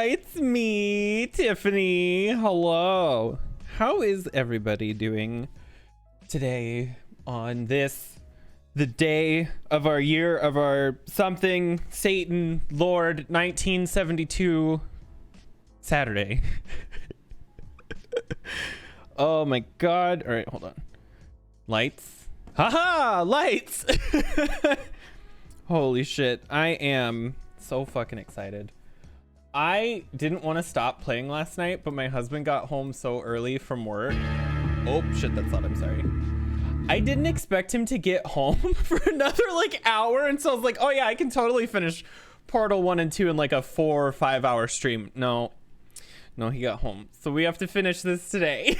it's me, Tiffany. Hello. How is everybody doing today on this, the day of our year of our something, Satan, Lord, 1972, Saturday? Oh my God. All right, hold on. Lights. Haha, lights. Holy shit. I am so fucking excited. I didn't want to stop playing last night, but my husband got home so early from work. Oh shit, that's loud. I'm sorry. I didn't expect him to get home for another like hour, and so I was like, oh yeah, I can totally finish Portal 1 and 2 in like a 4 or 5 hour stream. No, he got home. So we have to finish this today.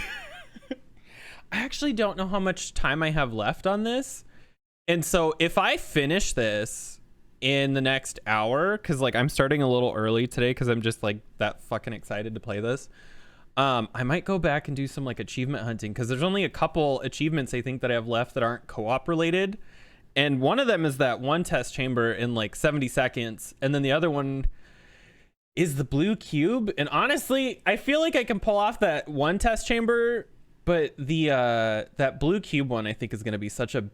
I actually don't know how much time I have left on this. And so if I finish this in the next hour, because like I'm starting a little early today because I'm just like that fucking excited to play this, I might go back and do some like achievement hunting, because there's only a couple achievements I think that I have left that aren't co-op related, and one of them is that one test chamber in like 70 seconds, and then the other one is the blue cube. And honestly, I feel like I can pull off that one test chamber, but the that blue cube one I think is going to be such a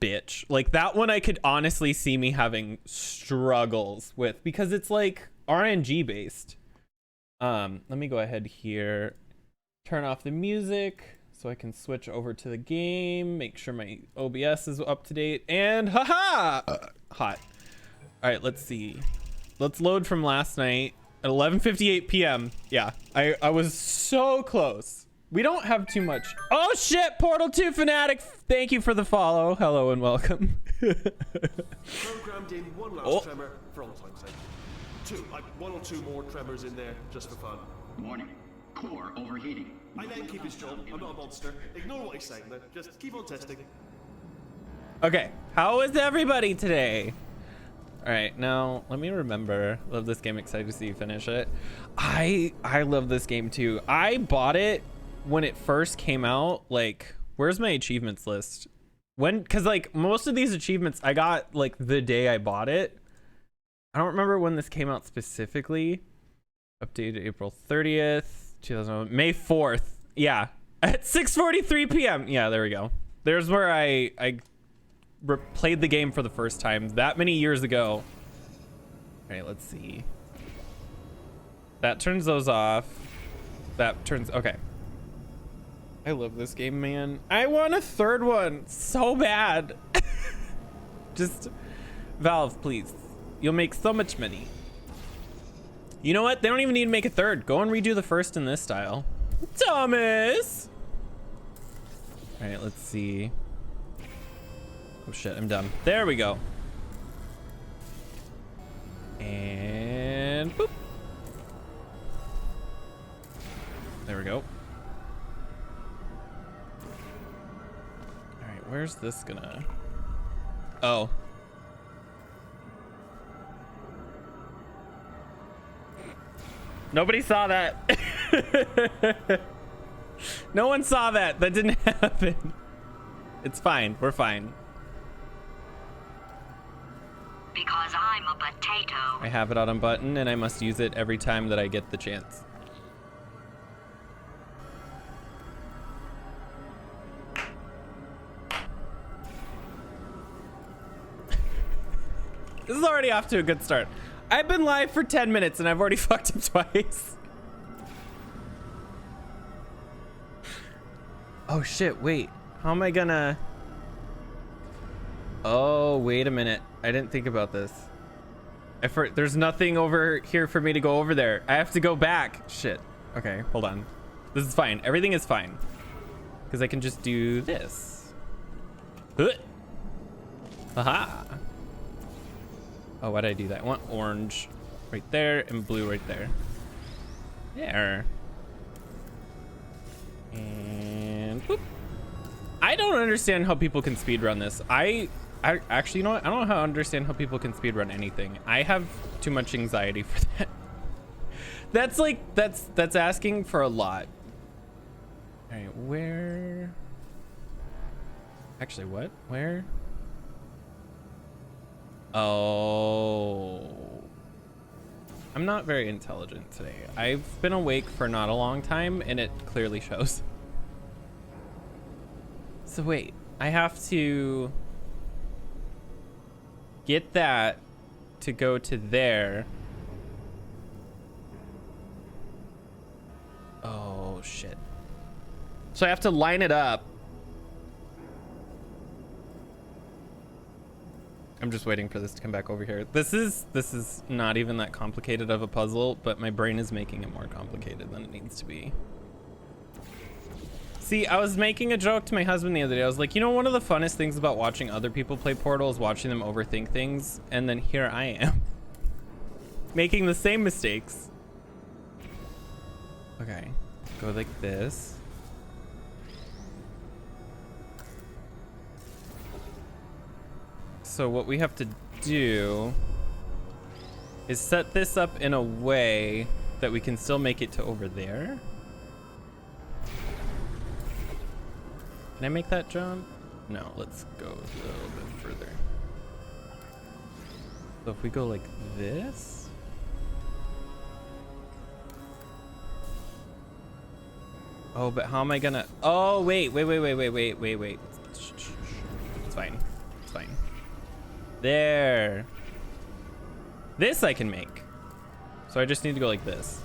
bitch. Like that one I could honestly see me having struggles with, because it's like RNG based. Let me go ahead here, turn off the music so I can switch over to the game, make sure my OBS is up to date, and haha, hot. All right, let's see. Let's load from last night at 11:58 p.m. Yeah, I was so close. We don't have too much. Oh shit, Portal 2 fanatic, thank you for the follow. Hello and welcome. Programmed in one last tremor for all time's sake. Two, like one or two more tremors in there just for fun. Warning, core overheating. I let him keep his job. I'm not a monster. Ignore what he's saying though. Just keep on testing. Okay, how is everybody today? All right, now let me remember. Love this game, excited to see you finish it. I love this game too. I bought it when it first came out. Like, where's my achievements list? Because like most of these achievements I got like the day I bought it. I don't remember when this came out specifically. Updated April 30th, 2001, May 4th. Yeah, at 6:43 p.m. Yeah, there we go. There's where I played the game for the first time that many years ago. All right, let's see. That turns those off. That turns, okay. I love this game, man. I want a third one so bad. Just Valve, please. You'll make so much money. You know what? They don't even need to make a third. Go and redo the first in this style. Thomas! All right, let's see. Oh shit, I'm done. There we go. And boop. There we go. All right, where's this gonna... Oh. Nobody saw that. No one saw that. That didn't happen. It's fine. We're fine. Because I'm a potato. I have it on a button and I must use it every time that I get the chance. This is already off to a good start. I've been live for 10 minutes and I've already fucked up twice. Oh shit, wait. How am I gonna... Oh, wait a minute. I didn't think about this. There's nothing over here for me to go over there. I have to go back. Shit. Okay, hold on. This is fine. Everything is fine. Because I can just do this. Aha. Oh, why did I do that? I want orange right there and blue right there. There. And whoop. I don't understand how people can speedrun this. I actually, you know what? I don't know how to understand how people can speedrun anything. I have too much anxiety for that. That's like, that's asking for a lot. All right, where? Actually, what? Where? Oh. I'm not very intelligent today. I've been awake for not a long time, and it clearly shows. So wait, I have to get that to go to there. Oh, shit. So I have to line it up. I'm just waiting for this to come back over here. This is not even that complicated of a puzzle, but my brain is making it more complicated than it needs to be. See, I was making a joke to my husband the other day. I was like, you know, one of the funnest things about watching other people play Portal is watching them overthink things. And then here I am making the same mistakes. Okay, go like this. So what we have to do is set this up in a way that we can still make it to over there. Can I make that jump? No, let's go a little bit further. So if we go like this. Oh, but how am I gonna? Oh, wait. It's fine. It's fine. There. This I can make. So I just need to go like this.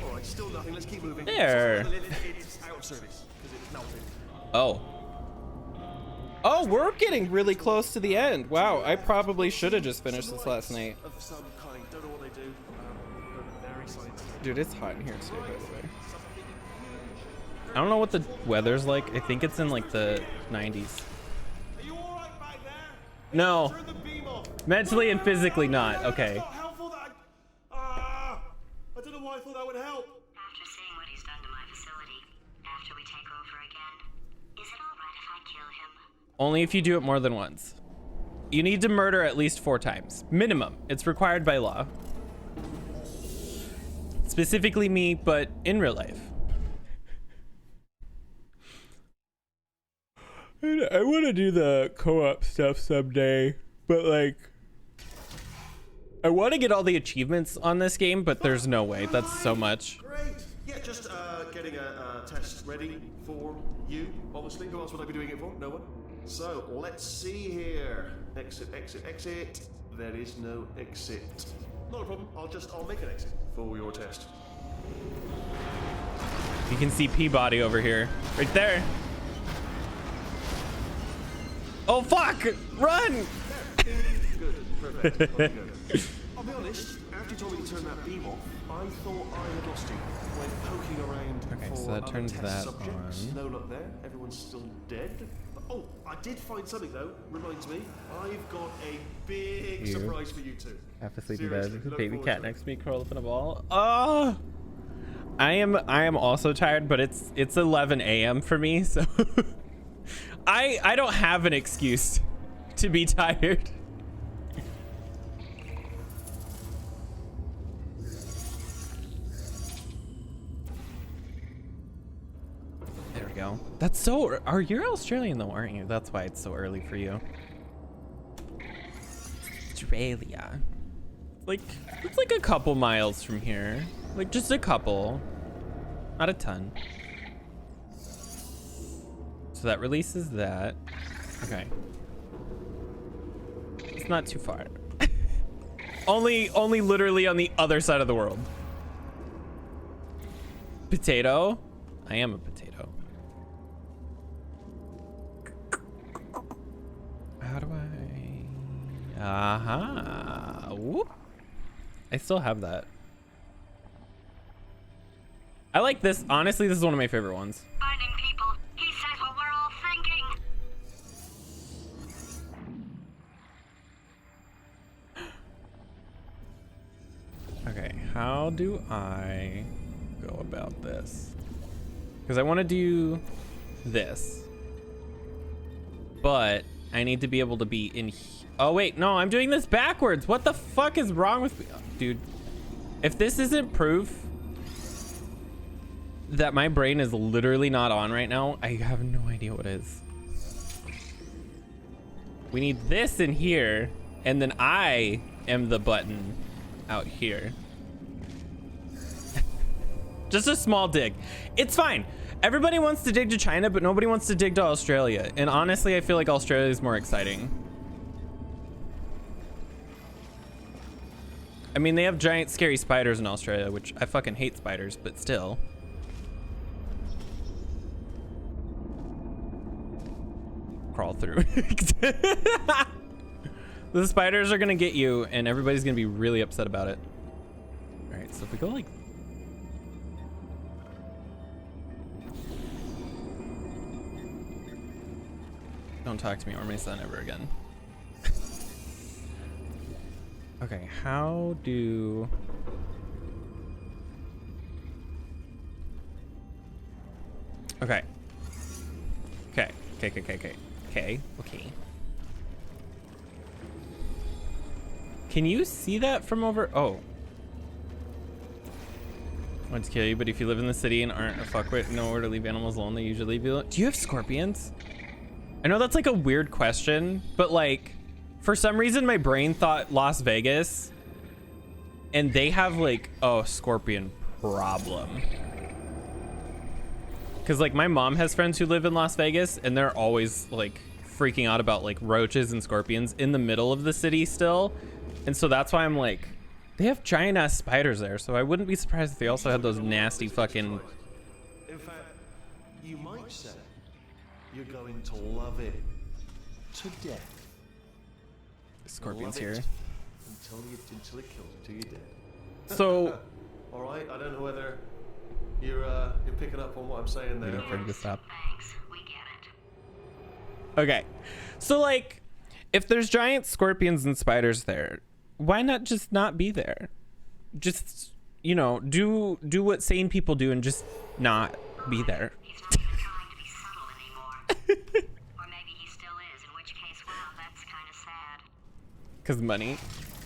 All right, still nothing. Let's keep moving. There. It's out of service because it's melted. Oh. Oh, we're getting really close to the end. Wow, I probably should have just finished this last night. Of some kind. Don't know what they do. But very scientific. Dude, it's hot in here too, by the way. I don't know what the weather's like. I think it's in like the 90s. Are you all right back there? No. Turn the beam off. Mentally and physically not. Okay. It's not helpful that I don't know why I thought that would help. After seeing what he's done to my facility, after we take over again, is it alright if I kill him? Only if you do it more than once. You need to murder at least 4 times. Minimum. It's required by law. Specifically me, but in real life. I want to do the co-op stuff someday, but like, I want to get all the achievements on this game, but there's no way. That's so much. Great. Yeah, just getting a test ready for you, obviously. Who else would I be doing it for? No one? So, let's see here. Exit, exit, exit. There is no exit. Not a problem. I'll make an exit for your test. You can see Peabody over here. Right there. Oh, fuck! Run! Good. Perfect. Okay, good. I'll be honest, after you told me to turn that beam off, I thought I had lost you when poking around Okay, for so that other turns test that subjects. on. No luck there. Everyone's still dead. Oh, I did find something though. Reminds me, I've got a big You surprise for you two. Half asleep in Seriously, bed with a look baby forward cat to it. next to me, curled up in a ball. Oh, I am also tired, but it's 11 a.m. for me, so I don't have an excuse to be tired. There we go. That's so. You're Australian though, aren't you? That's why it's so early for you. Australia. Like, it's like a couple miles from here. Like, just a couple. Not a ton. So that releases that. Okay. It's not too far. only literally on the other side of the world. Potato? I am a potato. How do I... Aha. Whoop. I still have that. I like this. Honestly, this is one of my favorite ones. Finding people. He says what we're all thinking. Okay, how do I go about this? Because I want to do this. But I need to be able to be in... Oh, wait. No, I'm doing this backwards. What the fuck is wrong with me? Dude, if this isn't proof that my brain is literally not on right now, I have no idea what is. We need this in here. And then I am the button out here. Just a small dig. It's fine. Everybody wants to dig to China, but nobody wants to dig to Australia. And honestly, I feel like Australia is more exciting. I mean, they have giant scary spiders in Australia, which I fucking hate spiders, but still. Crawl through. The spiders are gonna get you, and everybody's gonna be really upset about it. All right, so if we go like... Don't talk to me or my son ever again. Okay, how do... Okay. Okay. Okay. Can you see that from over? Oh. I want to kill you, but if you live in the city and aren't a fuckwit and know where to leave animals alone, they usually leave you alone. Do you have scorpions? I know that's like a weird question, but like, for some reason my brain thought Las Vegas, and they have like a scorpion problem. Cause like my mom has friends who live in Las Vegas, and they're always like freaking out about like roaches and scorpions in the middle of the city still. And so that's why I'm like, they have giant ass spiders there, so I wouldn't be surprised if they also had those nasty fucking... In fact, you might say you're going to love it to death. Scorpions Love it here. until it kills you, till you're dead. So... All right, I don't know whether you're picking up on what I'm saying there. Waiting for him to stop. Thanks, we get it. Okay, so like, if there's giant scorpions and spiders there, why not just not be there? Just, you know, do what sane people do and just not be there. He's not even trying to be subtle anymore. Or maybe he still is, in which case, well, that's kind of sad. Cause money.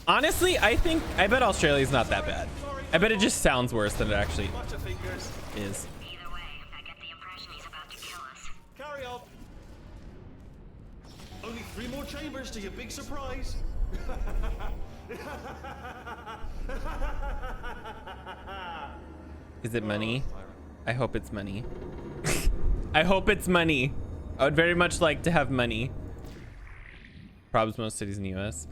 Honestly, I bet Australia's not that bad. I bet it just sounds worse than it actually is. Either way, I get the impression he's about to kill us. Carry on. Only 3 more chambers to your big surprise. Is it money? I hope it's money. I hope it's money. I would very much like to have money. Probably most cities in the US.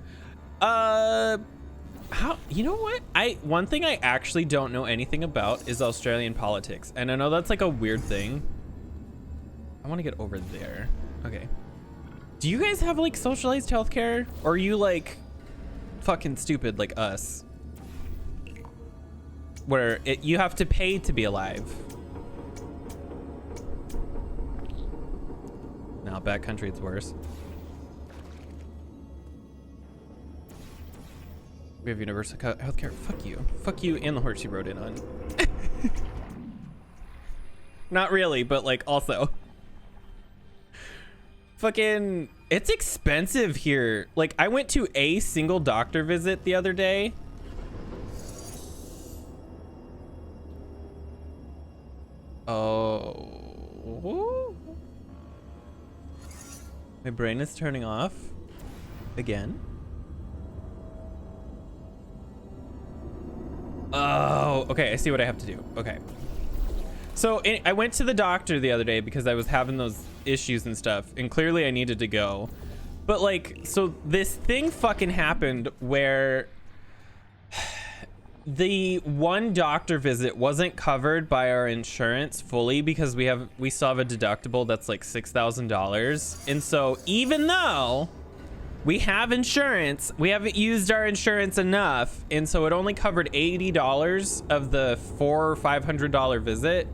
How, you know what? One thing I actually don't know anything about is Australian politics. And I know that's like a weird thing. I want to get over there. Okay. Do you guys have like socialized healthcare? Or are you like fucking stupid like us? Where you have to pay to be alive. Now, backcountry, it's worse. We have universal healthcare. Fuck you. Fuck you and the horse you rode in on. Not really, but like also. Fucking, it's expensive here. Like, I went to a single doctor visit the other day. Oh. My brain is turning off again. Oh, okay. I see what I have to do. Okay. So I went to the doctor the other day because I was having those issues and stuff, and clearly I needed to go. But like, so this thing fucking happened where the one doctor visit wasn't covered by our insurance fully because we still have a deductible that's like $6,000. And so even though we have insurance, we haven't used our insurance enough, and so it only covered $80 of the $400 or $500 visit.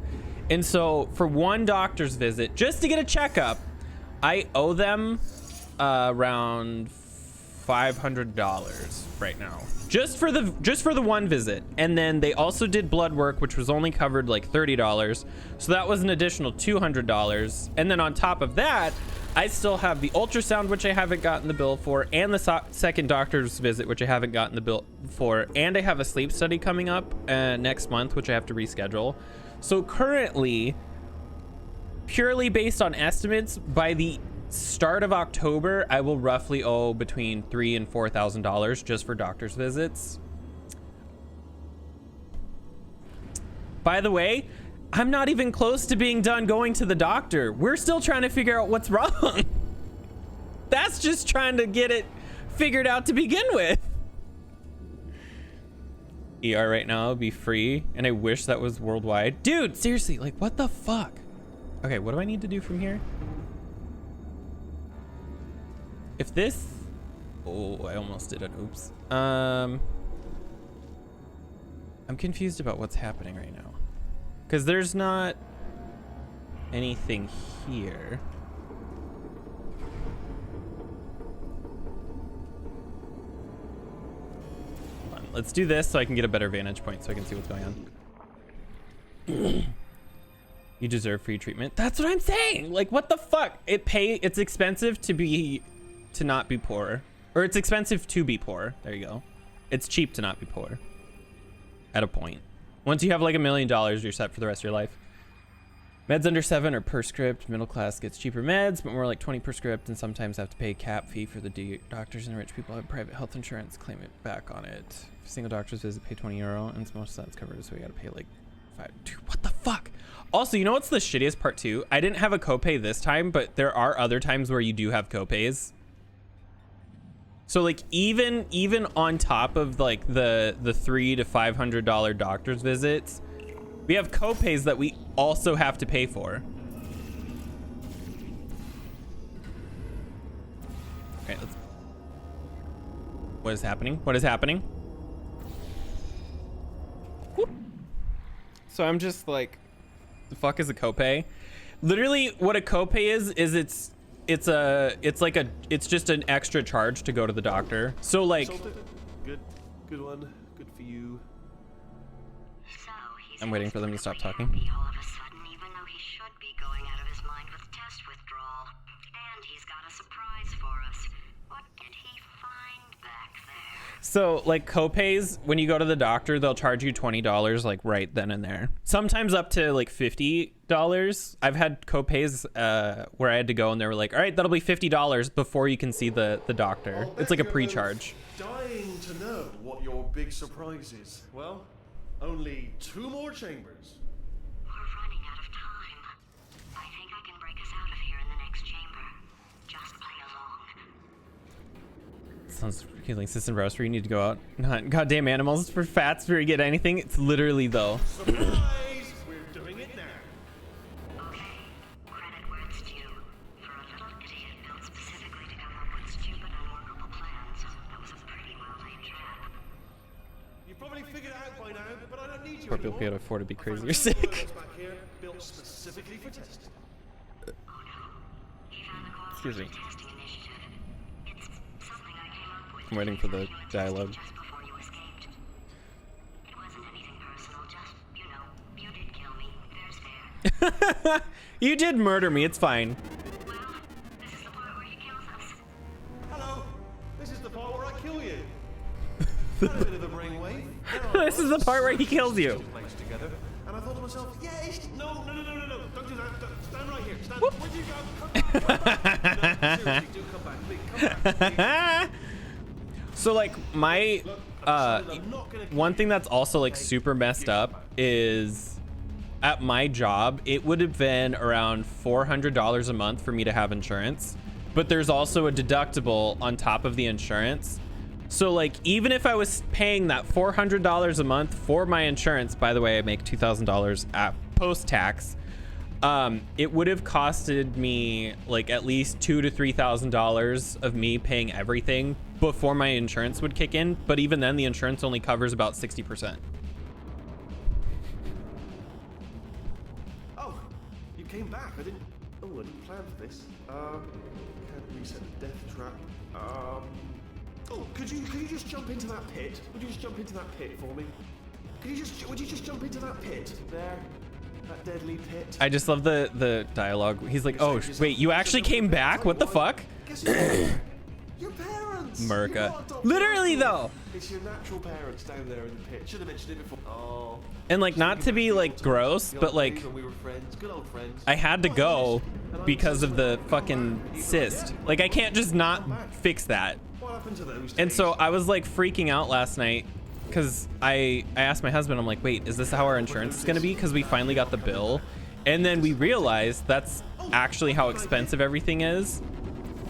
And so for one doctor's visit, just to get a checkup, I owe them around $500 right now, just for the one visit. And then they also did blood work, which was only covered like $30, so that was an additional $200. And then on top of that, I still have the ultrasound, which I haven't gotten the bill for, and the second doctor's visit, which I haven't gotten the bill for, and I have a sleep study coming up next month, which I have to reschedule. So currently, purely based on estimates, by the start of October, I will roughly owe between $3,000 and $4,000 just for doctor's visits. By the way, I'm not even close to being done going to the doctor. We're still trying to figure out what's wrong. That's just trying to get it figured out to begin with. ER right now would be free, and I wish that was worldwide. Dude, seriously, like, what the fuck? Okay, what do I need to do from here? If this... Oh, I almost did an oops. I'm confused about what's happening right now. Because there's not anything here. Hold on, let's do this so I can get a better vantage point so I can see what's going on. You deserve free treatment. That's what I'm saying. Like, what the fuck? It's expensive to not be poor. Or it's expensive to be poor. There you go. It's cheap to not be poor. At a point. Once you have like $1 million, you're set for the rest of your life. Meds under 7 are per script. Middle class gets cheaper meds, but more like 20 per script, and sometimes have to pay a cap fee for the doctors, and rich people have private health insurance, claim it back on it. Single doctor's visit, pay €20, and most of that's covered, so we gotta pay like 5. Dude, what the fuck? Also, you know what's the shittiest part too? I didn't have a copay this time, but there are other times where you do have copays. So like even on top of like the $300 to $500 doctor's visits, we have copays that we also have to pay for. Okay, let's. What is happening? What is happening? Whoop. So I'm just like, the fuck is a copay? Literally, what a copay is it's just an extra charge to go to the doctor. So like, good one, good for you. So he's I'm waiting for them to stop talking. all of a sudden, even though he should be going out of his mind with test withdrawal. And he's got a surprise for us. What did he find back there? So like copays, when you go to the doctor, they'll charge you $20 like right then and there. Sometimes up to like $50. I've had copays where I had to go and they were like, all right, that'll be $50 before you can see the doctor. It's like a pre-charge. Dying to know what your big surprise is. Well, only 2 more chambers. We're running out of time. I think I can break us out of here in the next chamber. Just play along. Sounds healing system roaster. You need to go out and hunt goddamn animals for fats before you get anything. It's literally though. Surprise! We're doing it now. Okay, credit where it's due. For a little idiot built specifically to come up with stupid, unworkable plans, that was a pretty well-laid trap. You've probably figured it out by now, but I don't need you Poor people anymore. can't afford to be I crazy found or two sick. photos back here, built specifically for testing. Oh no. He found the Excuse me. qualified testing initiative. It's something I came up with. I'm waiting for the dialogue. Just before you escaped. It wasn't anything personal, just, you know, you did kill me. There's fair. You did murder me. It's fine. Well, this is the part where he kills us. Hello, this is the part where I kill you. Had a bit of a brainwave. This is the part where he kills you. Place together, and I thought to myself, yes, no, don't do that. Stand right here. Stand. Where'd you go? Come back. No, seriously, do come back, please. Come back, please. So like my one thing that's also like super messed up is at my job, it would have been around $400 a month for me to have insurance, but there's also a deductible on top of the insurance. So like, even if I was paying that $400 a month for my insurance, by the way, I make $2,000 at post-tax, it would have costed me like at least $2,000 to $3,000 of me paying everything before my insurance would kick in. But even then, the insurance only covers about 60%. Oh, you came back. I didn't plan for this. Can't reset the death trap. Oh, could you just jump into that pit? Would you just jump into that pit for me? Would you just jump into that pit there? That deadly pit. I just love the dialogue. He's like, oh, wait, you actually came back? What the fuck? Guess who? Your parents. America. You got adopted. Literally though. It's your natural parents down there in the pit. Should have mentioned it before. Oh. And like, not to be like gross, but like, When we were friends, good old friends. I had to go because of the fucking cyst. Like, I can't just not fix that. What happened to those And days? so I was like freaking out last night because I asked my husband, I'm like, wait, is this how our insurance is gonna be? Because we finally got the bill. And then we realized that's actually how expensive everything is.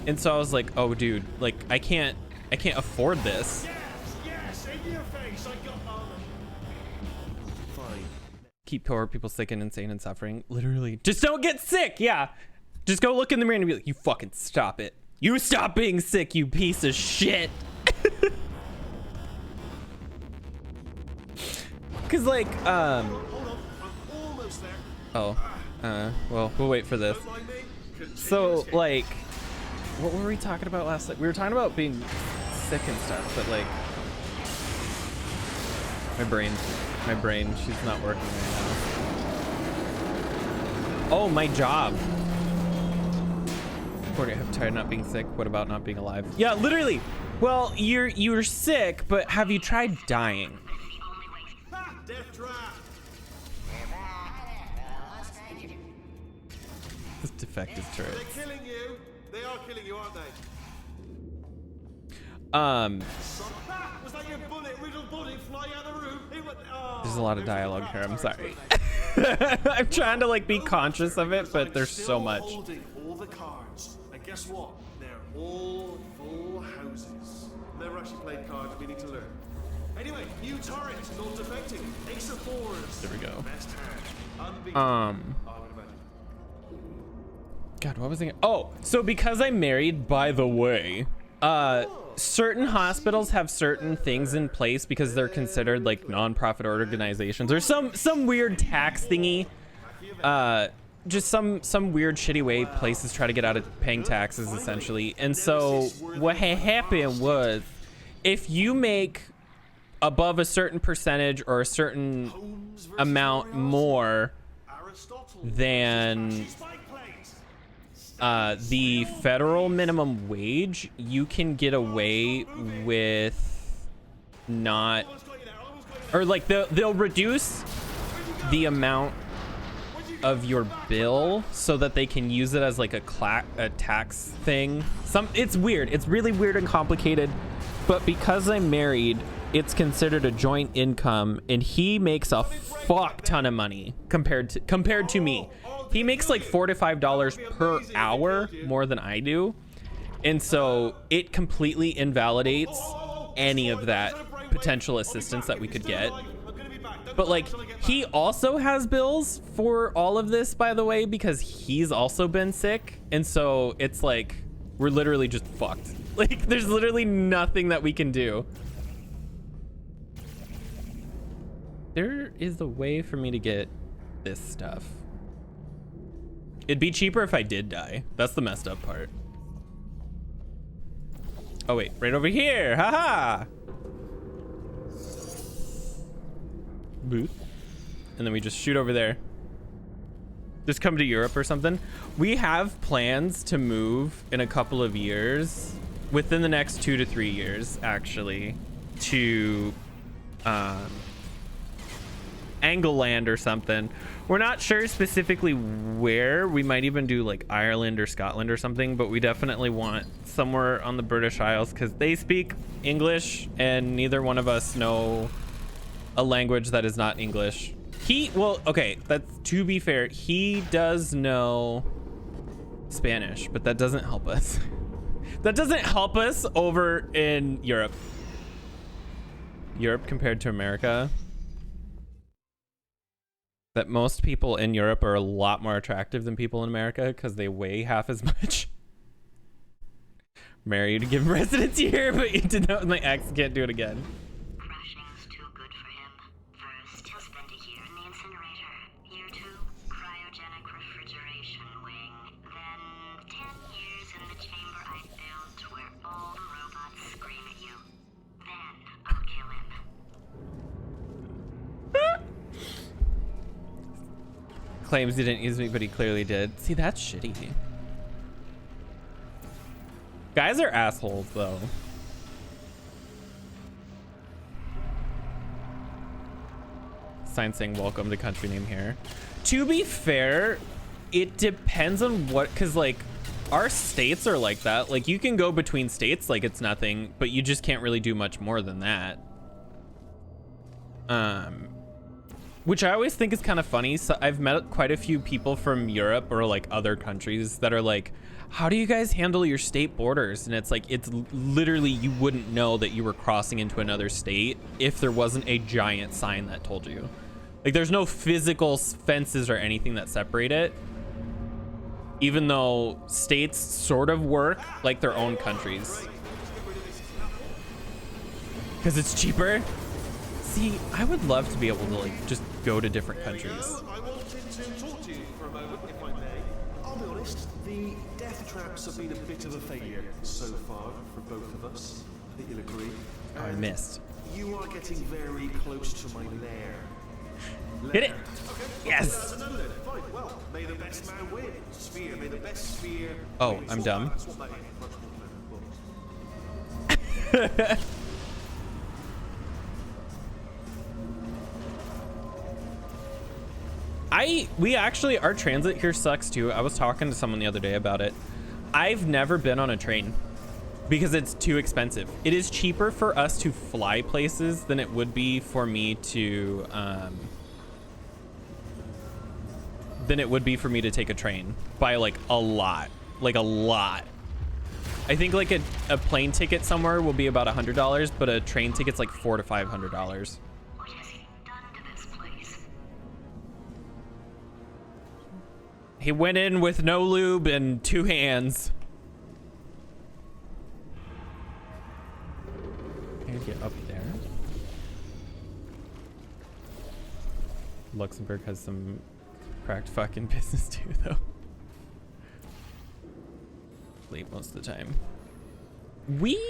And so I was like, oh dude, like I can't afford this. Yes, in your face. I got fine. Keep poor people sick and insane and suffering. Literally. Just don't get sick. Yeah. Just go look in the mirror and be like, you fucking stop it. You stop being sick, you piece of shit. Cause like, Hold on, I'm almost there. well, we'll wait for this. Don't mind me. Continue So escape. like, what were we talking about last night? We were talking about being sick and stuff, but like, my brain, she's not working right now. Oh, my job. Reporting hepatitis, not being sick. What about not being alive? Yeah, literally. Well, you're sick, but have you tried dying? Ha! Death trap. This defective turret. They're killing you. They are killing you, aren't they? Ha! Was that your bullet-riddled body flying out of the room? It went, oh, There's a lot of there's dialogue crap here. I'm turrets, sorry. aren't they? I'm trying to like be conscious of it, but I'm there's so still much. Holding all the cards, and guess what? They're all full houses. Never actually played cards. We need to learn. Anyway, new turret, not defecting. Ace of fours. There we go. Best hand. Unbeaten. I would imagine. God, what was I? Oh, so because I'm married, by the way, certain hospitals have certain things in place because they're considered like non-profit organizations or some weird tax thingy. Just some weird shitty way places try to get out of paying taxes essentially. And so what had happened was, if you make above a certain percentage or a certain amount more than the federal minimum wage, you can get away with not, or like they'll reduce the amount of your bill so that they can use it as like a tax thing. It's weird. It's really weird and complicated, but because I'm married, it's considered a joint income, and he makes a fuck ton of money compared to me. He makes like $4 to $5 per hour more than I do, and so it completely invalidates any of that potential assistance that we could get. But like, he also has bills for all of this, by the way, because he's also been sick, and so it's like we're literally just fucked. Like, there's literally nothing that we can do. There is a way for me to get this stuff. It'd be cheaper if I did die. That's the messed up part. Oh wait, right over here. Haha. Booth. And then we just shoot over there. Just come to Europe or something. We have plans to move in a couple of years, within the next 2 to 3 years, actually, to Angleland or something. We're not sure specifically where. We might even do like Ireland or Scotland or something, but we definitely want somewhere on the British Isles because they speak English and neither one of us know a language that is not English. Well, okay, that's, to be fair, he does know Spanish, but that doesn't help us. That doesn't help us over in Europe. Europe compared to America. That most people in Europe are a lot more attractive than people in America because they weigh half as much. Married to give residency here, but you did that with my ex. Can't do it again. Crashing's too good for him. First, he'll spend a year in the incinerator. Year 2, cryogenic refrigeration wing. Then 10 years in the chamber I built where all the robots scream at you. Then I'll kill him. Claims he didn't use me, but he clearly did. See, that's shitty. Guys are assholes, though. sign saying welcome to country name here. To be fair, it depends on what, because like our states are like that. Like you can go between states like it's nothing, but you just can't really do much more than that. Which I always think is kind of funny. So I've met quite a few people from Europe or like other countries that are like, how do you guys handle your state borders? And it's like, it's literally, you wouldn't know that you were crossing into another state if there wasn't a giant sign that told you. Like there's no physical fences or anything that separate it, even though states sort of work like their own countries. Because it's cheaper. See, I would love to be able to like just go to different countries. I wanted to talk to you for a moment, if I may. I'll be honest, the death traps have been a bit of a failure so far for both of us. I think you'll agree. Oh, I missed. You are getting very close to my lair. Hit it. Okay. Yes. No, then. Fine. Well, may the best man win. Sphere. May the best sphere. Oh, win. I'm dumb. That's what that is. Much more clever. We actually, our transit here sucks too. I was talking to someone the other day about it. I've never been on a train because it's too expensive. It is cheaper for us to fly places than it would be for me to take a train by like a lot. I think like a plane ticket somewhere will be about $100, but a train ticket's like $400 to $500. What has he done to this place? He went in with no lube and 2 hands. Can I get up there? Luxembourg has some cracked fucking business too, though. Late most of the time. We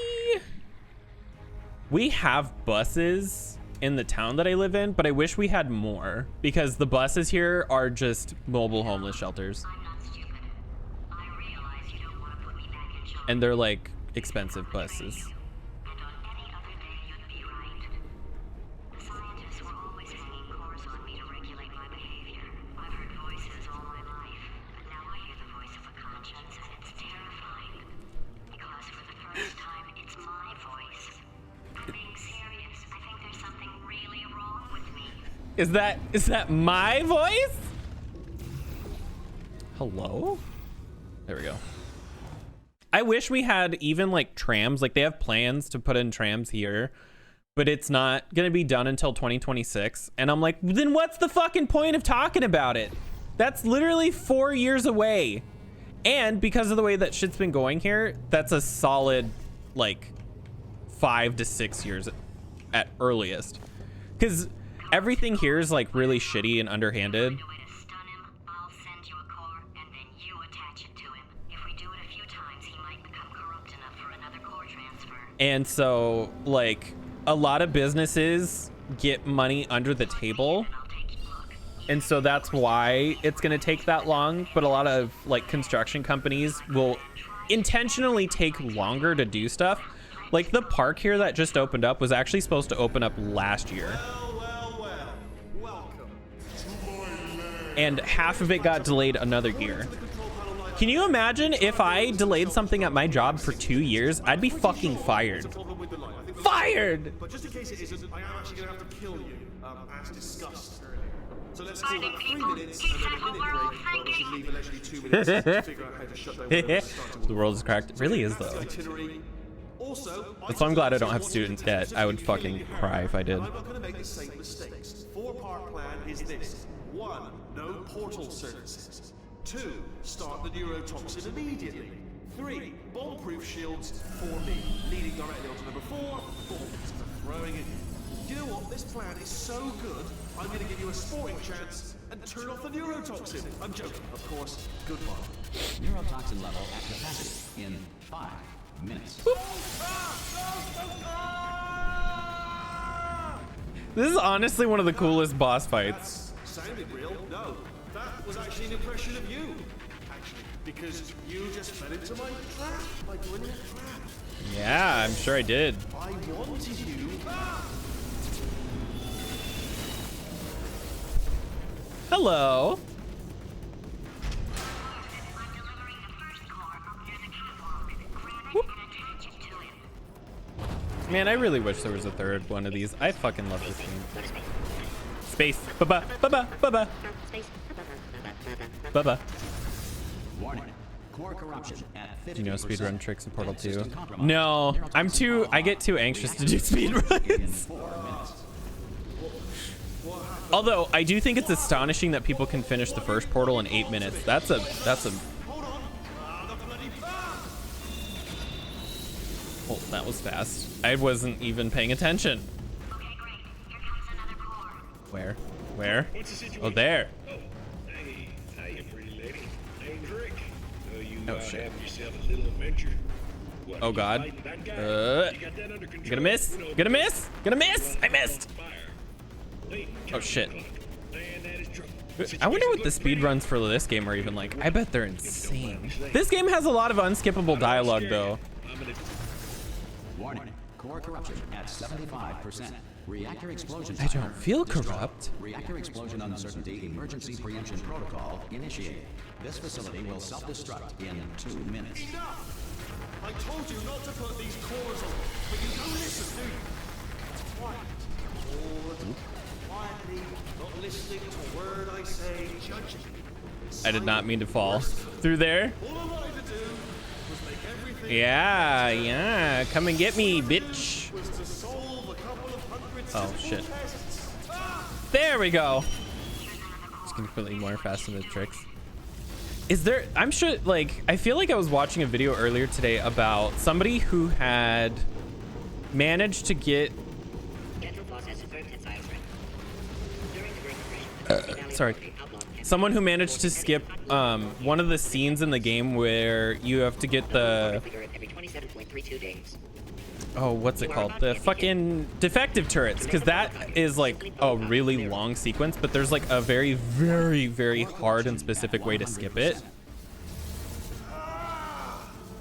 have buses in the town that I live in, but I wish we had more because the buses here are just mobile homeless shelters. I'm not stupid. I realize you don't want to put me back in charge. And they're like expensive buses. And on any other day, you'd be right. The scientists were always hanging course on me to regulate my behavior. I've heard voices all my life, but now I hear the voice of a conscience, and it's terrifying. Because for the first time, it's my voice. I'm being serious. I think there's something really wrong with me. Is that my voice? Hello? There we go. I wish we had even like trams. Like they have plans to put in trams here, but it's not gonna be done until 2026. And I'm like, then what's the fucking point of talking about it? That's literally 4 years away. And because of the way that shit's been going here, that's a solid like 5 to 6 years at earliest. Because everything here is like really shitty and underhanded. Find a way to stun him, I'll send you a core, and then you attach it to him. If we do it a few times, he might become corrupt enough for another core transfer. And so like a lot of businesses get money under the table. I'll take you. Look, And so that's why it's going to take that long. But a lot of like construction companies will intentionally take longer to do stuff. Like the park here that just opened up was actually supposed to open up last year. Well. Welcome to my lair. And half of it got delayed another year. Can you imagine if I delayed something at my job for 2 years? I'd be fucking fired. Problem with the light. I think Fired! But just in case it isn't, I am actually going to have to kill you, as discussed earlier. So let's call that 3 minutes and then a minute break, but we should leave allegedly 2 minutes to figure out how to shut down whatever's starting The world is cracked. It really is though. itinerary. Also, That's why I'm glad I don't have student debt. I would fucking cry if I did. I'm not going to make the same mistakes. 4-part plan is this. 1. No portal services. 2. Start the neurotoxin immediately. 3. Bomb-proof shields for me. Leading directly onto number 4. Bombs for throwing it. You know what? This plan is so good, I'm going to give you a sporting chance and turn off the neurotoxin. I'm joking, of course. Goodbye. Neurotoxin level at capacity in 5 minutes. This is honestly one of the coolest boss fights. Sounded real? No. That was actually an impression of you. Actually, because you just fell into my trap. My brilliant trap. Yeah, I'm sure I did. I wanted you. Hello. I'm delivering the first core up near the catwalk. Grab it and attach it to him. Man, I really wish there was a third one of these. I fucking love this game. Space. Ba-ba. Ba-ba. Ba-ba. Ba-ba. Warning. Core corruption at 50%. You know speedrun tricks in Portal 2? System compromise. No, I get too anxious to do speedruns. 4 minutes. Although, I do think it's astonishing that people can finish the first Portal in 8 minutes. That's a... Hold on. The bloody Oh, that was fast. I wasn't even paying attention. Okay, great. Here comes another core. Where? Where? What's the situation? Oh, there. Hey, hiya, pretty lady. Name's Rick. You Oh, shit. have yourself a little adventure. What, Oh, you God. fighting that guy? You got that under control? Gonna miss. You know, Gonna miss. Gonna miss. I missed. fire. Wait, Oh, shit. man, that is trouble. I wonder what the speed runs for this game are even like. I bet they're insane. This game has a lot of unskippable dialogue, though. I'm gonna Warning. Core corruption at 75%. Reactor explosion. I don't timer feel destroyed. corrupt. Reactor explosion uncertainty emergency preemption protocol initiated. This facility will self-destruct in 2 minutes. Enough! I told you not to put these cores on, but you don't listen, do you? Quiet. All the time. Quietly, not listening to a word I say, judging me. I did not mean to fall through there. All I wanted to do was make everything Yeah. Come and get me, bitch. was to solve a couple of hundred Oh, simple shit. tests. There we go. Just gonna put more fast into tricks. Is there, I'm sure, like, I feel like I was watching a video earlier today about somebody who had managed to get, sorry, someone who managed to skip one of the scenes in the game where you have to get the, oh, what's it called? The fucking defective turrets, because that is like a really long sequence, but there's like a very, very, very hard and specific way to skip it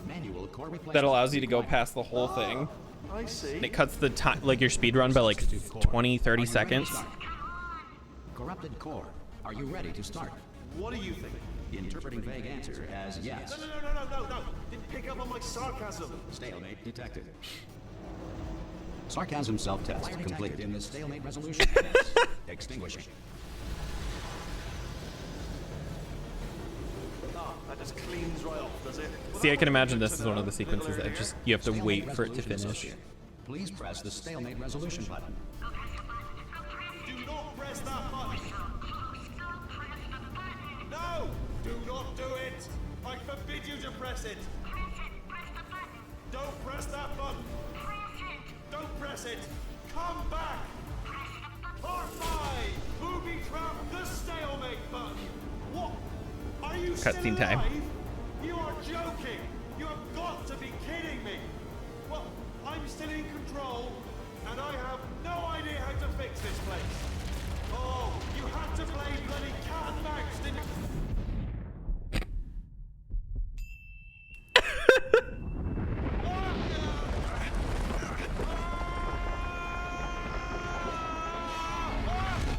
Manual core replacement that allows you to go past the whole thing. I see. And it cuts the time, like your speed run by like 20, 30 seconds. Corrupted core. Are you ready to start? What do you think? Interpreting vague answer as yes. No. Didn't pick up on my sarcasm. Stalemate detected. Sarcasm self-test completed in the stalemate resolution. Yes. Extinguishing. Ah, that just cleans right off, does it? See, I can imagine this is one of the sequences that just, you have to wait for it to Resolution finish. associated. Please press the stalemate resolution button. Do not press that button. No! Do not do it! I forbid you to press it! Don't press that button! Don't press it! Come back! Part 5! Booby trap the stalemate button! What? Are you still Cutscene time. alive? You are joking! You have got to be kidding me! Well, I'm still in control, and I have no idea how to fix this place. Oh, you had to play bloody cat and mouse, didn't you?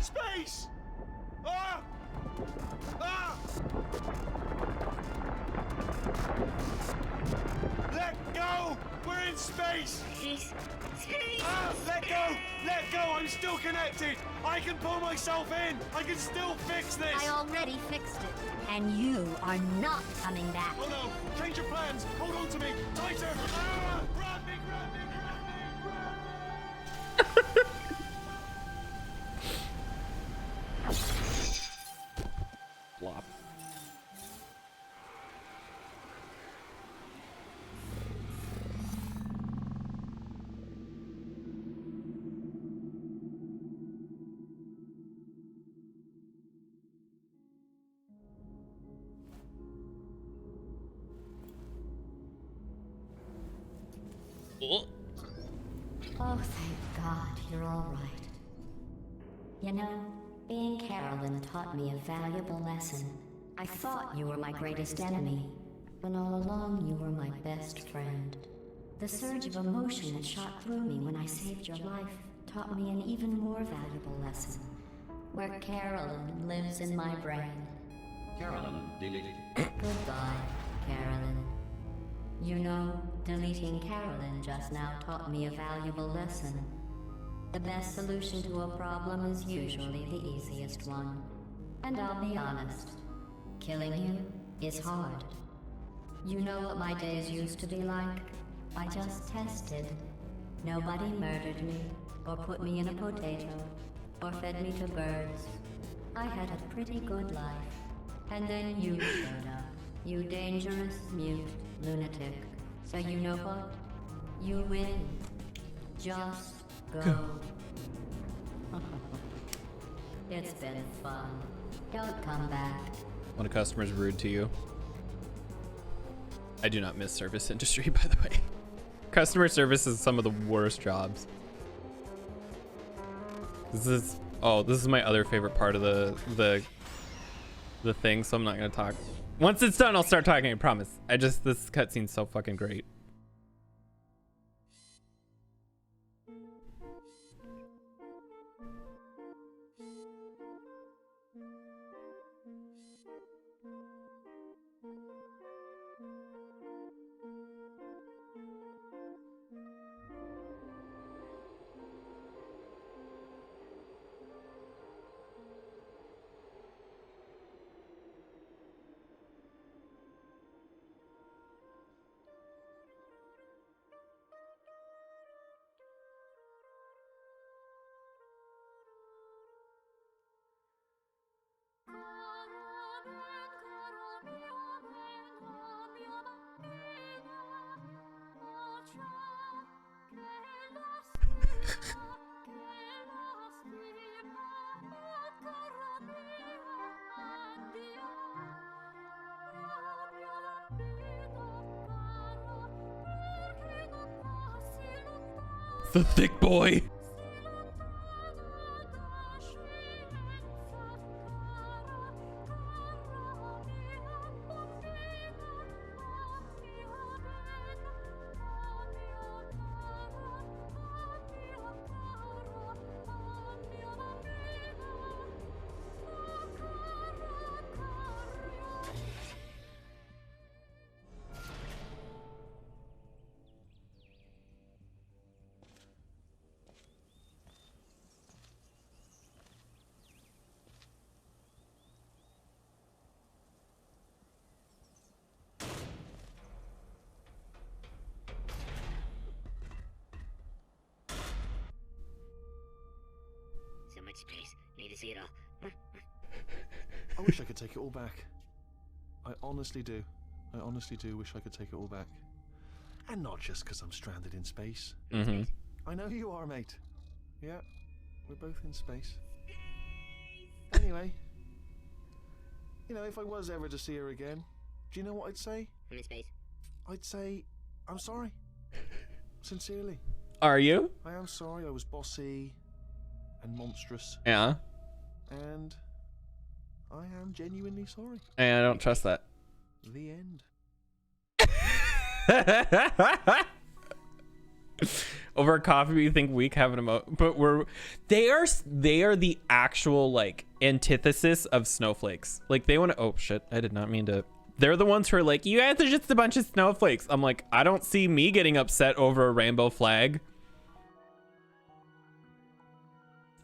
Space! Ah! Ah! Let go! We're in space! Ah! Let go! Let go! I'm still connected! I can pull myself in! I can still fix this! I already fixed it, and you are not coming back. Oh no! Change your plans! Hold on to me! Tighter! Ah! Grab me! Grab me! Grab me! Grab me! Flop. Oh. Oh, thank God, you're all right. You know, being Carolyn taught me a valuable lesson. I thought you were my greatest enemy, when all along you were my best friend. The surge of emotion that shot through me when I saved your life taught me an even more valuable lesson. where Carolyn lives in my brain. Carolyn, deleted. Goodbye, Carolyn. You know, deleting Carolyn just now taught me a valuable lesson. The best solution to a problem is usually the easiest one. And I'll be honest, killing you is hard. You know what my days used to be like? I just tested. Nobody murdered me, or put me in a potato, or fed me to birds. I had a pretty good life. And then you showed up. You dangerous, mute lunatic. So you know what? You win. Just go. It's been fun. Don't come back. When a customer's rude to you. I do not miss service industry, by the way. Customer service is some of the worst jobs. This is my other favorite part of the thing, so I'm not gonna talk. Once it's done, I'll start talking, I promise. This cutscene's so fucking great. The thick boy. So much space. Need to see it all. I wish I could take it all back. I honestly do. I honestly do wish I could take it all back. And not just because I'm stranded in space. Mm-hmm. I know you are, mate. Yeah, we're both in space. Anyway, you know, if I was ever to see her again, do you know what I'd say? I'm in space. I'd say, I'm sorry. Sincerely. Are you? I am sorry I was bossy and monstrous. Yeah. And I am genuinely sorry. And I don't trust that. The end. Over a coffee, we think weak having a but they are the actual like antithesis of snowflakes. Like they want to, oh shit, I did not mean to. They're the ones who are like, you guys are just a bunch of snowflakes. I'm like, I don't see me getting upset over a rainbow flag.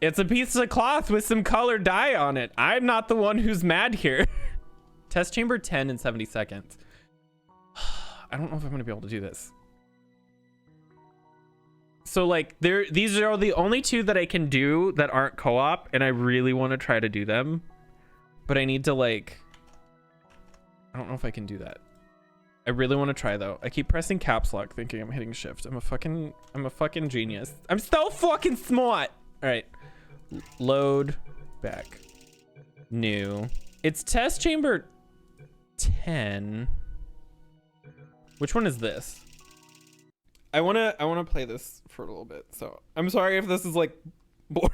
It's a piece of cloth with some colored dye on it. I'm not the one who's mad here. Test chamber 10 in 70 seconds. I don't know if I'm gonna be able to do this. So like these are the only two that I can do that aren't co-op, and I really want to try to do them. But I need to like, I don't know if I can do that. I really want to try though. I keep pressing caps lock thinking I'm hitting shift. I'm a fucking genius. I'm so fucking smart. All right. Load back. New. It's test chamber 10. Which one is this? I want to play this for a little bit. So, I'm sorry if this is like boring.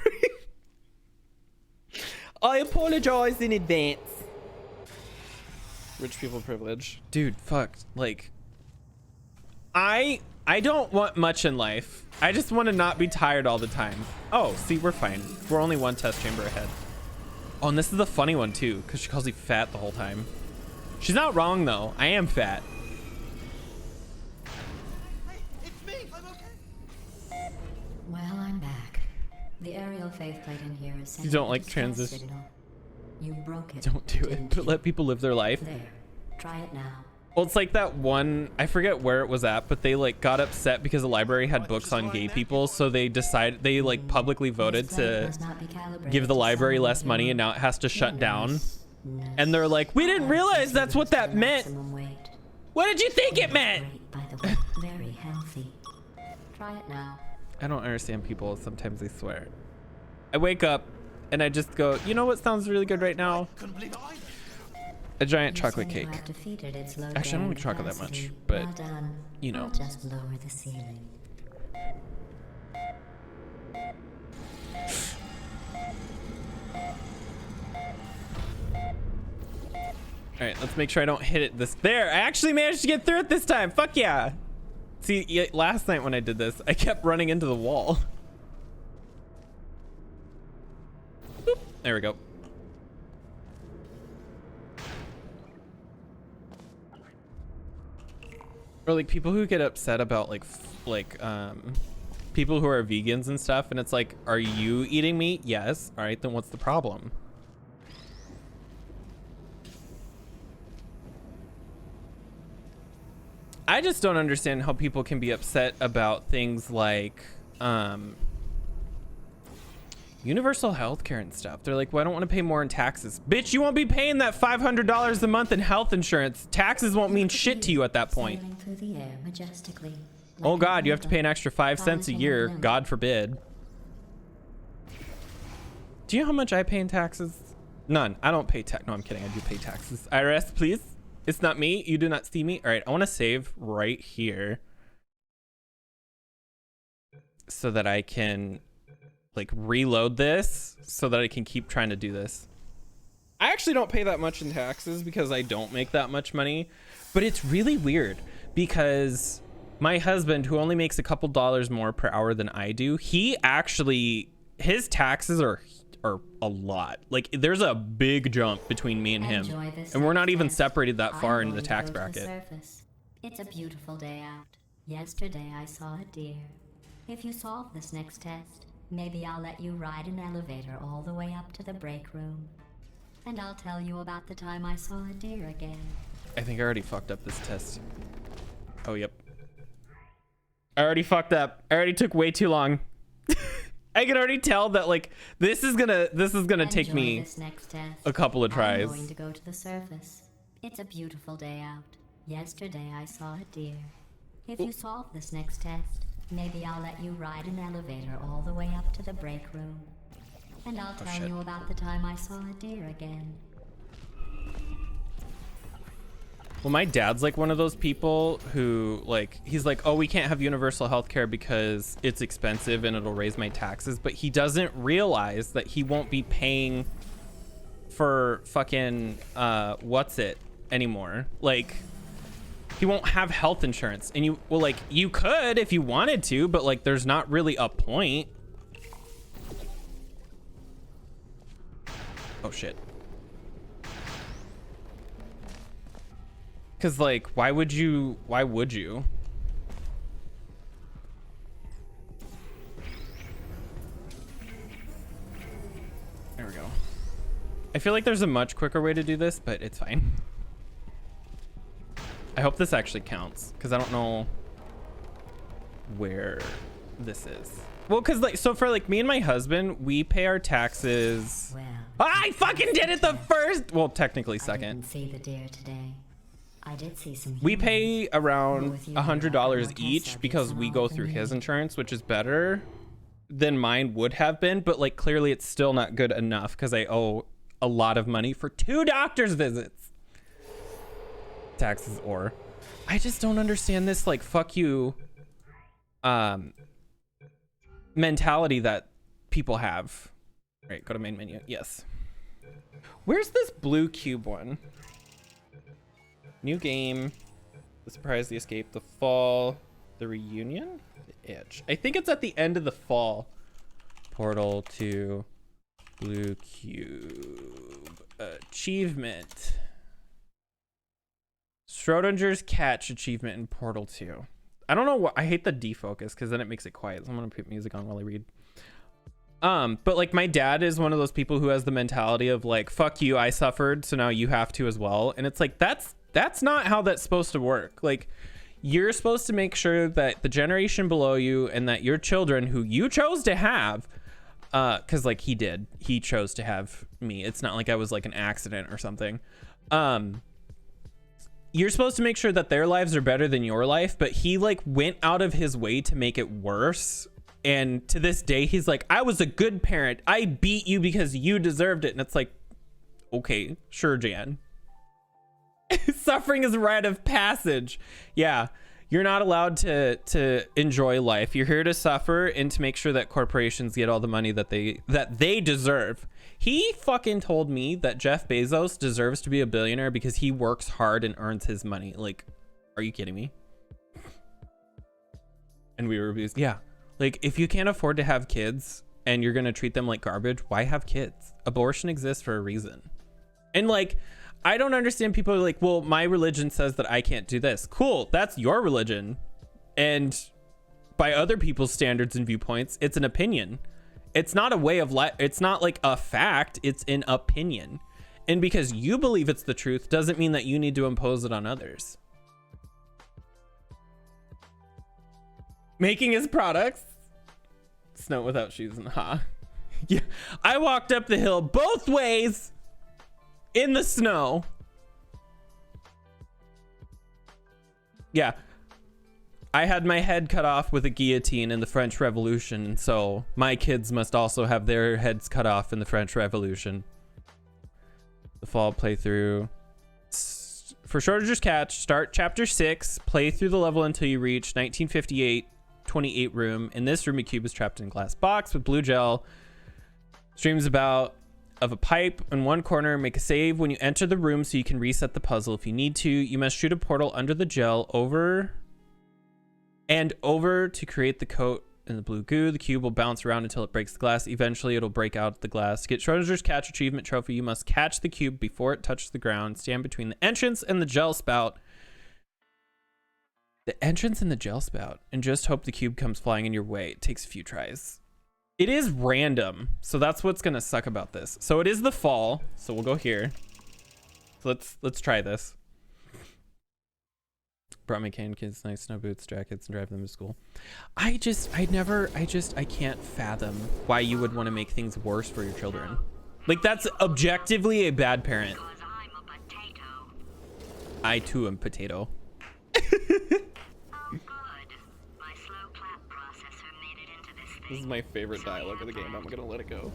I apologize in advance. Rich people privilege. Dude, fuck. Like I don't want much in life. I just want to not be tired all the time. Oh, see, we're fine. We're only one test chamber ahead. Oh, and this is the funny one too, because she calls you fat the whole time. She's not wrong though. I am fat. Well, I'm back. The aerial faceplate in here is You don't like transition. signal. You broke it. Don't do it, didn't but you? let people live their life. There. Try it now. Well, it's like that one, I forget where it was at, but they like got upset because the library had books on gay people, so they decided, they like publicly voted This plate to must not be calibrated give the to library someone less with money, your and now it has to shut down. fitness. And they're like, we didn't realize that's what that meant. Maximum weight. What did you think it meant? Great, by the way. Very healthy. Try it now. I don't understand people. Sometimes they swear. I wake up and I just go, you know what sounds really good right now? A giant You chocolate say cake. you have defeated its low Actually, I don't bearing like chocolate that much, capacity. but, Well done. you know. I'll just lower the ceiling. All right, let's make sure I don't hit it this. There, I actually managed to get through it this time. Fuck yeah. See, last night when I did this, I kept running into the wall. Boop. There we go. Or like people who get upset about like people who are vegans and stuff, and it's like, are you eating meat? Yes. All right, then what's the problem? I just don't understand how people can be upset about things like universal health care and stuff. They're like, well, I don't want to pay more in taxes. Bitch, you won't be paying that $500 a month in health insurance. Taxes won't mean shit to you at that point. Sailing through the air majestically. Oh Like God, an you have to pay an eagle, extra 5 cents a balancing year. on the God forbid. Do you know how much I pay in taxes? None. I don't pay tax. No, I'm kidding. I do pay taxes. IRS, please. It's not me. You do not see me. All right. I want to save right here so that I can like reload this so that I can keep trying to do this. I actually don't pay that much in taxes because I don't make that much money, but it's really weird because my husband, who only makes a couple dollars more per hour than I do, he actually, his taxes are a lot. Like there's a big jump between me and him, Enjoy this and we're not next even test. separated that I'm far into the going to tax go to the bracket. surface. It's a beautiful day out. Yesterday I saw a deer. If you solve this next test, maybe I'll let you ride an elevator all the way up to the break room. And I'll tell you about the time I saw a deer again. I think I already fucked up this test. Oh, yep. I already fucked up. I already took way too long. I can already tell that like this is gonna take Enjoy me this next test. a couple of tries. I'm going to go to the surface. It's a beautiful day out. Yesterday I saw a deer. If you solve this next test, maybe I'll let you ride an elevator all the way up to the break room. And I'll tell shit. you about the time I saw a deer again. Well, my dad's like one of those people who like, he's like, oh, we can't have universal health care because it's expensive and it'll raise my taxes. But he doesn't realize that he won't be paying for fucking, what's it anymore. Like he won't have health insurance, and you could if you wanted to, but like, there's not really a point. Oh shit. Cause like, why would you? There we go. I feel like there's a much quicker way to do this, but it's fine. I hope this actually counts, because I don't know where this is. Well, because like, so for like me and my husband, we pay our taxes. Well, I fucking did it the first, well, technically I second. didn't see the deer today. I did see some We humans. pay around With you, $100 more test each subjects because than we all go of through me. his insurance, which is better than mine would have been. But like, clearly it's still not good enough because I owe a lot of money for 2 doctor's visits. Taxes or. I just don't understand this like, fuck you mentality that people have. All right, go to main menu. Yes. Where's this blue cube one? New game. The surprise, the escape, the fall, the reunion, the itch. I think it's at the end of the fall. Portal to Blue cube. Achievement. Schrodinger's catch achievement in Portal 2. I don't know what, I hate the defocus because then it makes it quiet. So I'm gonna put music on while I read. But like my dad is one of those people who has the mentality of like, fuck you, I suffered, so now you have to as well. And it's like, that's not how that's supposed to work. Like, you're supposed to make sure that the generation below you and that your children who you chose to have, because like he chose to have me. It's not like I was like an accident or something. You're supposed to make sure that their lives are better than your life, but he like went out of his way to make it worse. And to this day, he's like, I was a good parent. I beat you because you deserved it. And it's like, okay, sure, Jan. Suffering is a rite of passage. Yeah, you're not allowed to enjoy life. You're here to suffer and to make sure that corporations get all the money that they deserve. He fucking told me that Jeff Bezos deserves to be a billionaire because he works hard and earns his money. Like, are you kidding me? And we were abused. Yeah. Like, if you can't afford to have kids and you're going to treat them like garbage, why have kids? Abortion exists for a reason. And like, I don't understand people are like, well, my religion says that I can't do this. Cool. That's your religion. And by other people's standards and viewpoints, it's an opinion. It's not a way of life. It's not like a fact. It's an opinion. And because you believe it's the truth doesn't mean that you need to impose it on others. Making his products. Snow without shoes and ha. Yeah, I walked up the hill both ways in the snow. Yeah, I had my head cut off with a guillotine in the French Revolution, so my kids must also have their heads cut off in the French Revolution. The fall playthrough. For Schrodinger's Catch, start chapter 6, play through the level until you reach 1958 28 room. In this room, a cube is trapped in a glass box with blue gel. Streams about of a pipe in one corner. Make a save when you enter the room so you can reset the puzzle if you need to. You must shoot a portal under the gel over to create the coat in the blue goo. The cube will bounce around until it breaks the glass. Eventually, it'll break out the glass. To get Schrodinger's Catch achievement trophy, you must catch the cube before it touches the ground. Stand between the entrance and the gel spout. The entrance and the gel spout, and just hope the cube comes flying in your way. It takes a few tries. It is random, so that's what's gonna suck about this. So it is the fall, so we'll go here. So let's try this. Brought my cane kids nice snow boots, jackets, and drive them to school. I can't fathom why you would want to make things worse for your children. Like, that's objectively a bad parent. I too am potato. This is my favorite dialogue of the game. I'm gonna let it go.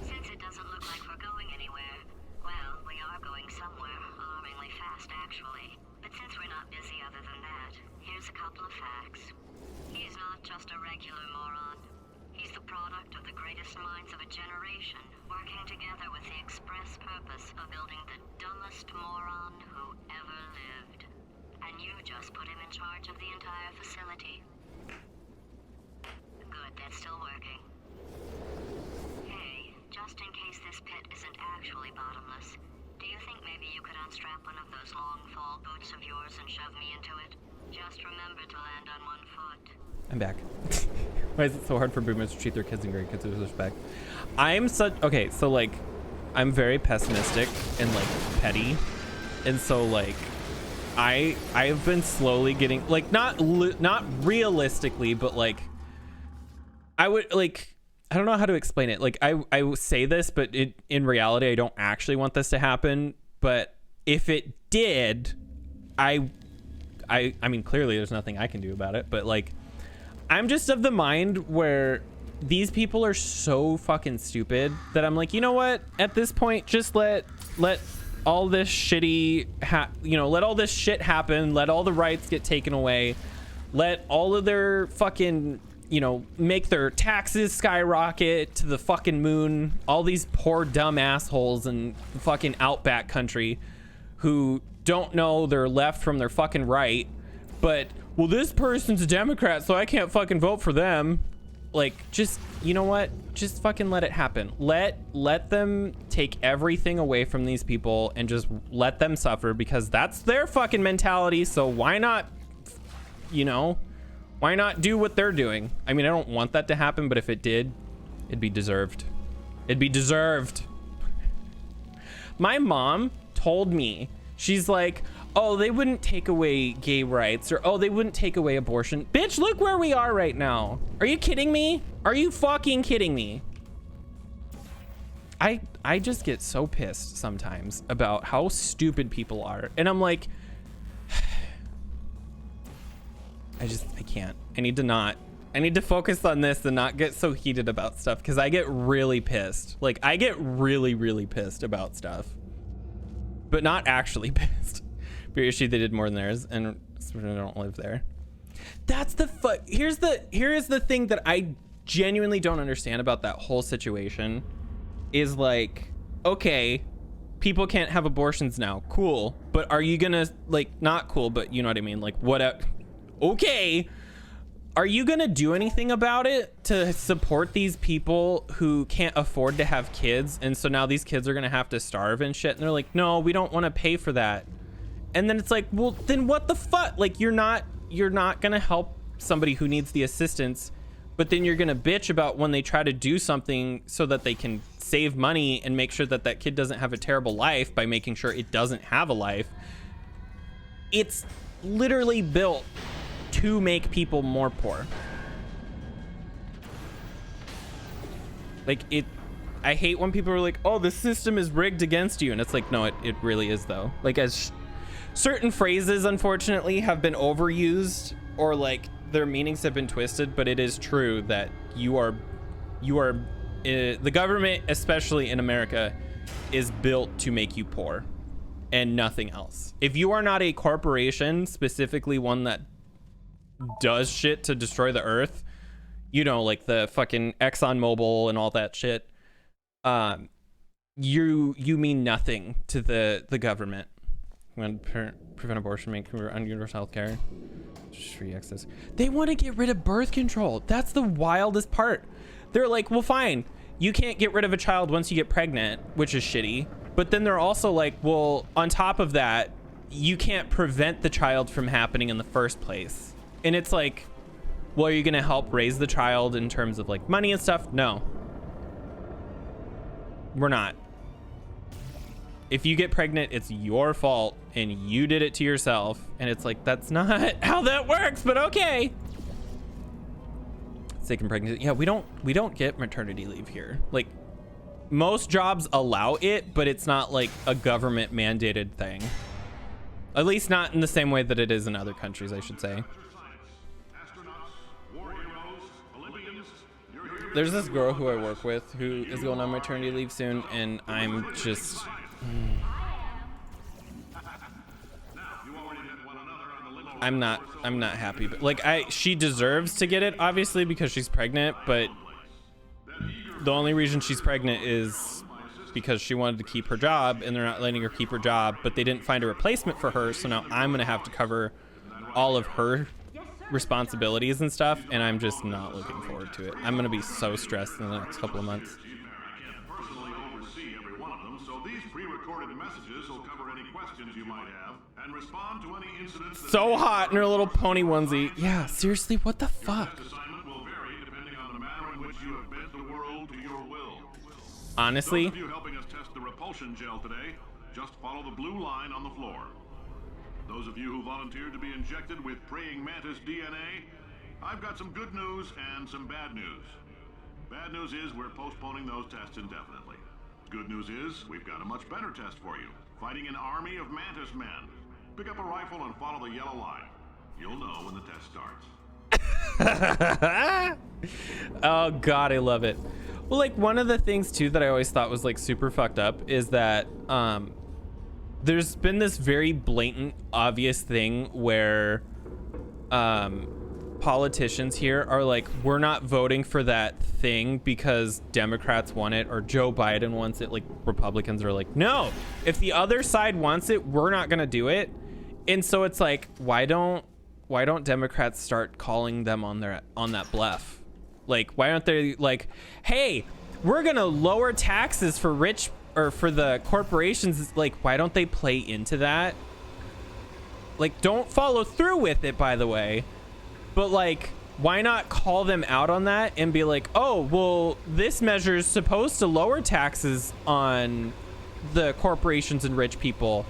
Since it doesn't look like we're going anywhere, well, we are going somewhere, alarmingly fast actually. But since we're not busy other than that, here's a couple of facts. He's not just a regular moron. He's the product of the greatest minds of a generation, working together with the express purpose of building the dumbest moron who ever lived. And you just put him in charge of the entire facility. Good, that's still working. Hey, just in case this pit isn't actually bottomless, do you think maybe you could unstrap one of those long fall boots of yours and shove me into it? Just remember to land on one foot. I'm back. Why is it so hard for boomers to treat their kids and grandkids with respect? Okay, so like, I'm very pessimistic and like petty, and so like, I've been slowly getting like not realistically, but like, I would like, I don't know how to explain it. Like I say this, but in reality, I don't actually want this to happen. But if it did, I mean, clearly there's nothing I can do about it, but like, I'm just of the mind where these people are so fucking stupid that I'm like, you know what? At this point, just let all this shitty, let all this shit happen. Let all the rights get taken away. Let all of their fucking, make their taxes skyrocket to the fucking moon. All these poor dumb assholes in the fucking outback country who don't know their left from their fucking right. But, well, this person's a Democrat, so I can't fucking vote for them. like, just, you know what? Just fucking let it happen. Let them take everything away from these people and just let them suffer, because that's their fucking mentality. So why not, you know, why not do what they're doing? I mean, I don't want that to happen, but if it did, it'd be deserved. It'd be deserved. My mom told me, she's like, oh, they wouldn't take away gay rights, or oh, they wouldn't take away abortion. Bitch, look where we are right now. Are you kidding me? Are you fucking kidding me? I just get so pissed sometimes about how stupid people are. And I'm like, I can't. I need to focus on this and not get so heated about stuff, because I get really pissed. Like, I get really, really pissed about stuff, but not actually pissed. But issue, they did more than theirs, and I don't live there. That's the here is the thing that I genuinely don't understand about that whole situation, is like, okay, people can't have abortions now, cool, but are you gonna, like, not cool, but you know what I mean, like, what? Okay, are you gonna do anything about it to support these people who can't afford to have kids, and so now these kids are gonna have to starve and shit? And they're like, no, we don't want to pay for that. And then it's like, well, then what the fuck? Like, you're not gonna help somebody who needs the assistance, but then you're gonna bitch about when they try to do something so that they can save money and make sure that that kid doesn't have a terrible life by making sure it doesn't have a life. It's literally built to make people more poor. Like, I hate when people are like, oh, the system is rigged against you. And it's like, no, it really is, though. Like, as certain phrases, unfortunately, have been overused, or like their meanings have been twisted, but it is true that you are the government, especially in America, is built to make you poor and nothing else. If you are not a corporation, specifically one that does shit to destroy the earth, you know, like the fucking ExxonMobil and all that shit, you mean nothing to the government. When prevent abortion, make universal health care, free access. They want to get rid of birth control. That's the wildest part. They're like, well, fine, you can't get rid of a child once you get pregnant, which is shitty. But then they're also like, well, on top of that, you can't prevent the child from happening in the first place. And it's like, well, are you going to help raise the child in terms of like money and stuff? No, we're not. If you get pregnant, it's your fault and you did it to yourself. And it's like, that's not how that works, but okay. Taking pregnancy. Yeah, we don't get maternity leave here. Like, most jobs allow it, but it's not like a government mandated thing. At least not in the same way that it is in other countries, I should say. There's this girl who I work with who is going on maternity leave soon, and I'm just... I'm not happy, but like, she deserves to get it, obviously, because she's pregnant, but the only reason she's pregnant is because she wanted to keep her job, and they're not letting her keep her job, but they didn't find a replacement for her, so now I'm gonna have to cover all of her responsibilities and stuff, and I'm just not looking forward to it. I'm gonna be so stressed in the next couple of months. So hot in her little pony onesie. Yeah, seriously, what the fuck? Honestly, those of you helping us test the repulsion gel today, just follow the blue line on the floor. Those of you who volunteered to be injected with praying mantis DNA, I've got some good news and some bad news. Bad news is we're postponing those tests indefinitely. Good news is we've got a much better test for you. Fighting an army of mantis men. Pick up a rifle and follow the yellow line. You'll know when the test starts. Oh God, I love it. Well, like, one of the things too that I always thought was like super fucked up is that there's been this very blatant, obvious thing where politicians here are like, we're not voting for that thing because Democrats want it or Joe Biden wants it. Like, Republicans are like, no, if the other side wants it, we're not gonna do it. And so it's like, why don't Democrats start calling them on that bluff? Like, why aren't they like, hey, we're gonna lower taxes for rich or for the corporations? Like, why don't they play into that? Like, don't follow through with it, by the way, but like, why not call them out on that and be like, oh, well, this measure is supposed to lower taxes on the corporations and rich people,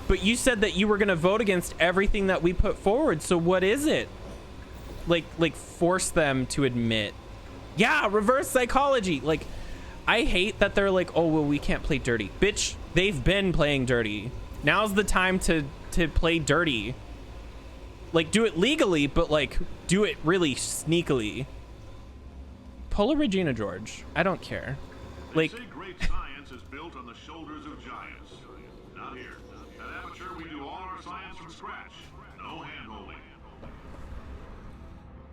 but you said that you were going to vote against everything that we put forward. So what is it? Like force them to admit, yeah, reverse psychology. Like, I hate that they're like, oh, well, we can't play dirty. Bitch, they've been playing dirty. Now's the time to play dirty. Like, do it legally, but like, do it really sneakily. Pull a Regina George. I don't care. Like, They say great science is built on the shoulders of giants. Not here. At Aperture, we do all our science from scratch. No hand-holding.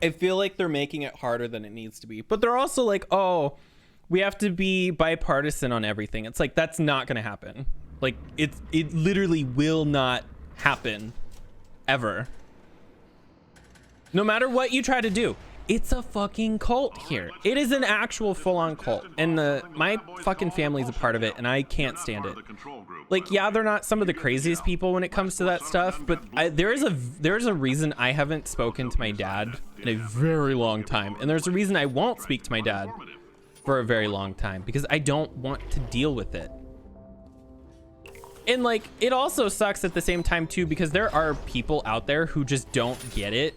I feel like they're making it harder than it needs to be, but they're also like, oh, we have to be bipartisan on everything. It's like, that's not going to happen. Like, it literally will not happen ever. No matter what you try to do, it's a fucking cult here. It is an actual full-on cult, and my fucking family's a part of it, and I can't stand it. Like, yeah, they're not some of the craziest people when it comes to that stuff, but there's a reason I haven't spoken to my dad in a very long time, and there's a reason I won't speak to my dad for a very long time, because I don't want to deal with it. And like, it also sucks at the same time too, because there are people out there who just don't get it.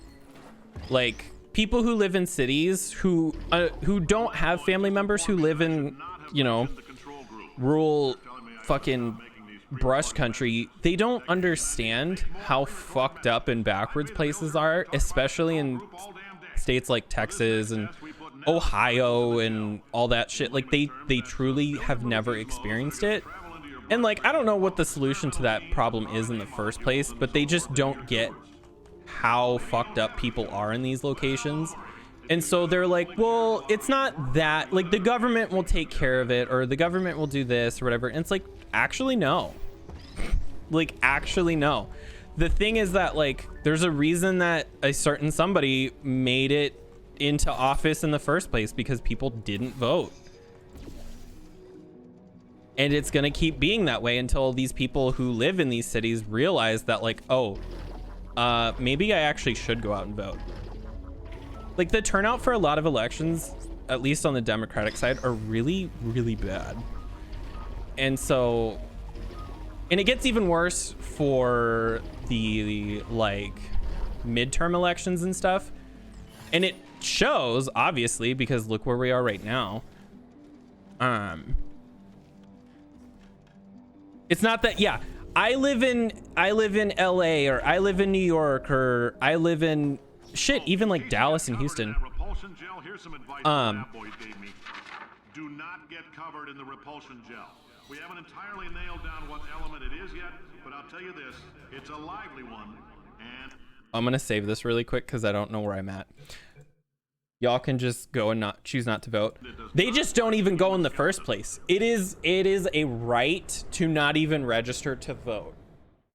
Like, people who live in cities who don't have family members who live in, you know, rural fucking brush country. They don't understand how fucked up and backwards places are, especially in states like Texas and Ohio and all that shit. Like, they truly have never experienced it. And like, I don't know what the solution to that problem is in the first place, but they just don't get how fucked up people are in these locations. And so they're like, well, it's not that, like, the government will take care of it, or the government will do this or whatever. And it's like, actually, no. Like, actually, no. The thing is that, like, there's a reason that a certain somebody made it into office in the first place, because people didn't vote. And it's going to keep being that way until these people who live in these cities realize that, like, oh, maybe I actually should go out and vote. Like, the turnout for a lot of elections, at least on the Democratic side, are really, really bad. And so, and it gets even worse for the like midterm elections and stuff. And it shows, obviously, because look where we are right now. It's not that, yeah, I live in LA, or I live in New York, or I live in shit, even like Dallas and Houston. Do not get covered in the repulsion gel. We haven't entirely nailed down what element it is yet, but I'll tell you this, it's a lively one. And I'm gonna save this really quick because I don't know where I'm at. Y'all can just go and not choose not to vote. They just don't even go in the first place. It is a right to not even register to vote.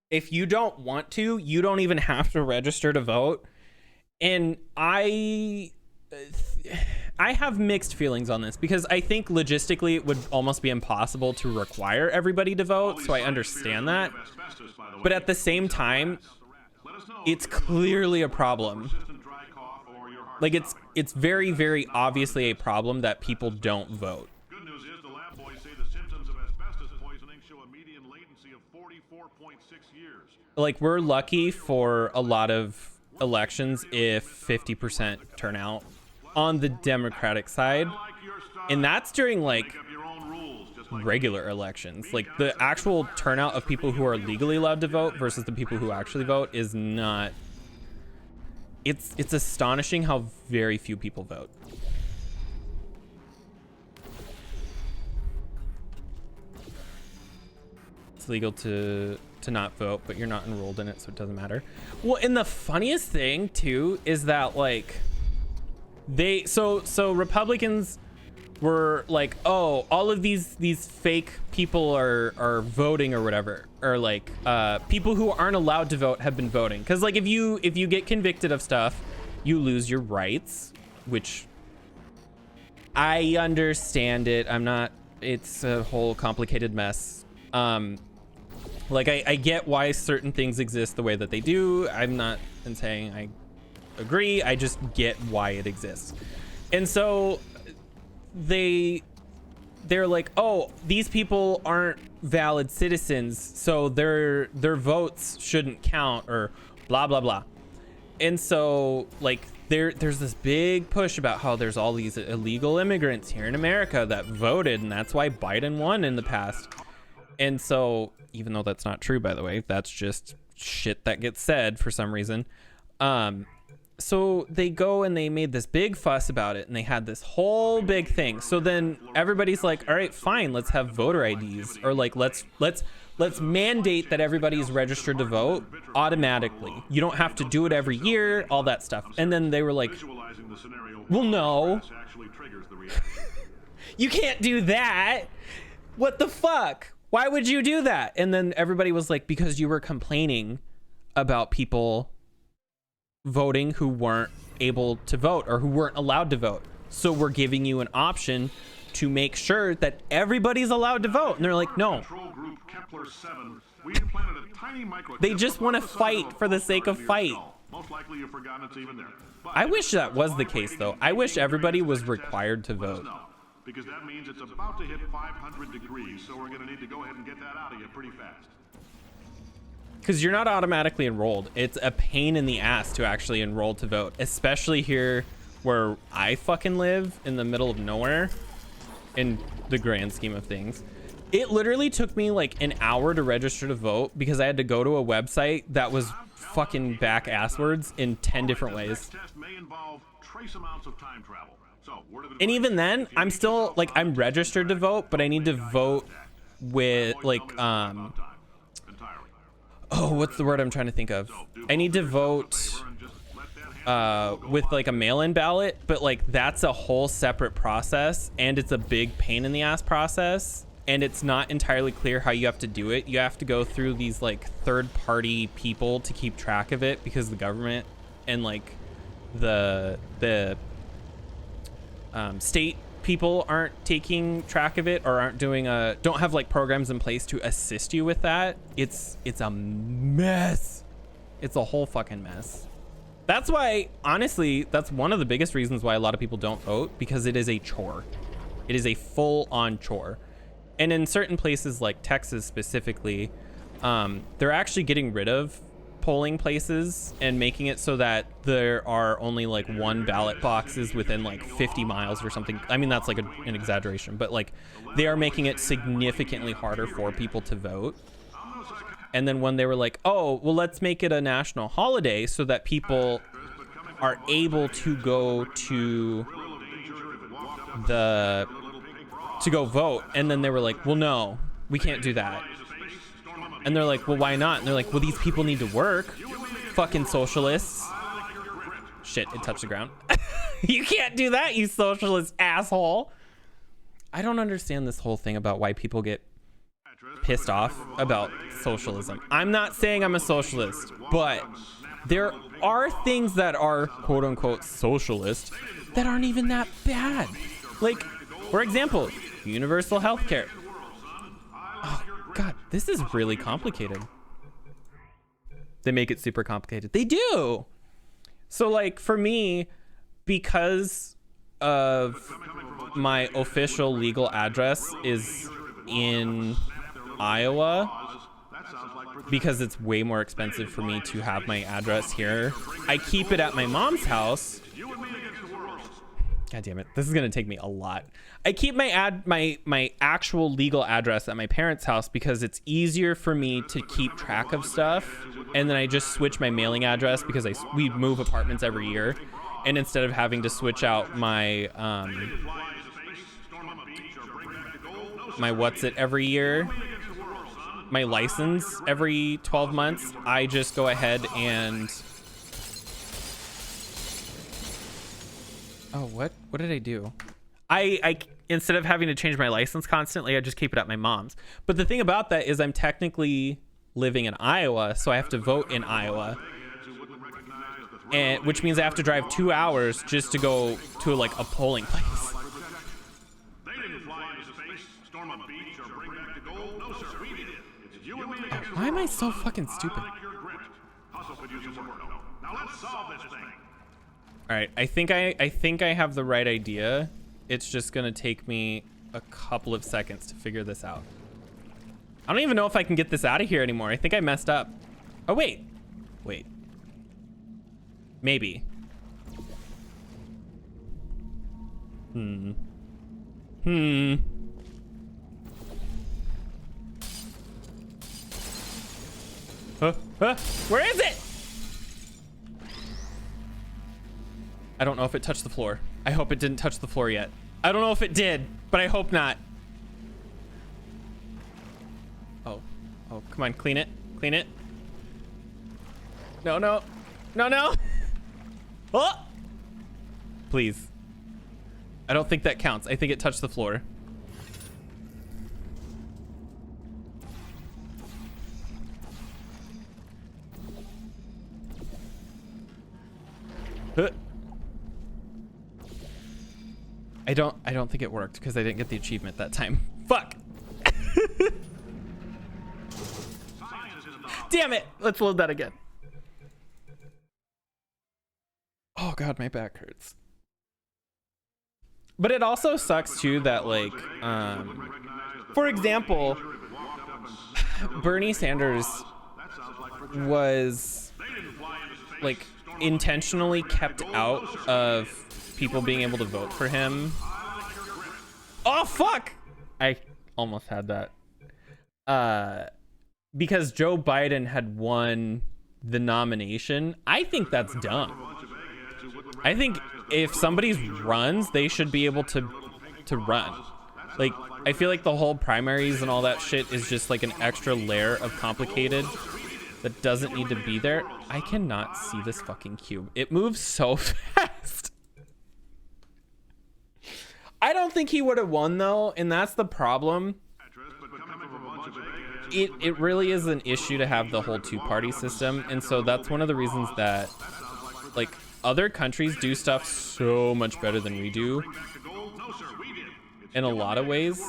If you don't want to, you don't even have to register to vote. And I have mixed feelings on this, because I think logistically it would almost be impossible to require everybody to vote, so I understand that. But at the same time, it's clearly a problem. Like, it's very, very obviously a problem that people don't vote. good news is the lab boys say the symptoms of asbestos poisoning show a median latency of 44.6 years. Like, we're lucky for a lot of elections if 50% turnout on the Democratic side, and that's during like regular elections. Like, the actual turnout of people who are legally allowed to vote versus the people who actually vote is not. It's astonishing how very few people vote. It's legal to not vote, but you're not enrolled in it, so it doesn't matter. Well, and the funniest thing too is that, like, so Republicans were like, oh, all of these fake people are voting or whatever, or like people who aren't allowed to vote have been voting, because like, if you get convicted of stuff, you lose your rights, which I understand it. I'm not, it's a whole complicated mess. Like I get why certain things exist the way that they do. I'm not saying I agree. I just get why it exists. And so they're like, oh, these people aren't valid citizens, so their votes shouldn't count, or blah blah blah. And so like there's this big push about how there's all these illegal immigrants here in America that voted, and that's why Biden won in the past. And so, even though that's not true, by the way, that's just shit that gets said for some reason. So they go and they made this big fuss about it, and they had this whole big thing. So then everybody's like, all right, fine, let's have voter IDs, or like let's mandate that everybody's registered to vote automatically. You don't have to do it every year, all that stuff. And then they were like, well, no, you can't do that. What the fuck? Why would you do that? And then everybody was like, because you were complaining about people voting who weren't able to vote or who weren't allowed to vote. So we're giving you an option to make sure that everybody's allowed to vote. And they're like, no. They just want to fight for the sake of fight. I wish that was the case, though. I wish everybody was required to vote. Because that means it's about to hit 500 degrees, so we're going to need to go ahead and get that out of you pretty fast. Because you're not automatically enrolled. It's a pain in the ass to actually enroll to vote, especially here where I fucking live in the middle of nowhere in the grand scheme of things. It literally took me like an hour to register to vote because I had to go to a website that was fucking back asswards in 10 different ways. And even then, I'm still like, I'm registered to vote, but I need to vote with like, oh, what's the word I'm trying to think of? I need to vote with like a mail-in ballot, but like that's a whole separate process, and it's a big pain in the ass process, and it's not entirely clear how you have to do it. You have to go through these like third-party people to keep track of it because the government and like the state people aren't taking track of it, or aren't doing don't have like programs in place to assist you with that. It's a mess. It's a whole fucking mess. That's why, honestly, that's one of the biggest reasons why a lot of people don't vote, because it is a chore. It is a full-on chore. And in certain places like Texas specifically, they're actually getting rid of polling places and making it so that there are only like one ballot boxes within like 50 miles or something. I mean, that's like an exaggeration, but like they are making it significantly harder for people to vote. And then when they were like, oh, well, let's make it a national holiday so that people are able to go to go vote. And then they were like, well, no, we can't do that. And they're like, well, why not? And they're like, well, these people need to work. Fucking socialists. Shit, it touched the ground. You can't do that, you socialist asshole. I don't understand this whole thing about why people get pissed off about socialism. I'm not saying I'm a socialist, but there are things that are quote unquote socialist that aren't even that bad. Like, for example, universal health care. Oh, God, this is really complicated. They make it super complicated. They do. So, like, for me, because of my official legal address is in Iowa, because it's way more expensive for me to have my address here, I keep it at my mom's house. God damn it, this is gonna take me a lot. I keep my actual legal address at my parents' house because it's easier for me to keep track of stuff, and then I just switch my mailing address because we move apartments every year, and instead of having to switch out my every year, my license every 12 months, I just go ahead and what did I do? I instead of having to change my license constantly, I just keep it at my mom's. But the thing about that is I'm technically living in Iowa, so I have to vote in Iowa, and which means I have to drive 2 hours just to go to like a polling place. beach or bring back the gold? No, sir, we did it. It's you and me against the Why am I world, so son. fucking stupid? I like your grit. Hustle could use some work, though. Now let's solve this thing. All right, I think I have the right idea. It's just gonna take me a couple of seconds to figure this out. I don't even know if I can get this out of here anymore. I think I messed up. Oh, wait. Maybe. Where is it? I don't know if it touched the floor. I hope it didn't touch the floor yet. I don't know if it did, but I hope not. Oh, come on, clean it. Clean it. No. Oh! Please. I don't think that counts. I think it touched the floor. I don't think it worked because I didn't get the achievement that time. Fuck. Damn it. Let's load that again. Oh god, my back hurts. But it also sucks too that, like, for example, Bernie Sanders was like intentionally kept out of people being able to vote for him. Oh fuck! I almost had that. Because Joe Biden had won the nomination. I think that's dumb. I think if somebody runs, they should be able to run. Like, I feel like the whole primaries and all that shit is just like an extra layer of complicated that doesn't need to be there. I cannot see this fucking cube. It moves so fast. I don't think he would have won though, and that's the problem. It really is an issue to have the whole two-party system, and so that's one of the reasons that, like, other countries do stuff so much better than we do in a lot of ways.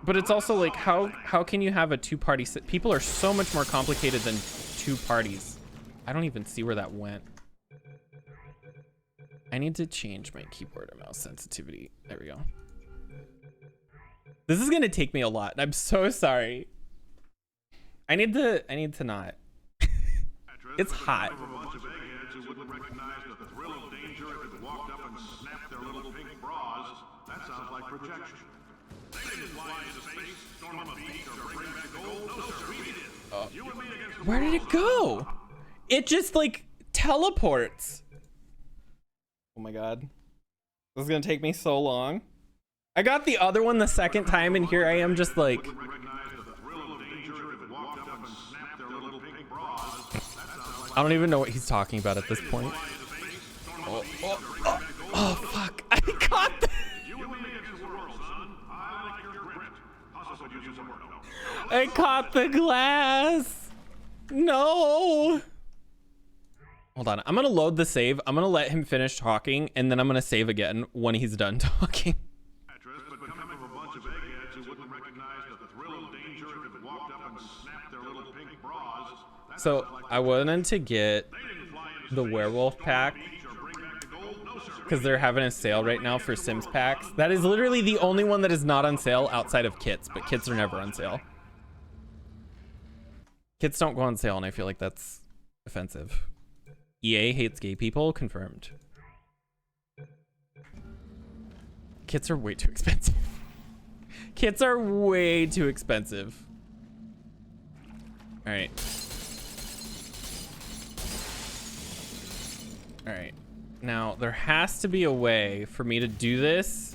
But it's also like, how can you have a two-party people are so much more complicated than two parties. I don't even see where that went. I need to change my keyboard and mouse sensitivity. There we go. This is gonna take me a lot, and I'm so sorry. I need to not. It's hot. Where did it go? It just like teleports. Oh my god. This is gonna take me so long. I got the other one the second time, and here I am just like... I don't even know what he's talking about at this point. Oh fuck. I caught the... I caught the glass. No. Hold on. I'm going to load the save. I'm going to let him finish talking, and then I'm going to save again when he's done talking. So I wanted to get the werewolf pack because they're having a sale right now for Sims packs. That is literally the only one that is not on sale outside of kits, but kits are never on sale. Kits don't go on sale, and I feel like that's offensive. EA hates gay people, confirmed. Kits are way too expensive. Kits are way too expensive. All right. All right. Now, there has to be a way for me to do this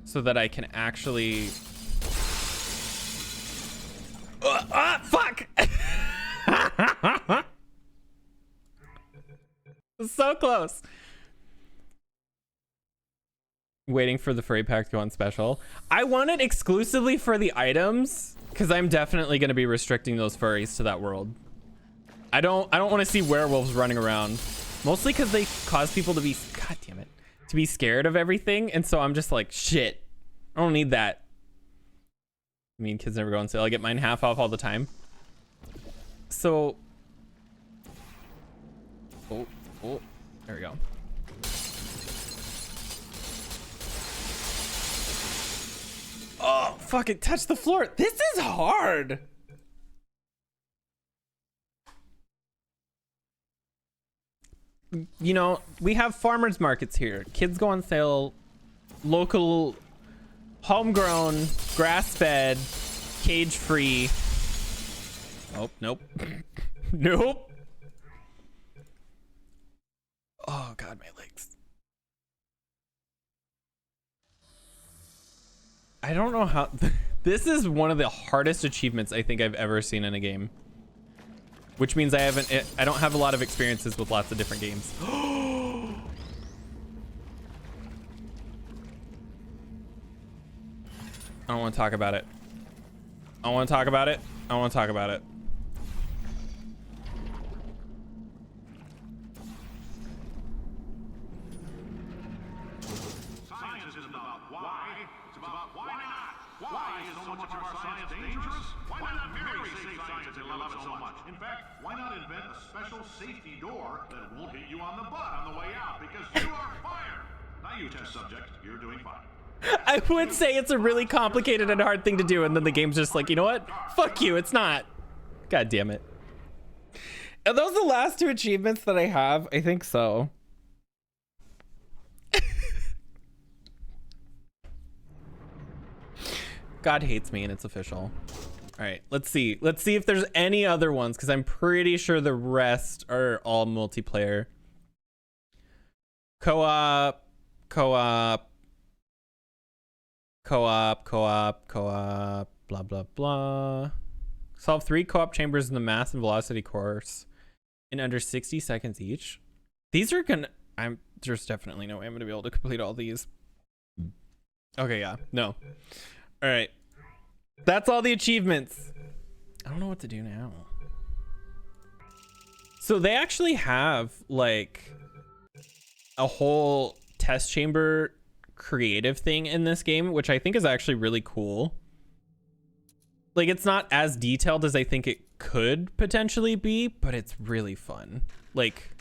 so that I can actually... fuck! So close. Waiting for the furry pack to go on special. I want it exclusively for the items because I'm definitely going to be restricting those furries to that world. I don't want to see werewolves running around, mostly because they cause people to be, god damn it, to be scared of everything. And so I'm just like, shit, I don't need that. I mean, kids never go on sale. I get mine half off all the time. So, oh, there we go. Oh, fuck it, touch the floor. This is hard. You know, we have farmers markets here. Kids go on sale, local, homegrown, grass-fed, cage-free. Oh, nope. Nope. Oh, God, my legs. I don't know how... This is one of the hardest achievements I think I've ever seen in a game. Which means I don't have a lot of experiences with lots of different games. I don't want to talk about it. I want to talk about it. I want to talk about it. Science isn't about why, it's about why not. Why is so much of our science dangerous? Why not very safe science if we love it so much? In fact, why not invent a special safety door that won't hit you on the butt on the way out because you are fired? Now you test subject, you're doing fine. I would say it's a really complicated and hard thing to do, and then the game's just like, you know what? Fuck you, it's not. God damn it. Are those the last 2 achievements that I have? I think so. God hates me and it's official. All right, let's see. Let's see if there's any other ones, because I'm pretty sure the rest are all multiplayer. Co-op, co-op, co-op, co-op, co-op, blah, blah, blah. Solve 3 co-op chambers in the mass and velocity course in under 60 seconds each. These are gonna... There's definitely no way I'm gonna be able to complete all these. Okay, yeah, no. All right. That's all the achievements. I don't know what to do now. So they actually have like a whole test chamber creative thing in this game, which I think is actually really cool. Like, it's not as detailed as I think it could potentially be, but it's really fun. Like,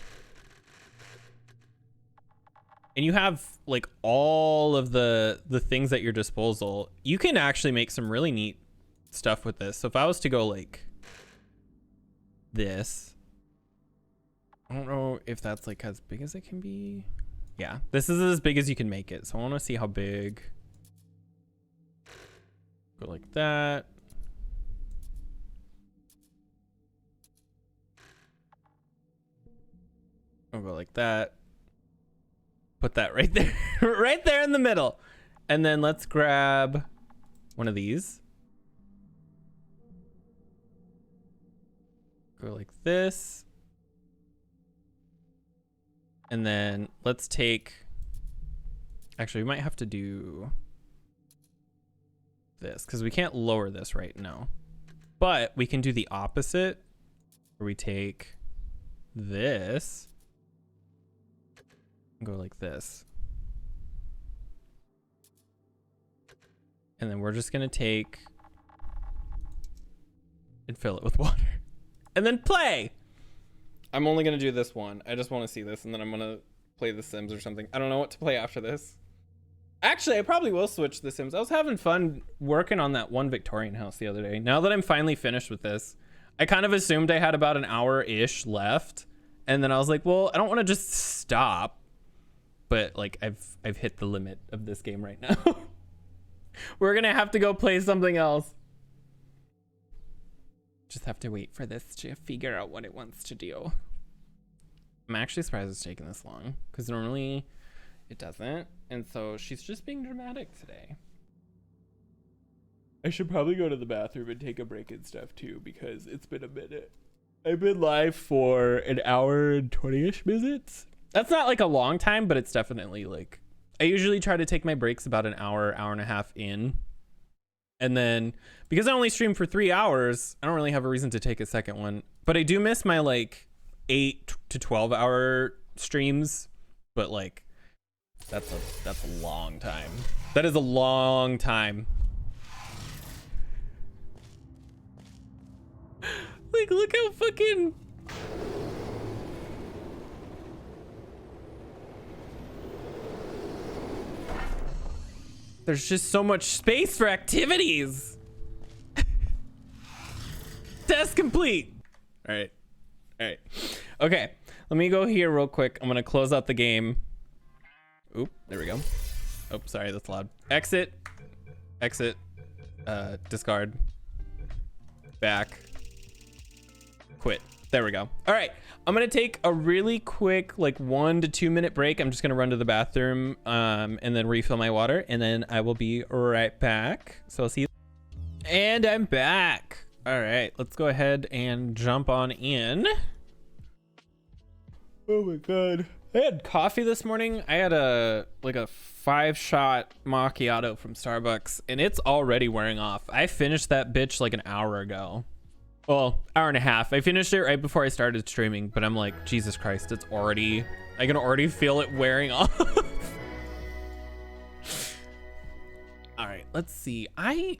and you have like all of the things at your disposal. You can actually make some really neat stuff with this. So if I was to go like this, I don't know if that's like as big as it can be. Yeah, this is as big as you can make it. So I want to see how big. Go like that. I'll go like that. Put that right there, right there in the middle. And then let's grab one of these. Go like this. And then let's take, actually we might have to do this because we can't lower this right now. But we can do the opposite where we take this. Go like this. And then we're just gonna take and fill it with water. And then play! I'm only gonna do this one. I just wanna see this, and then I'm gonna play The Sims or something. I don't know what to play after this. Actually, I probably will switch The Sims. I was having fun working on that one Victorian house the other day. Now that I'm finally finished with this, I kind of assumed I had about an hour-ish left. And then I was like, well, I don't wanna just stop. But like I've hit the limit of this game right now. We're gonna have to go play something else. Just have to wait for this to figure out what it wants to do. I'm actually surprised it's taking this long because normally it doesn't. And so she's just being dramatic today. I should probably go to the bathroom and take a break and stuff too because it's been a minute. I've been live for an hour and 20-ish minutes. That's not like a long time, but it's definitely like, I usually try to take my breaks about an hour, hour and a half in. And then because I only stream for 3 hours, I don't really have a reason to take a second one, but I do miss my like 8 to 12 hour streams. But like, That's a long time. That is a long time. Like, look how fucking... There's just so much space for activities. Test complete. All right. Okay, let me go here real quick. I'm gonna close out the game. Oop, there we go. Oh, sorry, that's loud. Exit. Discard. Back. Quit. There we go. All right, I'm gonna take a really quick, like 1 to 2 minute break. I'm just gonna run to the bathroom and then refill my water, and then I will be right back. So I'll see you. And I'm back. All right, let's go ahead and jump on in. Oh my god. I had coffee this morning. I had a 5-shot macchiato from Starbucks, and it's already wearing off. I finished that bitch like an hour ago. Well, hour and a half. I finished it right before I started streaming, but I'm like, Jesus Christ, it's already, I can already feel it wearing off. All right, let's see. I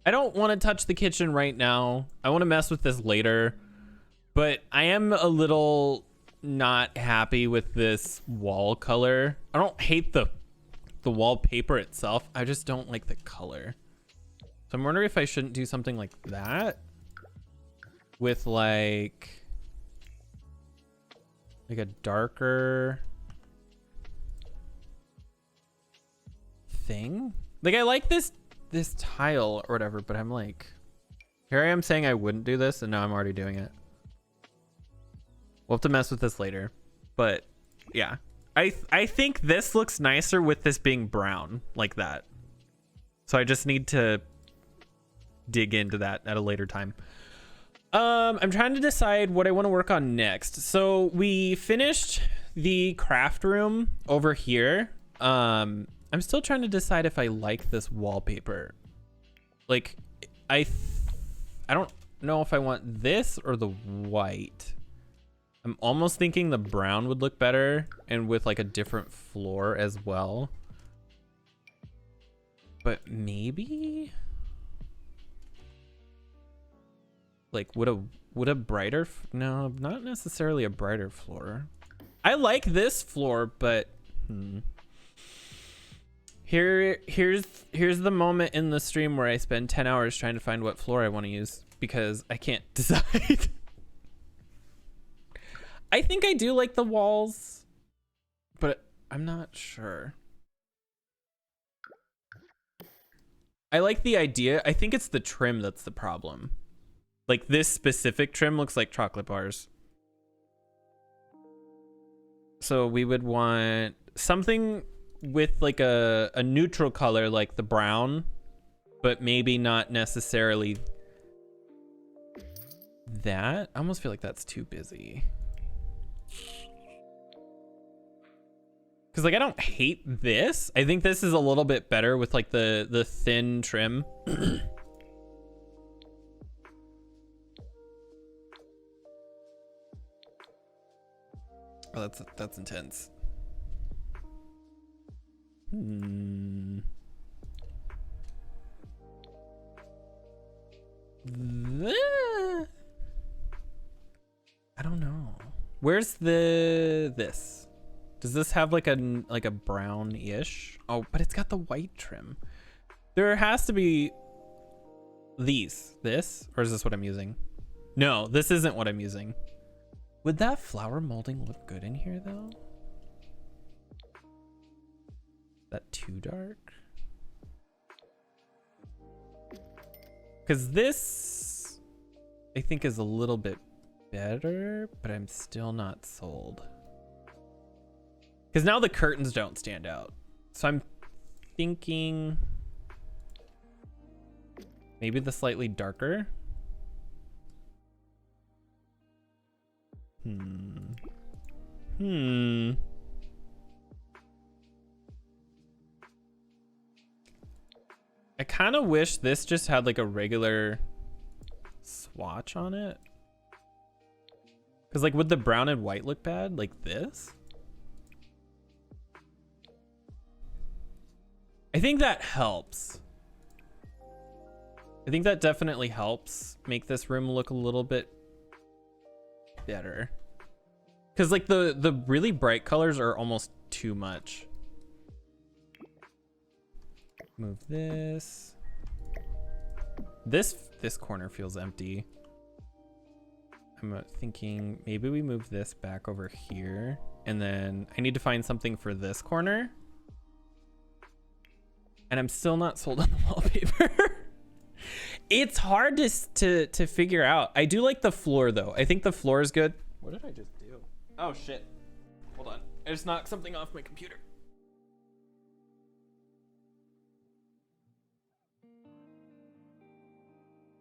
don't want to touch the kitchen right now. I want to mess with this later, but I am a little not happy with this wall color. I don't hate the wallpaper itself. I just don't like the color. So I'm wondering if I shouldn't do something like that with like a darker thing. Like, I like this tile or whatever, but I'm like, here I am saying I wouldn't do this, and now I'm already doing it. We'll have to mess with this later, but yeah, I think this looks nicer with this being brown like that. So I just need to dig into that at a later time. I'm trying to decide what I want to work on next. So we finished the craft room over here. I'm still trying to decide if I like this wallpaper. Like, I don't know if I want this or the white. I'm almost thinking the brown would look better, and with like a different floor as well. But maybe like would a brighter no, not necessarily a brighter floor. I like this floor, but here's the moment in the stream where I spend 10 hours trying to find what floor I want to use because I can't decide. I think I do like the walls, but I'm not sure. I like the idea. I think it's the trim that's the problem. Like, this specific trim looks like chocolate bars. So we would want something with like a neutral color like the brown, but maybe not necessarily that. I almost feel like that's too busy. Because like I don't hate this. I think this is a little bit better with like the thin trim. Oh, that's intense. I don't know. Where's this? Does this have like a brown-ish? Oh, but it's got the white trim. There has to be this, or is this what I'm using? No, this isn't what I'm using. Would that flower molding look good in here though? Is that too dark? Because this, I think, is a little bit better, but I'm still not sold. Because now the curtains don't stand out. So I'm thinking maybe the slightly darker. I kind of wish this just had like a regular swatch on it. Because like, would the brown and white look bad like this? I think that helps. I think that definitely helps make this room look a little bit better. Because like the really bright colors are almost too much. Move this. This corner feels empty. I'm thinking maybe we move this back over here, and then I need to find something for this corner. And I'm still not sold on the wallpaper. It's hard to figure out. I do like the floor though. I think the floor is good. What did I just do? Oh shit. Hold on. I just knocked something off my computer.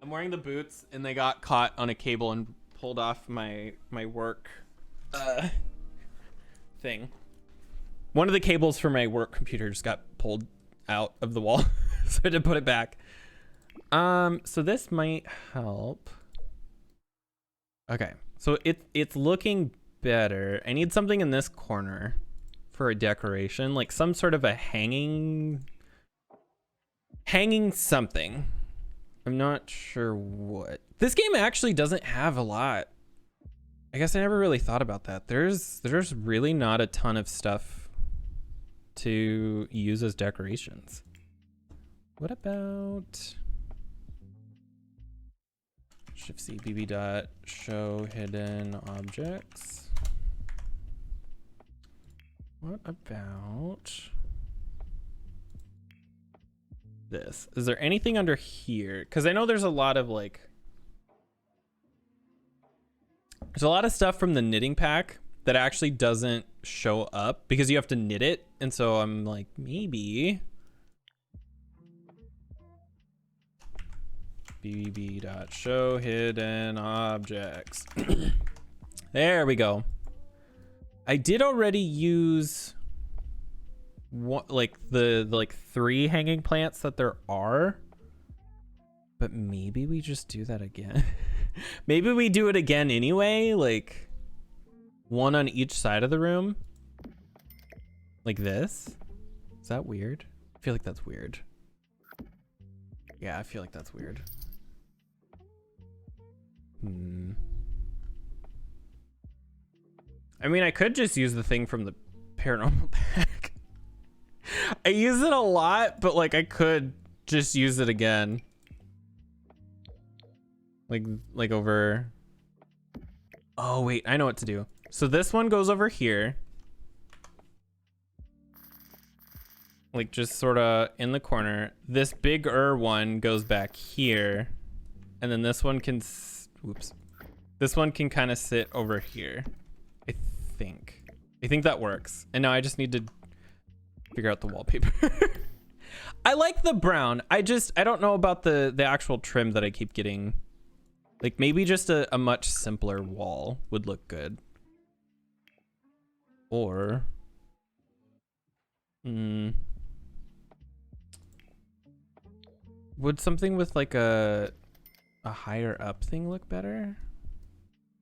I'm wearing the boots and they got caught on a cable and pulled off my work thing. One of the cables for my work computer just got pulled out of the wall. So I had to put it back. So this might help. Okay, so it's looking better. I need something in this corner for a decoration, like some sort of a hanging something. I'm not sure what. This game actually doesn't have a lot. I guess I never really thought about that. There's really not a ton of stuff to use as decorations. What about Shift C BB dot show hidden objects? What about this? Is there anything under here? Because I know there's a lot of like, there's a lot of stuff from the knitting pack that actually doesn't show up because you have to knit it. And so I'm like, maybe BB dot show hidden objects. There we go. I did already use what, like the 3 hanging plants that there are, but maybe we just do that again. Maybe we do it again anyway, like 1 on each side of the room, like this. Is that weird? I feel like that's weird. Yeah, I feel like that's weird. I mean, I could just use the thing from the paranormal pack. I use it a lot, but like I could just use it again. Like over. Oh wait, I know what to do. So this one goes over here. Like just sort of in the corner. This bigger one goes back here. And then this one can, whoops. This one can kind of sit over here. I think that works. And now I just need to figure out the wallpaper. I like the brown. I don't know about the actual trim that I keep getting. Like maybe just a much simpler wall would look good. Or would something with like a higher up thing look better?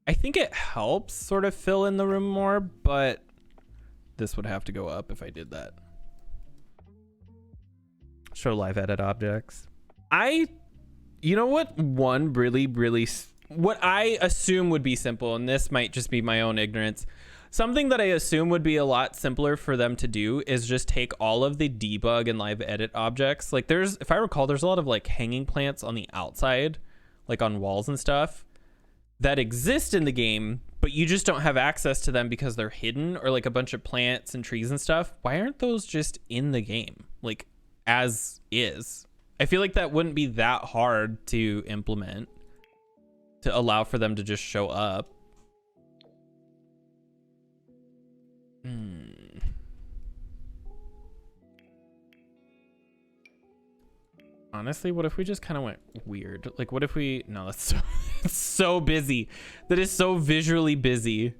I think it helps sort of fill in the room more, but this would have to go up if I did that. Show live edit objects. You know what? One really, what I assume would be simple, and this might just be my own ignorance. Something that I assume would be a lot simpler for them to do is just take all of the debug and live edit objects. Like if I recall, there's a lot of like hanging plants on the outside, like on walls and stuff, that exist in the game, but you just don't have access to them because they're hidden, or like a bunch of plants and trees and stuff. Why aren't those just in the game, like as is? I feel like that wouldn't be that hard to implement to allow for them to just show up. Honestly, what if we just kind of went weird? Like, what if we... No, that's so, it's so busy. That is so visually busy.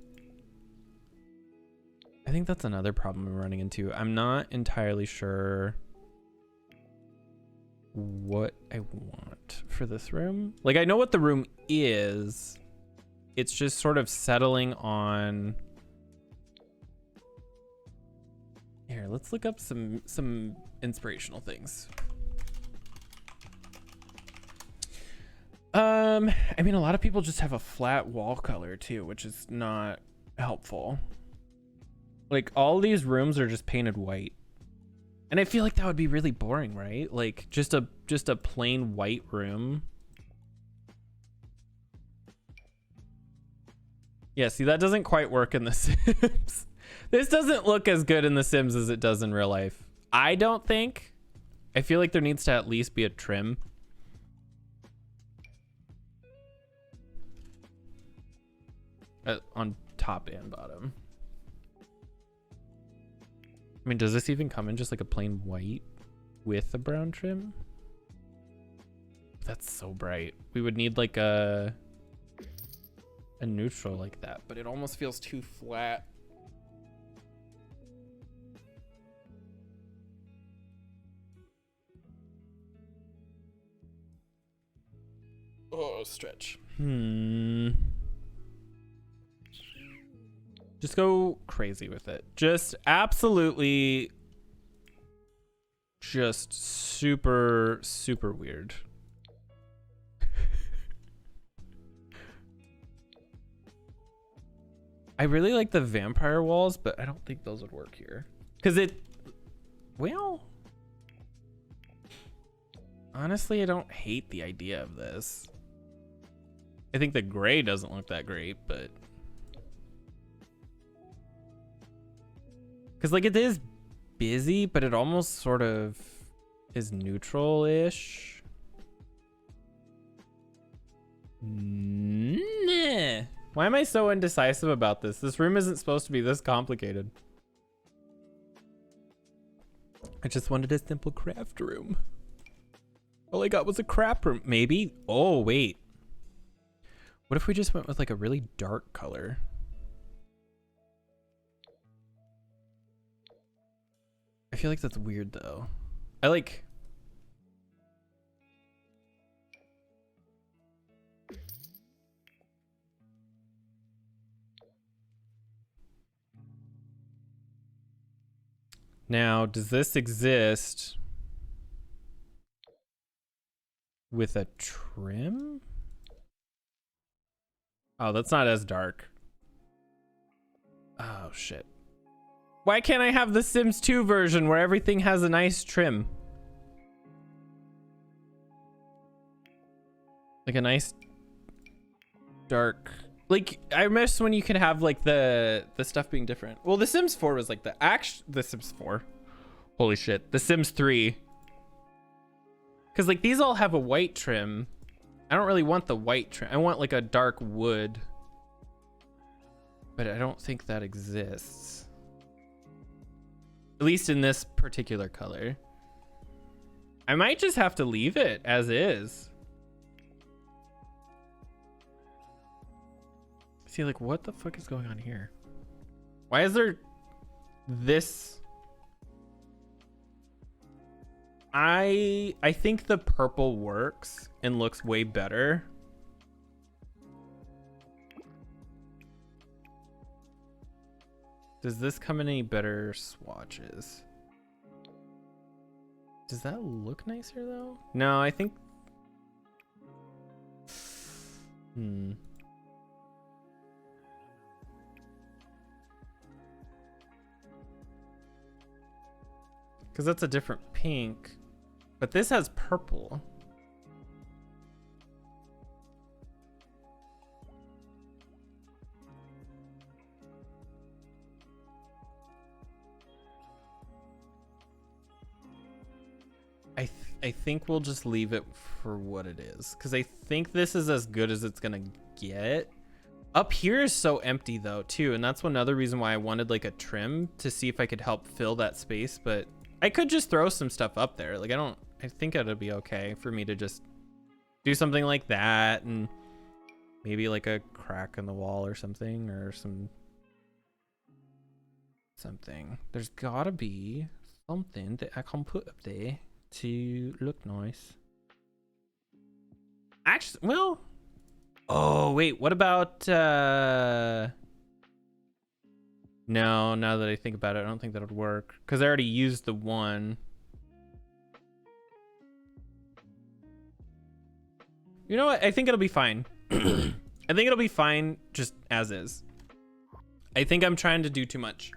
I think that's another problem we're running into. I'm not entirely sure what I want for this room. Like, I know what the room is. It's just sort of settling on Here, let's look up some inspirational things. I mean, a lot of people just have a flat wall color too, which is not helpful. Like all these rooms are just painted white. And I feel like that would be really boring, right? Like just a plain white room. Yeah, see, that doesn't quite work in The Sims. This doesn't look as good in The Sims as it does in real life. I don't think. I feel like there needs to at least be a trim. On top and bottom. I mean, does this even come in just like a plain white with a brown trim? That's so bright. We would need like a neutral like that, but it almost feels too flat. Oh, stretch. Just go crazy with it. Just absolutely just super, super weird. I really like the vampire walls, but I don't think those would work here. Because well, honestly, I don't hate the idea of this. I think the gray doesn't look that great, but because like it is busy, but it almost sort of is neutral-ish. Nah. Why am I so indecisive about this? This room isn't supposed to be this complicated. I just wanted a simple craft room. All I got was a crap room. Maybe. Oh, wait. What if we just went with like a really dark color? I feel like that's weird though. I like... Now, does this exist with a trim? Oh, that's not as dark. Oh, shit. Why can't I have the Sims 2 version where everything has a nice trim? Like a nice dark... Like, I miss when you could have like the stuff being different. Well, The Sims 4 was like the Sims 4. Holy shit. The Sims 3. Because like these all have a white trim. I don't really want the white trim. I want like a dark wood. But I don't think that exists. At least in this particular color. I might just have to leave it as is. See, like, what the fuck is going on here? Why is there this? I think the purple works and looks way better. Does this come in any better swatches? Does that look nicer though? No, I think... Because that's a different pink. But this has purple. I think we'll just leave it for what it is. Because I think this is as good as it's going to get. Up here is so empty though too. And that's one other reason why I wanted like a trim to see if I could help fill that space. But I could just throw some stuff up there. Like I think it'll be okay for me to just do something like that. And maybe like a crack in the wall or something. Or something. There's gotta be something that I can put up there to look nice. Actually, well, oh wait, what about No, now that I think about it, I don't think that would work because I already used the one. You know what? I think it'll be fine. I think it'll be fine just as is. I think I'm trying to do too much.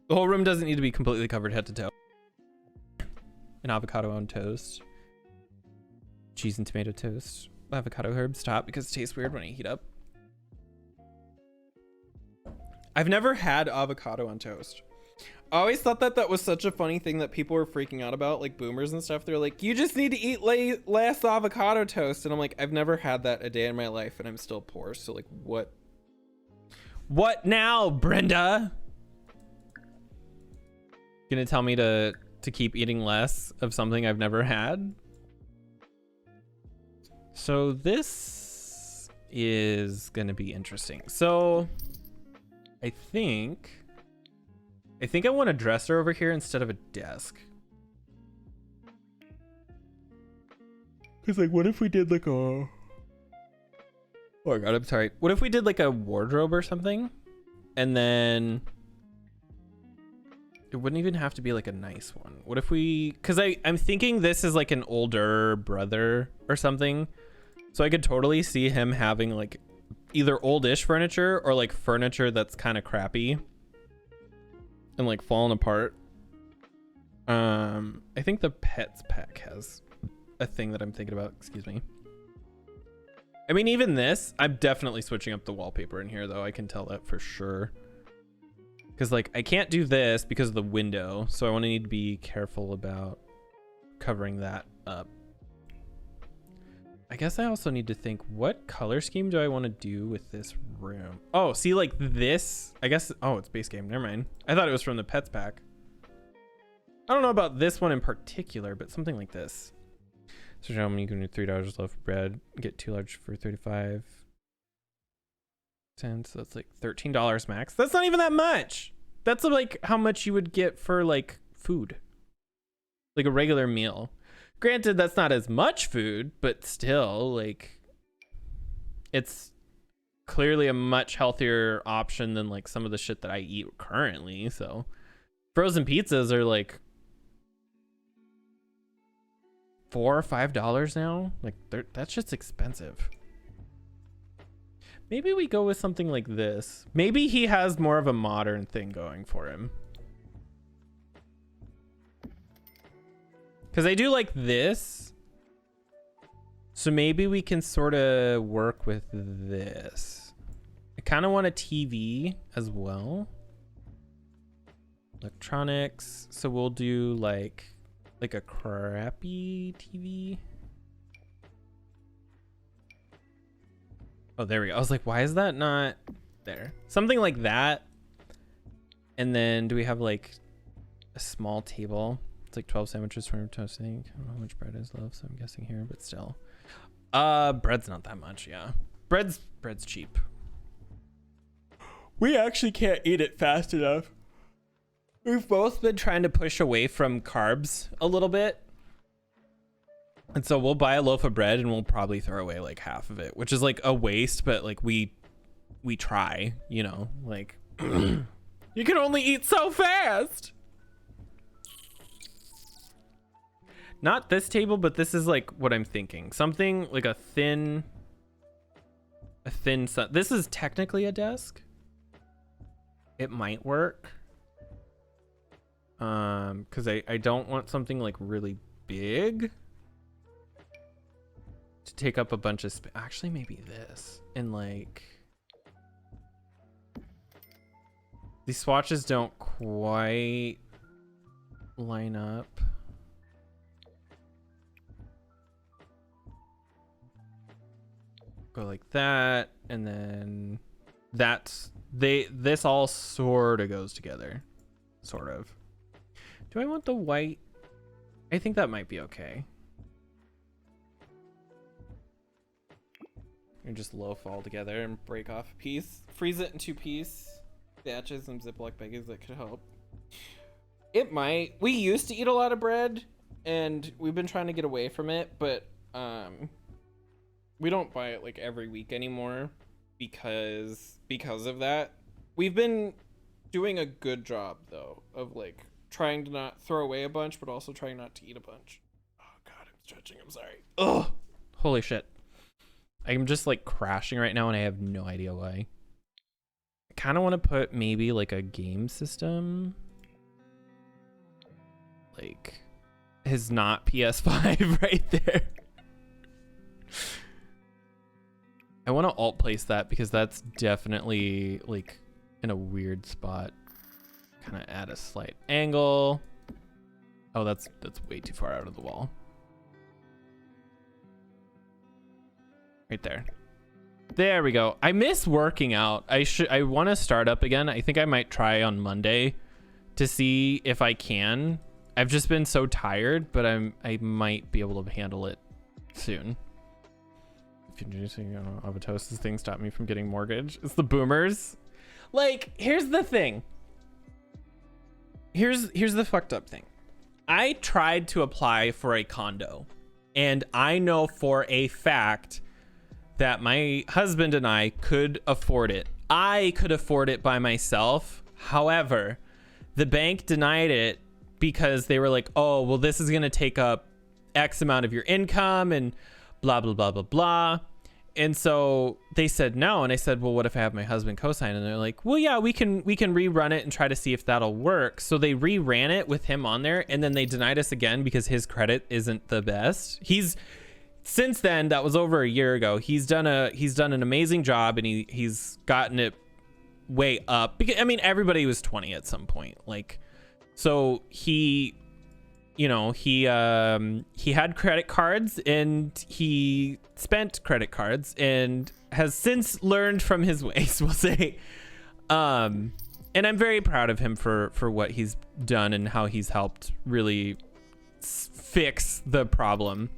The whole room doesn't need to be completely covered head to toe. An avocado on toast. Cheese and tomato toast. Avocado herbs top because it tastes weird when I heat up. I've never had avocado on toast. I always thought that that was such a funny thing that people were freaking out about, like boomers and stuff. They're like, you just need to eat less avocado toast. And I'm like, I've never had that a day in my life and I'm still poor. So like, what? What now, Brenda? Gonna tell me to keep eating less of something I've never had? So this is gonna be interesting. So I think I want a dresser over here instead of a desk. Cause like, what if we did like a, oh my God, I'm sorry. What if we did like a wardrobe or something? And then it wouldn't even have to be like a nice one. What if we, cause I'm thinking this is like an older brother or something. So I could totally see him having like either oldish furniture or like furniture that's kind of crappy and like falling apart. I think the pets pack has a thing that I'm thinking about. Excuse me. I mean, even this, I'm definitely switching up the wallpaper in here though. I can tell that for sure. Cause like I can't do this because of the window. So I want to need to be careful about covering that up. I guess I also need to think, what color scheme do I want to do with this room? Oh, see, like this, I guess, oh, it's base game. Never mind. I thought it was from the pets pack. I don't know about this one in particular, but something like this. So gentlemen, you can do $3 loaf of bread, get 2 large for 35 cents. So that's like $13 max. That's not even that much. That's like how much you would get for like food, like a regular meal. Granted, that's not as much food, but still, like, it's clearly a much healthier option than like some of the shit that I eat currently. So frozen pizzas are like $4 or $5 now. Like that's just expensive. Maybe we go with something like this. Maybe he has more of a modern thing going for him. Because I do like this. So maybe we can sort of work with this. I kind of want a TV as well. Electronics. So we'll do like a crappy TV. Oh, there we go. I was like, why is that not there? Something like that. And then do we have like a small table? It's like 12 sandwiches for toasting. I don't know how much bread is left, so I'm guessing here, but still. Bread's not that much, yeah. Bread's cheap. We actually can't eat it fast enough. We've both been trying to push away from carbs a little bit. And so we'll buy a loaf of bread and we'll probably throw away like half of it, which is like a waste, but like we try, you know, like you can only eat so fast. Not this table, but this is like what I'm thinking. Something like a thin. This is technically a desk. It might work. Because I don't want something like really big to take up a bunch of space. Actually, maybe this. And like these swatches don't quite line up. Go like that, and then this all sort of goes together, sort of. Do I want the white? I think that might be okay. And just loaf all together and break off a piece, freeze it in 2 pieces, batches, some Ziploc baggies that could help. It might. We used to eat a lot of bread, and we've been trying to get away from it, but we don't buy it like every week anymore because of that. We've been doing a good job though of like trying to not throw away a bunch, but also trying not to eat a bunch. Oh God, I'm stretching. I'm sorry. Ugh. Holy shit. I'm just like crashing right now and I have no idea why. I kind of want to put maybe like a game system. Like his not PS5 right there. I want to alt place that because that's definitely like in a weird spot. Kind of add a slight angle. Oh, that's way too far out of the wall. Right there. There we go. I miss working out. I want to start up again. I think I might try on Monday to see if I can. I've just been so tired, but I might be able to handle it soon. If you're introducing Avatos, this thing stopped me from getting mortgage. It's the boomers. Like, here's the thing. Here's the fucked up thing. I tried to apply for a condo, and I know for a fact that my husband and I could afford it. I could afford it by myself. However, the bank denied it because they were like, oh, well, this is going to take up X amount of your income and blah, blah, blah, blah, blah. And so they said no. And I said, well, what if I have my husband co-sign? And they're like, well, yeah, we can rerun it and try to see if that'll work. So they reran it with him on there. And then they denied us again because his credit isn't the best. Since then, that was over a year ago. He's done an amazing job and he's gotten it way up. Because I mean, everybody was 20 at some point. Like, so he had credit cards and he spent credit cards and has since learned from his ways, we'll say. And I'm very proud of him for what he's done and how he's helped really fix the problem.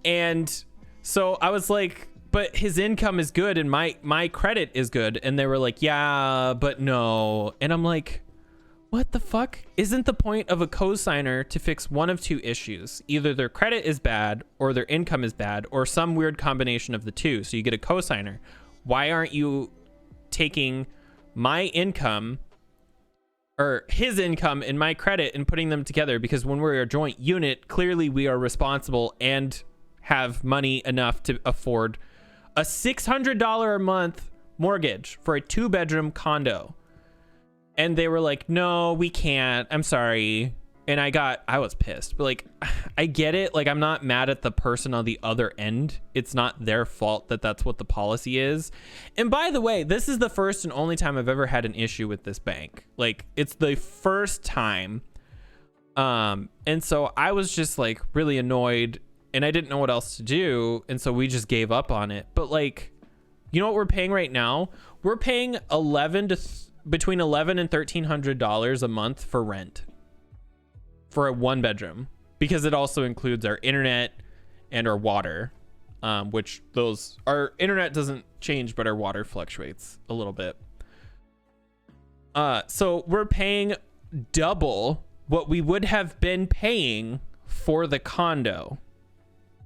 And so I was like, but his income is good and my credit is good. And they were like, yeah, but no. And I'm like, what the fuck? Isn't the point of a cosigner to fix one of two issues? Either their credit is bad or their income is bad or some weird combination of the two. So you get a cosigner. Why aren't you taking my income or his income and my credit and putting them together? Because when we're a joint unit, clearly we are responsible and have money enough to afford a $600 a month mortgage for a 2-bedroom condo. And they were like, no, we can't. I'm sorry. And I was pissed. But like, I get it. Like, I'm not mad at the person on the other end. It's not their fault that that's what the policy is. And by the way, this is the first and only time I've ever had an issue with this bank. Like, it's the first time. And so I was just like really annoyed and I didn't know what else to do. And so we just gave up on it. But like, you know what we're paying right now? We're paying between $1,100 and $1,300 a month for rent for a 1-bedroom, because it also includes our internet and our water, which our internet doesn't change, but our water fluctuates a little bit. So we're paying double what we would have been paying for the condo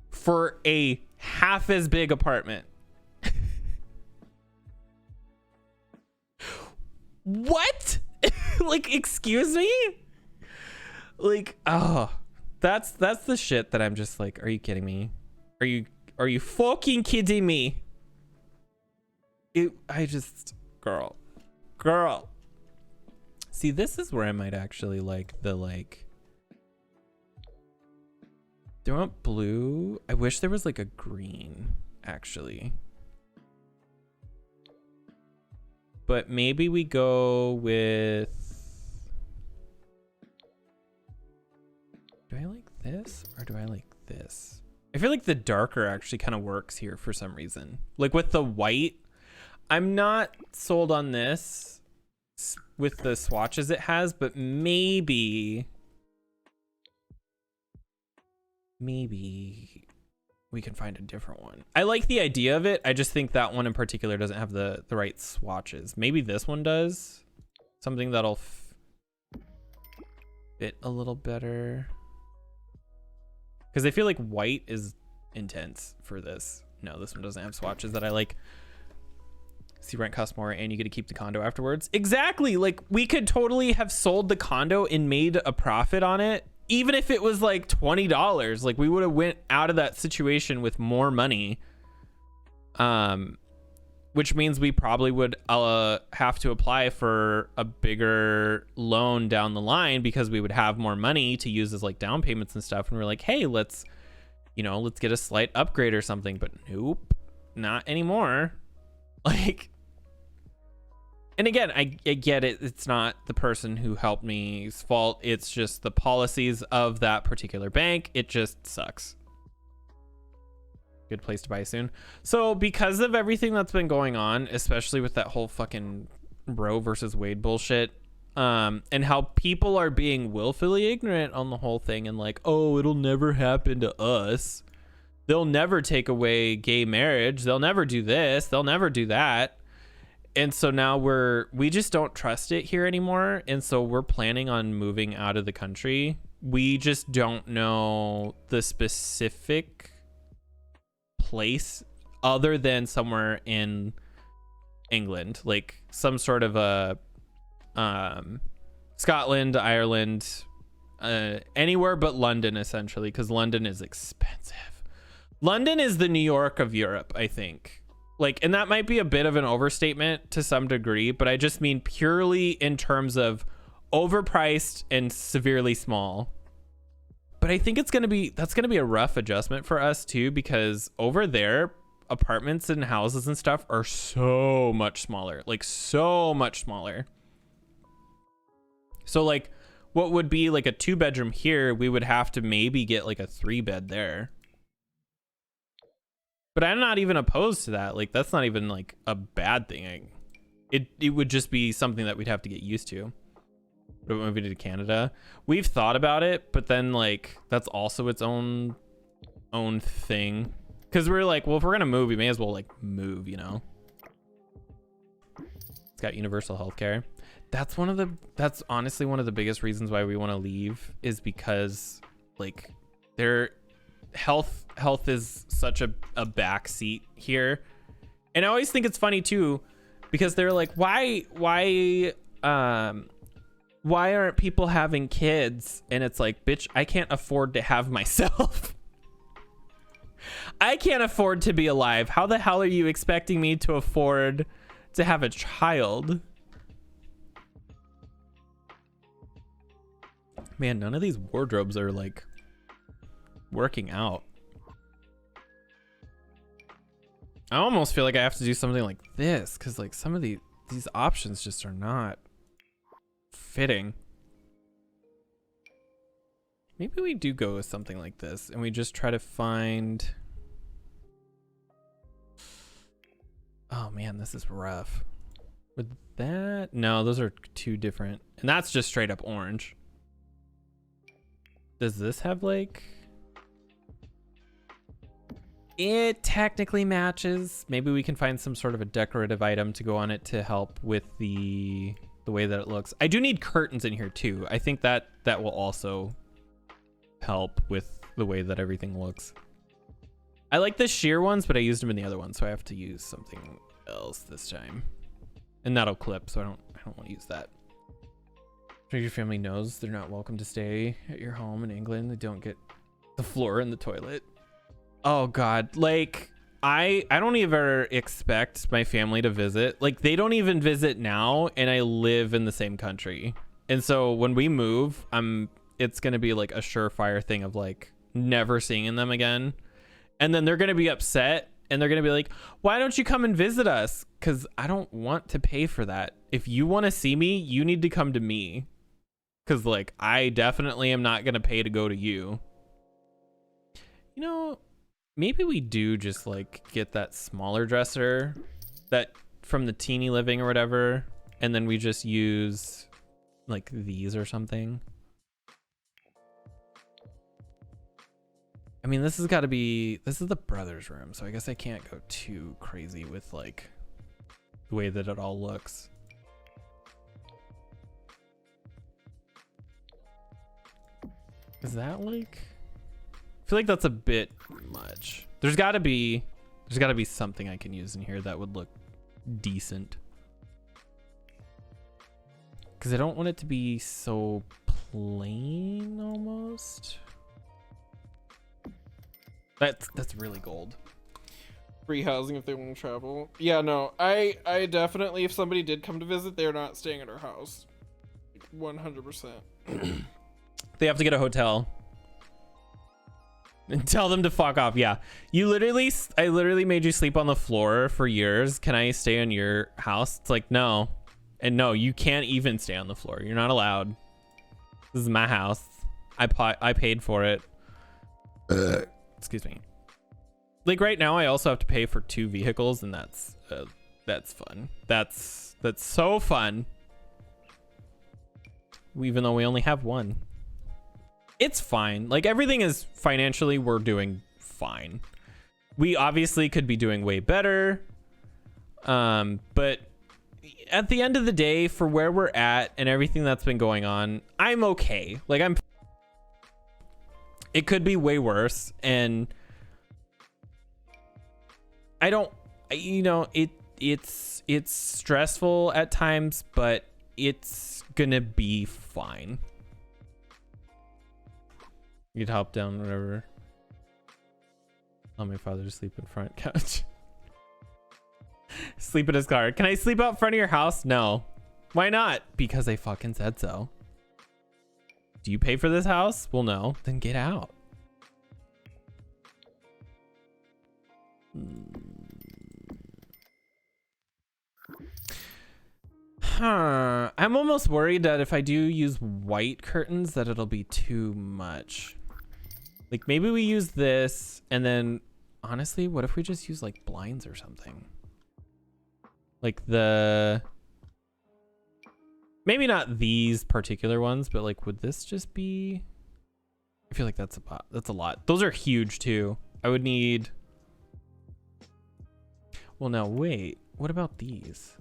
for a half as big apartment. What? Like, excuse me? Like, oh, that's the shit that I'm just like, are you kidding me? Are you fucking kidding me? Girl. See, this is where I might actually like do I want blue? I wish there was like a green, actually. But maybe we go with... Do I like this or do I like this? I feel like the darker actually kind of works here for some reason. Like with the white, I'm not sold on this with the swatches it has, but maybe we can find a different one. I like the idea of it. I just think that one in particular doesn't have the right swatches. Maybe this one does. Something that'll fit a little better. Because I feel like white is intense for this. No, this one doesn't have swatches that I like. See, rent costs more and you get to keep the condo afterwards. Exactly. Like, we could totally have sold the condo and made a profit on it, even if it was like $20. Like, we would have went out of that situation with more money, which means we probably would have to apply for a bigger loan down the line because we would have more money to use as like down payments and stuff. And we're like, hey, let's get a slight upgrade or something. But nope, not anymore. Like, and again, I get it. It's not the person who helped me's fault. It's just the policies of that particular bank. It just sucks. Good place to buy soon. So because of everything that's been going on, especially with that whole fucking Roe versus Wade bullshit, and how people are being willfully ignorant on the whole thing and like, oh, it'll never happen to us. They'll never take away gay marriage. They'll never do this. They'll never do that. And so now we just don't trust it here anymore. And so we're planning on moving out of the country. We just don't know the specific place other than somewhere in England, like some sort of a Scotland, Ireland, anywhere but London, essentially, because London is expensive. London is the New York of Europe, I think. Like, and that might be a bit of an overstatement to some degree, but I just mean purely in terms of overpriced and severely small. But I think that's going to be a rough adjustment for us too, because over there, apartments and houses and stuff are so much smaller, like so much smaller. So like what would be like a 2-bedroom here, we would have to maybe get like a 3-bed there. But I'm not even opposed to that. Like, that's not even like a bad thing. It would just be something that we'd have to get used to. But moving to Canada, we've thought about it, but then like that's also its own thing. Because we're like, well, if we're gonna move, we may as well like move, you know. It's got universal healthcare. That's honestly one of the biggest reasons why we want to leave, is because like their health is such a backseat here. And I always think it's funny too, because they're like, why aren't people having kids? And it's like, bitch, I can't afford to have myself. I can't afford to be alive. How the hell are you expecting me to afford to have a child? Man, none of these wardrobes are like working out. I almost feel like I have to do something like this, because like some of these options just are not fitting. Maybe we do go with something like this and we just try to find... Oh man, this is rough. With that, no, those are two different, and that's just straight up orange. Does this have like... It technically matches. Maybe we can find some sort of a decorative item to go on it to help with the way that it looks. I do need curtains in here too. I think that will also help with the way that everything looks. I like the sheer ones, but I used them in the other one, so I have to use something else this time. And that'll clip, so I don't want to use that. Sure, your family knows they're not welcome to stay at your home in England. They don't get the floor and the toilet. Oh god, like I don't even expect my family to visit. Like, they don't even visit now, and I live in the same country. And so when we move, it's gonna be like a surefire thing of like never seeing them again. And then they're gonna be upset, and they're gonna be like, why don't you come and visit us? Because I don't want to pay for that. If you want to see me, you need to come to me. Because like I definitely am not gonna pay to go to you. You know, maybe we do just like get that smaller dresser that from the teeny living or whatever, and then we just use like these or something. I mean, this is the brother's room, so I guess I can't go too crazy with like the way that it all looks. Is that like... I feel like that's a bit much. There's gotta be something I can use in here that would look decent. Because I don't want it to be so plain almost. That's really gold. Free housing if they want to travel. Yeah, no, I definitely, if somebody did come to visit, they're not staying at our house. 100%. They have to get a hotel. And tell them to fuck off. Yeah. I literally made you sleep on the floor for years. Can I stay in your house? It's like, no. And no, you can't even stay on the floor. You're not allowed. This is my house. I paid for it. Excuse me. Like right now, I also have to pay for 2 vehicles, and that's fun. That's so fun. Even though we only have one, it's fine. Like everything is financially, we're doing fine. We obviously could be doing way better, but at the end of the day, for where we're at and everything that's been going on, I'm okay. Like it could be way worse, and I don't, you know, it's stressful at times, but it's gonna be fine. You'd hop down, whatever. Tell my father to sleep in front couch. Sleep in his car. Can I sleep out front of your house? No. Why not? Because I fucking said so. Do you pay for this house? Well, no. Then get out. Huh. I'm almost worried that if I do use white curtains, that it'll be too much. Like maybe we use this, and then honestly, what if we just use like blinds or something? Like maybe not these particular ones, but like, would this just be? I feel like that's a lot. Those are huge too. I would need. Well, now wait. What about these?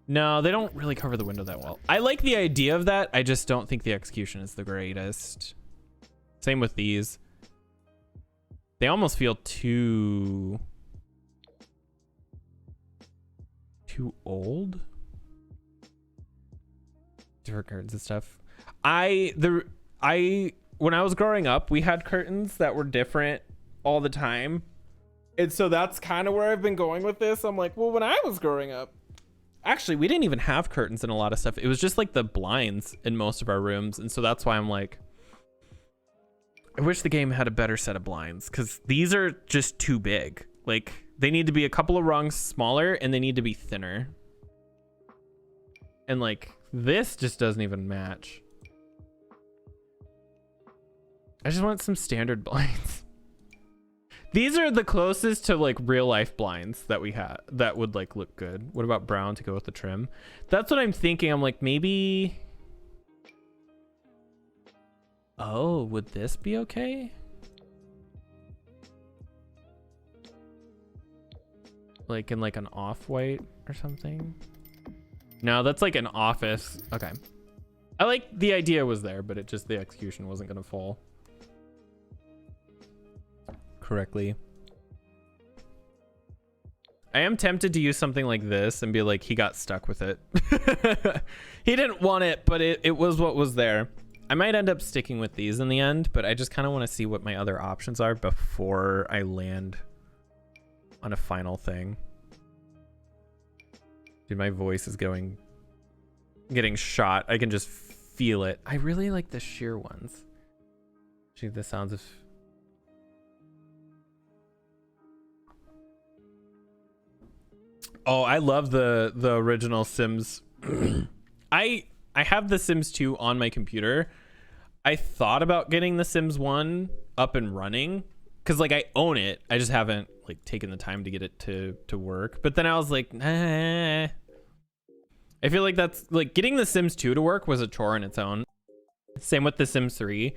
No, they don't really cover the window that well. I like the idea of that. I just don't think the execution is the greatest. Same with these. They almost feel too old. Different curtains and stuff. When I was growing up, we had curtains that were different all the time. And so that's kind of where I've been going with this. I'm like, well, when I was growing up, actually, we didn't even have curtains in a lot of stuff. It was just like the blinds in most of our rooms. And so that's why I'm like, I wish the game had a better set of blinds, because these are just too big. Like they need to be a couple of rungs smaller, and they need to be thinner. And like this just doesn't even match. I just want some standard blinds. These are the closest to like real life blinds that we had that would like look good. What about brown to go with the trim? That's what I'm thinking. I'm like, maybe. Oh, would this be okay? Like in like an off-white or something? No, that's like an office. Okay. I like the idea was there, but it just, the execution wasn't going to fall correctly. I am tempted to use something like this and be like, he got stuck with it. He didn't want it, but it was what was there. I might end up sticking with these in the end, but I just kind of want to see what my other options are before I land on a final thing. Dude, my voice is getting shot. I can just feel it. I really like the sheer ones. Gee, the sounds of... Oh, I love the original Sims. I have the Sims 2 on my computer. I thought about getting the Sims 1 up and running because like I own it. I just haven't like taken the time to get it to work. But then I was like, nah. I feel like that's like getting the Sims 2 to work was a chore in its own. Same with the Sims 3.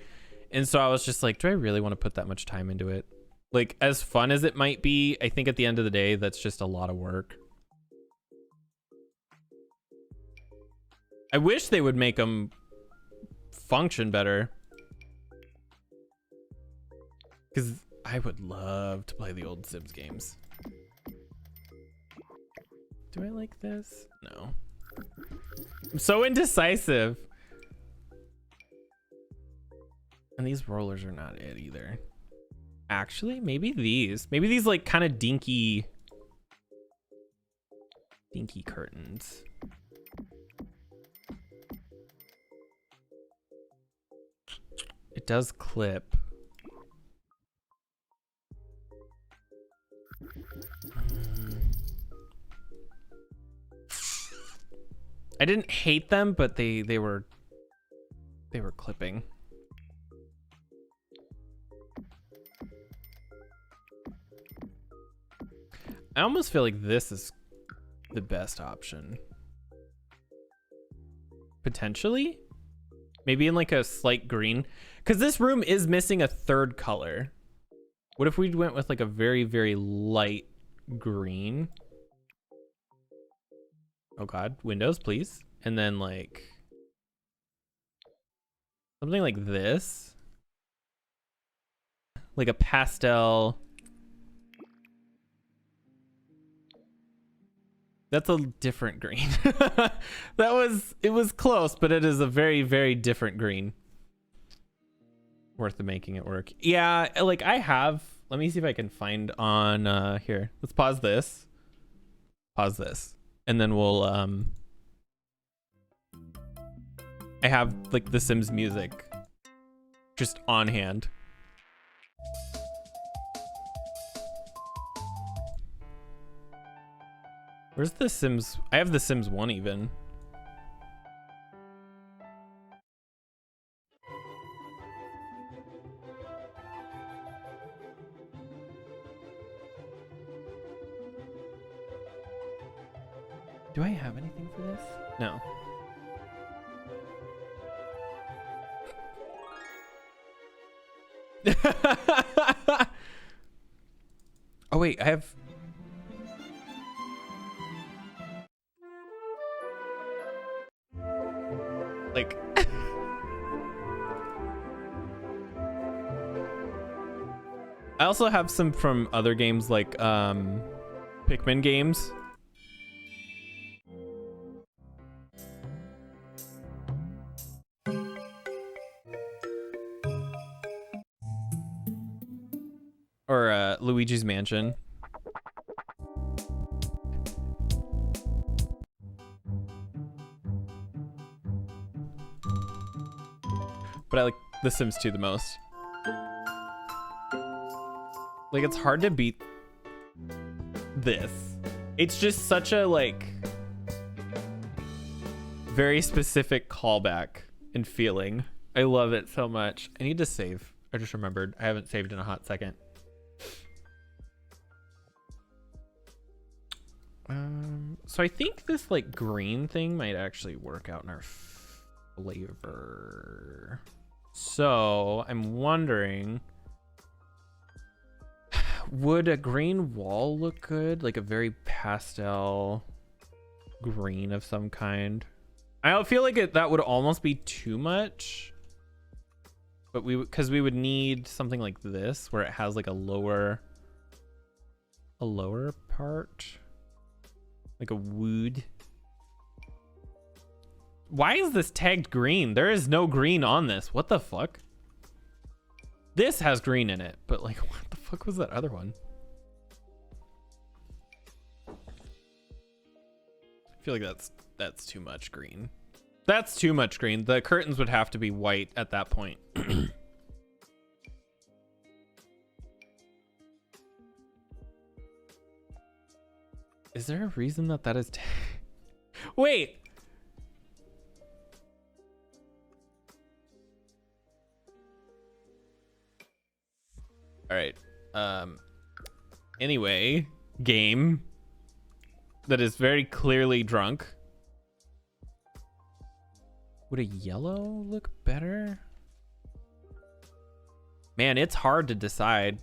And so I was just like, do I really want to put that much time into it? Like as fun as it might be, I think at the end of the day, that's just a lot of work. I wish they would make them function better. Because I would love to play the old Sims games. Do I like this? No. I'm so indecisive. And these rollers are not it either. Actually, maybe these. Maybe these like kind of dinky curtains. It does clip. I didn't hate them, but they were clipping. I almost feel like this is the best option. Potentially? Maybe in like a slight green. Because this room is missing a third color. What if we went with like a very, very light green? Oh God, windows, please. And then like something like this. Like a pastel. That's a different green. It was close, but it is a very, very different green. Worth making it work. Yeah, like I have, let me see if I can find on here. Let's pause this. Pause this. And then we'll I have like the Sims music just on hand. Where's the Sims? I have the Sims 1 even. Do I have anything for this? No. Oh wait, I have... like... I also have some from other games like Pikmin games. Or Luigi's Mansion. But I like The Sims 2 the most. Like, it's hard to beat this. It's just such a, like, very specific callback and feeling. I love it so much. I need to save. I just remembered. I haven't saved in a hot second. So I think this, like, green thing might actually work out in our flavor. So I'm wondering, would a green wall look good? Like a very pastel green of some kind. I feel like that would almost be too much, but because we would need something like this where it has like a lower part, like a wood. Why is this tagged green? There is no green on this. What the fuck? This has green in it, but like, what the fuck was that other one? I feel like that's too much green. That's too much green. The curtains would have to be white at that point. Is there a reason that is wait. All right. Anyway, game that is very clearly drunk. Would a yellow look better? Man, it's hard to decide.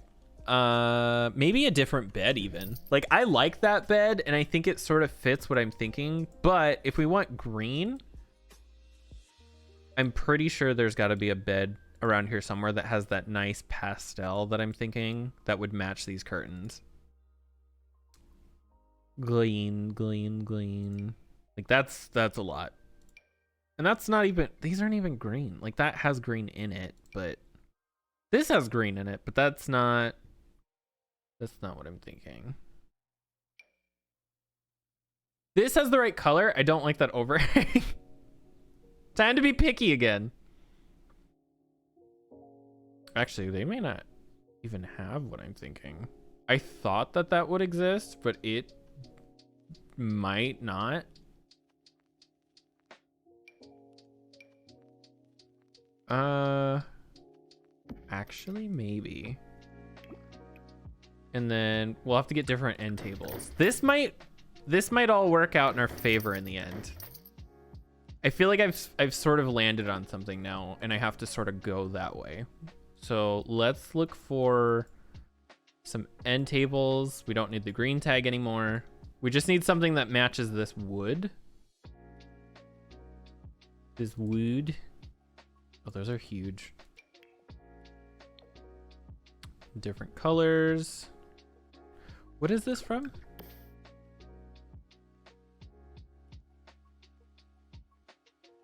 Maybe a different bed even. Like, I like that bed and I think it sort of fits what I'm thinking, but if we want green, I'm pretty sure there's got to be a bed around here somewhere that has that nice pastel that I'm thinking that would match these curtains. Glean, glean, glean. Like that's a lot. And that's not even, these aren't even green. Like that has green in it, but this has green in it, but that's not what I'm thinking. This has the right color. I don't like that overhang. Time to be picky again. Actually, they may not even have what I'm thinking. I thought that would exist, but it might not. Actually, maybe. And then we'll have to get different end tables. This might all work out in our favor in the end. I feel like I've sort of landed on something now, and I have to sort of go that way. So let's look for some end tables. We don't need the green tag anymore. We just need something that matches this wood. This wood. Oh, those are huge. Different colors. What is this from?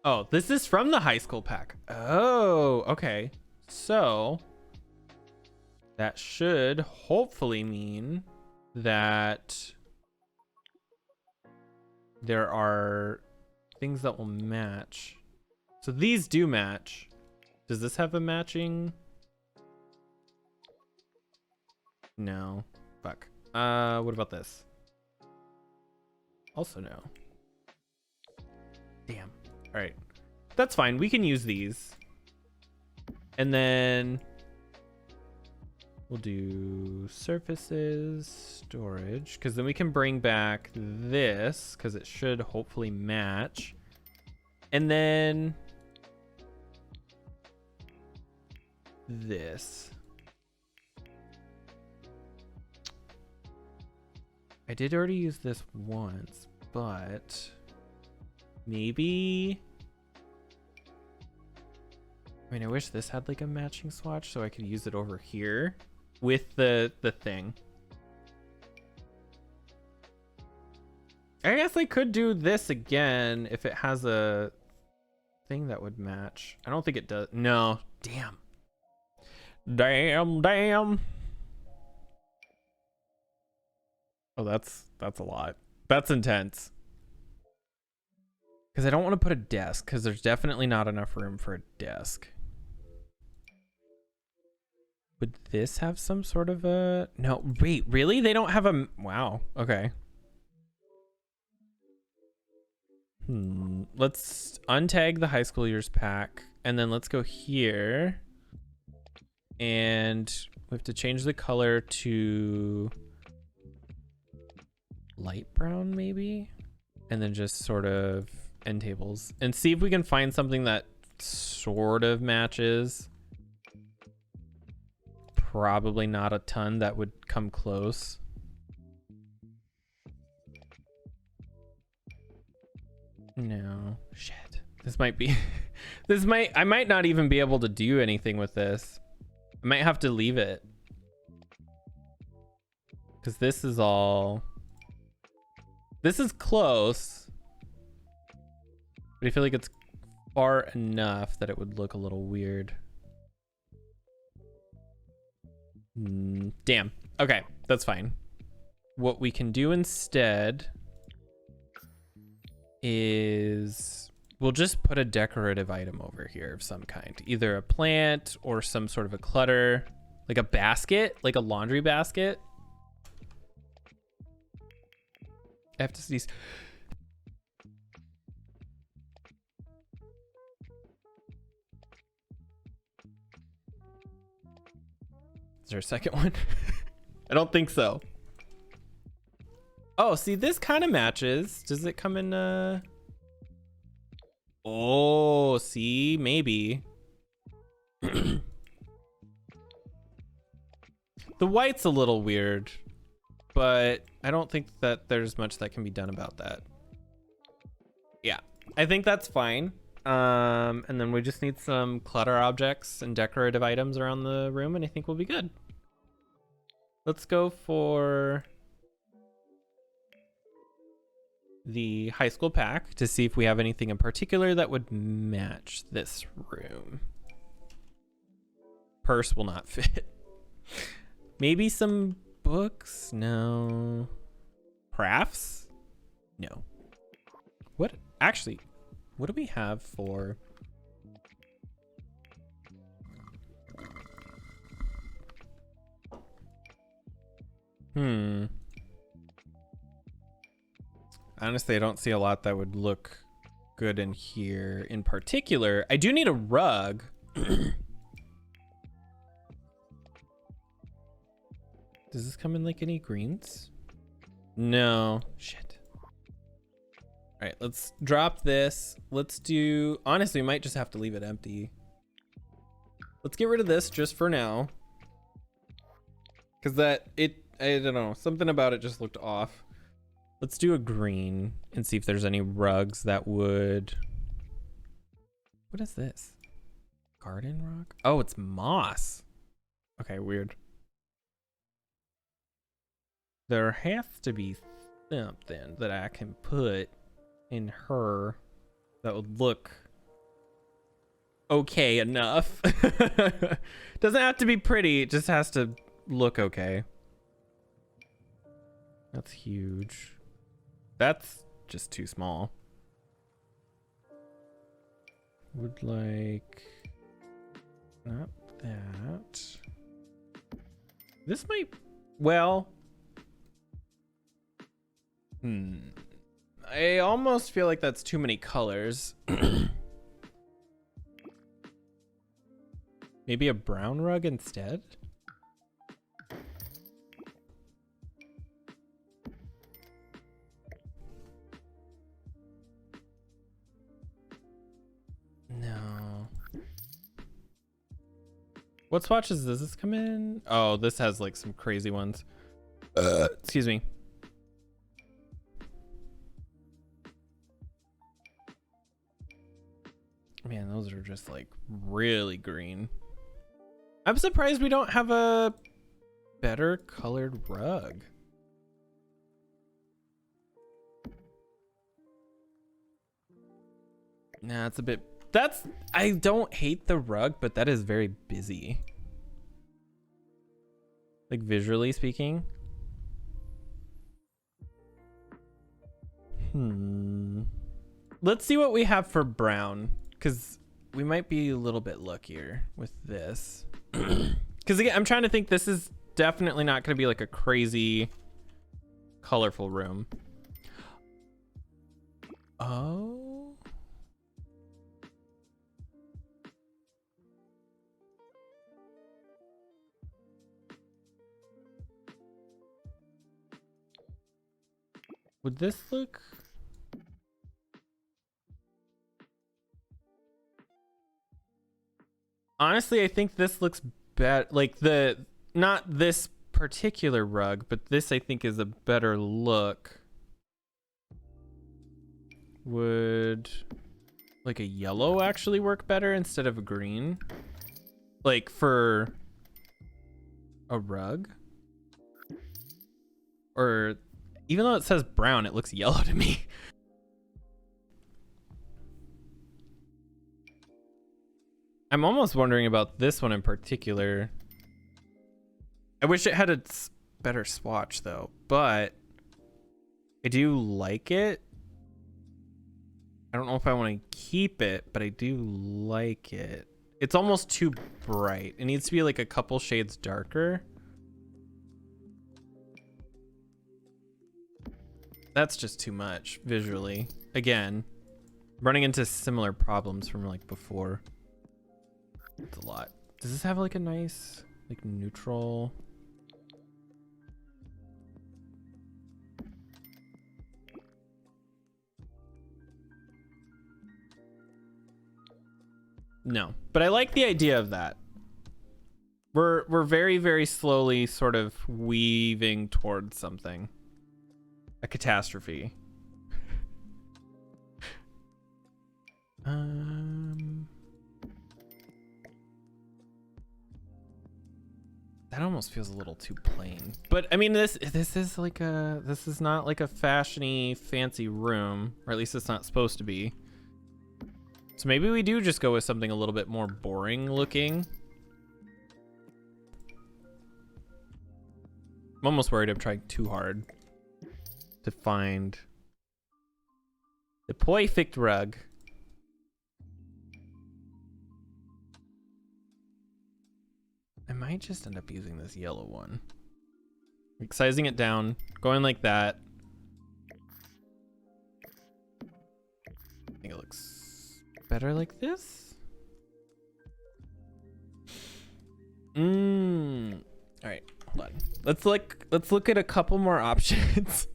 Oh, this is from the high school pack. Oh, okay. So that should hopefully mean that there are things that will match. So these do match. Does this have a matching? No. Fuck. What about this? Also no. Damn. All right. That's fine. We can use these. And then we'll do surfaces, storage, because then we can bring back this because it should hopefully match. And then this. I did already use this once, but maybe. I mean, I wish this had like a matching swatch so I could use it over here with the thing. I guess I could do this again if it has a thing that would match. I don't think it does. No. Damn. Damn. Oh, that's a lot. That's intense. Because I don't want to put a desk, because there's definitely not enough room for a desk. Would this have some sort of a... No, wait, really? They don't have a... Wow, okay. Let's untag the high school years pack, and then let's go here. And we have to change the color to light brown, maybe? And then just sort of end tables. And see if we can find something that sort of matches. Probably not a ton that would come close. No, shit. This might be, I might not even be able to do anything with this. I might have to leave it. Because this is all, this is close. But I feel like it's far enough that it would look a little weird. Damn. Okay, that's fine. What we can do instead is we'll just put a decorative item over here of some kind. Either a plant or some sort of a clutter. Like a basket, like a laundry basket. I have to sneeze. Is there a second one? I don't think so. Oh, see, this kind of matches. Does it come in, Oh, see, maybe. The white's a little weird, but I don't think that there's much that can be done about that. Yeah, I think that's fine. And then we just need some clutter objects and decorative items around the room, and I think we'll be good. Let's go for the high school pack to see if we have anything in particular that would match this room. Purse will not fit. Maybe some books? No. Crafts? No. What? Actually, what do we have for... Honestly, I don't see a lot that would look good in here in particular. I do need a rug. Does this come in like any greens? No. Shit. All right, let's drop this. Let's do... Honestly, we might just have to leave it empty. Let's get rid of this just for now. Because I don't know, something about it just looked off. Let's do a green and see if there's any rugs that would... What is this? Garden rug? Oh, it's moss. Okay, weird. There has to be something that I can put in her that would look okay enough. Doesn't have to be pretty, it just has to look okay. That's huge. That's just too small. Would like... Not that. This might... Well... I almost feel like that's too many colors. Maybe a brown rug instead? No. What swatches does this come in? Oh, this has like some crazy ones. Excuse me. Man, those are just like really green. I'm surprised we don't have a better colored rug. Nah, it's a bit... I don't hate the rug, but that is very busy. Like visually speaking. Let's see what we have for brown, because we might be a little bit luckier with this. Because again, I'm trying to think, this is definitely not going to be like a crazy colorful room. Oh. Would this look... Honestly, I think this looks better. Like not this particular rug, but this I think is a better look. Would like a yellow actually work better instead of a green? Like for a rug? Or even though it says brown, it looks yellow to me. I'm almost wondering about this one in particular. I wish it had a better swatch though, but I do like it. I don't know if I want to keep it, but I do like it. It's almost too bright. It needs to be like a couple shades darker. That's just too much visually. Again, running into similar problems from like before. It's a lot. Does this have like a nice like neutral? No, but I like the idea of that. We're very, very slowly sort of weaving towards something. A catastrophe. almost feels a little too plain. But I mean, this is like this is not like a fashiony fancy room, or at least it's not supposed to be. So maybe we do just go with something a little bit more boring looking. I'm almost worried I'm trying too hard to find the perfect rug. I might just end up using this yellow one. Like sizing it down, going like that. I think it looks better like this. All right, hold on. Let's look at a couple more options.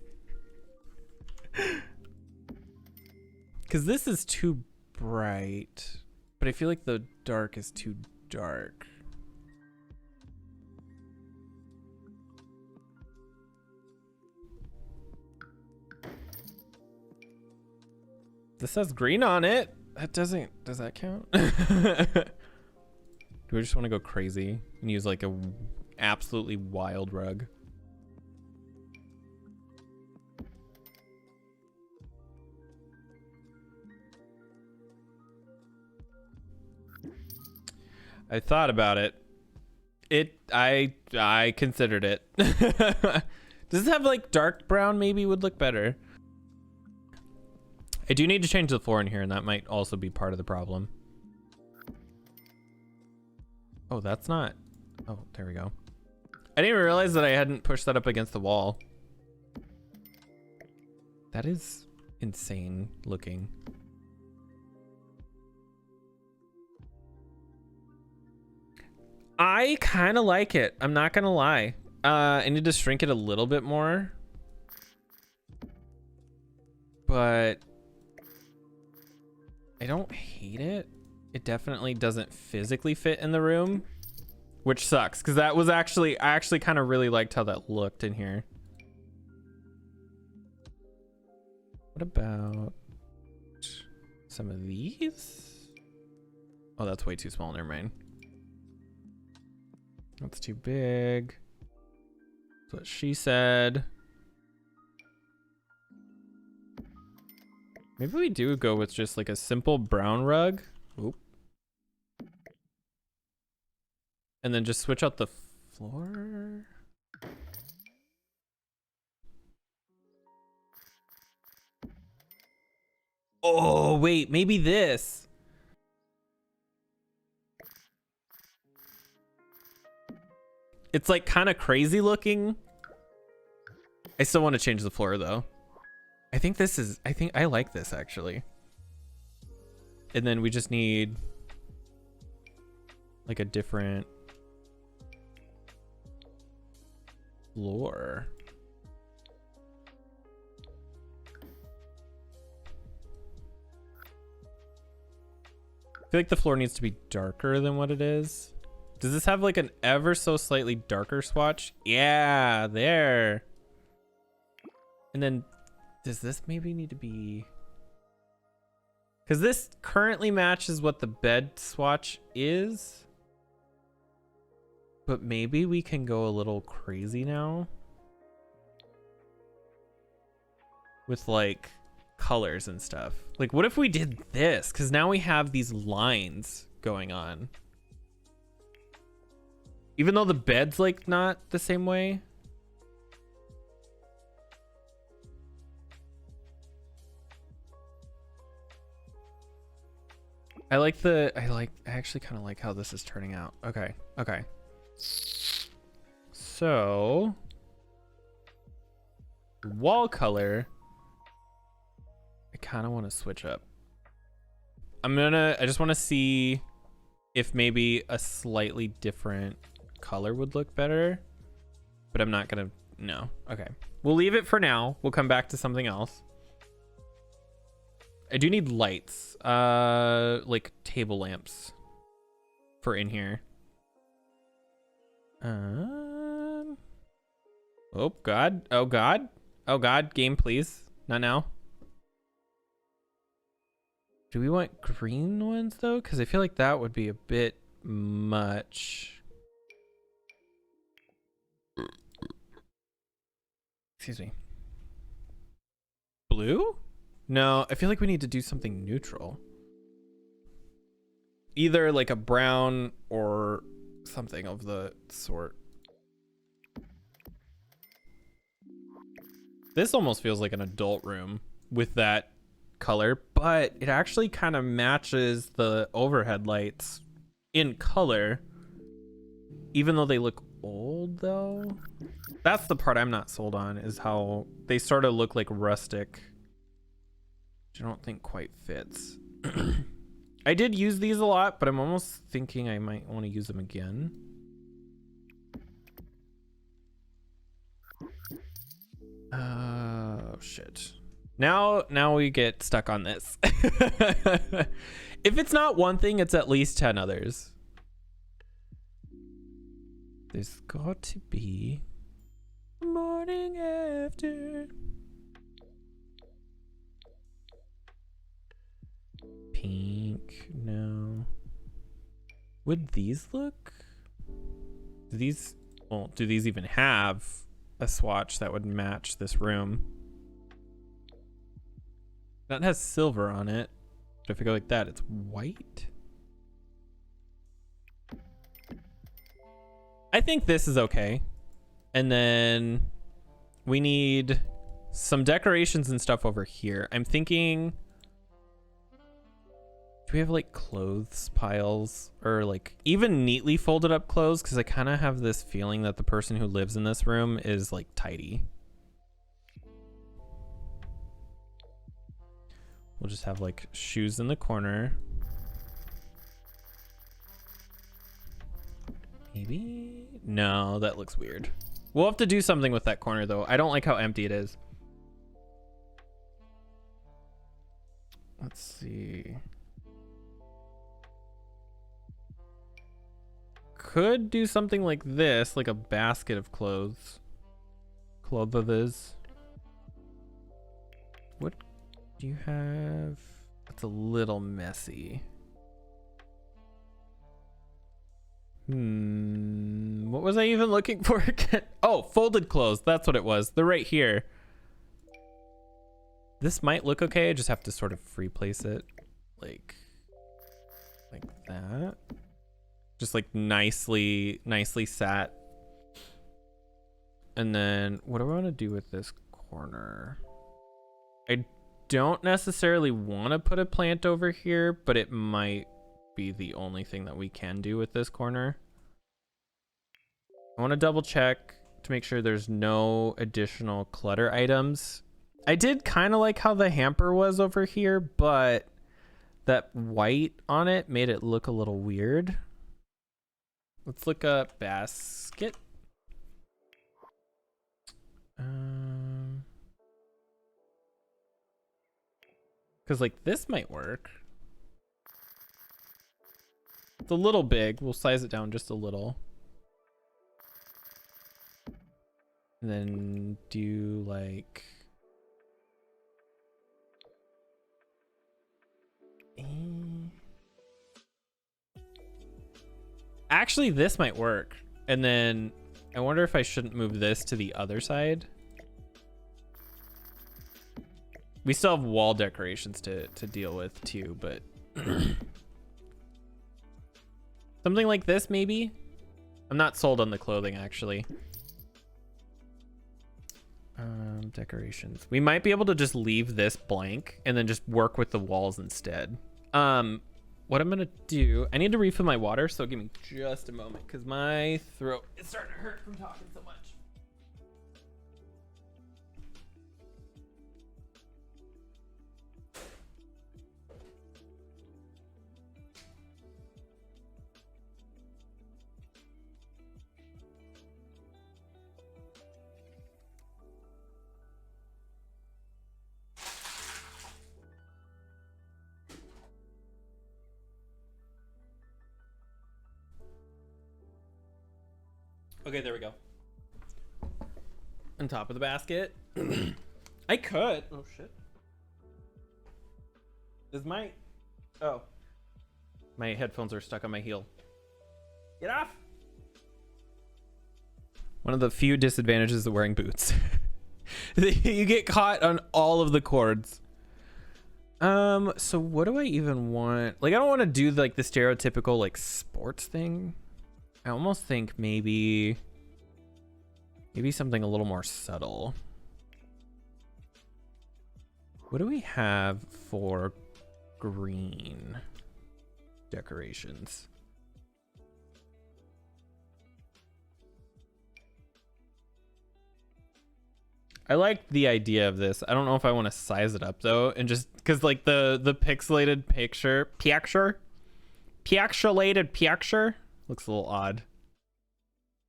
Cause this is too bright, but I feel like the dark is too dark. This has green on it. That doesn't, does that count? Do we just want to go crazy and use like a absolutely wild rug? I thought about it. I considered it. Does it have like dark brown? Maybe would look better. I do need to change the floor in here, and that might also be part of the problem. Oh, that's not. Oh, there we go. I didn't even realize that I hadn't pushed that up against the wall. That is insane looking. I kind of like it. I'm not gonna lie. I need to shrink it a little bit more, but I don't hate it. It definitely doesn't physically fit in the room, which sucks because that was actually, I actually kind of really liked how that looked in here. What about some of these? Oh, that's way too small. Never mind. That's too big. That's what she said. Maybe we do go with just like a simple brown rug. Oop. And then just switch out the floor. Oh, wait, maybe this. It's like kind of crazy looking. I still want to change the floor though. I think this is, I think I like this actually. And then we just need like a different floor. I feel like the floor needs to be darker than what it is. Does this have like an ever so slightly darker swatch? Yeah, there. And then does this maybe need to be, because this currently matches what the bed swatch is, but maybe we can go a little crazy now with like colors and stuff. Like what if we did this? Because now we have these lines going on. Even though the bed's like not the same way. I actually kind of like how this is turning out. Okay. Okay. So wall color, I kind of want to switch up. I just want to see if maybe a slightly different color would look better, but I'm not gonna, no. Okay, we'll leave it for now. We'll come back to something else. I do need lights, like table lamps for in here. Oh god, oh god, oh god, game please, not now. Do we want green ones though? Because I feel like that would be a bit much. Excuse me. Blue? No, I feel like we need to do something neutral. Either like a brown or something of the sort. This almost feels like an adult room with that color, but it actually kind of matches the overhead lights in color, even though they look old though. That's the part I'm not sold on, is how they sort of look like rustic, which I don't think quite fits. I did use these a lot, but I'm almost thinking I might want to use them again. Oh shit. Now we get stuck on this. If it's not one thing, it's at least 10 others. There's got to be a morning after. Pink, no. Would these look? Do these, well, do these even have a swatch that would match this room? That has silver on it. But if I go like that, it's white. I think this is okay. And then we need some decorations and stuff over here. I'm thinking, do we have like clothes piles or like even neatly folded up clothes? Because I kind of have this feeling that the person who lives in this room is like tidy. We'll just have like shoes in the corner. Maybe? No, that looks weird. We'll have to do something with that corner though. I don't like how empty it is. Let's see. Could do something like this, like a basket of clothes. Clothes. What do you have? It's a little messy. What was I even looking for again? Oh, folded clothes. That's what it was. They're right here. This might look okay. I just have to sort of free place it like that. Just like nicely sat. And then what do I want to do with this corner? I don't necessarily want to put a plant over here, but it might be the only thing that we can do with this corner. I want to double check to make sure there's no additional clutter items. I did kind of like how the hamper was over here, but that white on it made it look a little weird. Let's look up basket. Because like this might work. It's a little big. We'll size it down just a little. And then do like... Actually, this might work. And then I wonder if I shouldn't move this to the other side. We still have wall decorations to deal with too, but something like this maybe? I'm not sold on the clothing actually. Decorations. We might be able to just leave this blank and then just work with the walls instead. What I'm gonna do, I need to refill my water, so give me just a moment because my throat is starting to hurt from talking so much. Okay, there we go. On top of the basket. I could. Oh, shit. Is my... Oh. My headphones are stuck on my heel. Get off! One of the few disadvantages of wearing boots. You get caught on all of the chords. So what do I even want? Like, I don't want to do like the stereotypical like sports thing. I almost think maybe something a little more subtle. What do we have for green decorations? I like the idea of this. I don't know if I want to size it up though, and just because like the pixelated picture looks a little odd.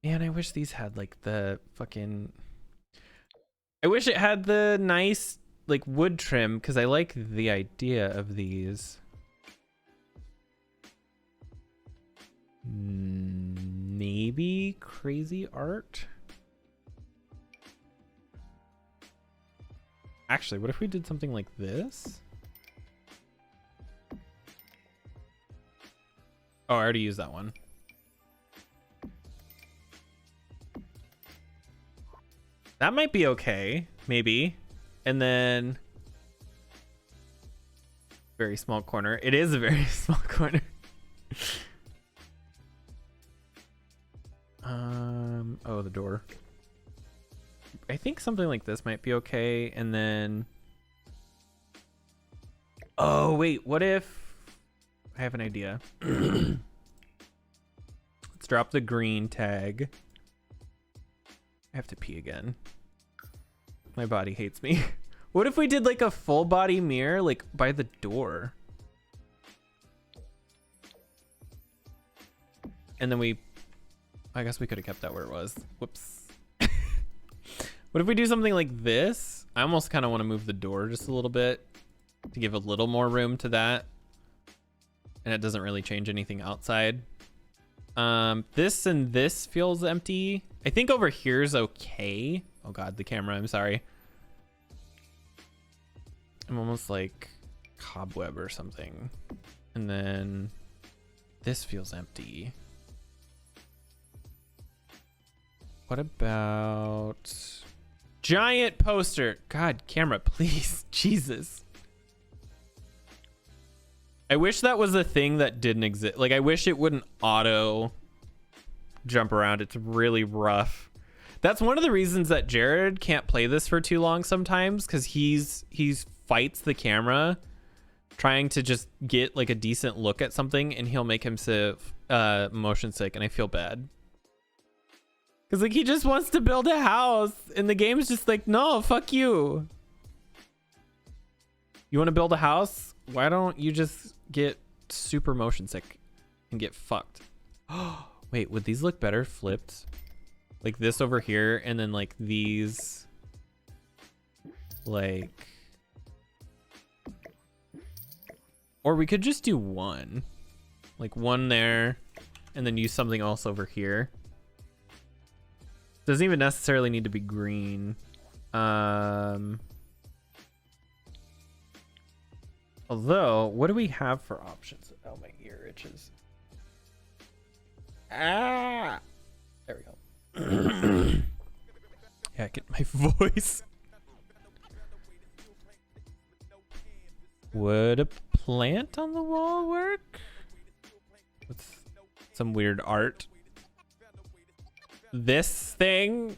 Man, I wish these had like the fucking. I wish it had the nice like wood trim because I like the idea of these. Maybe crazy art. Actually, what if we did something like this? Oh, I already used that one. That might be okay, maybe. And then very small corner. It is a very small corner. Oh, the door. I think something like this might be okay. And then, oh wait, what if I have an idea? Let's drop the green tag. I have to pee again. My body hates me. What if we did like a full body mirror like by the door? And then I guess we could have kept that where it was. Whoops. What if we do something like this? I almost kind of want to move the door just a little bit to give a little more room to that. And it doesn't really change anything outside. This and this feels empty. I think over here is okay. Oh God, the camera, I'm sorry. I'm almost like cobweb or something. And then this feels empty. What about giant poster? God, camera, please. Jesus. I wish that was a thing that didn't exist. Like, I wish it wouldn't auto jump around. It's really rough. That's one of the reasons that Jared can't play this for too long sometimes, because he's fights the camera trying to just get like a decent look at something, and he'll make himself motion sick, and I feel bad. Because like he just wants to build a house, and the game is just like, no, fuck you. You want to build a house? Why don't you just get super motion sick and get fucked? Wait, would these look better flipped? Like this over here, and then like these, like, or we could just do one, like one there, and then use something else over here. Doesn't even necessarily need to be green. Although, what do we have for options? Oh, my ear itches. Ah! There we go. Yeah, get my voice. Would a plant on the wall work? With some weird art. This thing.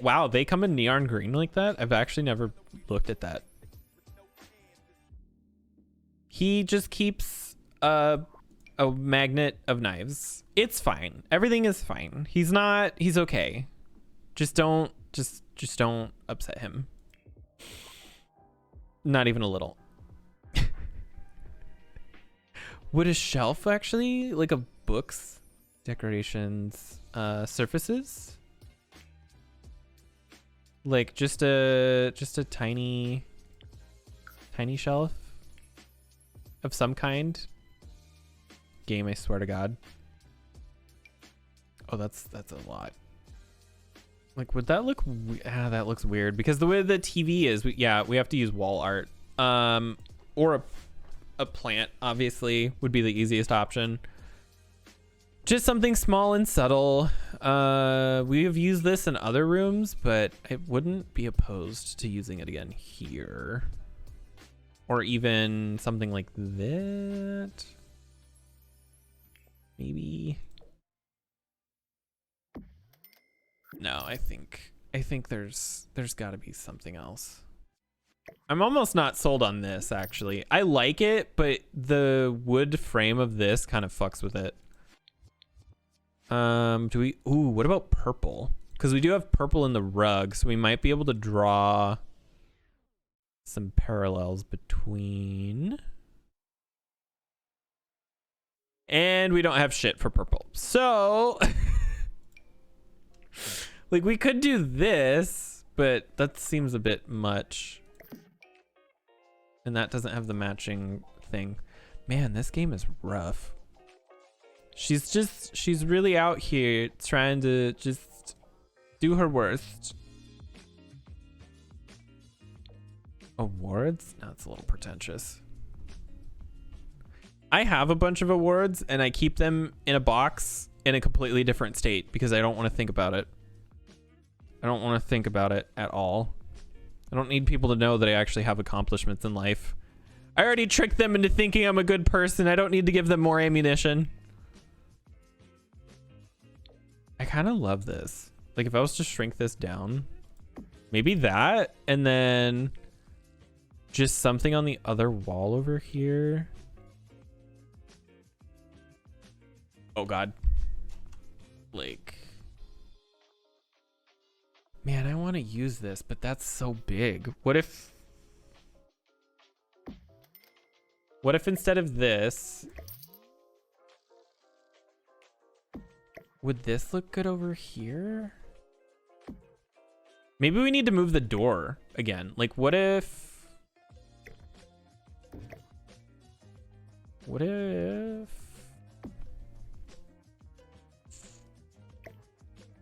Wow, they come in neon green like that? I've actually never looked at that. He just keeps a magnet of knives. It's fine. Everything is fine. He's okay. Just don't upset him. Not even a little. Would a shelf actually, like a books, decorations, surfaces? Like just a tiny shelf of some kind. Game, I swear to God. Oh, that's a lot. Like, would that look? That looks weird because the way the TV is, we have to use wall art. Or a plant obviously would be the easiest option. Just something small and subtle. We have used this in other rooms, but I wouldn't be opposed to using it again here. Or even something like that. Maybe. No, I think there's got to be something else. I'm almost not sold on this, actually. I like it, but the wood frame of this kind of fucks with it. Ooh, what about purple? Because we do have purple in the rug, so we might be able to draw some parallels between. And we don't have shit for purple. So, like, we could do this, but that seems a bit much. And that doesn't have the matching thing. Man, this game is rough. She's really out here trying to just do her worst. Awards? No, it's a little pretentious. I have a bunch of awards and I keep them in a box in a completely different state because I don't want to think about it. I don't want to think about it at all. I don't need people to know that I actually have accomplishments in life. I already tricked them into thinking I'm a good person. I don't need to give them more ammunition. I kind of love this. Like, if I was to shrink this down, maybe that, and then just something on the other wall over here. Oh, God. Like, man, I want to use this, but that's so big. What if instead of this, would this look good over here? Maybe we need to move the door again. Like, what if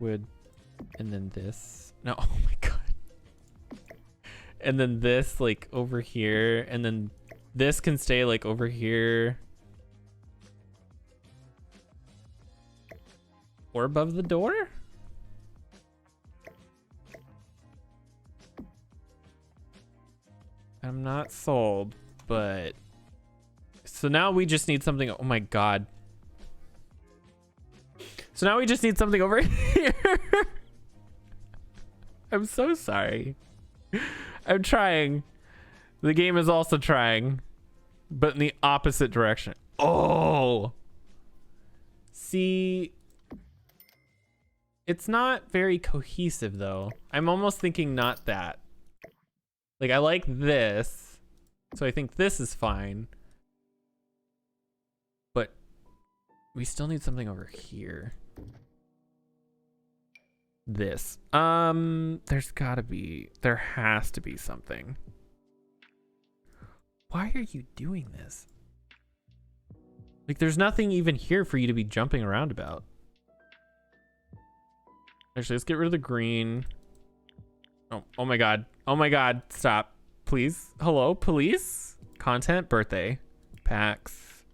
would, and then this, no, oh my God. And then this like over here, and then this can stay like over here. Or above the door? I'm not sold, but so now we just need something. Oh my God. So now we just need something over here. I'm so sorry. I'm trying. The game is also trying, but in the opposite direction. Oh. See, it's not very cohesive though. I'm almost thinking not that. Like, I like this, so I think this is fine. But we still need something over here. This. There has to be something. Why are you doing this? Like, there's nothing even here for you to be jumping around about. Actually, let's get rid of the green. Oh my God. Oh my God. Stop. Please. Hello, police? Content, birthday. Packs.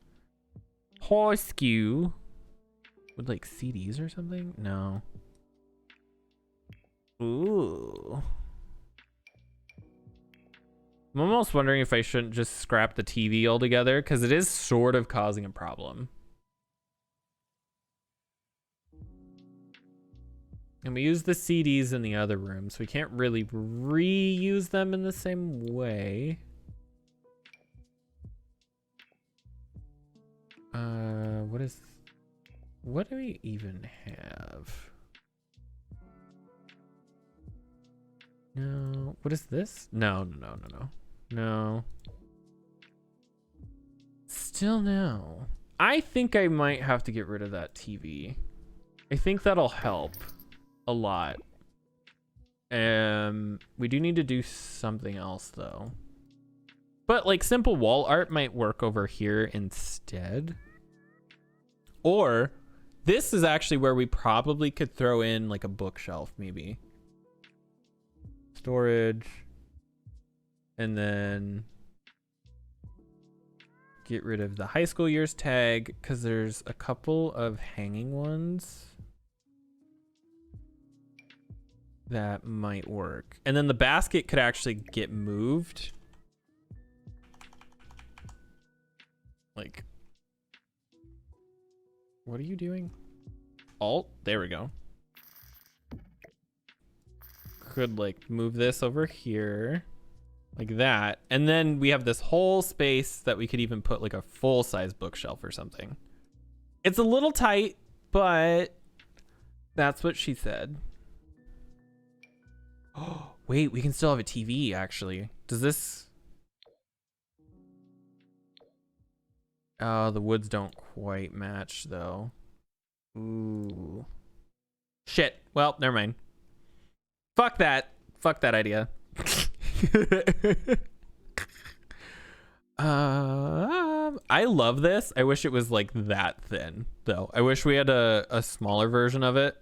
Horse skew. Would like CDs or something? No. Ooh. I'm almost wondering if I shouldn't just scrap the TV altogether, because it is sort of causing a problem. And we use the CDs in the other room, so we can't really reuse them in the same way. What do we even have? No, what is this? No. Still no. I think I might have to get rid of that TV. I think that'll help a lot. We do need to do something else though. But like simple wall art might work over here instead. Or this is actually where we probably could throw in like a bookshelf maybe. Storage. And then get rid of the high school years tag because there's a couple of hanging ones that might work. And then the basket could actually get moved. Like, what are you doing? Alt? There we go. Could like move this over here like that. And then we have this whole space that we could even put like a full-size bookshelf or something. It's a little tight, but that's what she said. Oh, wait, we can still have a TV actually. Does this... Oh, the woods don't quite match though. Ooh. Shit. Well, never mind. Fuck that. Fuck that idea. I love this. I wish it was like that thin though. I wish we had a smaller version of it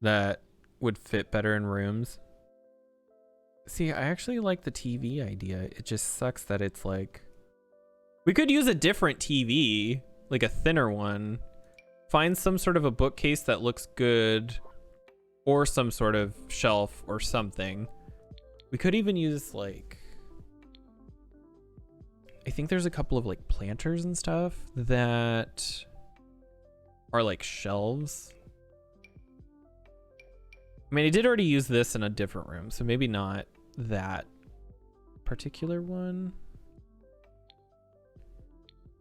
that would fit better in rooms. See, I actually like the TV idea. It just sucks that it's like, we could use a different TV, like a thinner one. Find some sort of a bookcase that looks good, or some sort of shelf or something. We could even use like, I think there's a couple of like planters and stuff that are like shelves. I mean, I did already use this in a different room, so maybe not that particular one.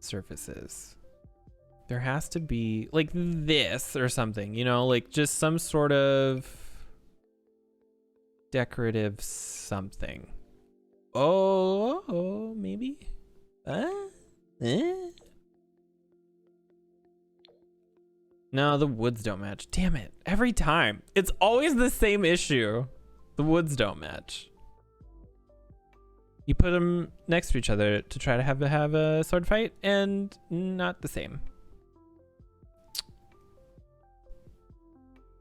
Surfaces. There has to be like this or something, you know, like just some sort of decorative something. Oh, maybe? No, the woods don't match. Damn it. Every time. It's always the same issue. The woods don't match. You put them next to each other to try to have a sword fight, and not the same.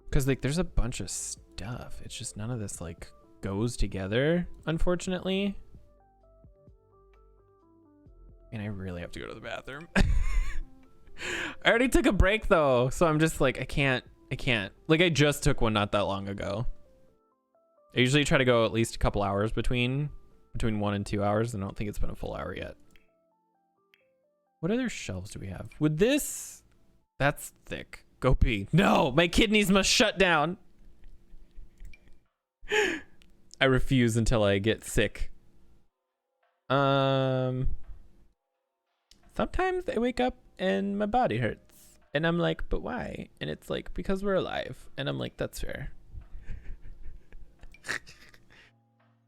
Because like there's a bunch of stuff. It's just none of this like goes together, unfortunately. And I really have to go to the bathroom. I already took a break though, so I'm just like, I can't. Like I just took one not that long ago. I usually try to go at least a couple hours between 1 and 2 hours, and I don't think it's been a full hour yet. What other shelves do we have? Would this... That's thick. Go pee. No, my kidneys must shut down. I refuse until I get sick. Sometimes I wake up and my body hurts. And I'm like, but why? And it's like, because we're alive. And I'm like, that's fair.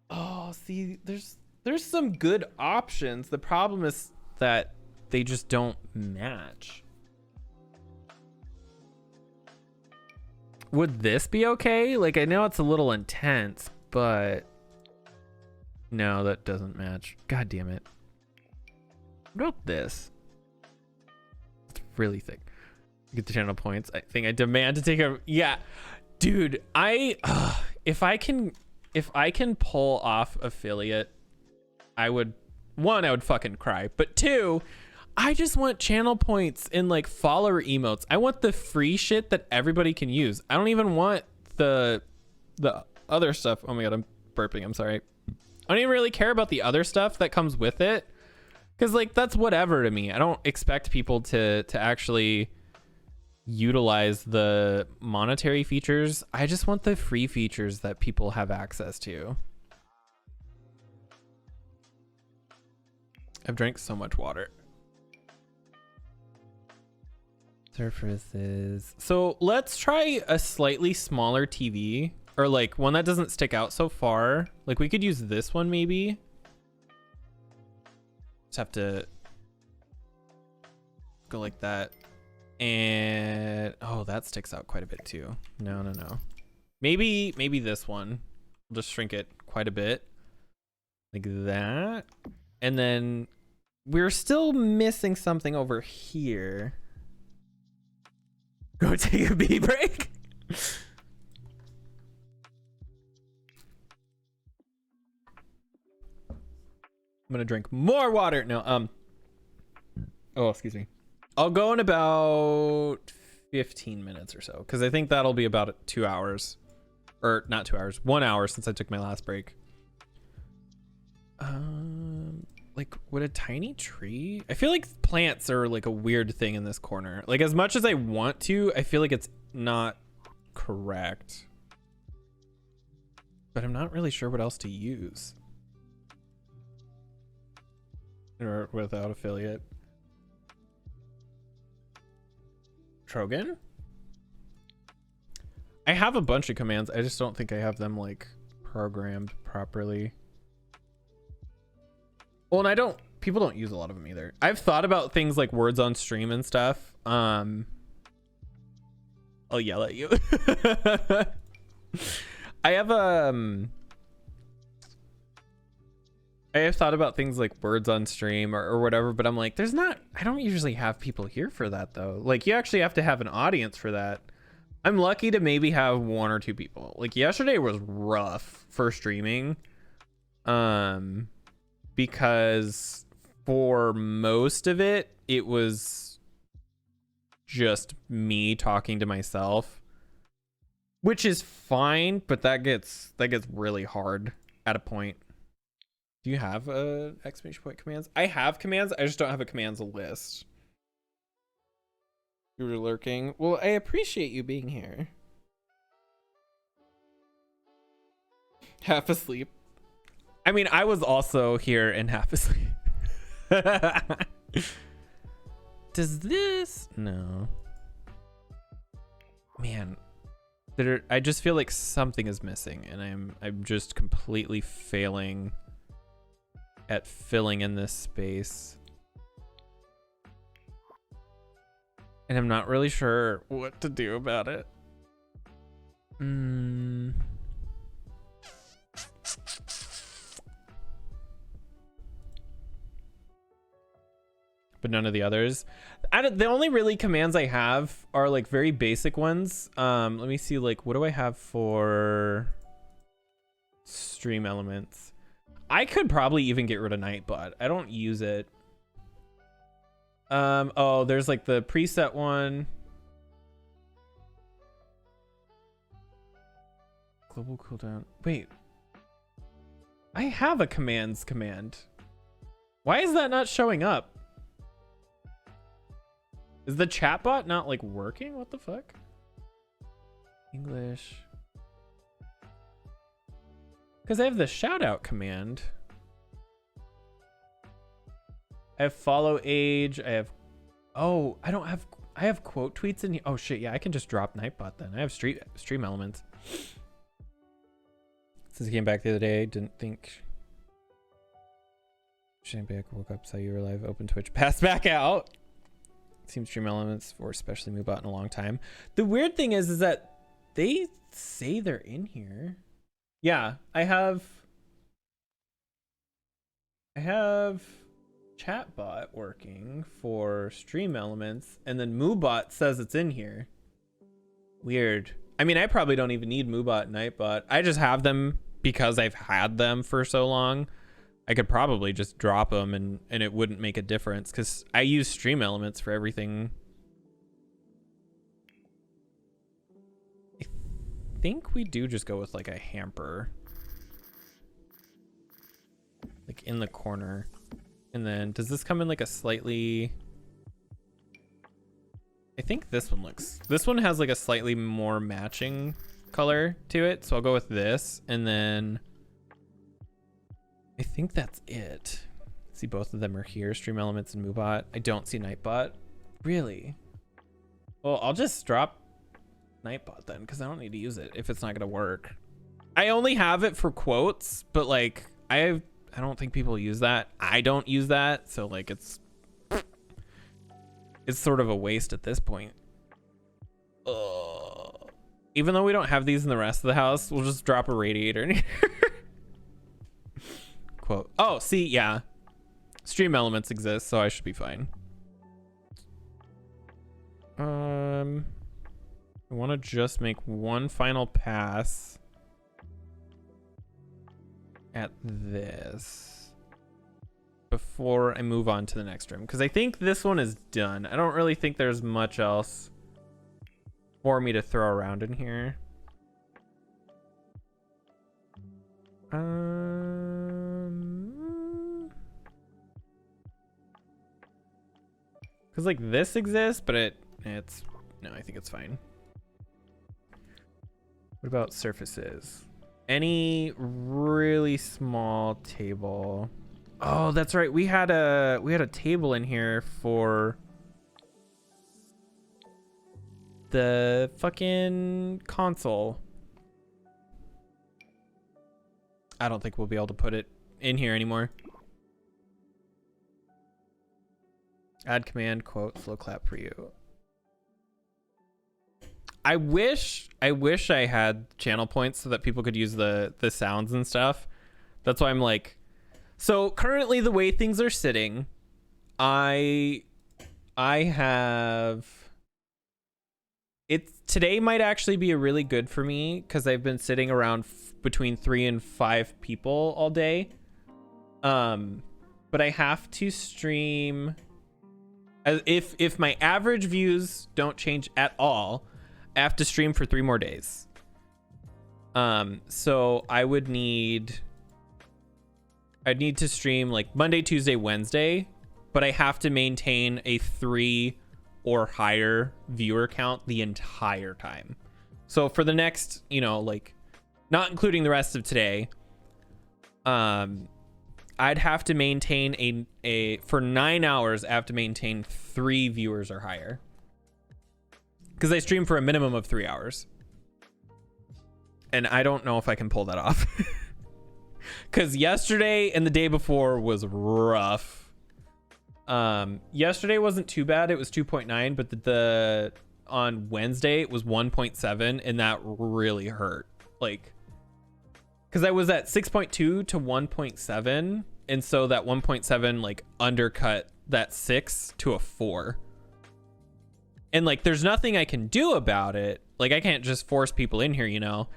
Oh, see, there's some good options. The problem is that they just don't match. Would this be okay? Like, I know it's a little intense, but no, that doesn't match. God damn it. What about this? It's really thick. Get the channel points. I think I demand to take a... Yeah, dude, if I can pull off affiliate, I would... One, I would fucking cry. But two, I just want channel points in like follower emotes. I want the free shit that everybody can use. I don't even want the other stuff. Oh my god, I'm burping. I'm sorry. I don't even really care about the other stuff that comes with it. Because like that's whatever to me. I don't expect people to actually utilize the monetary features. I just want the free features that people have access to. I've drank so much water. Surfaces. So let's try a slightly smaller TV, or like one that doesn't stick out so far. Like we could use this one maybe. Just have to go like that. And oh, that sticks out quite a bit too. No. Maybe this one. We'll just shrink it quite a bit. Like that. And then we're still missing something over here. Go take a pee break. I'm gonna drink more water. No, Oh, excuse me. I'll go in about 15 minutes or so, because I think that'll be about 2 hours. Or not 2 hours, 1 hour since I took my last break. Like, would a tiny tree? I feel like plants are like a weird thing in this corner. Like, as much as I want to, I feel like it's not correct. But I'm not really sure what else to use. Or without affiliate. Trogan? I have a bunch of commands. I just don't think I have them like programmed properly. Well, and people don't use a lot of them either. I've thought about things like words on stream and stuff. I'll yell at you. I have thought about things like words on stream or whatever, but I'm like, I don't usually have people here for that though. Like, you actually have to have an audience for that. I'm lucky to maybe have 1 or 2 people. Like, yesterday was rough for streaming. Because for most of it, it was just me talking to myself, which is fine, but that gets really hard at a point. Do you have a exclamation point commands? I have commands. I just don't have a commands list. You were lurking. Well, I appreciate you being here. Half asleep. I mean, I was also here and half asleep. Does this? No. Man, I just feel like something is missing, and I'm just completely failing at filling in this space. And I'm not really sure what to do about it. But none of the others. The only really commands I have are like very basic ones. Let me see, like, what do I have for stream elements? I could probably even get rid of Nightbot. I don't use it. Oh, there's like the preset one. Global cooldown. Wait. I have a commands command. Why is that not showing up? Is the chatbot not like working? What the fuck? English. Because I have the shout out command. I have follow age. I have, oh, I have quote tweets in here. Oh shit, yeah, I can just drop Nightbot then. I have stream elements. Since I came back the other day, didn't think. Shane back, woke up, saw you were live, open Twitch, passed back out. Seems stream elements for especially Moobot in a long time. The weird thing is that they say they're in here. Yeah, I have chatbot working for stream elements, and then Moobot says it's in here. Weird. I mean, I probably don't even need Moobot and Nightbot. I just have them because I've had them for so long. I could probably just drop them and it wouldn't make a difference because I use stream elements for everything. I think we do just go with like a hamper. Like in the corner. And then does this come in like a slightly... I think this one has like a slightly more matching color to it. So I'll go with this, and then I think that's it. See, both of them are here, stream elements and Moobot. I don't see Nightbot. Really? Well, I'll just drop Nightbot then, because I don't need to use it if it's not gonna work. I only have it for quotes, but like I don't think people use that. I don't use that, so like it's sort of a waste at this point. Even though we don't have these in the rest of the house, we'll just drop a radiator in here. Quote. Oh, see, yeah. Stream elements exist, so I should be fine. I want to just make one final pass at this. before I move on to the next room, because I think this one is done. I don't really think there's much else for me to throw around in here. Because like this exists, but it's no, I think it's fine. What about surfaces? Any really small table? Oh, that's right. We had a table in here for the fucking console. I don't think we'll be able to put it in here anymore. Add command, quote, slow clap for you. I wish I had channel points so that people could use the sounds and stuff. That's why I'm like, so currently the way things are sitting, I have, today might actually be a really good for me because I've been sitting around between 3 and 5 people all day. But I have to stream, if my average views don't change at all, I have to stream for 3 more days. So I'd need to stream like Monday, Tuesday, Wednesday, but I have to maintain a 3 or higher viewer count the entire time. So for the next, you know, like not including the rest of today, I'd have to maintain for 9 hours, I have to maintain 3 viewers or higher. Because I stream for a minimum of 3 hours. And I don't know if I can pull that off. Because yesterday and the day before was rough. Yesterday wasn't too bad. It was 2.9, but on Wednesday it was 1.7, and that really hurt. Like, because I was at 6.2 to 1.7, and so that 1.7 like undercut that 6 to a 4. And like, there's nothing I can do about it. Like, I can't just force people in here, you know?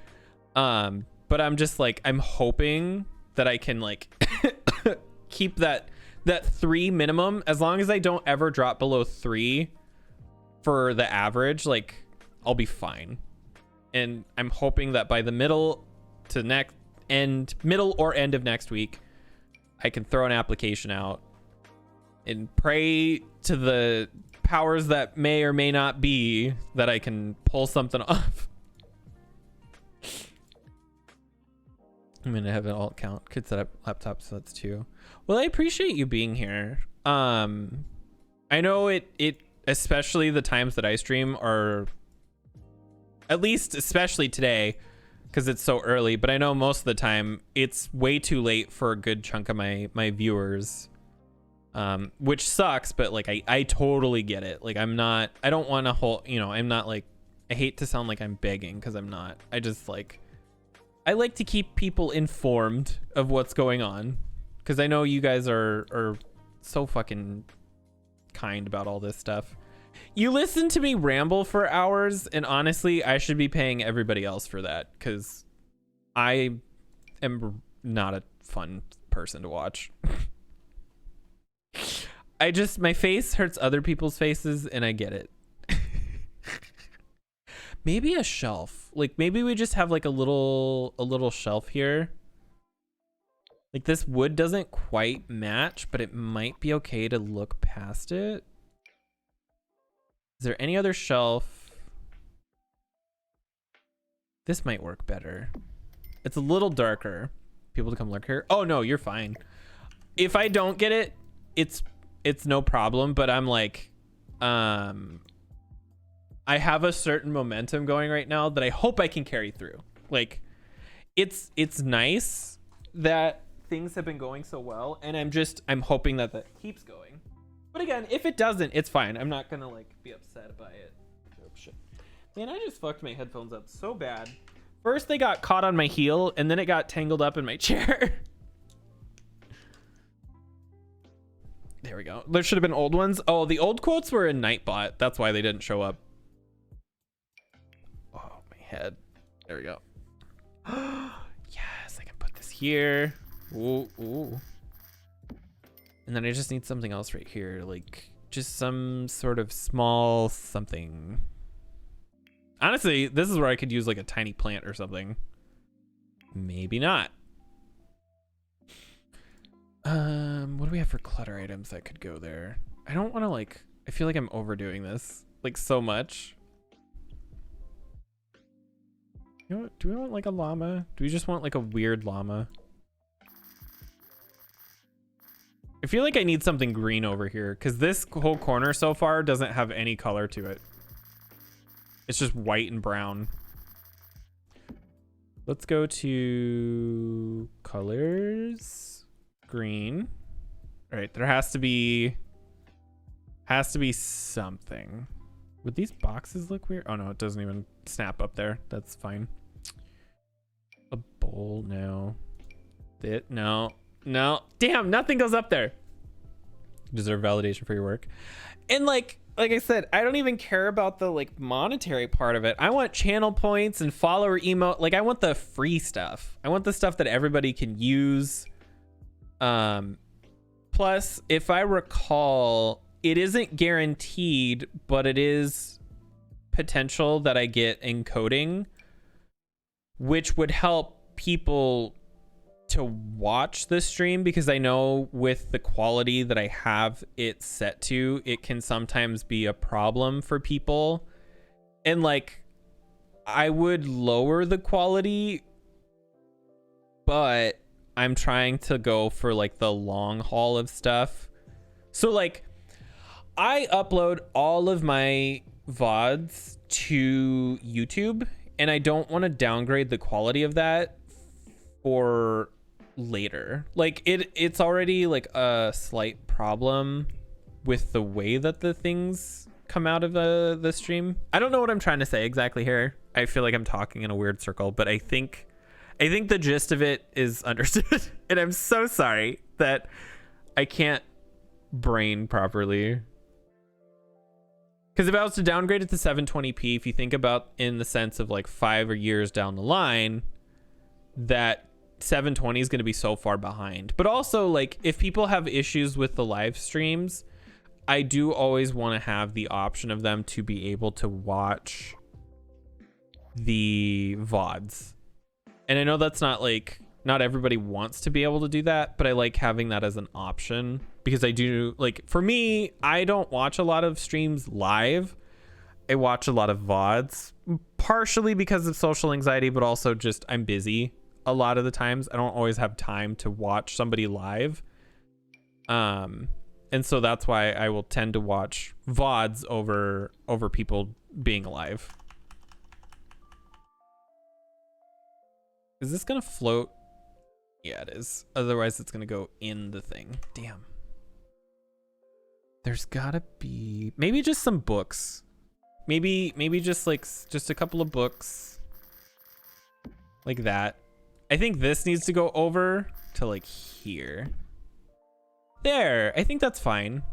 But I'm just like, I'm hoping that I can like keep that 3 minimum. As long as I don't ever drop below 3 for the average, like I'll be fine. And I'm hoping that by the middle or end of next week, I can throw an application out and pray to the powers that may or may not be that I can pull something off. I'm gonna have an alt count. Could set up laptops, so that's 2. Well, I appreciate you being here. I know it especially the times that I stream are, at least especially today, because it's so early, but I know most of the time it's way too late for a good chunk of my viewers, which sucks, but like I totally get it. Like, I don't want to hold, you know, I'm not like, I hate to sound like I'm begging, because I'm not. I just like, I like to keep people informed of what's going on, because I know you guys are so fucking kind about all this stuff. You listen to me ramble for hours, and honestly, I should be paying everybody else for that, because I am not a fun person to watch. My face hurts other people's faces, and I get it. Maybe a shelf. Like, maybe we just have like a little shelf here. Like, this wood doesn't quite match, but it might be okay to look past it. Is there any other shelf? This might work better. It's a little darker. People to come lurk here. Oh no, you're fine. If I don't get it, it's no problem, but I'm like, I have a certain momentum going right now that I hope I can carry through. Like, it's nice that things have been going so well, and I'm hoping that keeps going. But again, if it doesn't, it's fine. I'm not gonna like be upset by it. Oh shit. Man, I just fucked my headphones up so bad. First they got caught on my heel, and then it got tangled up in my chair. There we go. There should have been old ones. Oh, the old quotes were in Nightbot. That's why they didn't show up. Oh, my head. There we go. Yes, I can put this here. Ooh, ooh. And then I just need something else right here, like just some sort of small something. Honestly, this is where I could use like a tiny plant or something. Maybe not. What do we have for clutter items that could go there? I don't want to like, I feel like I'm overdoing this like so much. You know what? Do we want like a llama? Do we just want like a weird llama? I feel like I need something green over here because this whole corner so far doesn't have any color to it. It's just white and brown. Let's go to colors. Green. All right, there has to be something. Would these boxes look weird? Oh no, it doesn't even snap up there. That's fine. A bowl, no. No. Damn, nothing goes up there. You deserve validation for your work. And like I said, I don't even care about the like monetary part of it. I want channel points and follower emote. Like I want the free stuff. I want the stuff that everybody can use. Plus, if I recall, it isn't guaranteed, but it is potential that I get encoding, which would help people to watch the stream, because I know with the quality that I have it set to, it can sometimes be a problem for people. And like, I would lower the quality, but I'm trying to go for like the long haul of stuff. So like, I upload all of my VODs to YouTube, and I don't want to downgrade the quality of that for later. Like it's already like a slight problem with the way that the things come out of the stream. I don't know what I'm trying to say exactly here. I feel like I'm talking in a weird circle, but I think the gist of it is understood. And I'm so sorry that I can't brain properly. Because if I was to downgrade it to 720p, if you think about in the sense of like 5 years down the line, that 720 is going to be so far behind. But also, like, if people have issues with the live streams, I do always want to have the option of them to be able to watch the VODs. And I know that's not like, not everybody wants to be able to do that, but I like having that as an option, because I do, like, for me, I don't watch a lot of streams live. I watch a lot of VODs, partially because of social anxiety, but also just I'm busy a lot of the times. I don't always have time to watch somebody live. And so that's why I will tend to watch VODs over people being live. Is this gonna float? Yeah, it is. Otherwise it's gonna go in the thing. Damn. There's gotta be maybe just some books. Maybe just like just a couple of books like that. I think this needs to go over to like here. There, I think that's fine.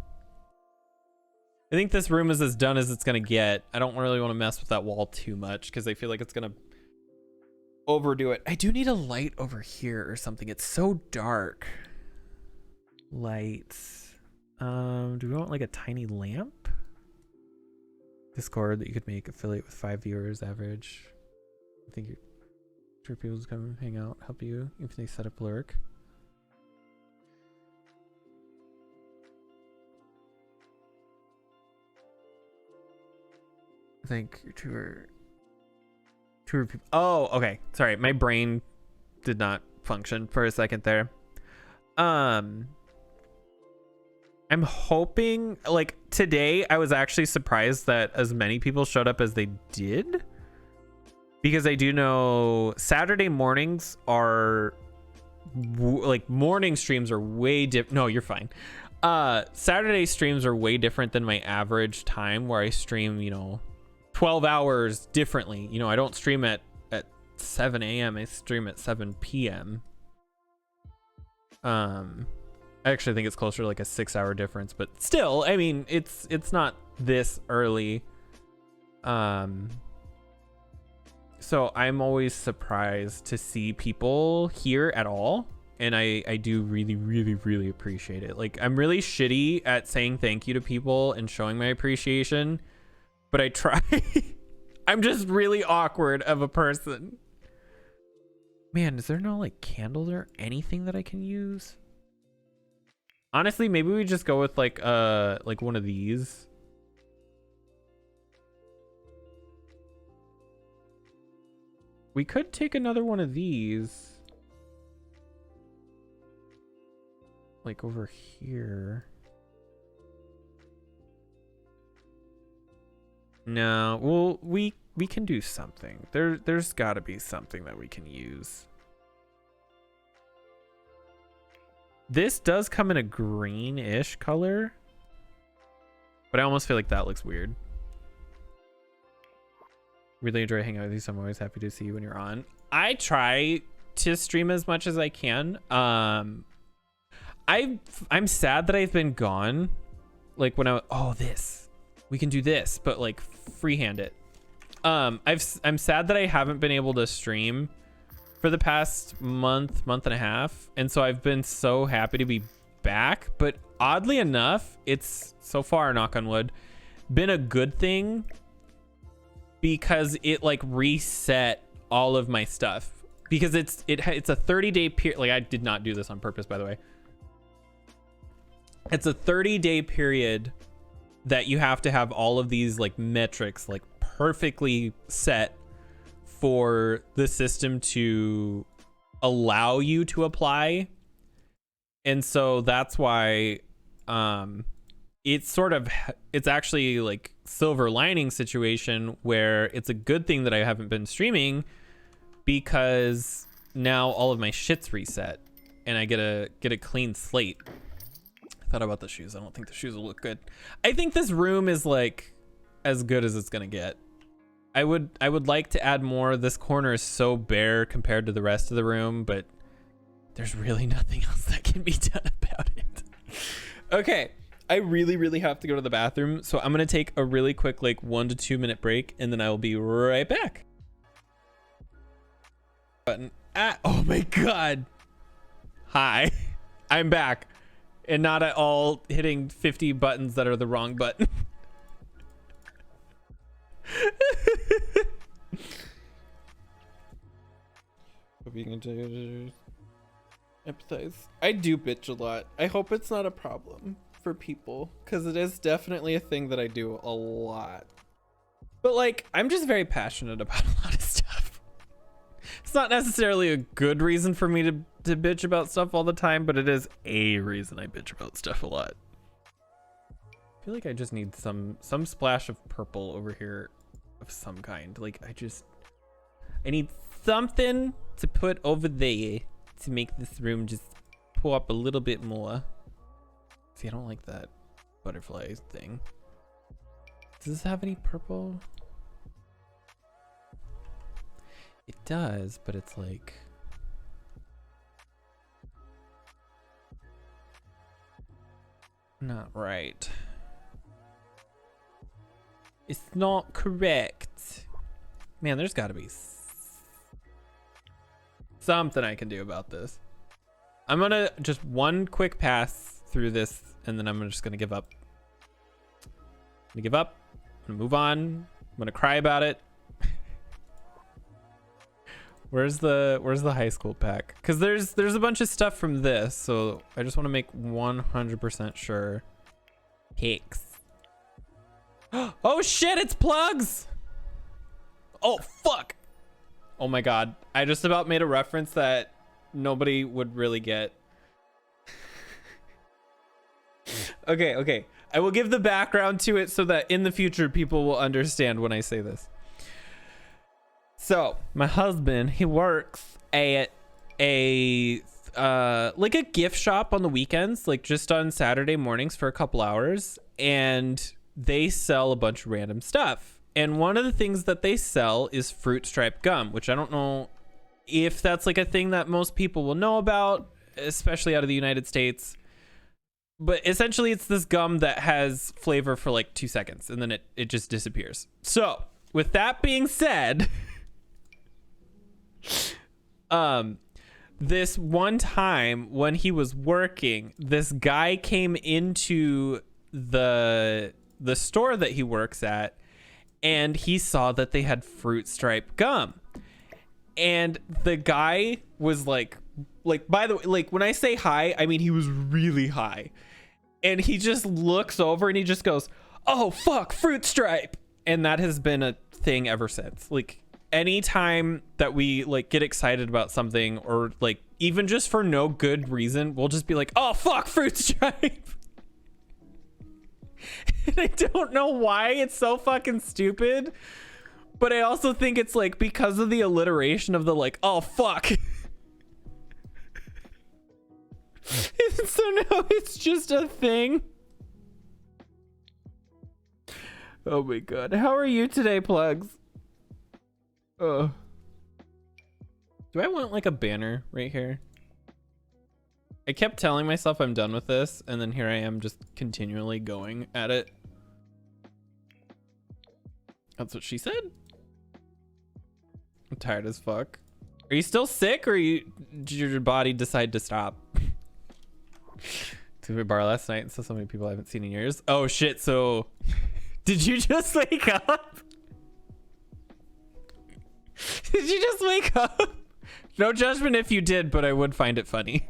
I think this room is as done as it's gonna get. I don't really want to mess with that wall too much because I feel like it's gonna overdo it. I do need a light over here or something. It's so dark. Lights. Do we want like a tiny lamp? Discord that you could make affiliate with 5 viewers average. I think you're sure people just come hang out, help you if they set up lurk. I think your two people. Oh, okay. Sorry, my brain did not function for a second there. I'm hoping, like, today I was actually surprised that as many people showed up as they did, because I do know Saturday mornings are like morning streams are way different. No, you're fine. Saturday streams are way different than my average time where I stream, 12 hours differently. I don't stream at 7 a.m. I stream at 7 p.m. I actually think it's closer to like a 6-hour difference, but still, I mean, it's not this early. So I'm always surprised to see people here at all. and I do really, really, really appreciate it. Like, I'm really shitty at saying thank you to people and showing my appreciation, but I try. I'm just really awkward of a person. Man, is there no like candles or anything that I can use? Honestly, maybe we just go with like one of these. We could take another one of these. Like over here. No, well, we can do something. There's got to be something that we can use. This does come in a greenish color, but I almost feel like that looks weird. Really enjoy hanging out with you, so I'm always happy to see you when you're on. I try to stream as much as I can. I'm sad that I've been gone. Like when we can do this, but like freehand it. I'm sad that I haven't been able to stream for the past month and a half, and so I've been so happy to be back. But oddly enough, it's so far, knock on wood, been a good thing because it like reset all of my stuff, because it's a 30-day period. Like, I did not do this on purpose, by the way. It's a 30-day period that you have to have all of these like metrics like perfectly set for the system to allow you to apply. And so that's why it's actually like silver lining situation where it's a good thing that I haven't been streaming, because now all of my shit's reset and I get a clean slate. I thought about the shoes. I don't think the shoes will look good. I think this room is like as good as it's gonna get. I would like to add more. This corner is so bare compared to the rest of the room, but there's really nothing else that can be done about it. Okay, I really have to go to the bathroom, so I'm gonna take a really quick like 1 to 2 minute break, and then I will be right back. Button. Oh my god. Hi. I'm back. And not at all hitting 50 buttons that are the wrong button. Hope you can empathize. I do bitch a lot. I hope it's not a problem for people, because it is definitely a thing that I do a lot. But like, I'm just very passionate about a lot of stuff. It's not necessarily a good reason for me to bitch about stuff all the time, but it is a reason I bitch about stuff a lot. I feel like I just need some splash of purple over here of some kind. Like, I need something to put over there to make this room just pull up a little bit more. See, I don't like that butterfly thing. Does this have any purple? It does, but it's like... not right. It's not correct. Man, there's gotta be something I can do about this. I'm gonna just one quick pass through this, and then I'm just gonna give up. I'm gonna give up. I'm gonna move on. I'm gonna cry about it. Where's the high school pack? Because there's a bunch of stuff from this, so I just want to make 100% sure. Picks. Oh shit! It's plugs. Oh fuck! Oh my god! I just about made a reference that nobody would really get. Okay. I will give the background to it so that in the future people will understand when I say this. So my husband, he works at a like a gift shop on the weekends, like just on Saturday mornings for a couple hours, and they sell a bunch of random stuff. And one of the things that they sell is fruit stripe gum, which I don't know if that's like a thing that most people will know about, especially out of the United States. But essentially it's this gum that has flavor for like 2 seconds and then it just disappears. So with that being said, this one time when he was working, this guy came into the store that he works at, and he saw that they had fruit stripe gum. And the guy was like, by the way, like when I say high, I mean he was really high. And he just looks over and he just goes, "Oh fuck, fruit stripe." And that has been a thing ever since. Like anytime that we like get excited about something, or like even just for no good reason, we'll just be like, "Oh fuck, fruit stripe." And I don't know why it's so fucking stupid, but I also think it's like because of the alliteration of the like, "Oh fuck." So now it's just a thing. Oh my god. How are you today, Plugs? Do I want like a banner right here? I kept telling myself I'm done with this, and then here I am just continually going at it. That's what she said. I'm tired as fuck. Are you still sick, or did your body decide to stop? Took my bar last night and saw so many people I haven't seen in years. Oh shit, so did you just wake up? Did you just wake up? No judgment if you did, but I would find it funny.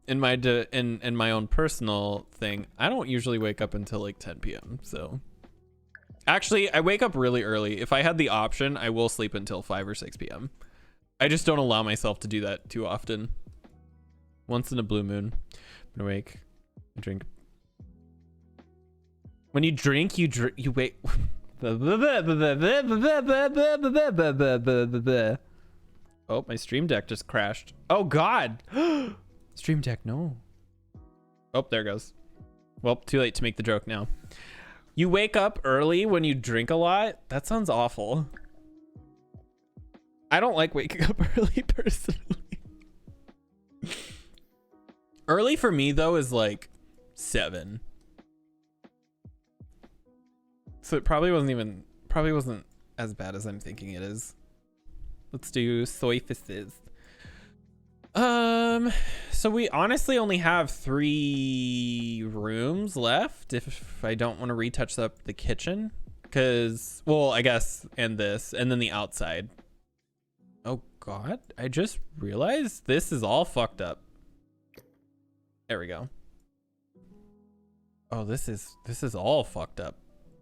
In my own personal thing, I don't usually wake up until like 10 p.m. So actually, I wake up really early. If I had the option, I will sleep until 5 or 6 p.m. I just don't allow myself to do that too often. Once in a blue moon, I'm awake. I drink. When you drink, you wait. Oh, my stream deck just crashed. Oh god. Stream deck, no. Oh, there it goes. Well, too late to make the joke now. You wake up early when you drink a lot? That sounds awful. I don't like waking up early personally. Early for me though is like 7. So it probably wasn't as bad as I'm thinking it is. Let's do soyfaces. So we honestly only have 3 rooms left if I don't want to retouch up the kitchen, because, well, I guess, and this, and then the outside. Oh god, I just realized this is all fucked up. There we go. Oh, this is all fucked up.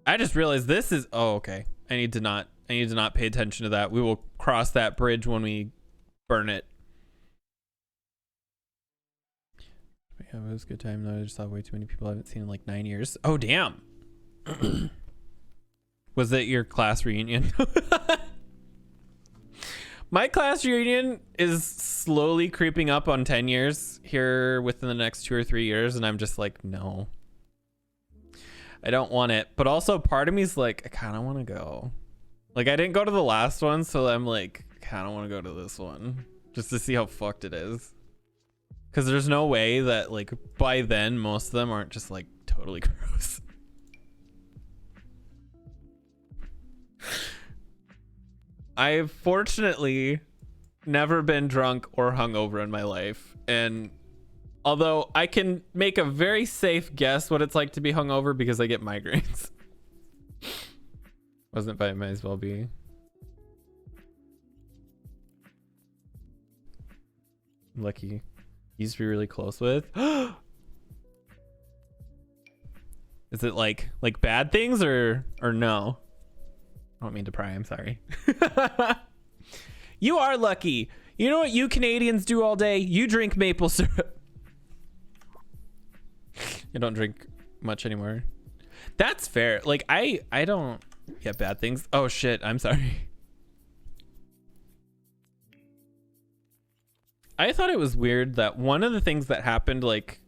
I just realized this is, oh, okay. I need to not pay attention to that. We will cross that bridge when we burn it. Yeah, it was a good time though. I just saw way too many people I haven't seen in like 9 years. Oh damn. Was it your class reunion? My class reunion is slowly creeping up on 10 years here within the next 2 or 3 years, and I'm just like, no. I don't want it. But also part of me is like, I kind of want to go. Like, I didn't go to the last one, so I'm like, I kind of want to go to this one just to see how fucked it is. Because there's no way that, like, by then, most of them aren't just, like, totally gross. I've fortunately never been drunk or hungover in my life. And although I can make a very safe guess what it's like to be hungover because I get migraines. Wasn't, but it might as well be. Lucky. He used to be really close with. Is it like bad things or no? I don't mean to pry, I'm sorry. You are lucky. You know what you Canadians do all day? You drink maple syrup. You don't drink much anymore. That's fair. Like I don't get bad things. Oh shit, I'm sorry. I thought it was weird that one of the things that happened, like,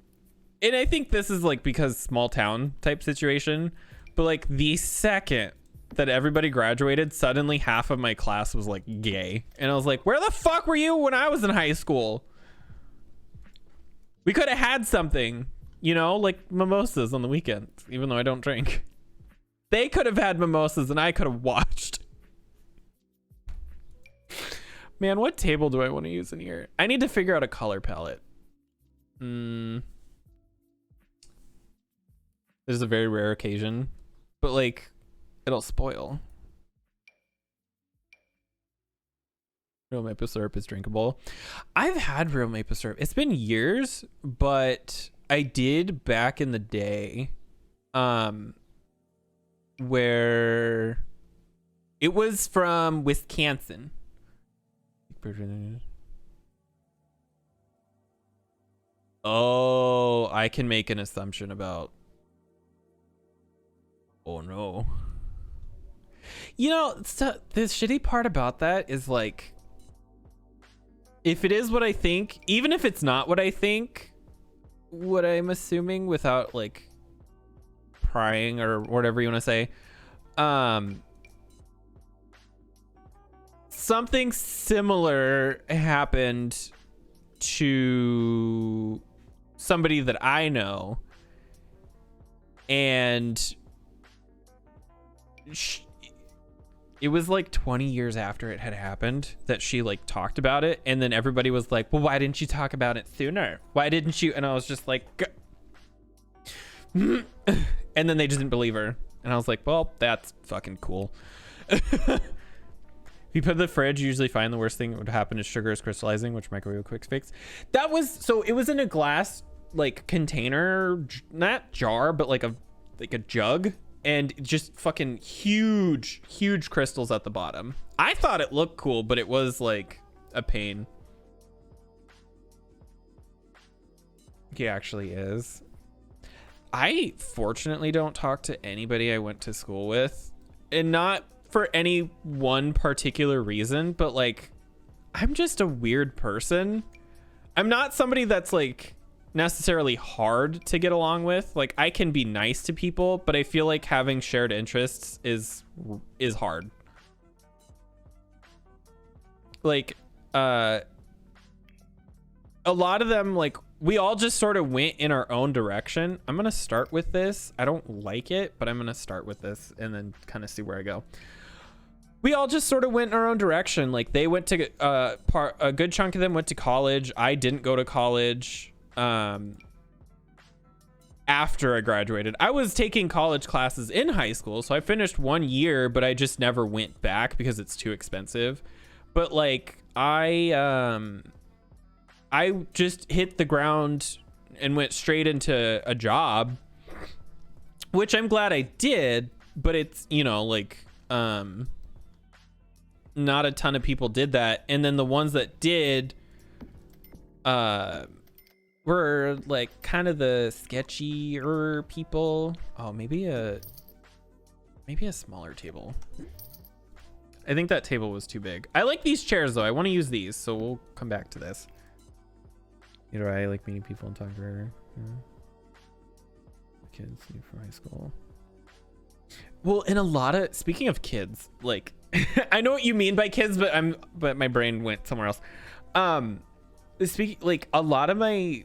and I think this is like because small town type situation, but like the second that everybody graduated, suddenly half of my class was like gay. And I was like, where the fuck were you when I was in high school? We could have had something, you know, like mimosas on the weekends, even though I don't drink. They could have had mimosas and I could have watched. Man, what table do I want to use in here? I need to figure out a color palette. This is a very rare occasion, but like, it'll spoil. Real maple syrup is drinkable. I've had real maple syrup. It's been years, but I did back in the day, where it was from Wisconsin. Oh, I can make an assumption about. Oh no. You know, the shitty part about that is like, if it is what I think, even if it's not what I think, what I'm assuming without like prying or whatever you want to say, something similar happened to somebody that I know, and it was like 20 years after it had happened that she like talked about it, and then everybody was like, well, why didn't you talk about it sooner? Why didn't you? And I was just like, and then they just didn't believe her, and I was like, well, that's fucking cool. If you put it in the fridge, you usually find the worst thing that would happen is sugar is crystallizing, which microwave quick fix. That was, so it was in a glass like container, not jar, but like a jug, and just fucking huge crystals at the bottom. I thought it looked cool, but it was like a pain. He actually is. I fortunately don't talk to anybody I went to school with, and not for any one particular reason, but like, I'm just a weird person. I'm not somebody that's like necessarily hard to get along with. Like, I can be nice to people, but I feel like having shared interests is hard. Like, a lot of them, like, we all just sort of went in our own direction. I'm gonna start with this. I don't like it, but I'm gonna start with this and then kind of see where I go. We all just sort of went in our own direction. Like, they went to a good chunk of them went to college. I didn't go to college after I graduated. I was taking college classes in high school, so I finished 1 year, but I just never went back because it's too expensive. But like, I just hit the ground and went straight into a job, which I'm glad I did, but it's, you know, like, not a ton of people did that. And then the ones that did were like kind of the sketchier people. Oh, maybe a smaller table. I think that table was too big. I like these chairs though. I want to use these, so we'll come back to this. You know, I like meeting people and talking forever. Yeah. Kids leave for high school. Well, in a lot of, speaking of kids, like, I know what you mean by kids, but my brain went somewhere else. Speaking, like, a lot of my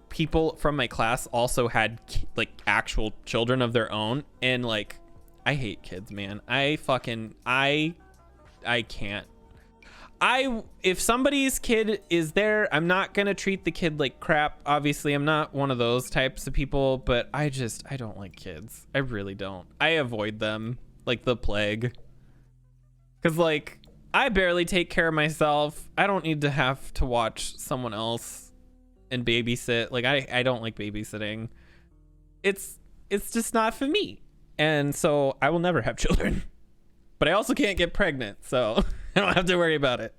people from my class also had like actual children of their own, and like, I hate kids, man. I can't. If somebody's kid is there, I'm not gonna treat the kid like crap. Obviously, I'm not one of those types of people, but I don't like kids. I really don't. I avoid them like the plague. Cause like, I barely take care of myself. I don't need to have to watch someone else and babysit. Like, I don't like babysitting. It's just not for me. And so I will never have children. But I also can't get pregnant, so I don't have to worry about it.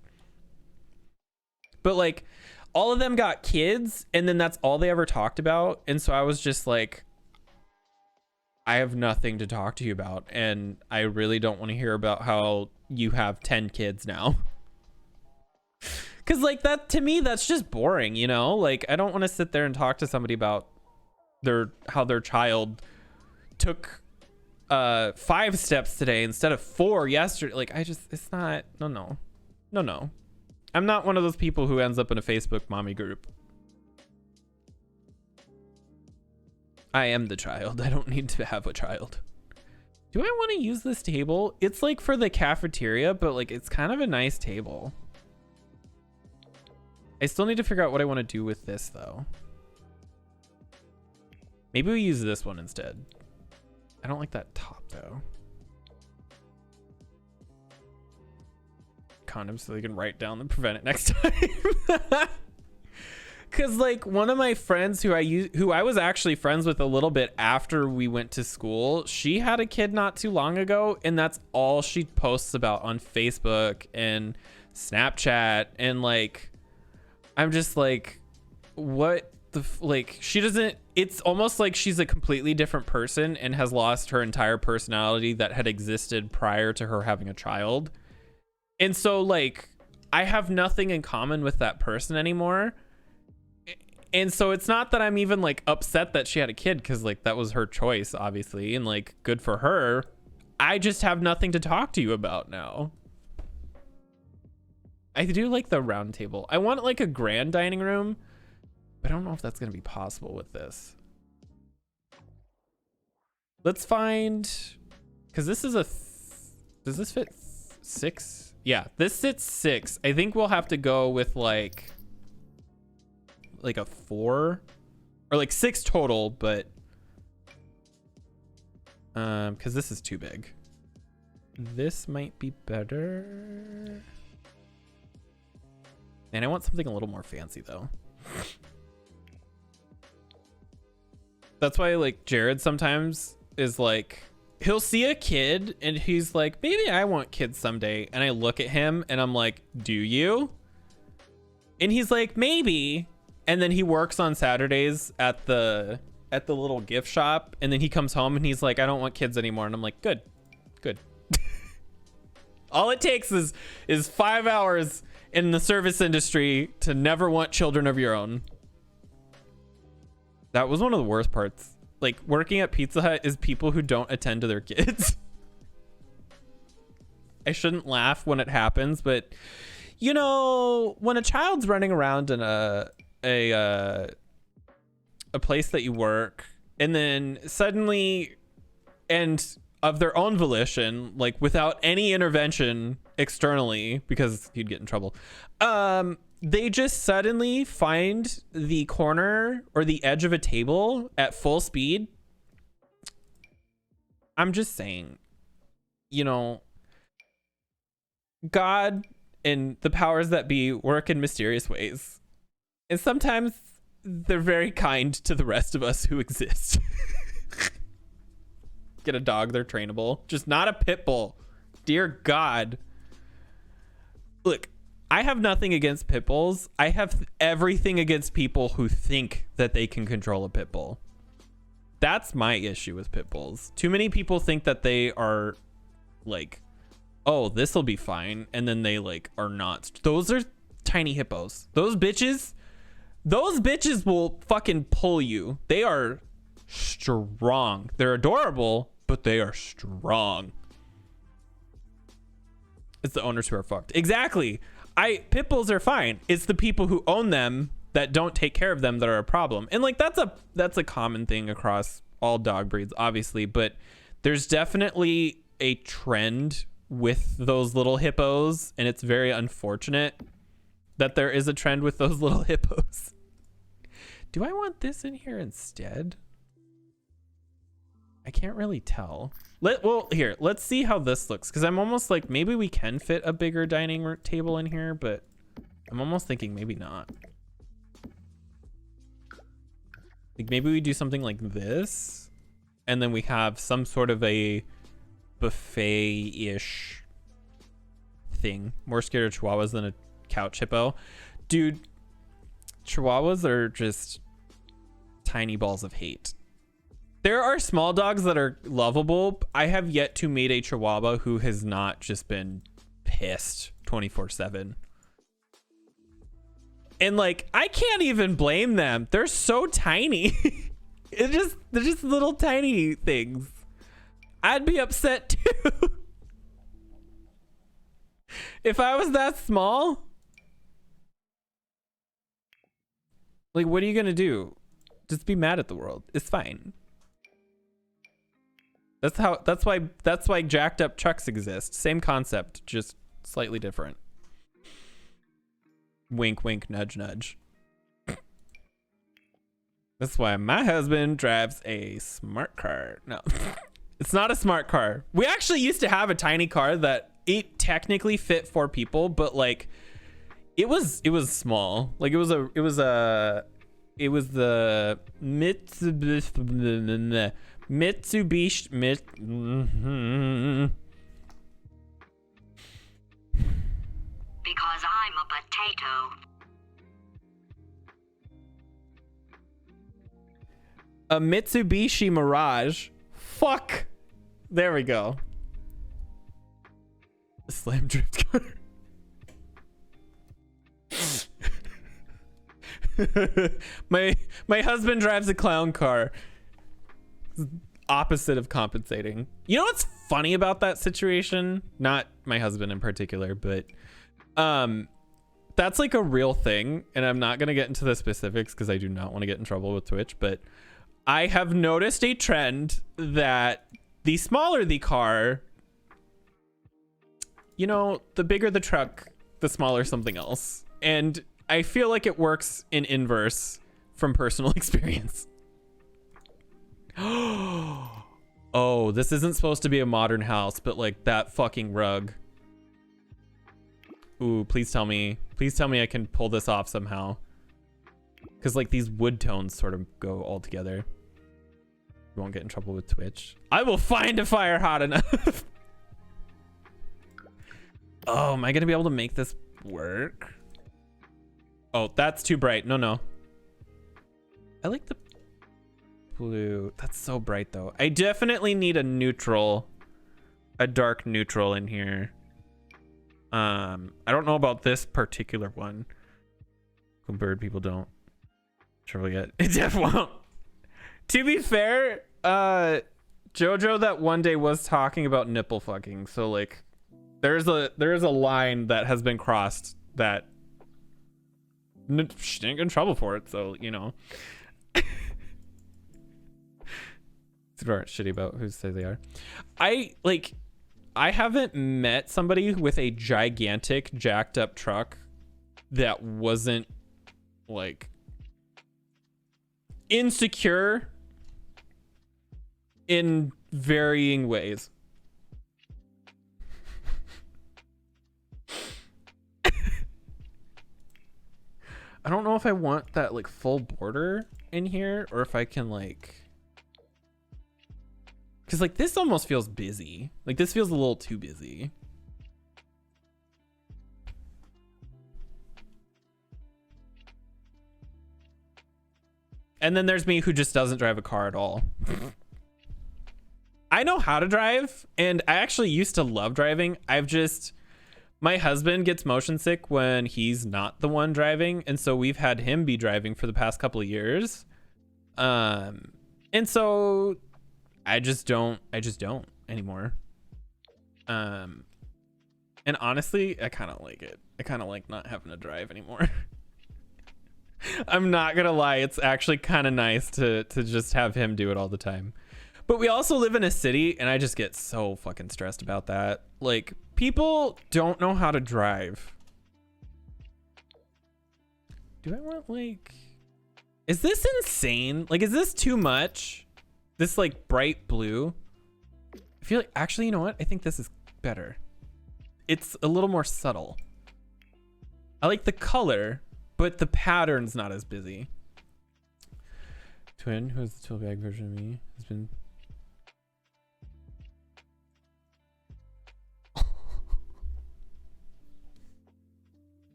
But like, all of them got kids, and then that's all they ever talked about. And so I was just like, I have nothing to talk to you about, and I really don't want to hear about how you have 10 kids now. Because like, that, to me, that's just boring, you know? Like, I don't want to sit there and talk to somebody about how their child took 5 steps today instead of 4 yesterday. Like, it's not, no. I'm not one of those people who ends up in a Facebook mommy group. I am the child. I don't need to have a child. Do I want to use this table? It's like for the cafeteria, but like it's kind of a nice table. I still need to figure out what I want to do with this though. Maybe we use this one instead. I don't like that top though. Condoms so they can write down and prevent it next time. Cause like one of my friends who I was actually friends with a little bit after we went to school, she had a kid not too long ago, and that's all she posts about on Facebook and Snapchat. And like, I'm just like, what the like, she doesn't, it's almost like she's a completely different person and has lost her entire personality that had existed prior to her having a child. And so like, I have nothing in common with that person anymore. And so it's not that I'm even like upset that she had a kid, because like that was her choice, obviously, and like good for her. I just have nothing to talk to you about now. I do like the round table. I want like a grand dining room, but I don't know if that's going to be possible with this. Let's find, because this is does this fit 6? Yeah, this sits 6. I think we'll have to go with like a 4 or like 6 total, but because this is too big. This might be better. And I want something a little more fancy though. That's why like Jared sometimes is like, he'll see a kid and he's like, maybe I want kids someday. And I look at him and I'm like, do you? And he's like, maybe. And then he works on Saturdays at the little gift shop, and then he comes home and he's like, I don't want kids anymore. And I'm like, good. All it takes is 5 hours in the service industry to never want children of your own. That was one of the worst parts. Like, working at Pizza Hut is people who don't attend to their kids. I shouldn't laugh when it happens, but you know, when a child's running around in a place that you work, and then suddenly, and of their own volition, like without any intervention externally, because you'd get in trouble, they just suddenly find the corner or the edge of a table at full speed. I'm just saying, you know, God and the powers that be work in mysterious ways. And sometimes they're very kind to the rest of us who exist. Get a dog, they're trainable. Just not a pit bull. Dear God. Look, I have nothing against pit bulls. I have everything against people who think that they can control a pit bull. That's my issue with pit bulls. Too many people think that they are like, oh, this will be fine. And then they like are not. Those are tiny hippos. Those bitches will fucking pull you. They are strong. They're adorable, but they are strong. It's the owners who are fucked. Exactly. Pit bulls are fine. It's the people who own them that don't take care of them that are a problem. And like that's a common thing across all dog breeds, obviously, but there's definitely a trend with those little hippos, and it's very unfortunate that there is a trend with those little hippos. Do I want this in here instead? I can't really tell. Here, let's see how this looks, because I'm almost like maybe we can fit a bigger dining table in here, but I'm almost thinking maybe not. Like maybe we do something like this, and then we have some sort of a buffet-ish thing. More scared of chihuahuas than a couch hippo. Dude, chihuahuas are just tiny balls of hate. There are small dogs that are lovable. I have yet to meet a chihuahua who has not just been pissed 24/7. And like, I can't even blame them. They're so tiny. They're just little tiny things. I'd be upset too. If I was that small. Like, what are you gonna do? Just be mad at the world. It's fine. That's why jacked up trucks exist. Same concept, just slightly different. Wink, wink, nudge, nudge. That's why my husband drives a smart car. No, it's not a smart car. We actually used to have a tiny car that it technically fit 4 people, but like it was small. Like it was the Mitsubishi Because I'm a potato. a Mitsubishi Mirage. Fuck. There we go. Slam drift car. my husband drives a clown car. Opposite of compensating. You know what's funny about that situation? Not my husband in particular, but that's like a real thing, and I'm not gonna get into the specifics because I do not want to get in trouble with Twitch, but I have noticed a trend that the smaller the car, you know, the bigger the truck, the smaller something else. And I feel like it works in inverse from personal experience. Oh, this isn't supposed to be a modern house, but like that fucking rug. Ooh, please tell me I can pull this off somehow. Because like these wood tones sort of go all together. We won't get in trouble with Twitch. I will find a fire hot enough. Oh, am I gonna be able to make this work? Oh, that's too bright. No. I like the blue. That's so bright though. I definitely need a neutral, a dark neutral in here. I don't know about this particular one. Bird people don't trouble yet. It definitely won't. To be fair, Jojo that one day was talking about nipple fucking, so like there is a line that has been crossed that she didn't get in trouble for it, so you know. People aren't shitty about who say they are. I haven't met somebody with a gigantic jacked up truck that wasn't like insecure in varying ways. I don't know if I want that like full border in here or if I can like, because like this almost feels busy. Like this feels a little too busy. And then there's me who just doesn't drive a car at all. I know how to drive, and I actually used to love driving. My husband gets motion sick when he's not the one driving, and so we've had him be driving for the past couple of years. And so I just don't anymore. And honestly, I kind of like it. I kind of like not having to drive anymore. I'm not gonna lie, it's actually kind of nice to just have him do it all the time. But we also live in a city, and I just get so fucking stressed about that. Like, people don't know how to drive. Do I want like, is this insane? Like, is this too much? This like bright blue? I feel like, actually, you know what? I think this is better. It's a little more subtle. I like the color, but the pattern's not as busy. Twin, who is the tool bag version of me, has been...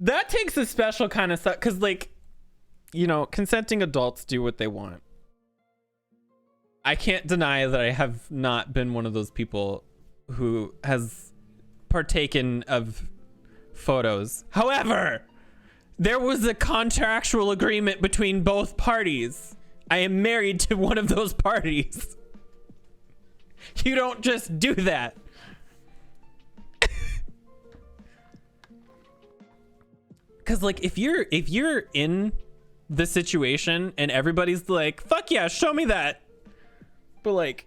That takes a special kind of stuff, because like, you know, consenting adults do what they want. I can't deny that I have not been one of those people who has partaken of photos. However, There was a contractual agreement between both parties. I am married to one of those parties. You don't just do that. Cause like if you're in the situation and everybody's like, fuck yeah, show me that. But like,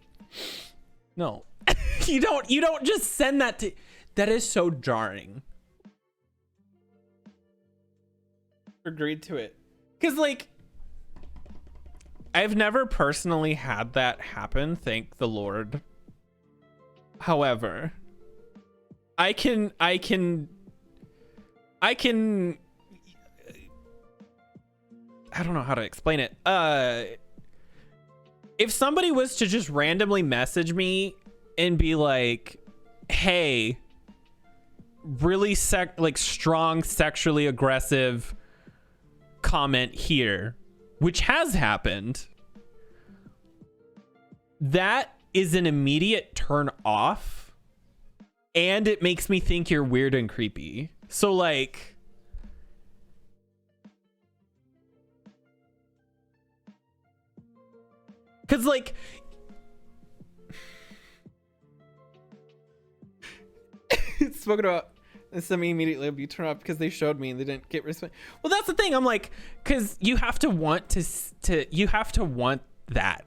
no. you don't just send that to, that is so jarring. Agreed to it. Cause like I've never personally had that happen, thank the Lord. However, I can I don't know how to explain it. If somebody was to just randomly message me and be like, hey, really strong sexually aggressive comment here, which has happened, that is an immediate turn off, and it makes me think you're weird and creepy. So like, cause like spoken about semi immediately will be turned off because they showed me and they didn't get respect. well, that's the thing. I'm like, cause you have to want to you have to want that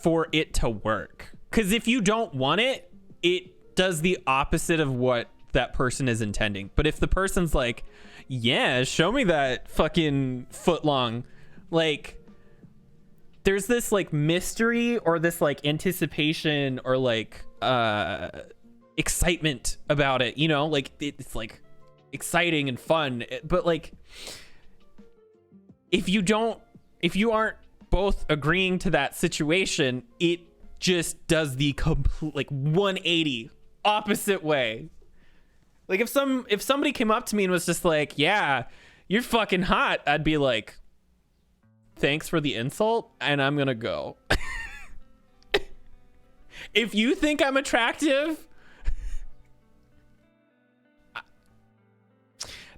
for it to work. Cause if you don't want it, it does the opposite of what that person is intending. But if the person's like, yeah, show me that fucking foot long, like there's this like mystery or this like anticipation or like excitement about it, you know, like it's like exciting and fun. But like if you aren't both agreeing to that situation, it just does the complete like 180 opposite way. Like if somebody came up to me and was just like, yeah, you're fucking hot, I'd be like, thanks for the insult, and I'm gonna go. If you think I'm attractive,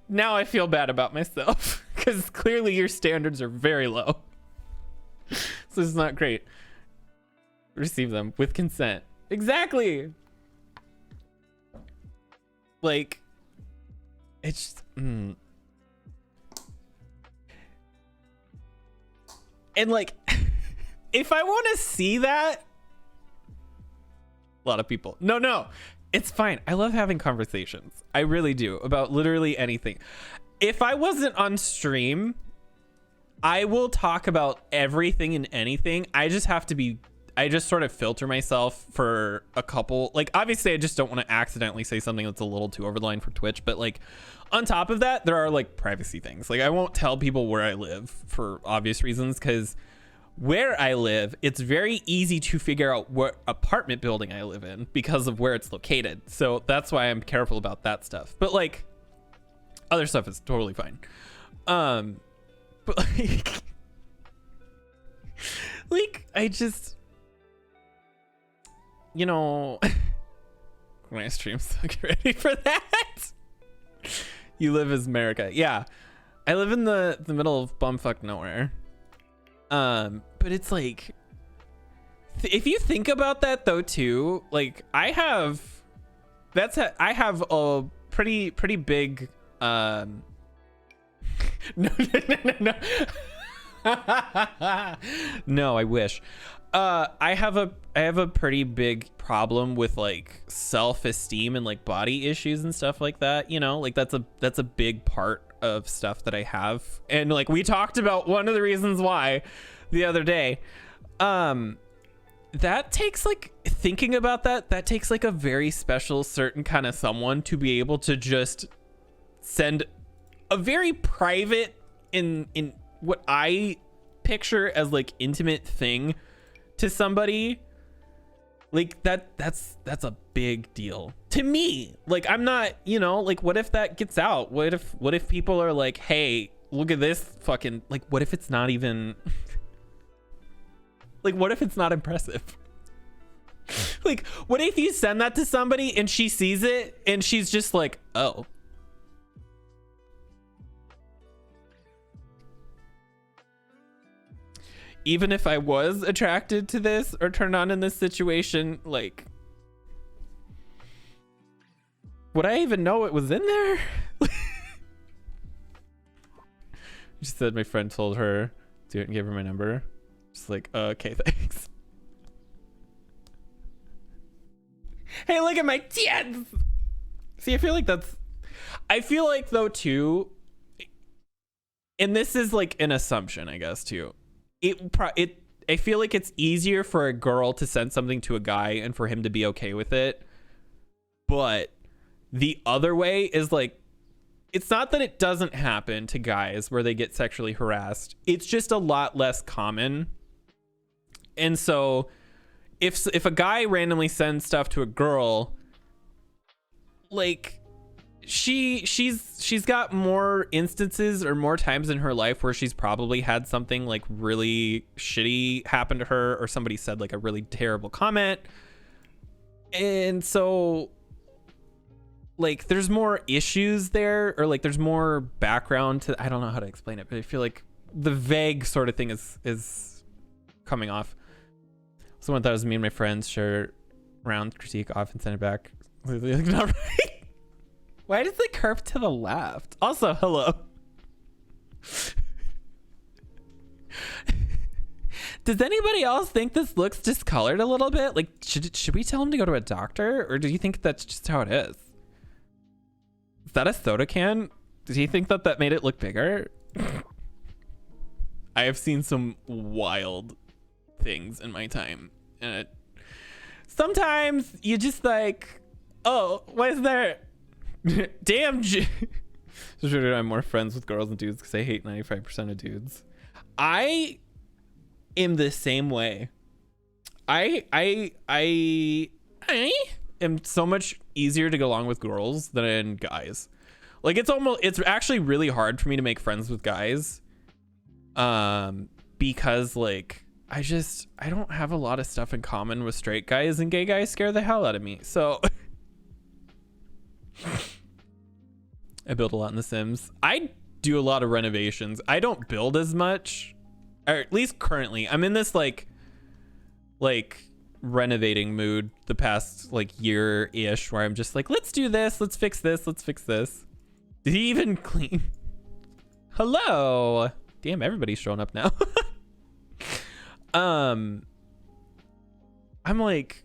now I feel bad about myself because clearly your standards are very low. So it's not great. Receive them with consent. Exactly. Like, it's just, and like, if I want to see that, a lot of people, no, it's fine. I love having conversations. I really do, about literally anything. If I wasn't on stream, I will talk about everything and anything. I just sort of filter myself for a couple, like, obviously I just don't want to accidentally say something that's a little too over the line for Twitch, but like on top of that, there are like privacy things. Like I won't tell people where I live for obvious reasons, because where I live, it's very easy to figure out what apartment building I live in because of where it's located. So that's why I'm careful about that stuff. But like other stuff is totally fine. But like I just, you know, when I stream, so get ready for that. You live as America. Yeah, I live in the middle of bumfuck nowhere. But it's like, if you think about that though too, like I have a pretty big no. No, I wish. I have a pretty big problem with like self-esteem and like body issues and stuff like that, you know, like that's a big part of stuff that I have. And like we talked about one of the reasons why the other day. That takes like, thinking about that takes like a very special certain kind of someone to be able to just send a very private in what I picture as like intimate thing to somebody. Like that's a big deal to me. Like I'm not, you know, like what if that gets out? What if people are like, hey, look at this fucking, like what if it's not even like what if it's not impressive? Like what if you send that to somebody and she sees it and she's just like, oh, even if I was attracted to this or turned on in this situation, like, would I even know it was in there? She said my friend told her to do it and gave her my number. Just like, okay, thanks. Hey, look at my tits. See, I feel like though too, and this is like an assumption, I guess too. I feel like it's easier for a girl to send something to a guy and for him to be okay with it. But the other way is like, it's not that it doesn't happen to guys where they get sexually harassed. It's just a lot less common. And so if a guy randomly sends stuff to a girl, like she's got more instances or more times in her life where she's probably had something like really shitty happen to her, or somebody said like a really terrible comment. And so like there's more issues there, or like there's more background to, I don't know how to explain it, but I feel like the vague sort of thing is coming off. Someone thought it was me and my friends share round critique, often send it back. Not right. Why does it curve to the left? Also, hello. Does anybody else think this looks discolored a little bit? Like, should we tell him to go to a doctor, or do you think that's just how it is? Is that a soda can? Did he think that made it look bigger? I have seen some wild things in my time, and sometimes you just like, oh, what is there? Damn. I'm more friends with girls and dudes because I hate 95% of dudes. I am the same way. I am so much easier to get along with girls than guys. Like it's actually really hard for me to make friends with guys, because like I don't have a lot of stuff in common with straight guys, and gay guys scare the hell out of me. So I build a lot in The Sims. I do a lot of renovations. I don't build as much, or at least currently. I'm in this like renovating mood the past like year-ish, where I'm just like, let's do this, let's fix this, let's fix this. Did he even clean? Hello. Damn, everybody's showing up now. I'm like,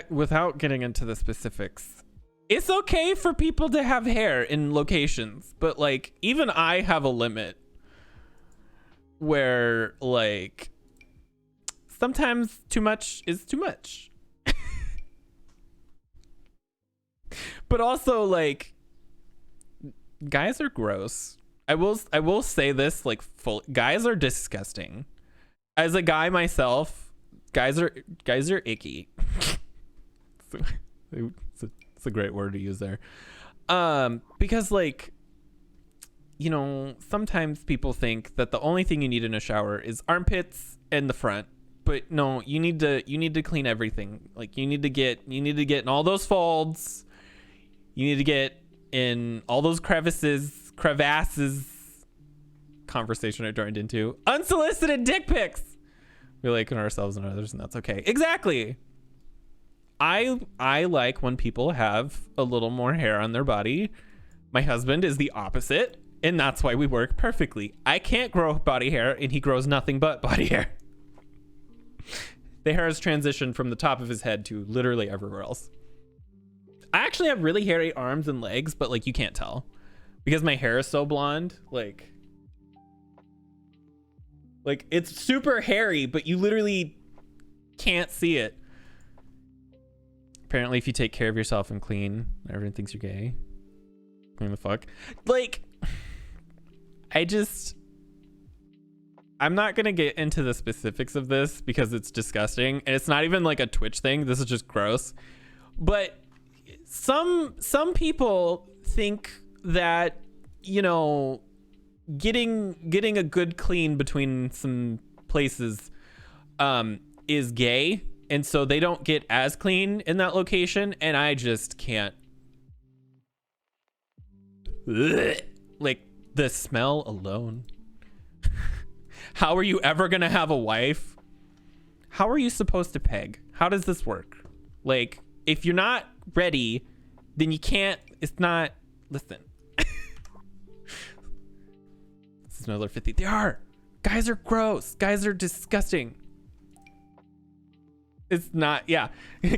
without getting into the specifics, it's okay for people to have hair in locations, but like even I have a limit where like sometimes too much is too much. But also like guys are gross. I will say this, like guys are disgusting. As a guy myself, guys are icky. It's a great word to use there. Because like, you know, sometimes people think that the only thing you need in a shower is armpits and the front. But no, you need to clean everything. Like you need to get in all those folds. You need to get in all those crevasses. Conversation I joined into. Unsolicited dick pics. We liken ourselves and others, and that's okay. Exactly. I like when people have a little more hair on their body. My husband is the opposite, and that's why we work perfectly. I can't grow body hair, and he grows nothing but body hair. The hair has transitioned from the top of his head to literally everywhere else. I actually have really hairy arms and legs, but like you can't tell because my hair is so blonde. Like it's super hairy, but you literally can't see it. Apparently, if you take care of yourself and clean, everyone thinks you're gay. Clean the fuck. Like, I'm not gonna get into the specifics of this because it's disgusting, and it's not even like a Twitch thing. This is just gross. But some people think that, you know, getting a good clean between some places is gay, and so they don't get as clean in that location, and I just can't. Like the smell alone. How are you ever gonna have a wife? How are you supposed to peg? How does this work? Like, if you're not ready, then you can't. It's not. Listen. This is another 50. They are. Guys are gross. Guys are disgusting. It's not. Yeah.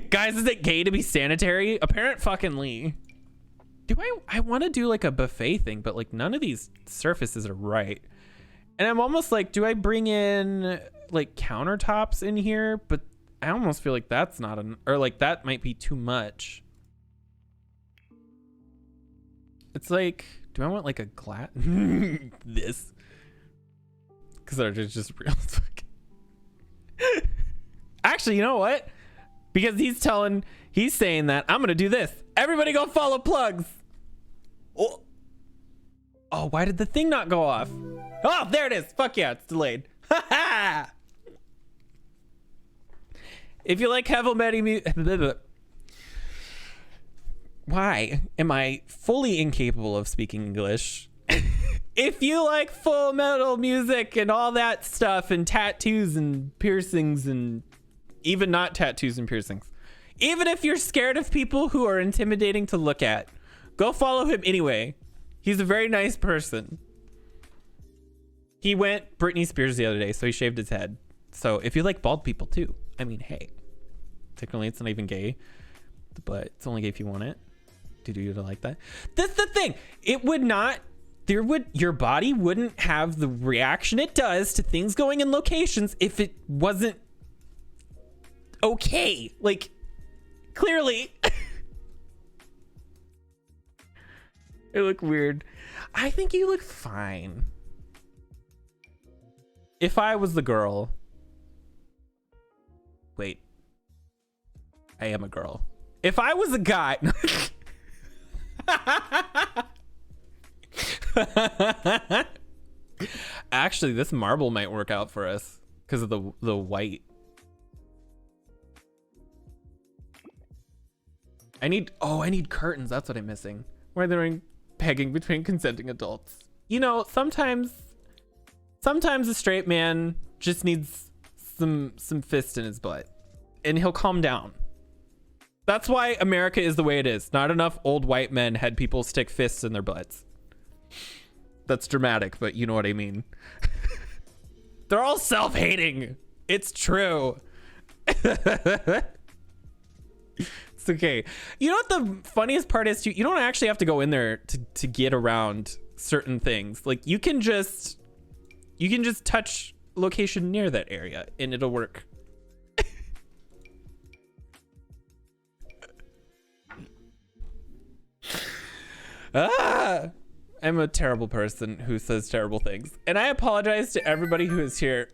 Guys, is it gay to be sanitary? Apparent fucking Lee. Do I want to do like a buffet thing, but like none of these surfaces are right. And I'm almost like, do I bring in like countertops in here? But I almost feel like that's not an, or like that might be too much. It's like, do I want like a glass? This. Because they're just real. Actually, you know what? Because he's saying that I'm going to do this. Everybody go follow plugs. Oh, why did the thing not go off? Oh, there it is. Fuck yeah, it's delayed. If you like heavy metal music, why am I fully incapable of speaking English? If you like full metal music and all that stuff and tattoos and piercings and even not tattoos and piercings, even if you're scared of people who are intimidating to look at, go follow him anyway. He's a very nice person. He went Britney Spears the other day, so he shaved his head. So if you like bald people too, I mean, hey, technically it's not even gay, but it's only gay if you want it. Do you like that? That's the thing. It would not, your body wouldn't have the reaction it does to things going in locations if it wasn't okay. Like, clearly. It look weird. I think you look fine. If I was the girl. Wait. I am a girl. If I was a guy. Actually, this marble might work out for us because of the white. I need curtains. That's what I'm missing. Why they're doing pegging between consenting adults. You know, sometimes a straight man just needs some fist in his butt and he'll calm down. That's why America is the way it is. Not enough old white men had people stick fists in their butts. That's dramatic, but you know what I mean. They're all self-hating. It's true. It's okay. You know what the funniest part is? You don't actually have to go in there to get around certain things. Like you can just touch location near that area and it'll work. I'm a terrible person who says terrible things. And I apologize to everybody who is here.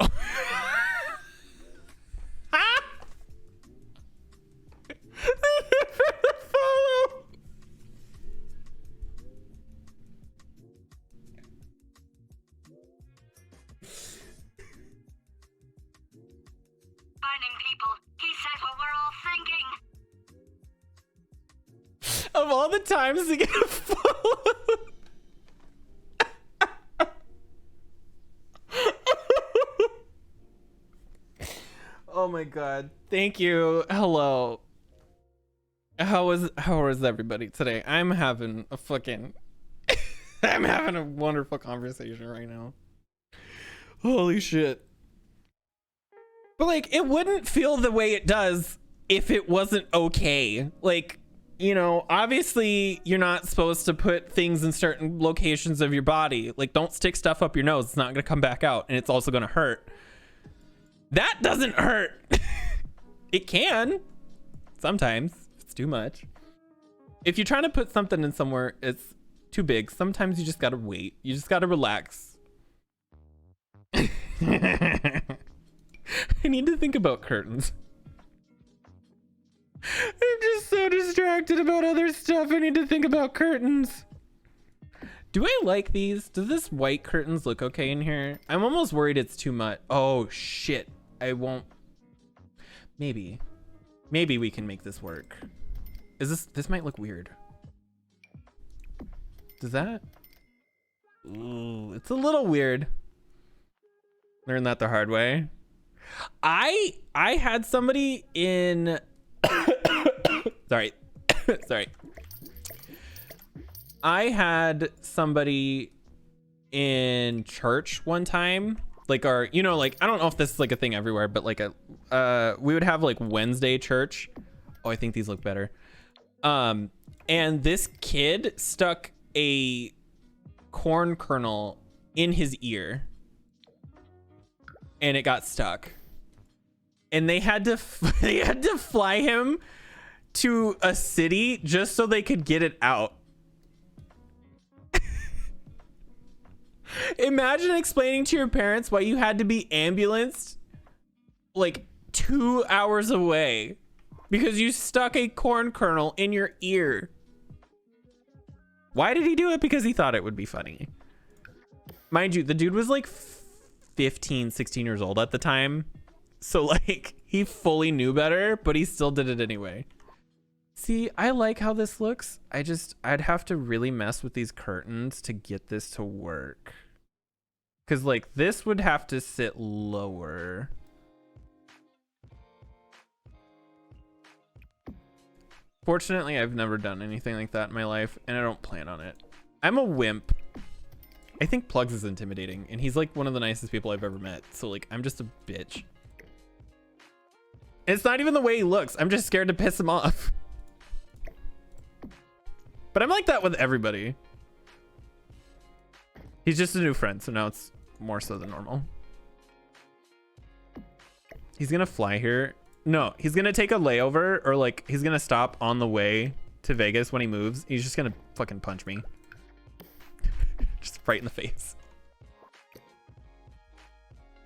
Of all the times to get a follow. Oh my god. Thank you. Hello. How is everybody today? I'm having a fucking I'm having a wonderful conversation right now. Holy shit. But like it wouldn't feel the way it does if it wasn't okay. Like, you know, obviously you're not supposed to put things in certain locations of your body. Like, don't stick stuff up your nose. It's not going to come back out, and it's also going to hurt. That doesn't hurt. It can. Sometimes. If it's too much. If you're trying to put something in somewhere, it's too big. Sometimes you just got to wait. You just got to relax. I need to think about curtains. I'm just so distracted about other stuff. I need to think about curtains. Do I like these? Does this white curtains look okay in here? I'm almost worried it's too much. Oh shit. I won't. Maybe we can make this work. This might look weird. Does that? Ooh, it's a little weird. Learned that the hard way. I had somebody in sorry. Sorry. I had somebody in church one time, like our, you know, like I don't know if this is like a thing everywhere, but like we would have like Wednesday church. Oh, I think these look better. And this kid stuck a corn kernel in his ear and it got stuck. And they had to fly him to a city just so they could get it out. Imagine explaining to your parents why you had to be ambulanced like 2 hours away because you stuck a corn kernel in your ear. Why did he do it? Because he thought it would be funny. Mind you, the dude was like 15, 16 years old at the time. So like he fully knew better, but he still did it anyway. See, I like how this looks. I'd have to really mess with these curtains to get this to work. Cause like this would have to sit lower. Fortunately, I've never done anything like that in my life, and I don't plan on it. I'm a wimp. I think Plugs is intimidating, and he's like one of the nicest people I've ever met. So like, I'm just a bitch. And it's not even the way he looks. I'm just scared to piss him off. But I'm like that with everybody. He's just a new friend, so now it's more so than normal. He's gonna fly here. No, he's gonna take a layover, or like he's gonna stop on the way to Vegas when he moves. He's just gonna fucking punch me. Just right in the face.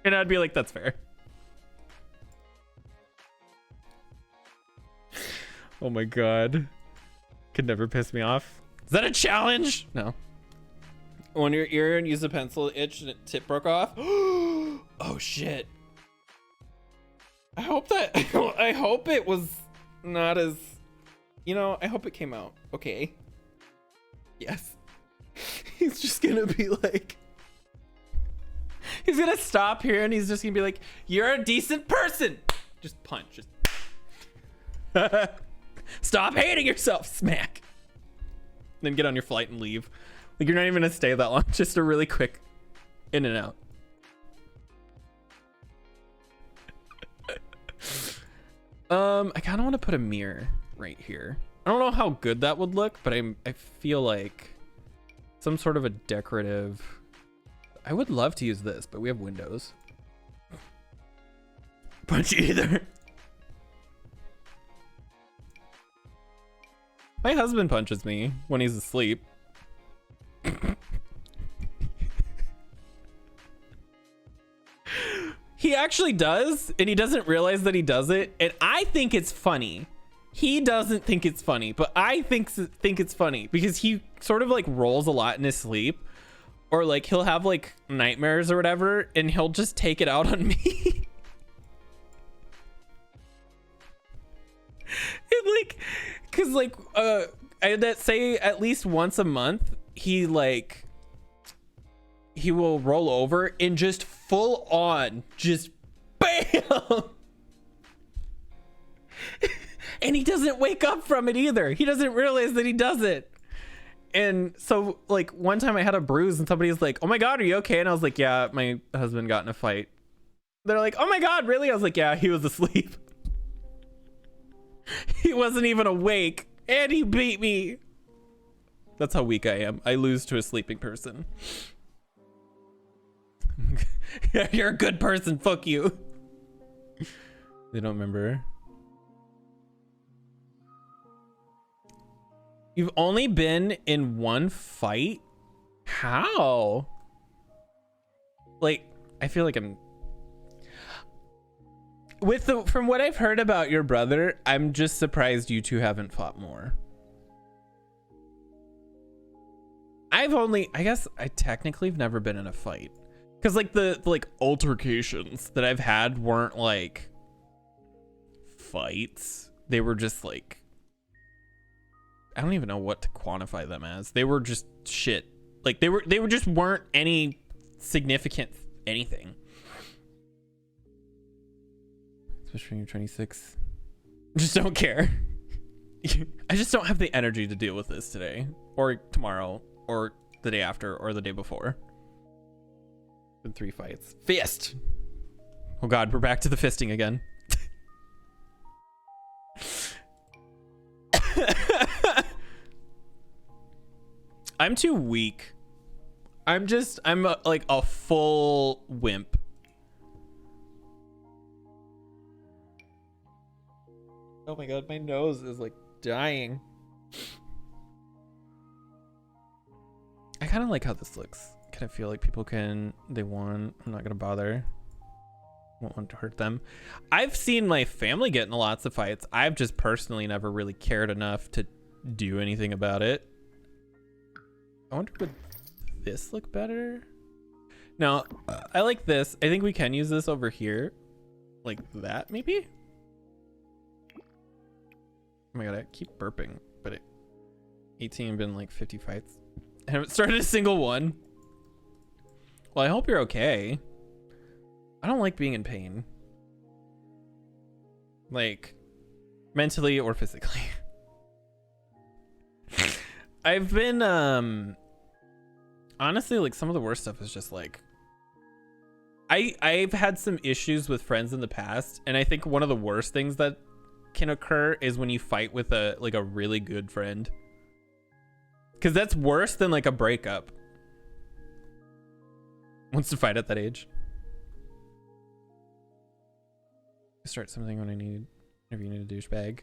And I'd be like, that's fair. Oh my god. Could never piss me off. Is that a challenge? No. On your ear and use a pencil itch and it tip broke off. Oh shit. I hope it was not as, you know, I hope it came out okay. Yes. He's just gonna be like, he's gonna stop here and he's just gonna be like, you're a decent person. Just punch. Just stop hating yourself. Smack. Then get on your flight and leave. Like you're not even gonna stay that long. Just a really quick in and out. I kind of want to put a mirror right here. I don't know how good that would look, but I feel like some sort of a decorative. I would love to use this, but we have windows. Punch either. My husband punches me when he's asleep. He actually does, and he doesn't realize that he does it, and I think it's funny. He doesn't think it's funny, but I think it's funny because he sort of like rolls a lot in his sleep, or like he'll have like nightmares or whatever, and he'll just take it out on me. And like, cause like I'd say at least once a month he will roll over and just full on just bam. And he doesn't wake up from it either. He doesn't realize that he does it. And so like one time I had a bruise and somebody was like, oh my god, are you okay? And I was like, yeah, my husband got in a fight. They're like, oh my god, really? I was like, yeah, he was asleep. He wasn't even awake and he beat me. That's how weak I am. I lose to a sleeping person. You're a good person, fuck you. They don't remember. You've only been in one fight? How? Like, I feel like I'm from what I've heard about your brother, I'm just surprised you two haven't fought more. I guess I technically have never been in a fight. Cause like the like altercations that I've had weren't like fights. They were just like, I don't even know what to quantify them as. They were just shit. Like they were just weren't any significant anything. especially when you're 26. Just don't care. I just don't have the energy to deal with this today or tomorrow or the day after or the day before. Been 3 fights. Fist. Oh God, we're back to the fisting again. I'm too weak. I'm like a full wimp. Oh my God, my nose is like dying. I kind of like how this looks. I kind of feel like people they won. I'm not gonna bother. Won't want to hurt them. I've seen my family get in lots of fights. I've just personally never really cared enough to do anything about it. I wonder, would this look better? No, I like this. I think we can use this over here. Like that, maybe? Oh my God, I keep burping, but 18 been like 50 fights. I haven't started a single one. Well, I hope you're okay. I don't like being in pain. Like, mentally or physically. I've been, honestly, like, some of the worst stuff is just like, I've had some issues with friends in the past, and I think one of the worst things that can occur is when you fight with a really good friend. Because that's worse than like a breakup. Wants to fight at that age. Start something when I need, if you need a douchebag.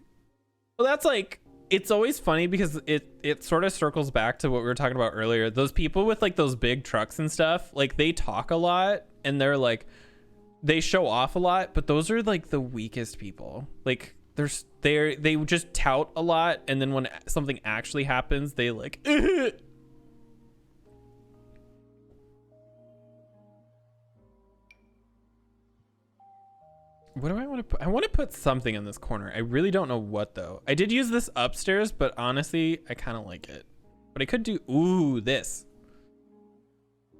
Well, that's like, it's always funny because it sort of circles back to what we were talking about earlier. Those people with like those big trucks and stuff, like they talk a lot and they're like, they show off a lot, but those are like the weakest people. Like they just tout a lot, and then when something actually happens, they like what do I want to put? I want to put something in this corner. I really don't know what though. I did use this upstairs, but honestly, I kind of like it. But I could do this.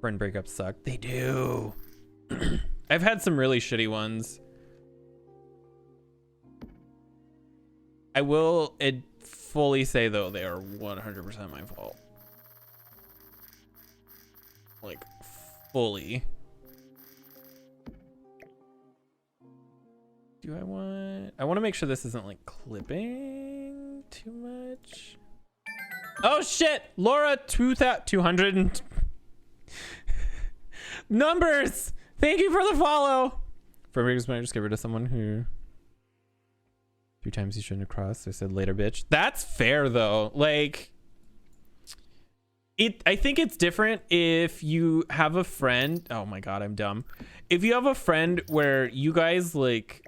Friend breakups suck. They do. I've had some really shitty ones. I will fully say though, they are 100% my fault. Like fully. Do I want to make sure this isn't like clipping too much. Oh shit, Laura 200 numbers. Thank you for the follow. For me, I just get rid of someone who 3 times you shouldn't have crossed. I said later, bitch. That's fair though. Like I think it's different if you have a friend. Oh my God, I'm dumb. If you have a friend where you guys like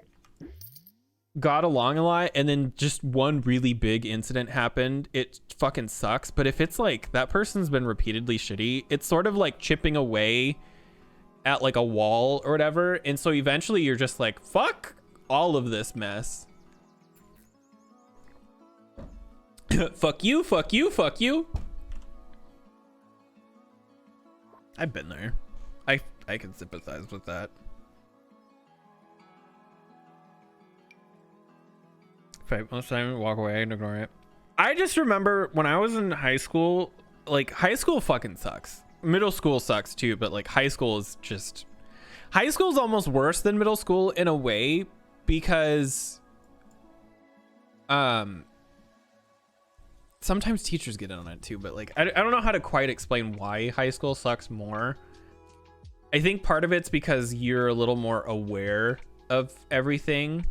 got along a lot and then just one really big incident happened, it fucking sucks. But if it's like that person's been repeatedly shitty, it's sort of like chipping away at like a wall or whatever, and so eventually you're just like, fuck all of this mess. Fuck you, fuck you, fuck you. I've been there. I can sympathize with that. Fight most time, walk away and ignore it. I just remember when I was in high school, like high school fucking sucks. Middle school sucks too, but like high school is almost worse than middle school in a way, because sometimes teachers get in on it too, but like I don't know how to quite explain why high school sucks more. I think part of it's because you're a little more aware of everything,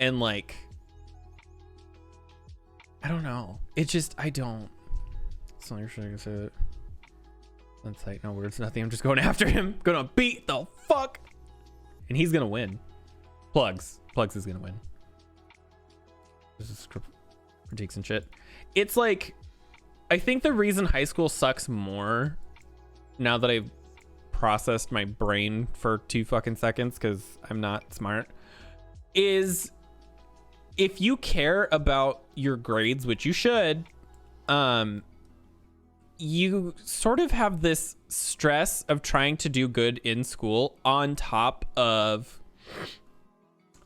and like I don't know, it just I don't. It's not your shit, I can say that. On sight, no words, nothing. I'm just going after him. Gonna beat the fuck, and he's gonna win. Plugs is gonna win. This is critiques and shit. It's like, I think the reason high school sucks more, now that I've processed my brain for 2 fucking seconds because I'm not smart, is if you care about your grades, which you should, you sort of have this stress of trying to do good in school on top of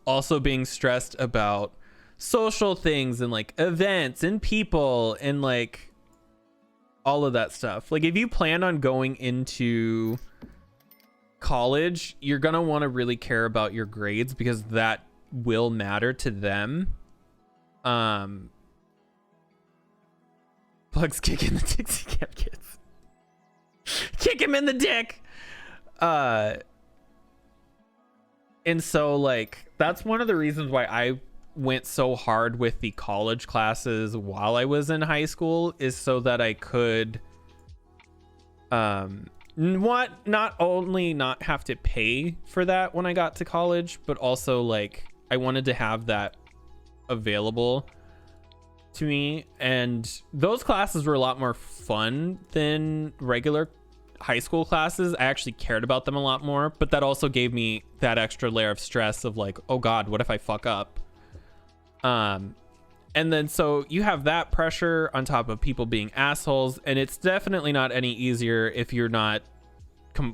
also being stressed about social things and like events and people and like all of that stuff. Like if you plan on going into college, you're gonna want to really care about your grades because that will matter to them. Plugs kicking the Dixie Cat kids. Kick him in the dick. And so like that's one of the reasons why I went so hard with the college classes while I was in high school, is so that I could not only not have to pay for that when I got to college, but also like I wanted to have that available to me. And those classes were a lot more fun than regular high school classes. I actually cared about them a lot more, but that also gave me that extra layer of stress of like, oh God, what if I fuck up? And then so you have that pressure on top of people being assholes, and it's definitely not any easier if you're not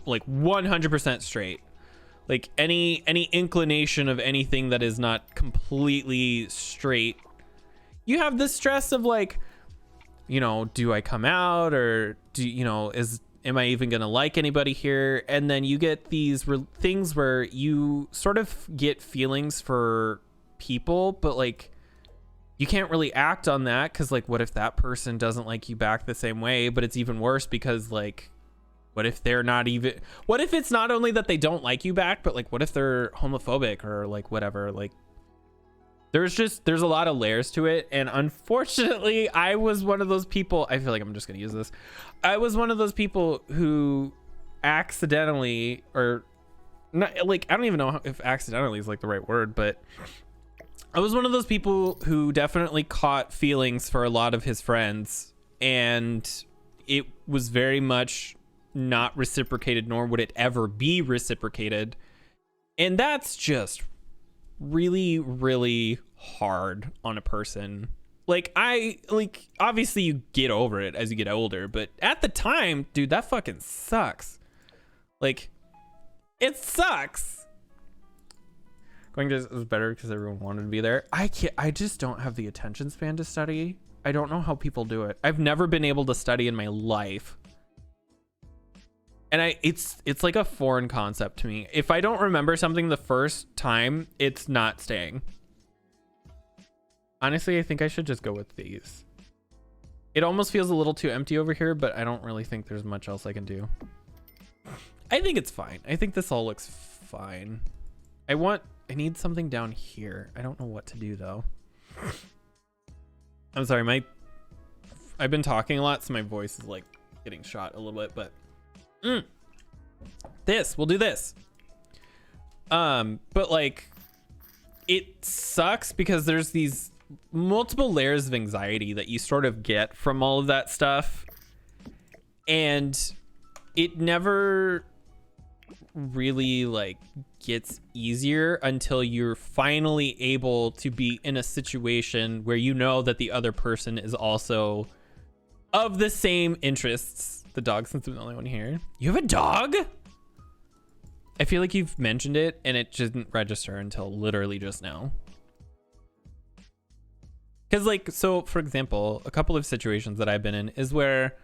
like 100% straight. Like any inclination of anything that is not completely straight, you have this stress of like, you know, do I come out, or do you know, am I even gonna like anybody here? And then you get these things where you sort of get feelings for people, but like you can't really act on that because like what if that person doesn't like you back the same way? But it's even worse because like what if it's not only that they don't like you back, but like what if they're homophobic or like whatever? Like there's a lot of layers to it. And unfortunately I was one of those people, I feel like I'm just gonna use this, I was one of those people who accidentally, or not, like I don't even know if accidentally is like the right word, but I was one of those people who definitely caught feelings for a lot of his friends, and it was very much not reciprocated, nor would it ever be reciprocated. And that's just really, really hard on a person. Like obviously you get over it as you get older, but at the time, dude, that fucking sucks. Like it sucks. Going to was better because everyone wanted to be there. I just don't have the attention span to study. I don't know how people do it. I've never been able to study in my life. And it's like a foreign concept to me. If I don't remember something the first time, it's not staying. Honestly, I think I should just go with these. It almost feels a little too empty over here, but I don't really think there's much else I can do. I think it's fine. I think this all looks fine. I need something down here. I don't know what to do though. I'm sorry, I've been talking a lot, so my voice is like getting shot a little bit, but we'll do this. But like it sucks because there's these multiple layers of anxiety that you sort of get from all of that stuff, and it never really like gets easier until you're finally able to be in a situation where you know that the other person is also of the same interests. The dog, since I'm the only one here. You have a dog? I feel like you've mentioned it and it didn't register until literally just now. Because like, so for example, a couple of situations that I've been in is where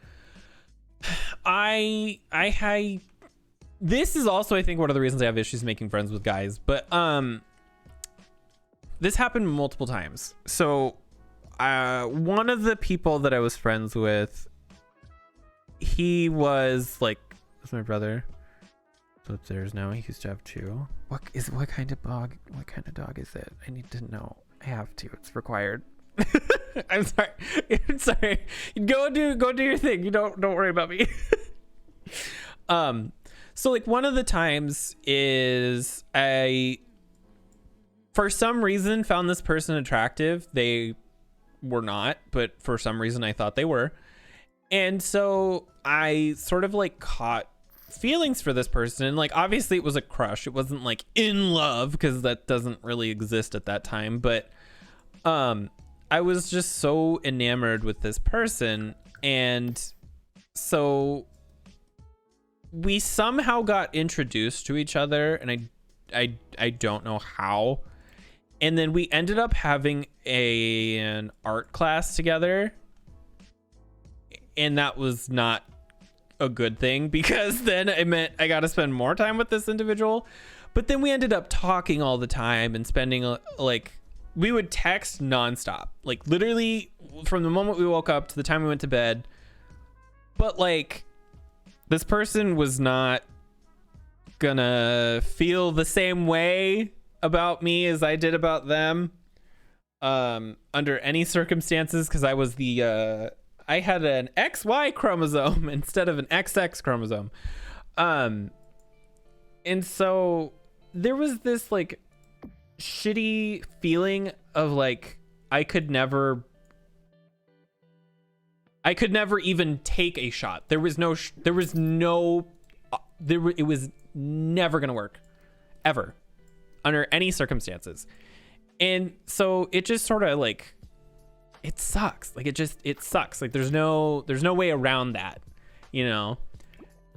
this is also, I think, one of the reasons I have issues making friends with guys, but this happened multiple times. So one of the people that I was friends with, he was like, that's my brother. He's upstairs now. He used to have two. What kind of dog is it? I need to know. I have to. It's required. I'm sorry. I'm sorry. Go do your thing. You don't worry about me. So like one of the times is I, for some reason, found this person attractive. They were not, but for some reason I thought they were. And so I sort of like caught feelings for this person. And like, obviously it was a crush. It wasn't like in love because that doesn't really exist at that time. But I was just so enamored with this person. And so we somehow got introduced to each other, and I don't know how. And then we ended up having an art class together. And that was not a good thing because then it meant I got to spend more time with this individual. But then we ended up talking all the time and spending like, we would text nonstop, like literally from the moment we woke up to the time we went to bed. But like, this person was not gonna feel the same way about me as I did about them under any circumstances, because I was I had an XY chromosome instead of an XX chromosome. And so there was this like shitty feeling of like I could never even take a shot. It was never gonna work ever under any circumstances. And so it just sort of like, it sucks. Like it sucks. Like there's no way around that, you know?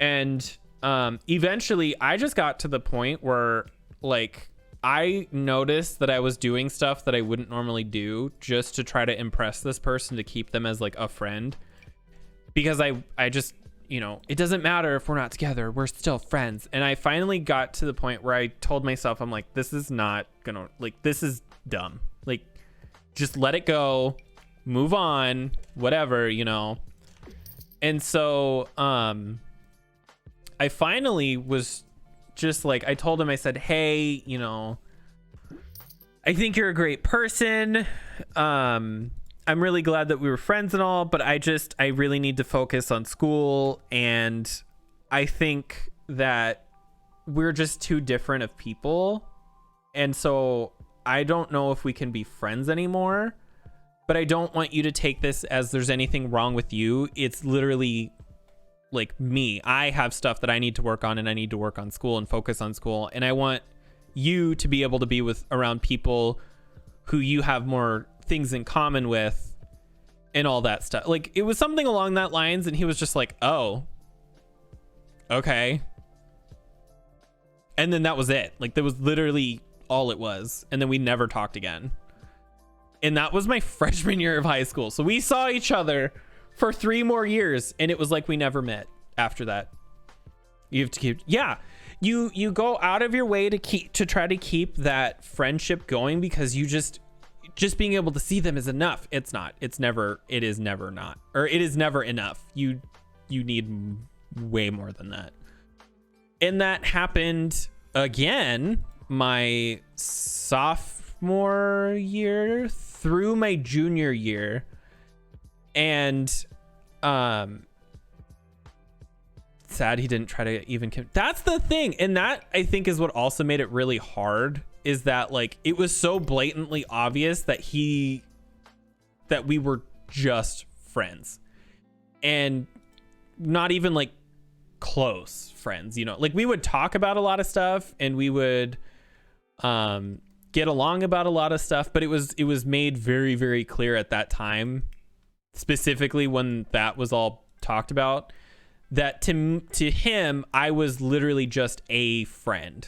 And eventually I just got to the point where like I noticed that I was doing stuff that I wouldn't normally do just to try to impress this person, to keep them as like a friend, because I just, you know, it doesn't matter if we're not together, we're still friends. And I finally got to the point where I told myself, I'm like, this is not gonna, like, this is dumb. Like, just let it go, move on, whatever, you know? And so, I finally was just like, I told him, I said, hey, you know, I think you're a great person. I'm really glad that we were friends and all, but I really need to focus on school. And I think that we're just too different of people. And so I don't know if we can be friends anymore, but I don't want you to take this as there's anything wrong with you. It's literally like me. I have stuff that I need to work on, and I need to work on school and focus on school. And I want you to be able to be around people who you have more things in common with and all that stuff. Like, it was something along that lines, and he was just like, oh, okay. And then that was it. Like, that was literally all it was. And then we never talked again. And that was my freshman year of high school. So we saw each other for 3 more years, and it was like we never met after that. You have to keep, yeah, you go out of your way to try to keep that friendship going, because you just being able to see them is enough. It is never enough. You need way more than that. And that happened again my sophomore year through my junior year. And sad he didn't try to even that's the thing. And that, I think, is what also made it really hard, is that like it was so blatantly obvious that we were just friends, and not even like close friends, you know? Like, we would talk about a lot of stuff, and we would get along about a lot of stuff, but it was made very, very clear at that time, specifically when that was all talked about, that to him I was literally just a friend.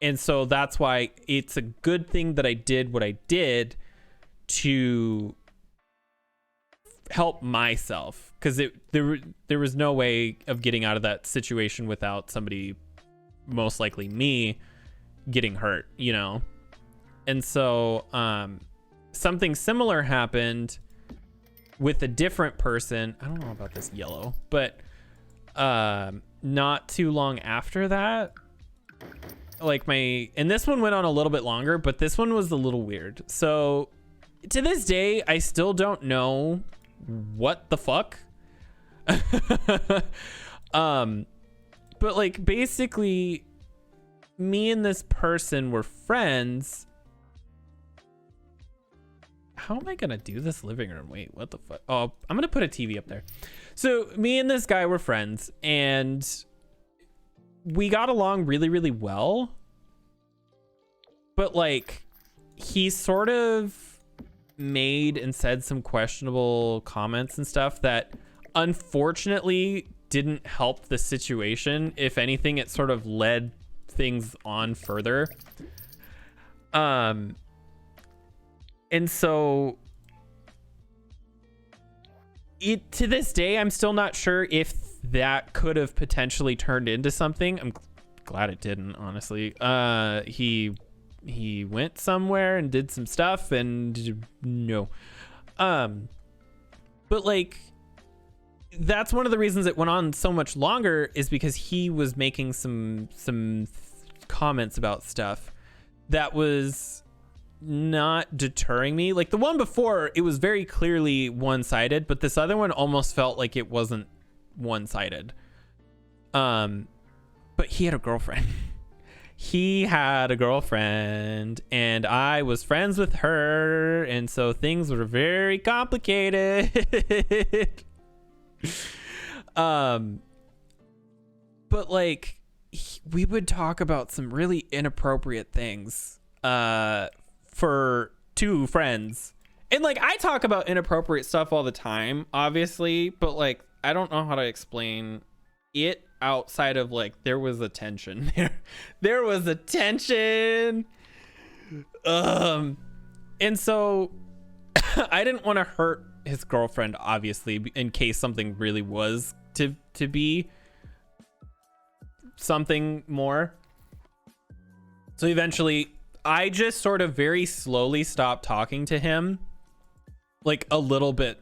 And so that's why it's a good thing that I did what I did to help myself, because there was no way of getting out of that situation without somebody, most likely me, getting hurt, you know? And so something similar happened with a different person. I don't know about this yellow, but not too long after that, like and this one went on a little bit longer, but this one was a little weird. So to this day, I still don't know what the fuck. But like, basically, me and this person were friends. How am I gonna do this living room? Wait, what the fuck? Oh, I'm gonna put a TV up there. So me and this guy were friends, and we got along really, really well. But like, he sort of made and said some questionable comments and stuff that unfortunately didn't help the situation. If anything, it sort of led things on further. And so to this day, I'm still not sure if that could have potentially turned into something. I'm glad it didn't, honestly. He went somewhere and did some stuff, and no. But like, that's one of the reasons it went on so much longer, is because he was making some comments about stuff that was not deterring me. Like the one before, it was very clearly one-sided, but this other one almost felt like it wasn't one-sided. But he had a girlfriend. He had a girlfriend, and I was friends with her, and so things were very complicated. But like, we would talk about some really inappropriate things for two friends. And like, I talk about inappropriate stuff all the time, obviously, but like, I don't know how to explain it outside of like, there was a tension there. There was a tension. And so I didn't want to hurt his girlfriend, obviously, in case something really was to be something more. So eventually I just sort of very slowly stopped talking to him, like a little bit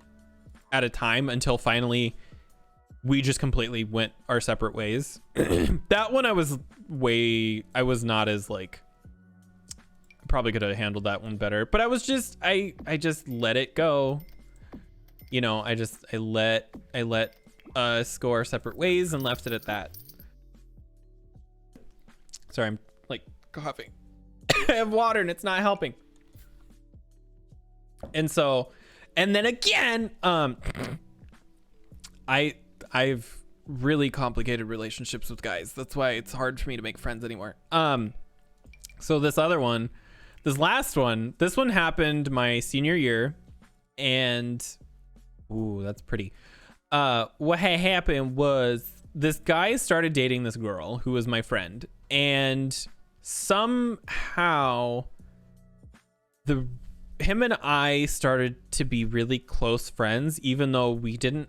at a time, until finally we just completely went our separate ways. That one I was not as like, probably could have handled that one better, but I just let it go. You know, I let us go our separate ways and left it at that. Sorry, I'm like coughing. I have water and it's not helping. And so, and then again, I've really complicated relationships with guys. That's why it's hard for me to make friends anymore. So this last one happened my senior year, and ooh, that's pretty. What had happened was this guy started dating this girl who was my friend, and somehow him and I started to be really close friends, even though we didn't,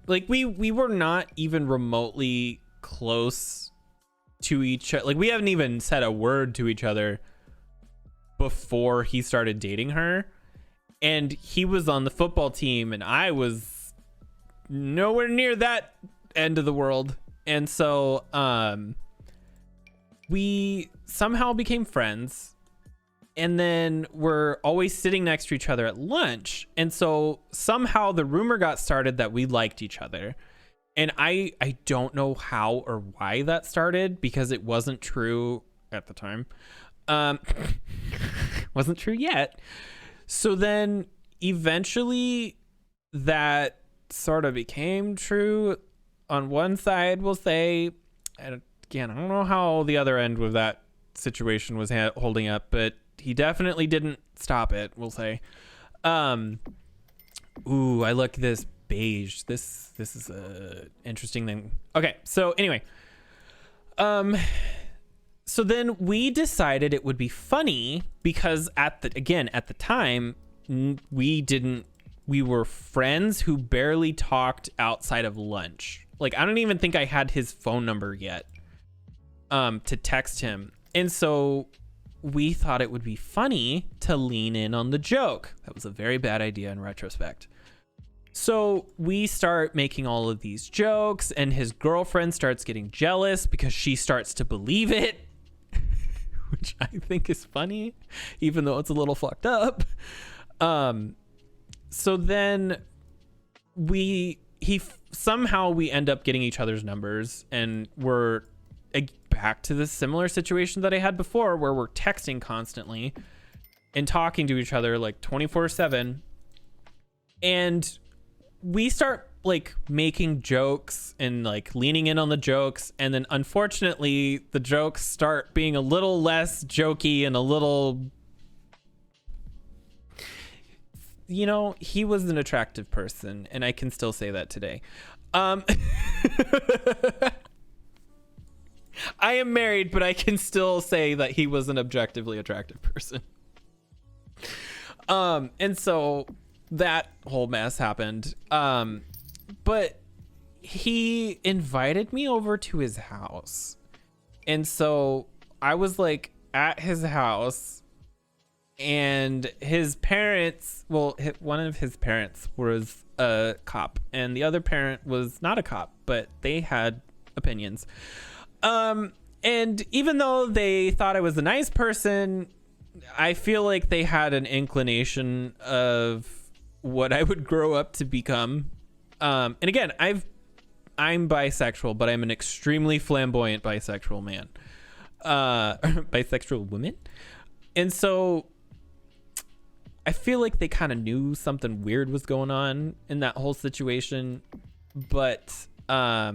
like, we were not even remotely close to each other. Like, we haven't even said a word to each other before he started dating her. And he was on the football team, and I was nowhere near that end of the world. And so we somehow became friends, and then we're always sitting next to each other at lunch. And so somehow the rumor got started that we liked each other. And I don't know how or why that started, because it wasn't true at the time. Wasn't true yet. So then eventually that sort of became true on one side, we'll say. And again, I don't know how the other end of that situation was holding up, but he definitely didn't stop it, we'll say. Ooh, I look this beige. This is a interesting thing. Okay, so anyway. So then we decided it would be funny because at the time, we were friends who barely talked outside of lunch. Like, I don't even think I had his phone number yet to text him. And so we thought it would be funny to lean in on the joke. That was a very bad idea in retrospect. So we start making all of these jokes, and his girlfriend starts getting jealous because she starts to believe it, which I think is funny, even though it's a little fucked up. So then somehow we end up getting each other's numbers, and we're back to this similar situation that I had before, where we're texting constantly and talking to each other like 24/7. And we start like making jokes and like leaning in on the jokes, and then unfortunately the jokes start being a little less jokey and a little, you know, he was an attractive person, and I can still say that today. I am married, but I can still say that he was an objectively attractive person. And so that whole mess happened. But he invited me over to his house. And so I was like at his house, and his parents, well, one of his parents was a cop and the other parent was not a cop, but they had opinions. And even though they thought I was a nice person, I feel like they had an inclination of what I would grow up to become. And again, I'm bisexual, but I'm an extremely flamboyant bisexual man. Bisexual woman. And so I feel like they kind of knew something weird was going on in that whole situation. But I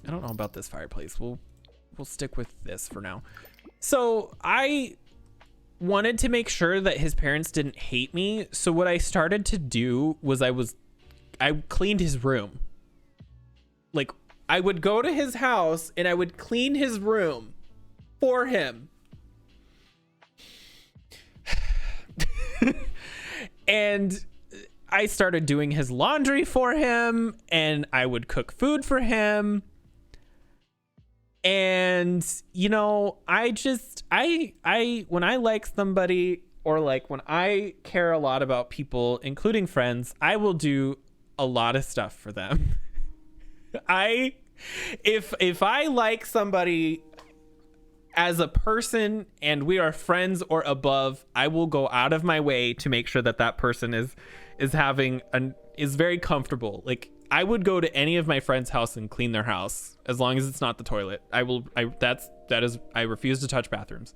don't know about this fireplace. We'll stick with this for now. So I wanted to make sure that his parents didn't hate me. So what I started to do was I cleaned his room. Like, I would go to his house and I would clean his room for him. And I started doing his laundry for him, and I would cook food for him. And, you know, I when I like somebody, or like when I care a lot about people, including friends, I will do a lot of stuff for them. If I like somebody as a person and we are friends or above, I will go out of my way to make sure that that person is very comfortable. Like, I would go to any of my friends' house and clean their house as long as it's not the toilet. I refuse to touch bathrooms.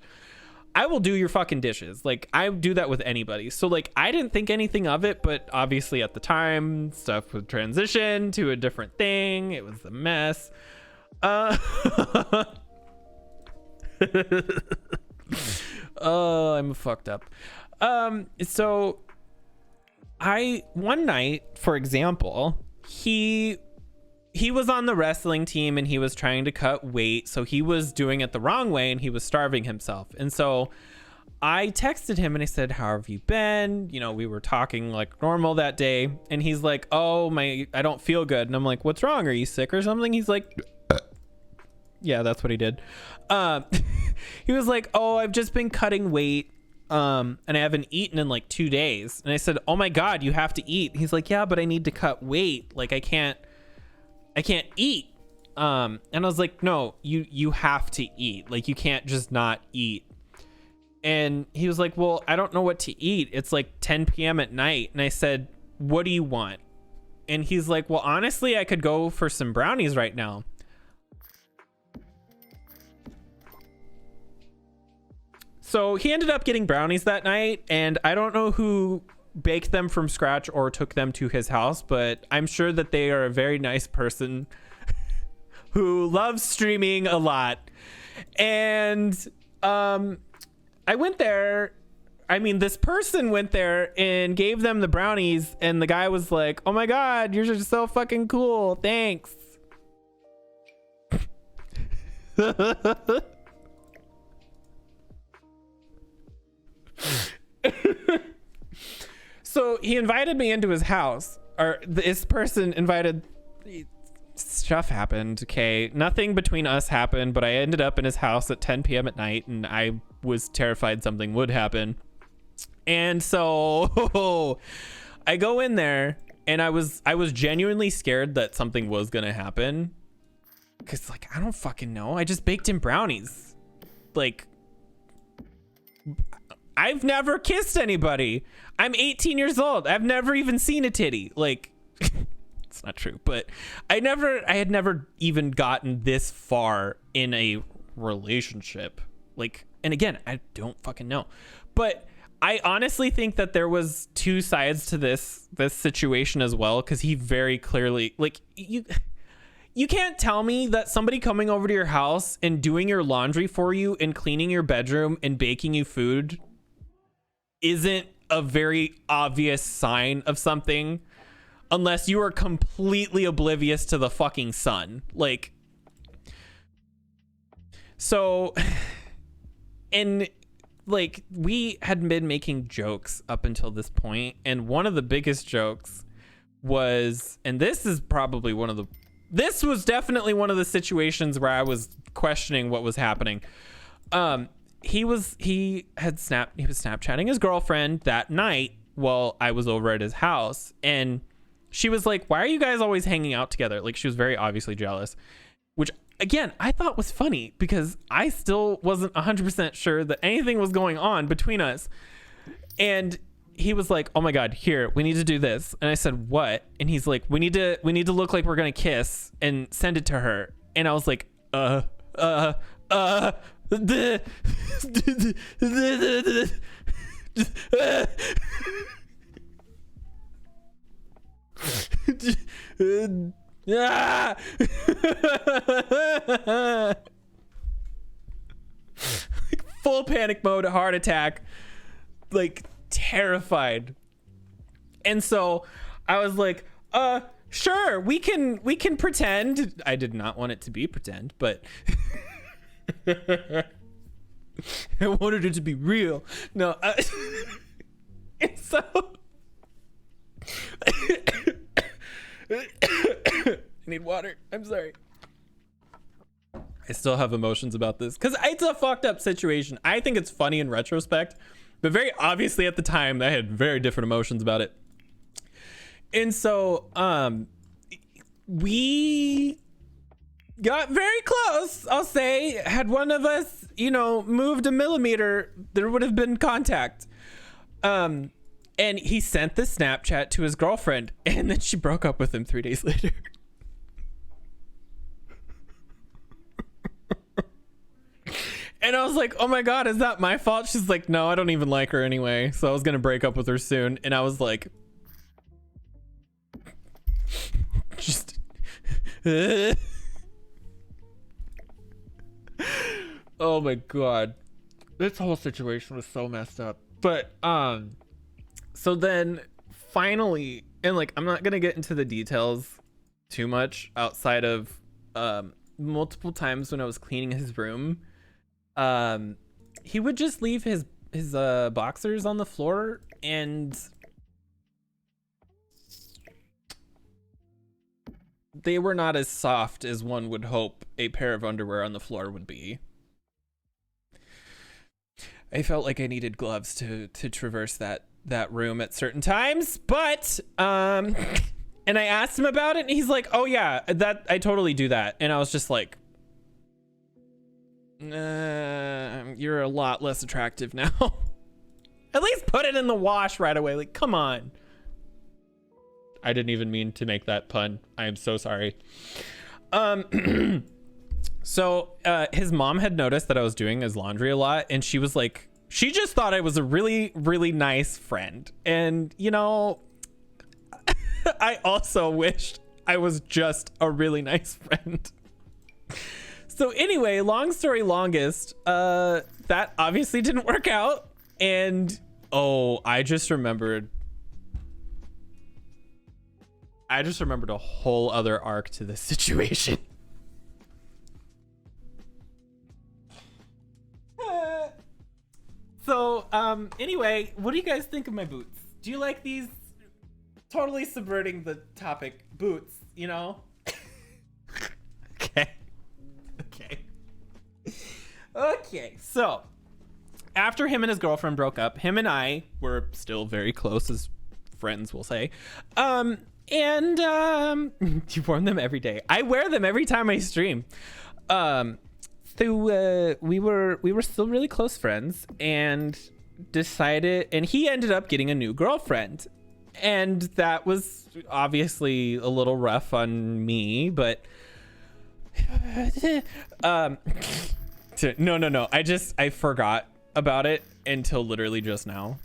I will do your fucking dishes. Like, I do that with anybody. So like, I didn't think anything of it, but obviously at the time stuff would transition to a different thing. It was a mess. Oh, I'm fucked up. So one night, for example, he was on the wrestling team and he was trying to cut weight, so he was doing it the wrong way and he was starving himself. And so I texted him and I said, how have you been? You know, we were talking like normal that day, and he's like, oh, I don't feel good. And I'm like, what's wrong? Are you sick or something? He's like, yeah, that's what he did. He was like, oh, I've just been cutting weight. And I haven't eaten in like 2 days. And I said, oh my God, you have to eat. He's like, yeah, but I need to cut weight. Like, I can't eat. And I was like, no, you have to eat. Like, you can't just not eat. And he was like, well, I don't know what to eat. It's like 10 p.m. at night. And I said, what do you want? And he's like, well, honestly, I could go for some brownies right now. So he ended up getting brownies that night, and I don't know who baked them from scratch or took them to his house, but I'm sure that they are a very nice person who loves streaming a lot. And I went there. I mean, this person went there and gave them the brownies, and the guy was like, oh my God, you're just so fucking cool. Thanks. So he invited me into his house, or this person invited. Stuff happened. Okay, nothing between us happened, but I ended up in his house at 10 p.m. at night, and I was terrified something would happen. And so I go in there, and I was genuinely scared that something was gonna happen, because like, I don't fucking know. I just baked him brownies. Like, I've never kissed anybody. I'm 18 years old. I've never even seen a titty. Like, it's not true, but I had never even gotten this far in a relationship. Like, and again, I don't fucking know. But I honestly think that there was two sides to this situation as well, because he very clearly, like, you can't tell me that somebody coming over to your house and doing your laundry for you and cleaning your bedroom and baking you food isn't a very obvious sign of something, unless you are completely oblivious to the fucking sun. Like, so, and like, we had been making jokes up until this point, and one of the biggest jokes was, and this is probably this was definitely one of the situations where I was questioning what was happening. He was Snapchatting his girlfriend that night while I was over at his house, and she was like, why are you guys always hanging out together? Like, she was very obviously jealous, which again, I thought was funny because I still wasn't 100% sure that anything was going on between us. And he was like, oh my God, here, we need to do this. And I said, what? And he's like, we need to look like we're going to kiss and send it to her. And I was like, full panic mode, heart attack, like terrified. And so I was like, sure, we can pretend. I did not want it to be pretend, but I wanted it to be real. No, and so I need water. I'm sorry. I still have emotions about this because it's a fucked up situation. I think it's funny in retrospect, but very obviously at the time I had very different emotions about it. And so we got very close, I'll say. Had one of us, moved a millimeter, there would have been contact. And he sent the Snapchat to his girlfriend, and then she broke up with him 3 days later. And I was like, oh my God, is that my fault? She's like, no, I don't even like her anyway. So I was going to break up with her soon. And I was like, just, oh my God. This whole situation was so messed up. But, so then finally, and like, I'm not going to get into the details too much outside of, multiple times when I was cleaning his room, he would just leave his boxers on the floor, and they were not as soft as one would hope a pair of underwear on the floor would be. I felt like I needed gloves to traverse that room at certain times, but and I asked him about it, and he's like, oh yeah, that I totally do that. And I was just like, you're a lot less attractive now. At least put it in the wash right away. Like, come on. I didn't even mean to make that pun. I am so sorry. So his mom had noticed that I was doing his laundry a lot, and she was like, she just thought I was a really, really nice friend. And, I also wished I was just a really nice friend. So anyway, long story longest, that obviously didn't work out. And I just remembered a whole other arc to this situation. So anyway, what do you guys think of my boots? Do you like these? Totally subverting the topic, boots, Okay, so after him and his girlfriend broke up, him and I were still very close as friends, we'll say. And you wear them every day. I wear them every time I stream. So we were still really close friends, and he ended up getting a new girlfriend. And that was obviously a little rough on me, but no. I forgot about it until literally just now.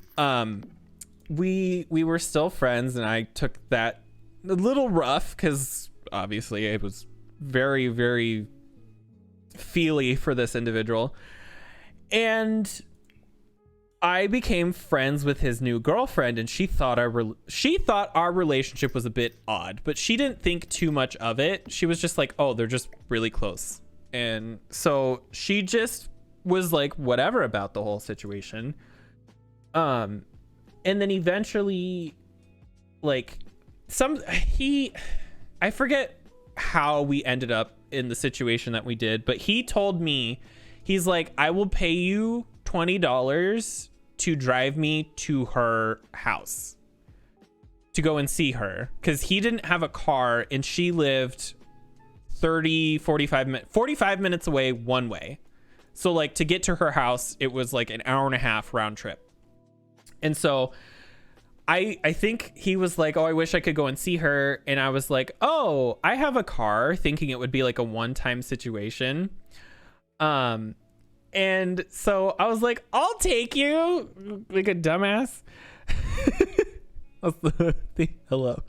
We were still friends, and I took that a little rough because obviously I was very, very feely for this individual. And I became friends with his new girlfriend, and she thought our relationship was a bit odd, but she didn't think too much of it. She was just like, oh, they're just really close. And so she just was like whatever about the whole situation. And then eventually, like, I forget how we ended up in the situation that we did, but he told me, he's like, I will pay you $20 to drive me to her house to go and see her, because he didn't have a car and she lived 45 minutes away one way. So like to get to her house, it was like an hour and a half round trip. And so I think he was like, oh, I wish I could go and see her. And I was like, oh, I have a car, thinking it would be like a one-time situation. And so I was like, I'll take you, like a dumbass. That's the thing. Hello.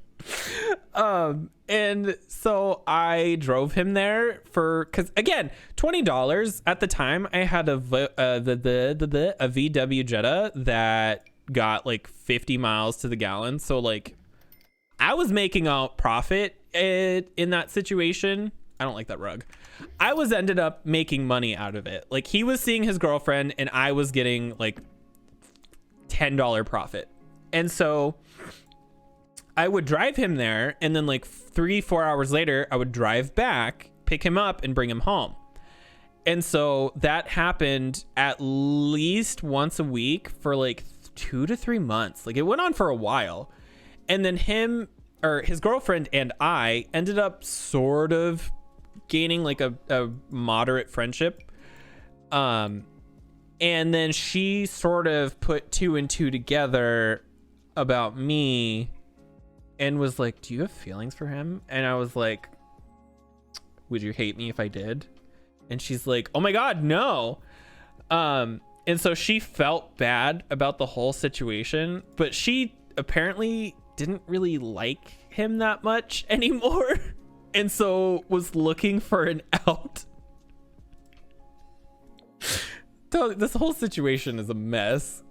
And so I drove him there because again, $20 at the time. I had a VW Jetta that got like 50 miles to the gallon. So like I was making a profit in that situation. I don't like that rug. I ended up making money out of it. Like he was seeing his girlfriend and I was getting like $10 profit. And so I would drive him there, and then like 3-4 hours later, I would drive back, pick him up, and bring him home. And so that happened at least once a week for like 2 to 3 months. Like it went on for a while. And then his girlfriend and I ended up sort of gaining like a moderate friendship. And then she sort of put 2 and 2 together about me and was like, do you have feelings for him? And I was like, would you hate me if I did? And she's like, oh my God, no. And so she felt bad about the whole situation, but she apparently didn't really like him that much anymore. And so was looking for an out. So this whole situation is a mess.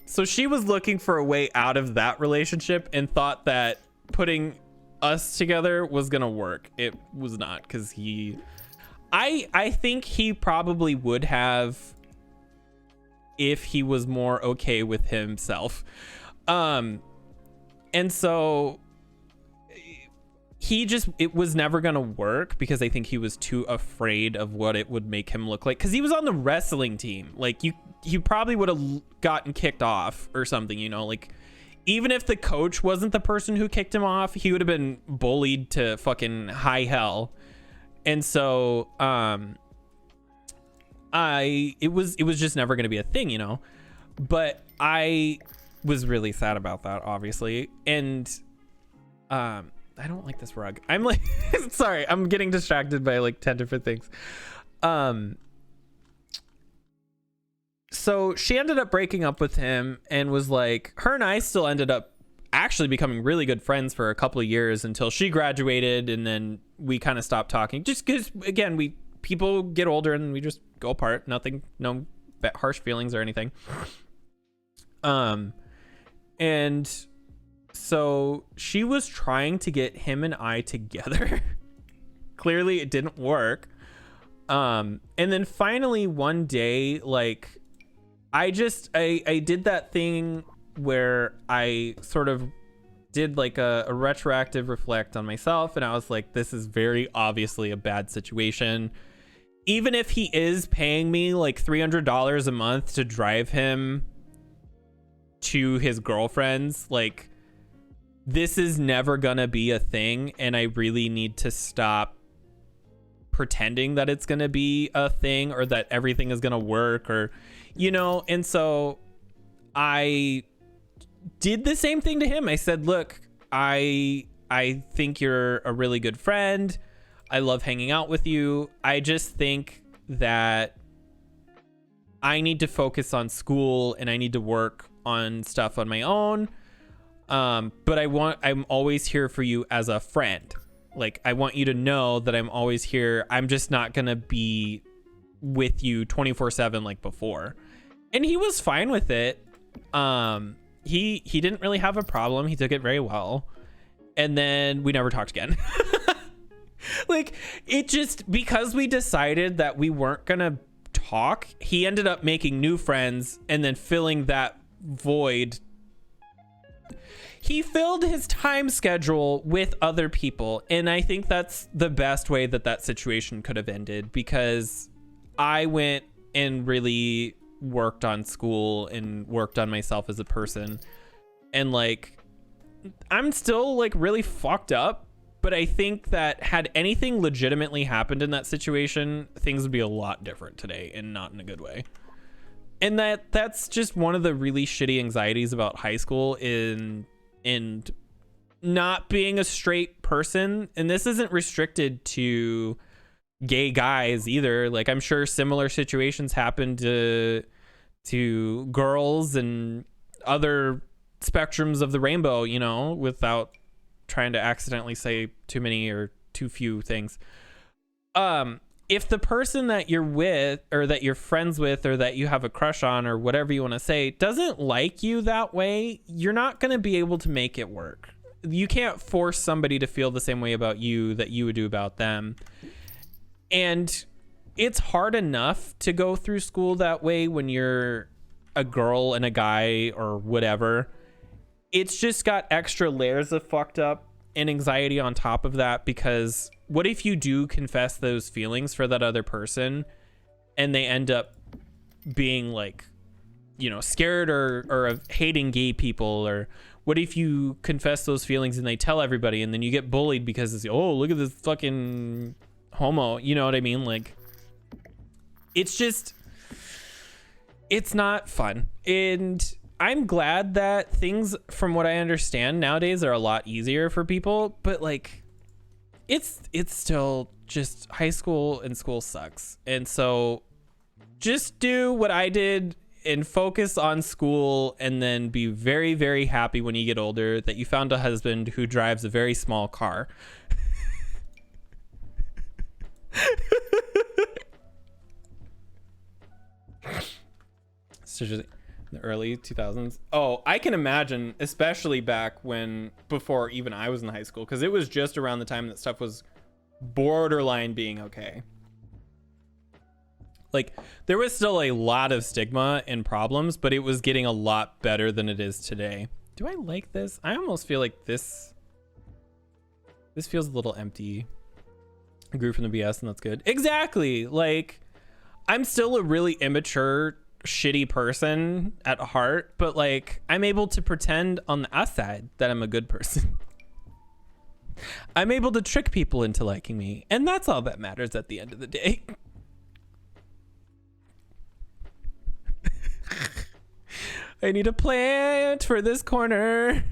So she was looking for a way out of that relationship and thought that putting us together was gonna work. It was not, because I think he probably would have if he was more okay with himself. And so it was never gonna work because I think he was too afraid of what it would make him look like, because he was on the wrestling team. Like you probably would have gotten kicked off or something, you know, like even if the coach wasn't the person who kicked him off, he would have been bullied to fucking high hell. And so it was just never going to be a thing, you know. But I was really sad about that, obviously. And I don't like this rug. I'm like sorry, I'm getting distracted by like 10 different things. So she ended up breaking up with him and was like, her and I still ended up actually becoming really good friends for a couple of years until she graduated, and then we kind of stopped talking just because, again, people get older and we just go apart. No harsh feelings or anything. And so she was trying to get him and I together. Clearly it didn't work. And then finally one day, like, I did that thing where I sort of did like a retroactive reflect on myself, and I was like, this is very obviously a bad situation. Even if he is paying me like $300 a month to drive him to his girlfriend's, like, this is never gonna be a thing, and I really need to stop pretending that it's gonna be a thing or that everything is gonna work, or, you know. And so I did the same thing to him. I said, look, I think you're a really good friend. I love hanging out with you. I just think that I need to focus on school and I need to work on stuff on my own. But I'm always here for you as a friend. Like, I want you to know that I'm always here. I'm just not going to be with you 24/7 like before. And he was fine with it. He didn't really have a problem. He took it very well. And then we never talked again. Like, it just, because we decided that we weren't going to talk. He ended up making new friends and then filling that void. He filled his time schedule with other people, and I think that's the best way that that situation could have ended, because I went and really worked on school and worked on myself as a person, and like I'm still like really fucked up, but I think that had anything legitimately happened in that situation, things would be a lot different today, and not in a good way. And that's just one of the really shitty anxieties about high school and not being a straight person. And this isn't restricted to gay guys either. Like, I'm sure similar situations happen to girls and other spectrums of the rainbow, you know, without trying to accidentally say too many or too few things. If the person that you're with, or that you're friends with, or that you have a crush on, or whatever you want to say, doesn't like you that way, you're not going to be able to make it work. You can't force somebody to feel the same way about you that you would do about them. And it's hard enough to go through school that way when you're a girl and a guy or whatever. It's just got extra layers of fucked up and anxiety on top of that, because what if you do confess those feelings for that other person and they end up being like, you know, scared or of hating gay people? Or what if you confess those feelings and they tell everybody, and then you get bullied because it's, oh, look at this fucking homo, you know what I mean? Like, it's just, it's not fun. And I'm glad that things, from what I understand nowadays, are a lot easier for people, but like, it's still just high school, and school sucks. And so just do what I did and focus on school, and then be very, very happy when you get older that you found a husband who drives a very small car. So just the early 2000s. Oh, I can imagine, especially back when, before even I was in high school, because it was just around the time that stuff was borderline being okay. Like, there was still a lot of stigma and problems, but it was getting a lot better than it is today. Do I like this? I almost feel like this feels a little empty. I grew from the BS, and that's good. Exactly. Like, I'm still a really immature, shitty person at heart, but like, I'm able to pretend on the outside that I'm a good person. I'm able to trick people into liking me, and that's all that matters at the end of the day. I need a plant for this corner.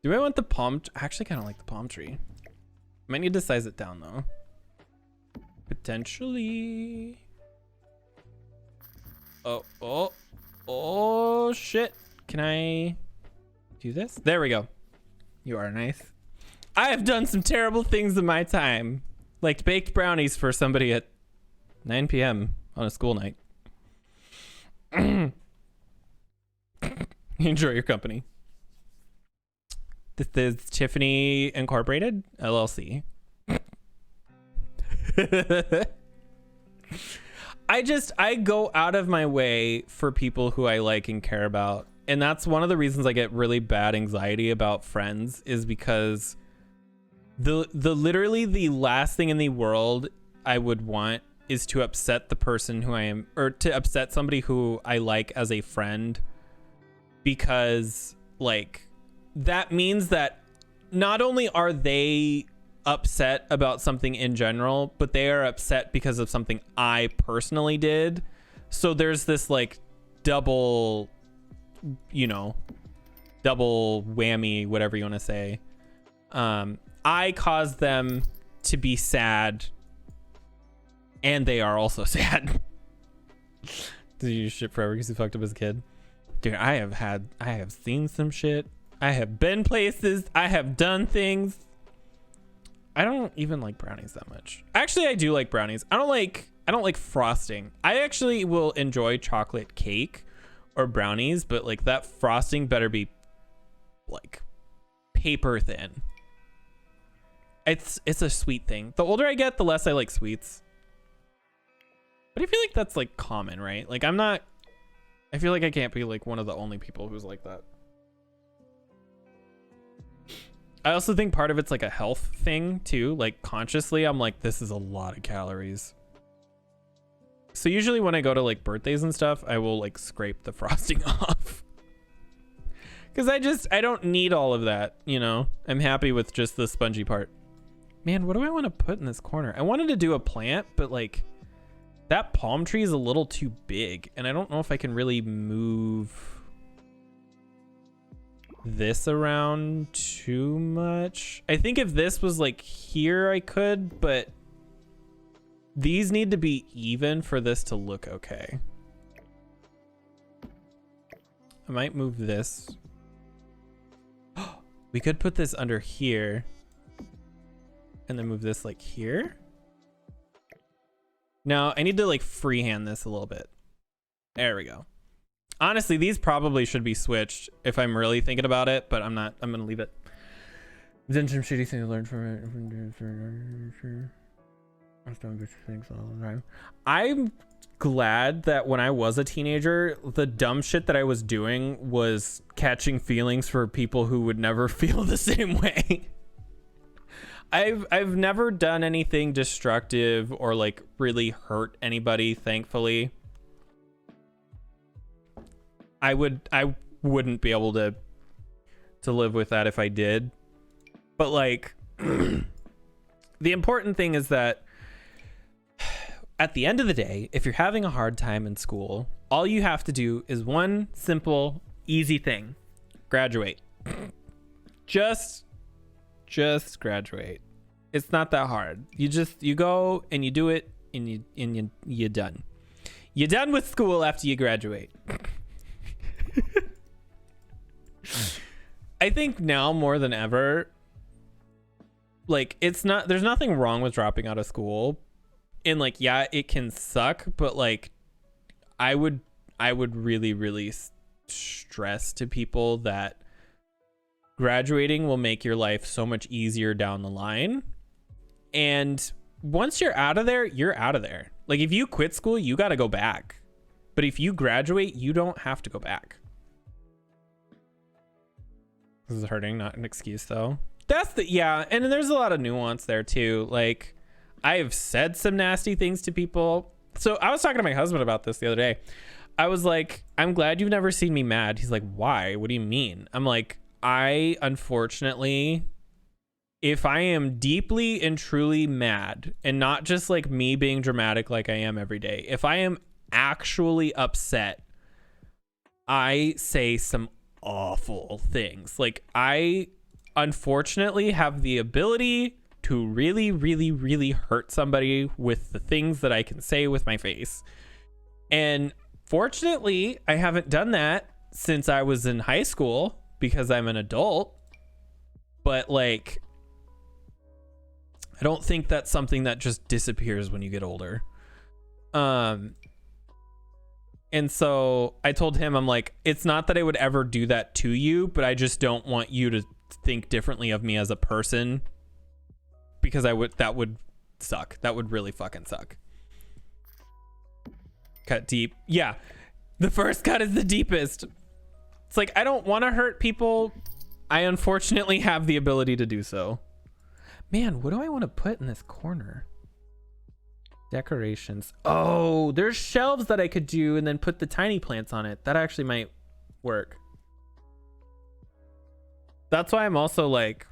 Do I want the palm? I actually kind of like the palm tree. Might need to size it down though. Potentially. Oh shit. Can I do this? There we go. You are nice. I have done some terrible things in my time, like baked brownies for somebody at 9 p.m. on a school night. Enjoy your company. This is Tiffany Incorporated, LLC. I go out of my way for people who I like and care about. And that's one of the reasons I get really bad anxiety about friends, is because the literally the last thing in the world I would want is to upset the person who I am, or to upset somebody who I like as a friend, because like, that means that not only are they upset about something in general, but they are upset because of something I personally did. So there's this like double, you know, double whammy, whatever you want to say. I caused them to be sad, and they are also sad. Did you shit forever because you fucked up as a kid? Dude, I have seen some shit. I have been places. I have done things. I don't even like brownies that much. Actually, I do like brownies. I don't like frosting. I actually will enjoy chocolate cake or brownies, but like, that frosting better be like paper thin. It's a sweet thing. The older I get, the less I like sweets. But I feel like that's like common, right? Like I feel like I can't be like one of the only people who's like that. I also think part of it's like a health thing too. Like consciously, I'm like, this is a lot of calories. So usually when I go to like birthdays and stuff, I will like scrape the frosting off. Because I don't need all of that, you know? I'm happy with just the spongy part. Man, what do I want to put in this corner? I wanted to do a plant, but like that palm tree is a little too big. And I don't know if I can really move this around too much. I think if this was like here, I could, but these need to be even for this to look okay. I might move this. We could put this under here and then move this like here. No, I need to like freehand this a little bit. There we go. Honestly, these probably should be switched if I'm really thinking about it, but I'm not. I'm gonna leave it. Then some shitty thing to learn from it. I'm glad that when I was a teenager, the dumb shit that I was doing was catching feelings for people who would never feel the same way. I've never done anything destructive or like really hurt anybody, thankfully. I wouldn't be able to live with that if I did. But like the important thing is that at the end of the day, if you're having a hard time in school, all you have to do is one simple, easy thing. Graduate. Just graduate. It's not that hard. You go and you do it and you're done. You're done with school after you graduate. I think now more than ever, like there's nothing wrong with dropping out of school. And like, yeah, it can suck, but like I would really, really stress to people that graduating will make your life so much easier down the line. And once you're out of there, you're out of there. Like if you quit school, you got to go back. But if you graduate, you don't have to go back. This is hurting, not an excuse though. Yeah. And then there's a lot of nuance there too. Like I have said some nasty things to people. So I was talking to my husband about this the other day. I was like, I'm glad you've never seen me mad. He's like, why? What do you mean? I'm like, I unfortunately, if I am deeply and truly mad, and not just like me being dramatic like I am every day, if I am actually upset, I say some awful things. Like I unfortunately have the ability to really, really, really hurt somebody with the things that I can say with my face. And fortunately, I haven't done that since I was in high school because I'm an adult. But like, I don't think that's something that just disappears when you get older. And so I told him, I'm like, it's not that I would ever do that to you, but I just don't want you to think differently of me as a person. Because that would suck. That would really fucking suck. Cut deep. Yeah. The first cut is the deepest. It's like, I don't want to hurt people. I unfortunately have the ability to do so. Man, what do I want to put in this corner? Decorations. Oh, there's shelves that I could do and then put the tiny plants on it. That actually might work. That's why I'm also like,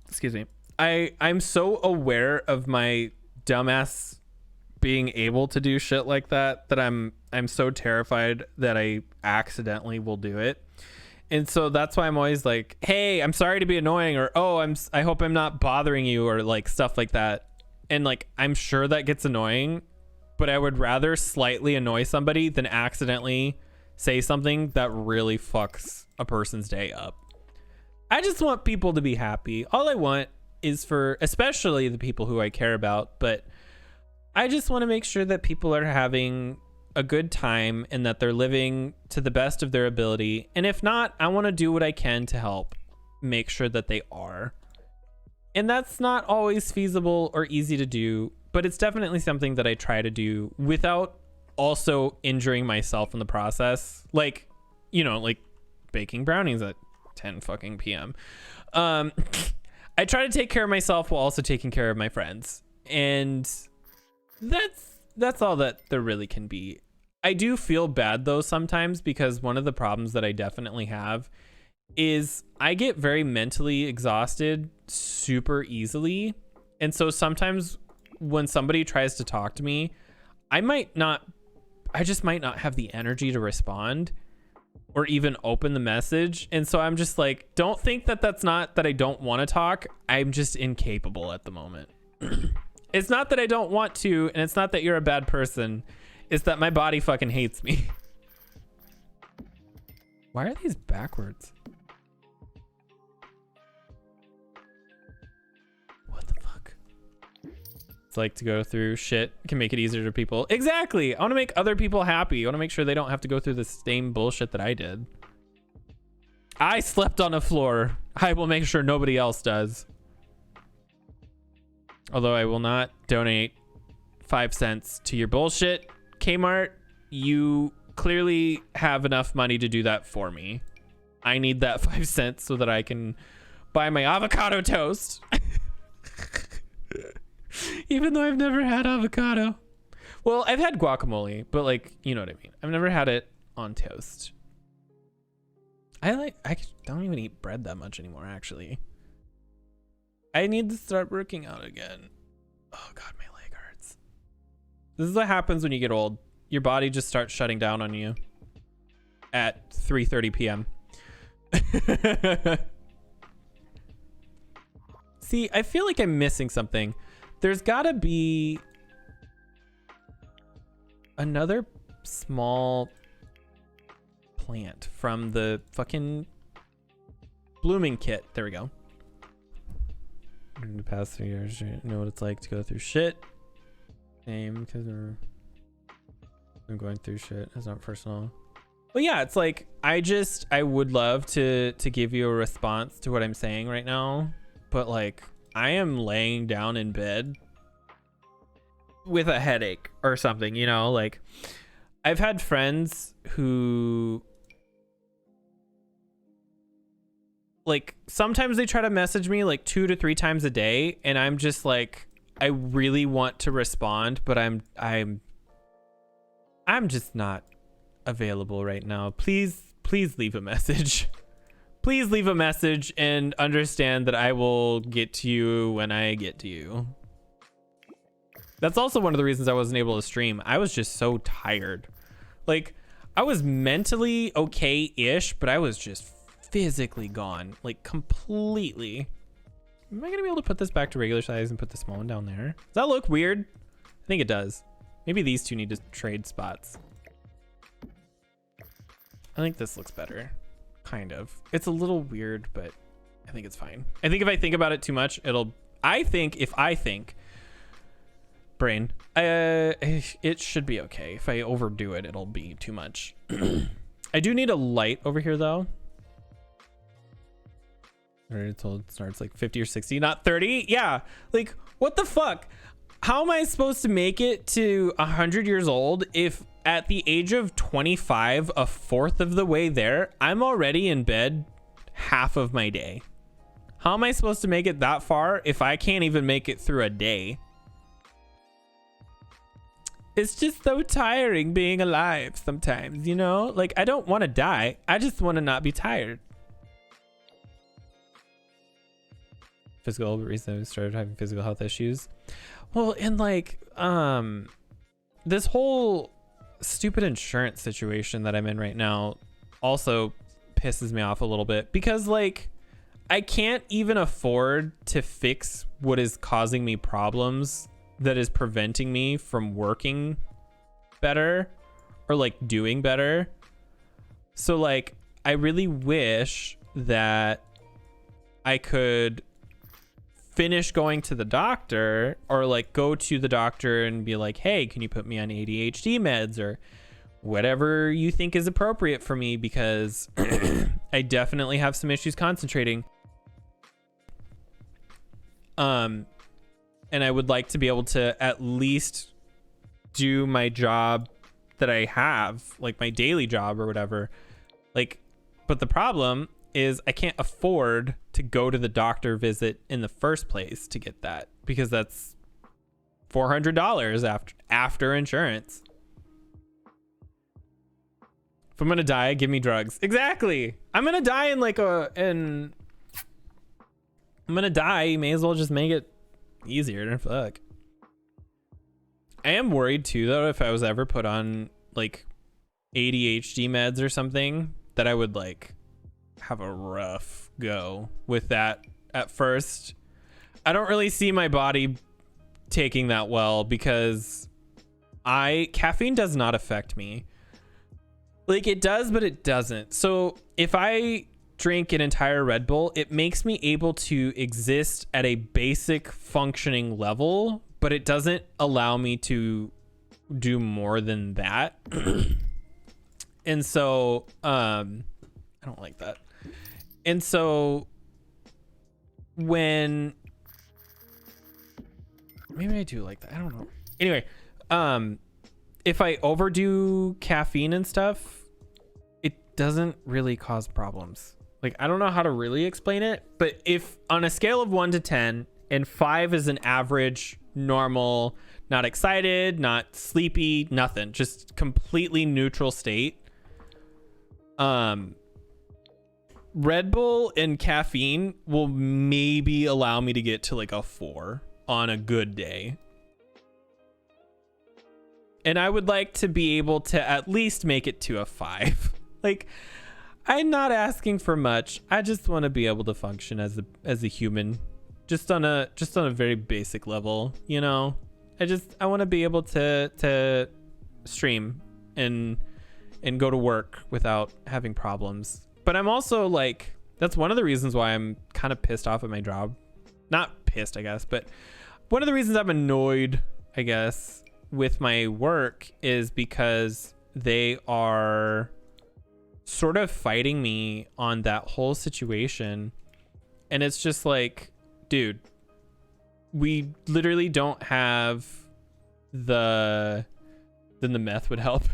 excuse me. I'm so aware of my dumbass being able to do shit like that I'm so terrified that I accidentally will do it. And so that's why I'm always like, hey, I'm sorry to be annoying, or oh, I hope I'm not bothering you, or like stuff like that. And like, I'm sure that gets annoying, but I would rather slightly annoy somebody than accidentally say something that really fucks a person's day up. I just want people to be happy. All I want is for, especially the people who I care about, but I just want to make sure that people are having a good time and that they're living to the best of their ability. And if not, I want to do what I can to help make sure that they are. And that's not always feasible or easy to do, but it's definitely something that I try to do without also injuring myself in the process. Like, you know, like baking brownies at 10 fucking p.m. I try to take care of myself while also taking care of my friends. And that's all that there really can be. I do feel bad though sometimes, because one of the problems that I definitely have is I get very mentally exhausted super easily. And so sometimes when somebody tries to talk to me, I just might not have the energy to respond or even open the message. And so I'm just like, don't think that that's not that I don't want to talk. I'm just incapable at the moment. It's not that I don't want to, and it's not that you're a bad person. It's that my body fucking hates me. Why are these backwards? What the fuck? It's like to go through shit can make it easier to people. Exactly. I want to make other people happy. I want to make sure they don't have to go through the same bullshit that I did. I slept on a floor. I will make sure nobody else does. Although I will not donate 5 cents to your bullshit, Kmart. You clearly have enough money to do that for me. I need that 5 cents so that I can buy my avocado toast. Even though I've never had avocado. Well, I've had guacamole, but like, you know what I mean. I've never had it on toast. I don't even eat bread that much anymore, actually. I need to start working out again. Oh God, my leg hurts. This is what happens when you get old. Your body just starts shutting down on you at 3:30 p.m. See, I feel like I'm missing something. There's gotta be another small plant from the fucking blooming kit. There we go. In the past 3 years, you know what it's like to go through shit. Same, because I'm going through shit. It's not personal. But yeah, it's like I would love to give you a response to what I'm saying right now, but like I am laying down in bed with a headache or something, you know, like I've had friends who like sometimes they try to message me like 2 to 3 times a day, and I'm just like, I really want to respond, but I'm just not available right now. Please leave a message. Please leave a message and understand that I will get to you when I get to you. That's also one of the reasons I wasn't able to stream. I was just so tired. Like, I was mentally okay-ish, but I was just physically gone, like completely. Am I gonna be able to put this back to regular size and put the small one down there? Does that look weird? I think it does. Maybe these two need to trade spots. I think this looks better. Kind of. It's a little weird, but I think it's fine. I think if I think about it too much, brain, it should be okay. If I overdo it, it'll be too much. I do need a light over here though. I already told it starts like 50 or 60, not 30. Yeah, like what the fuck? How am I supposed to make it to 100 years old if at the age of 25, a fourth of the way there, I'm already in bed half of my day? How am I supposed to make it that far if I can't even make it through a day? It's just so tiring being alive sometimes, you know? Like, I don't want to die. I just want to not be tired. Physical, recently started having physical health issues. Well, and like, this whole stupid insurance situation that I'm in right now also pisses me off a little bit, because like, I can't even afford to fix what is causing me problems that is preventing me from working better or like doing better. So like, I really wish that I could finish going to the doctor, or like go to the doctor and be like, hey, can you put me on ADHD meds or whatever you think is appropriate for me, because I definitely have some issues concentrating. And I would like to be able to at least do my job that I have, like my daily job or whatever. Like, but the problem is I can't afford to go to the doctor visit in the first place to get that, because that's $400 after insurance. If I'm gonna die, give me drugs. Exactly. I'm gonna die in like I'm gonna die. You may as well just make it easier. Fuck. I am worried too, though, if I was ever put on like ADHD meds or something, that I would like have a rough go with that at first. I don't really see my body taking that well, because caffeine does not affect me. Like, it does, but it doesn't. So if I drink an entire Red Bull, it makes me able to exist at a basic functioning level, but it doesn't allow me to do more than that. And so I don't like that. And so when maybe I do like that, I don't know. Anyway, if I overdo caffeine and stuff, it doesn't really cause problems. Like, I don't know how to really explain it, but if on a scale of 1 to 10 and 5 is an average, normal, not excited, not sleepy, nothing, just completely neutral state, Red Bull and caffeine will maybe allow me to get to like a 4 on a good day. And I would like to be able to at least make it to a 5. Like, I'm not asking for much. I just want to be able to function as a human, just on a very basic level, you know. I want to be able to stream and go to work without having problems. But I'm also like, that's one of the reasons why I'm kind of pissed off at my job. Not pissed, I guess, but one of the reasons I'm annoyed, I guess, with my work is because they are sort of fighting me on that whole situation. And it's just like, dude, we literally don't have then the meth would help.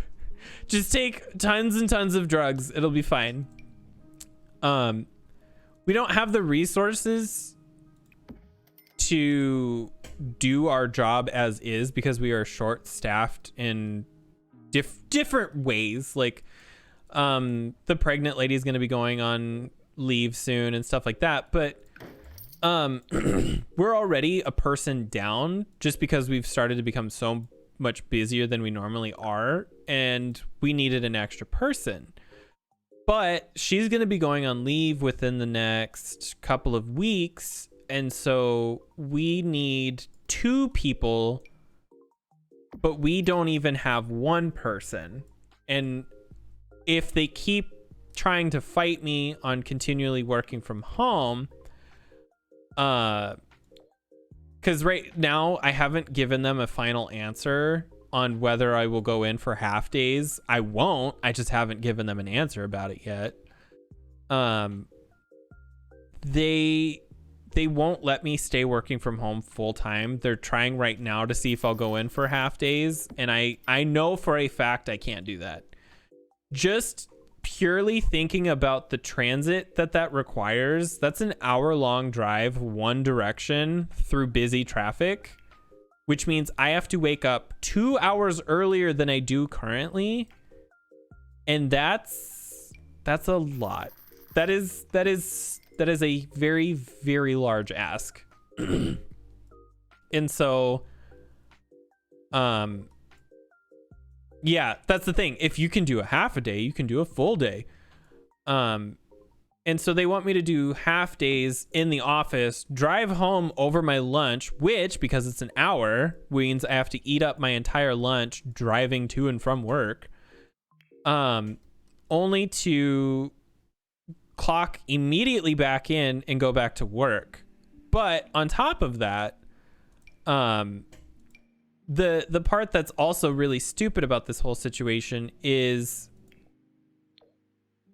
Just take tons and tons of drugs. It'll be fine. We don't have the resources to do our job as is, because we are short staffed in different ways. Like, the pregnant lady is going to be going on leave soon and stuff like that. But, we're already a person down just because we've started to become so much busier than we normally are. And we needed an extra person. But she's going to be going on leave within the next couple of weeks. And so we need 2 people, but we don't even have 1 person. And if they keep trying to fight me on continually working from home, because right now I haven't given them a final answer on whether I will go in for half days. I won't. I just haven't given them an answer about it yet. They won't let me stay working from home full time. They're trying right now to see if I'll go in for half days, and I know for a fact I can't do that. Just purely thinking about the transit that requires, that's an hour-long drive one direction through busy traffic, which means I have to wake up 2 hours earlier than I do currently. And that's a lot. That is a very, very large ask. And so, yeah, that's the thing. If you can do a half a day, you can do a full day. And so they want me to do half days in the office, drive home over my lunch, which, because it's an hour, means I have to eat up my entire lunch driving to and from work. Only to clock immediately back in and go back to work. But on top of that, the part that's also really stupid about this whole situation is,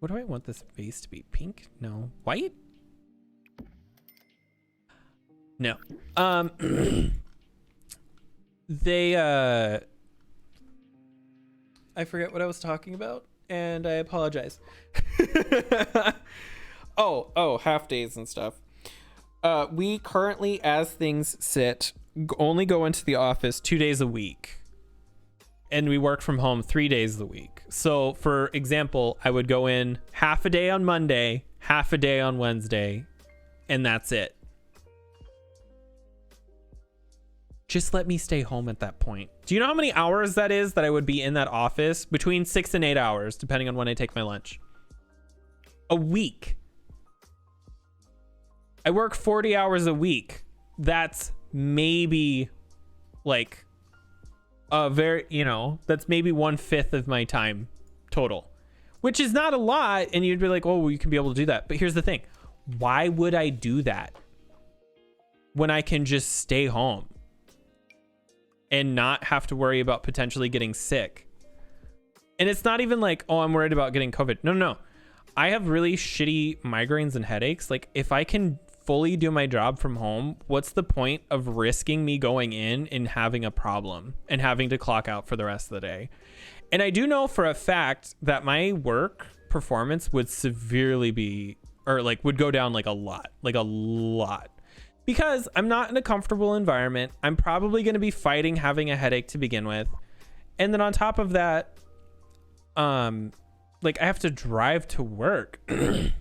what do I want this vase to be? Pink? No. White? No. They I forget what I was talking about, and I apologize. Oh, half days and stuff. We currently, as things sit, only go into the office 2 days a week. And we work from home 3 days a week. So, for example, I would go in half a day on Monday, half a day on Wednesday, and that's it. Just let me stay home at that point. Do you know how many hours that is that I would be in that office? Between 6 and 8 hours, depending on when I take my lunch. A week. I work 40 hours a week. That's maybe like a very, that's maybe 1/5 of my time total, which is not a lot. And you'd be like, oh, well, you can be able to do that. But here's the thing. Why would I do that when I can just stay home and not have to worry about potentially getting sick? And it's not even like, oh, I'm worried about getting COVID. No. I have really shitty migraines and headaches. Like, if I can fully do my job from home, what's the point of risking me going in and having a problem and having to clock out for the rest of the day? And I do know for a fact that my work performance would severely be, or like would go down like a lot, because I'm not in a comfortable environment. I'm probably going to be fighting having a headache to begin with. And then on top of that, like I have to drive to work being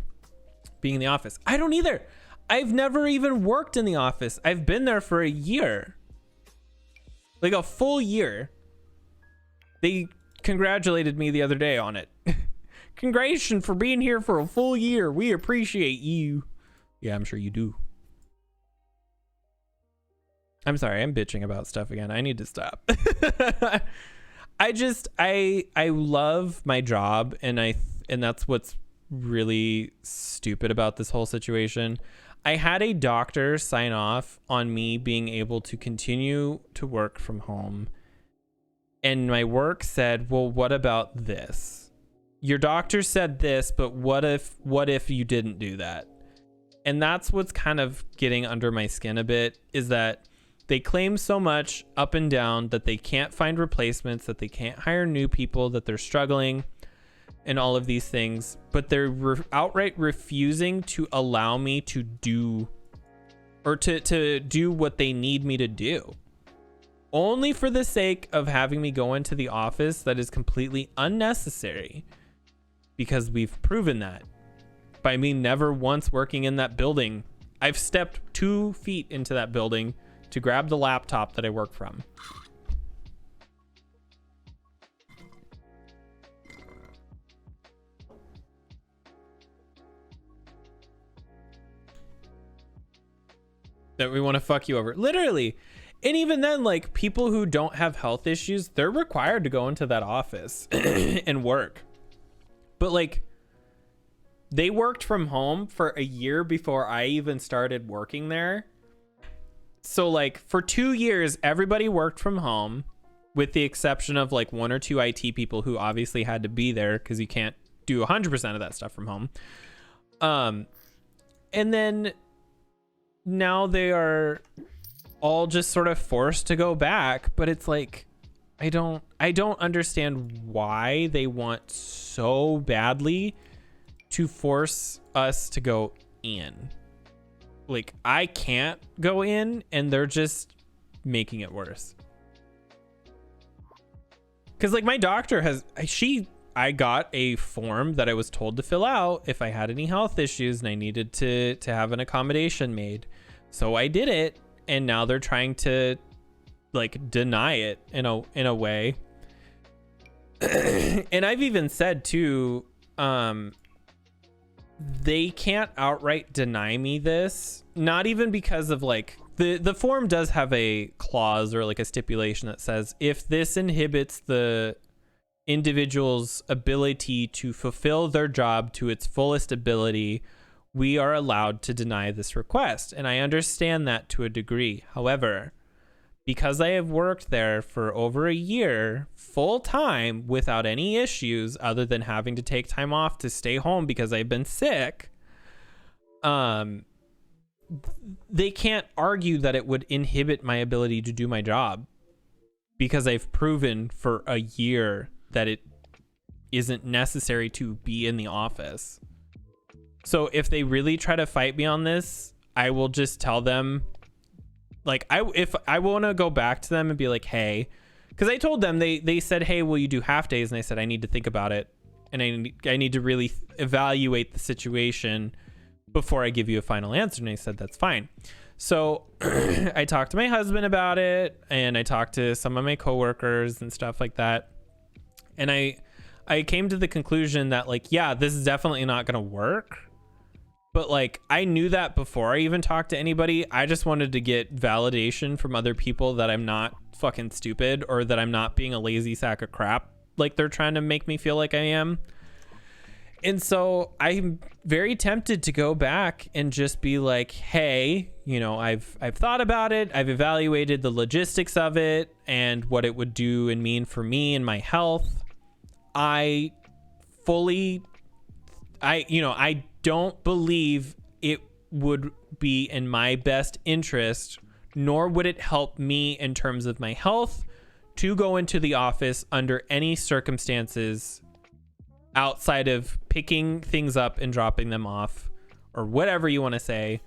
in the office. I don't either. I've never even worked in the office. I've been there for a year. Like a full year. They congratulated me the other day on it. Congratulations for being here for a full year. We appreciate you. Yeah, I'm sure you do. I'm sorry, I'm bitching about stuff again. I need to stop. I love my job, and that's what's really stupid about this whole situation. I had a doctor sign off on me being able to continue to work from home. And my work said, well, what about this? Your doctor said this, but what if you didn't do that? And that's what's kind of getting under my skin a bit, is that they claim so much up and down that they can't find replacements, that they can't hire new people, that they're struggling, and all of these things, but they're outright refusing to allow me to do, or to do what they need me to do, only for the sake of having me go into the office that is completely unnecessary, because we've proven that by me never once working in that building. I've stepped 2 feet into that building to grab the laptop that I work from. That we want to fuck you over, literally. And even then, like, people who don't have health issues, they're required to go into that office and work. But like, they worked from home for a year before I even started working there. So like for 2 years, everybody worked from home, with the exception of like 1 or 2 IT people who obviously had to be there because you can't do 100% of that stuff from home. And then now they are all just sort of forced to go back, but it's like, I don't understand why they want so badly to force us to go in. Like, I can't go in, and they're just making it worse. Because like my doctor I got a form that I was told to fill out if I had any health issues and I needed to have an accommodation made. So I did it, and now they're trying to like deny it in a way. And I've even said too, they can't outright deny me this, not even because of like the form does have a clause or like a stipulation that says if this inhibits the individual's ability to fulfill their job to its fullest ability, we are allowed to deny this request. And I understand that to a degree. However, because I have worked there for over a year full time without any issues other than having to take time off to stay home because I've been sick, they can't argue that it would inhibit my ability to do my job, because I've proven for a year that it isn't necessary to be in the office. So if they really try to fight me on this, I will just tell them, like, if I want to go back to them and be like, hey, because I told them, they said, hey, will you do half days? And I said, I need to think about it, and I need to really evaluate the situation before I give you a final answer. And I said, that's fine. So I talked to my husband about it, and I talked to some of my coworkers and stuff like that. And I came to the conclusion that, like, yeah, this is definitely not going to work. But, like, I knew that before I even talked to anybody. I just wanted to get validation from other people that I'm not fucking stupid, or that I'm not being a lazy sack of crap like they're trying to make me feel like I am. And so I'm very tempted to go back and just be like, hey, you know, I've thought about it. I've evaluated the logistics of it and what it would do and mean for me and my health. I don't believe it would be in my best interest, nor would it help me in terms of my health, to go into the office under any circumstances outside of picking things up and dropping them off, or whatever you want to say.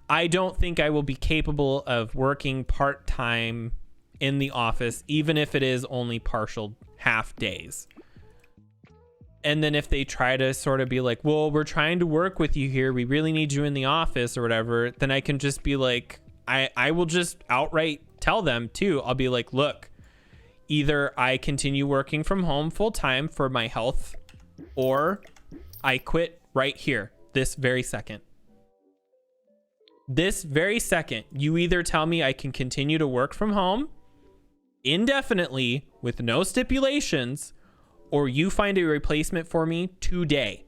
I don't think I will be capable of working part-time in the office, even if it is only partial half days. And then if they try to sort of be like, well, we're trying to work with you here, we really need you in the office or whatever, then I can just be like, I will just outright tell them too. I'll be like, look, either I continue working from home full time for my health, or I quit right here, this very second. This very second, you either tell me I can continue to work from home indefinitely with no stipulations, or you find a replacement for me today.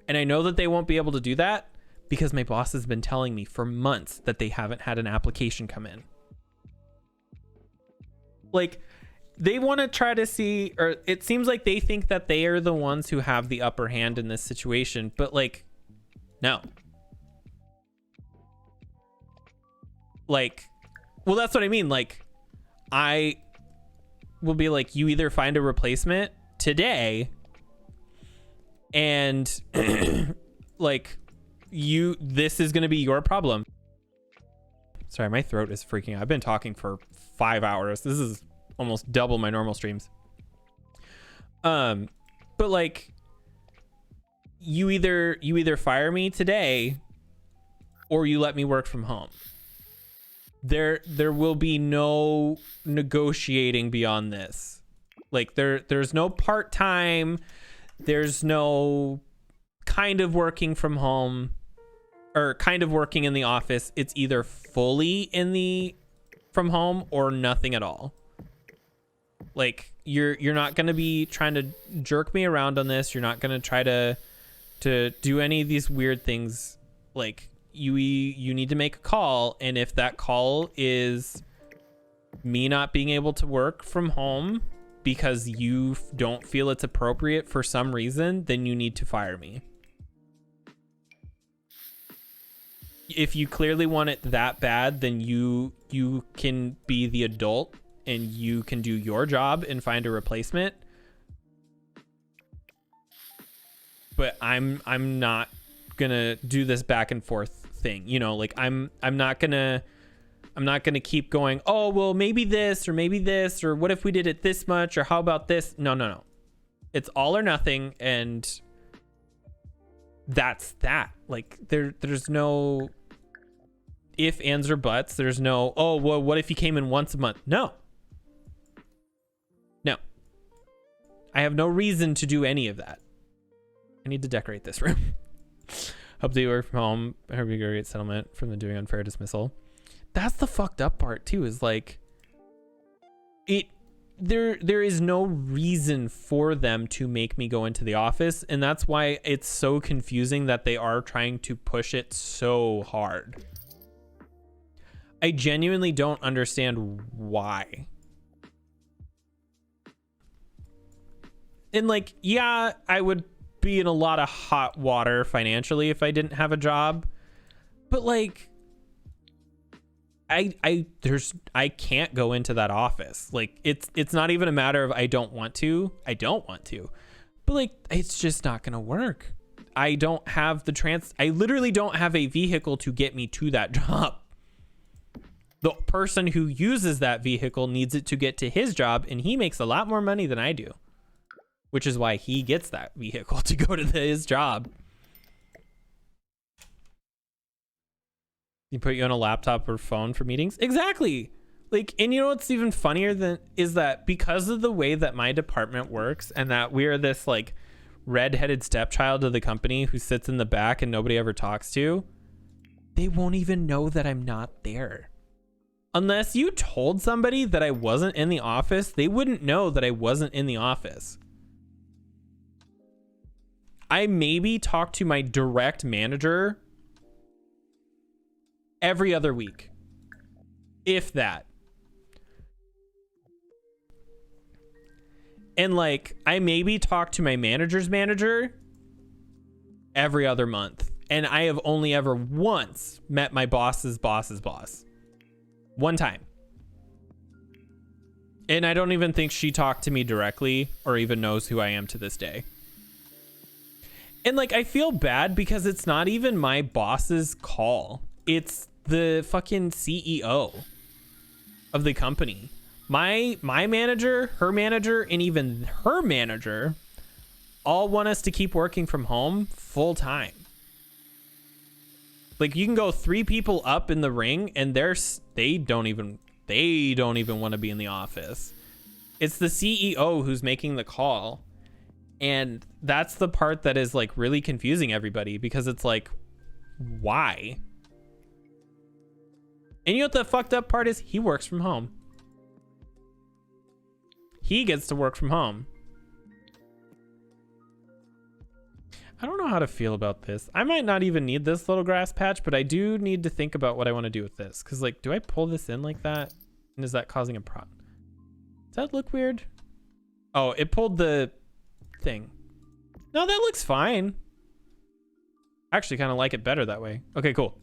And I know that they won't be able to do that because my boss has been telling me for months that they haven't had an application come in. Like, they want to try to see, or it seems like they think that they are the ones who have the upper hand in this situation, but like, no. Like, well, that's what I mean. Like, I will be like, you either find a replacement today, and like, this is going to be your problem. Sorry, my throat is freaking out. I've been talking for 5 hours. This is almost double my normal streams. But like, you either fire me today, or you let me work from home. There will be no negotiating beyond this. Like, there's no part-time, there's no kind of working from home, or kind of working in the office. It's either fully from home or nothing at all. Like, you're not going to be trying to jerk me around on this. You're not going to try to do any of these weird things. Like, you need to make a call, and if that call is me not being able to work from home because you don't feel it's appropriate for some reason, then you need to fire me. If you clearly want it that bad, then you can be the adult and you can do your job and find a replacement. But I'm not gonna do this back and forth thing, you know. Like, I'm not gonna keep going, oh, well, maybe this, or what if we did it this much, or how about this? No. It's all or nothing, and that's that. Like, there's no if, ands, or buts. There's no, oh, well, what if you came in once a month? No. I have no reason to do any of that. I need to decorate this room. Hope that you work from home. I hope you get a great settlement from the doing unfair dismissal. That's the fucked up part too, is like, there is no reason for them to make me go into the office, and that's why it's so confusing that they are trying to push it so hard. I genuinely don't understand why. And like, yeah, I would be in a lot of hot water financially if I didn't have a job, But like, I can't go into that office. Like it's not even a matter of I don't want to. But like, it's just not gonna work. I don't have I literally don't have a vehicle to get me to that job. The person who uses that vehicle needs it to get to his job, and he makes a lot more money than I do, which is why he gets that vehicle to go to his job. You put you on a laptop or phone for meetings? Exactly. Like, and you know what's even funnier than is that because of the way that my department works and that we're this like redheaded stepchild of the company who sits in the back and nobody ever talks to, they won't even know that I'm not there. Unless you told somebody that I wasn't in the office, they wouldn't know that I wasn't in the office. I maybe talk to my direct manager every other week, if that. And like, I maybe talk to my manager's manager every other month. And I have only ever once met my boss's boss's boss. One time. And I don't even think she talked to me directly or even knows who I am to this day. And like, I feel bad because it's not even my boss's call. It's the fucking CEO of the company. My manager, her manager, and even her manager all want us to keep working from home full time. Like, you can go 3 people up in the ring and they don't even want to be in the office. It's the CEO who's making the call. And that's the part that is like really confusing everybody, because it's like, why? And you know what the fucked up part is? He works from home. He gets to work from home. I don't know how to feel about this. I might not even need this little grass patch, but I do need to think about what I want to do with this. Because, like, do I pull this in like that? And is that causing a problem? Does that look weird? Oh, it pulled the thing. No, that looks fine. I actually kind of like it better that way. Okay, cool.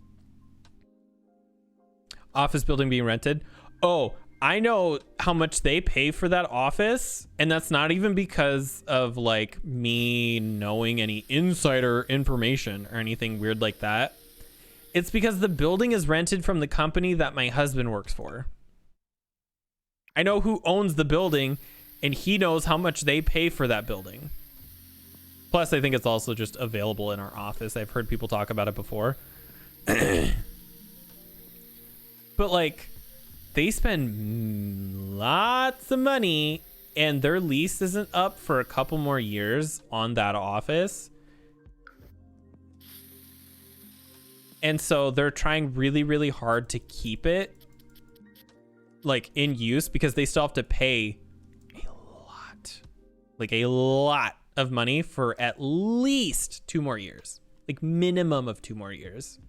Office building being rented. Oh, I know how much they pay for that office, and that's not even because of like me knowing any insider information or anything weird like that. It's because the building is rented from the company that my husband works for. I know who owns the building, and he knows how much they pay for that building. Plus, I think it's also just available in our office. I've heard people talk about it before. But like, they spend lots of money, and their lease isn't up for a couple more years on that office. And so they're trying really, really hard to keep it like in use, because they still have to pay a lot of money for at least 2 more years, like minimum of 2 more years.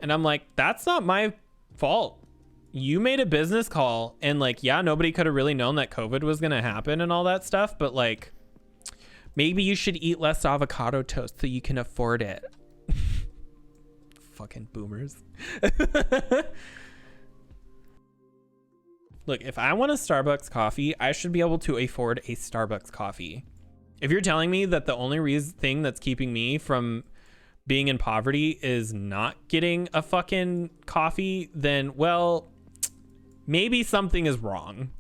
And I'm like, that's not my fault. You made a business call, and like, yeah, nobody could have really known that COVID was going to happen and all that stuff. But like, maybe you should eat less avocado toast so you can afford it. Fucking boomers. Look, if I want a Starbucks coffee, I should be able to afford a Starbucks coffee. If you're telling me that the only thing that's keeping me from being in poverty is not getting a fucking coffee, then, well, maybe something is wrong.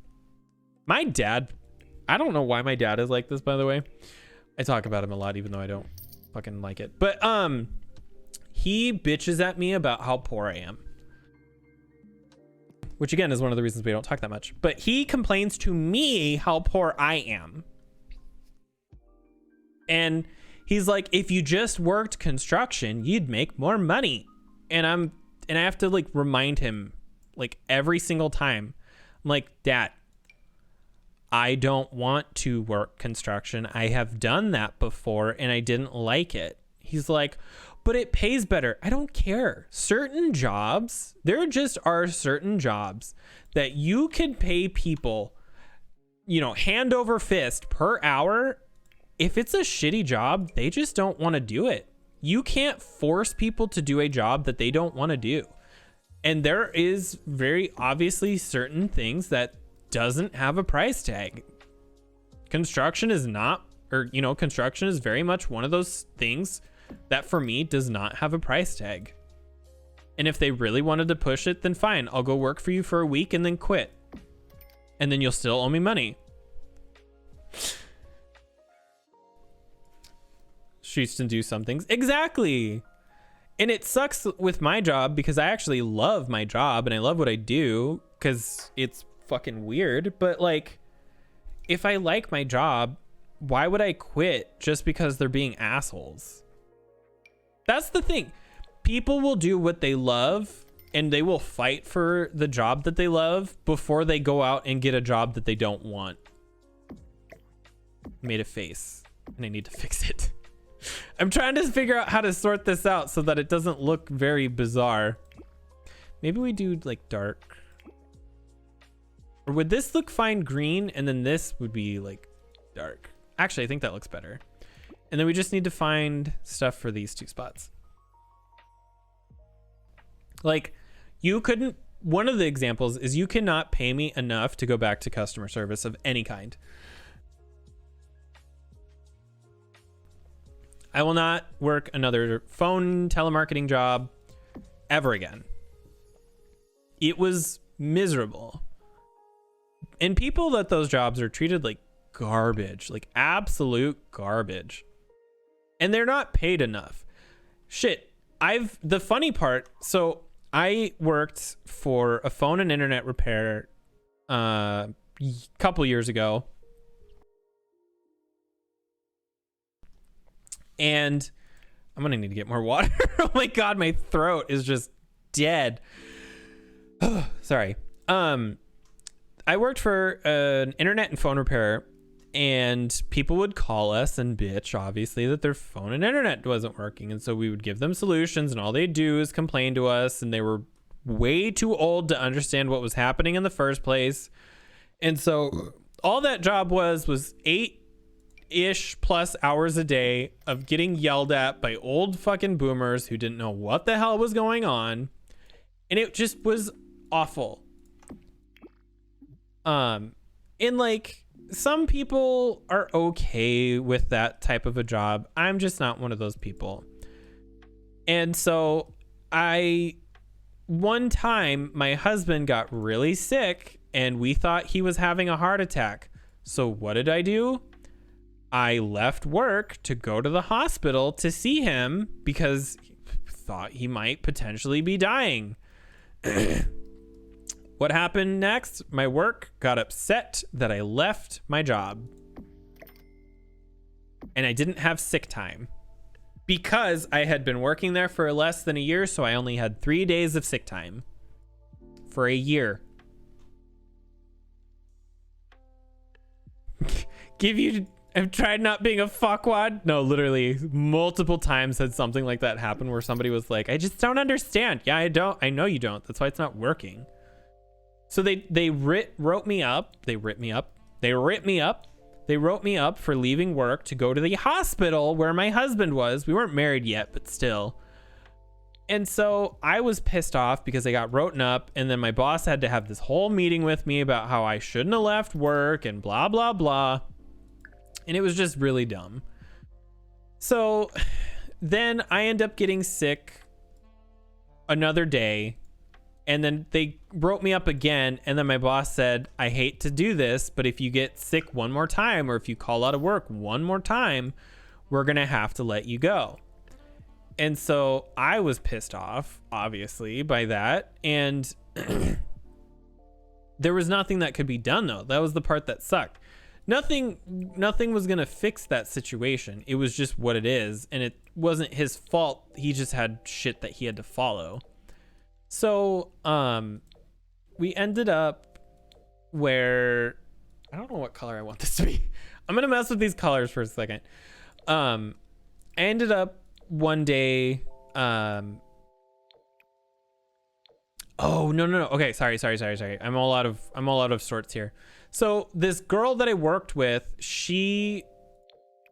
My dad, I don't know why my dad is like this, by the way. I talk about him a lot, even though I don't fucking like it. But he bitches at me about how poor I am. Which, again, is one of the reasons we don't talk that much. But he complains to me how poor I am. And he's like, if you just worked construction, you'd make more money. And I have to like remind him like every single time. I'm like, Dad, I don't want to work construction. I have done that before and I didn't like it. He's like, but it pays better. I don't care. Certain jobs, there just are certain jobs that you can pay people, you know, hand over fist per hour. If it's a shitty job, they just don't want to do it. You can't force people to do a job that they don't want to do. And there is very obviously certain things that doesn't have a price tag. Construction is not, or, you know, construction is very much one of those things that for me does not have a price tag. And if they really wanted to push it, then fine, I'll go work for you for a week and then quit. And then you'll still owe me money. Streets to do some things. Exactly. And it sucks with my job because I actually love my job and I love what I do because it's fucking weird. But like, if I like my job, why would I quit just because they're being assholes? That's the thing. People will do what they love and they will fight for the job that they love before they go out and get a job that they don't want. Made a face and I need to fix it. I'm trying to figure out how to sort this out so that it doesn't look very bizarre. Maybe we do like dark. Or would this look fine green and then this would be like dark? Actually, I think that looks better. And then we just need to find stuff for these two spots. Like, you couldn't, one of the examples is you cannot pay me enough to go back to customer service of any kind. I will not work another phone telemarketing job ever again. It was miserable. And people at those jobs are treated like garbage, like absolute garbage. And they're not paid enough. Shit, the funny part, so I worked for a phone and internet repair a couple years ago. And I'm gonna need to get more water. Oh my god, my throat is just dead. Sorry. I worked for an internet and phone repair, and people would call us and bitch, obviously, that their phone and internet wasn't working. And so we would give them solutions, and all they do is complain to us, and they were way too old to understand what was happening in the first place. And so all that job was 8-ish plus hours a day of getting yelled at by old fucking boomers who didn't know what the hell was going on. And it just was awful. And like, some people are okay with that type of a job. I'm just not one of those people. And so one time my husband got really sick and we thought he was having a heart attack. So what did I do? I left work to go to the hospital to see him because thought he might potentially be dying. What happened next? My work got upset that I left my job. And I didn't have sick time because I had been working there for less than a year. So I only had 3 days of sick time for a year. I've tried not being a fuckwad. No, literally multiple times had something like that happen where somebody was like, I just don't understand. Yeah, I don't. I know you don't. That's why it's not working. So they wrote me up. They wrote me up for leaving work to go to the hospital where my husband was. We weren't married yet, but still. And so I was pissed off because I got written up, and then my boss had to have this whole meeting with me about how I shouldn't have left work and blah, blah, blah. And it was just really dumb. So then I end up getting sick another day. And then they wrote me up again. And then my boss said, I hate to do this, but if you get sick one more time, or if you call out of work one more time, we're going to have to let you go. And so I was pissed off, obviously, by that. And there was nothing that could be done, though. That was the part that sucked. Nothing was going to fix that situation. It was just what it is. And it wasn't his fault. He just had shit that he had to follow. So, we ended up where, I don't know what color I want this to be. I'm going to mess with these colors for a second. I ended up one day, oh, no. Okay. Sorry. I'm all out of sorts here. So this girl that I worked with, she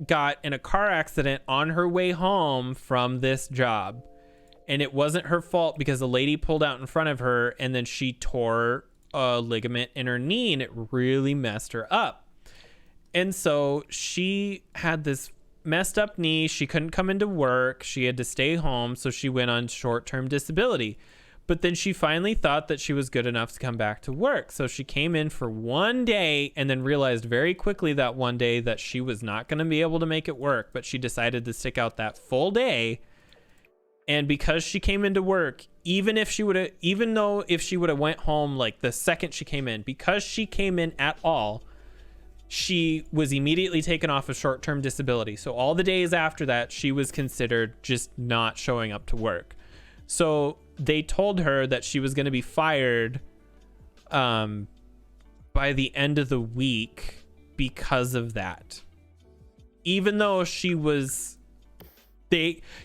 got in a car accident on her way home from this job. And it wasn't her fault because the lady pulled out in front of her and then she tore a ligament in her knee and it really messed her up. And so she had this messed up knee. She couldn't come into work. She had to stay home. So she went on short-term disability. But then she finally thought that she was good enough to come back to work. So she came in for one day and then realized very quickly that one day that she was not going to be able to make it work. But she decided to stick out that full day. And because she came into work, even though if she would have went home like the second she came in, because she came in at all, she was immediately taken off of short-term disability. So all the days after that, she was considered just not showing up to work. So they told her that she was going to be fired by the end of the week because of that. Even though she was...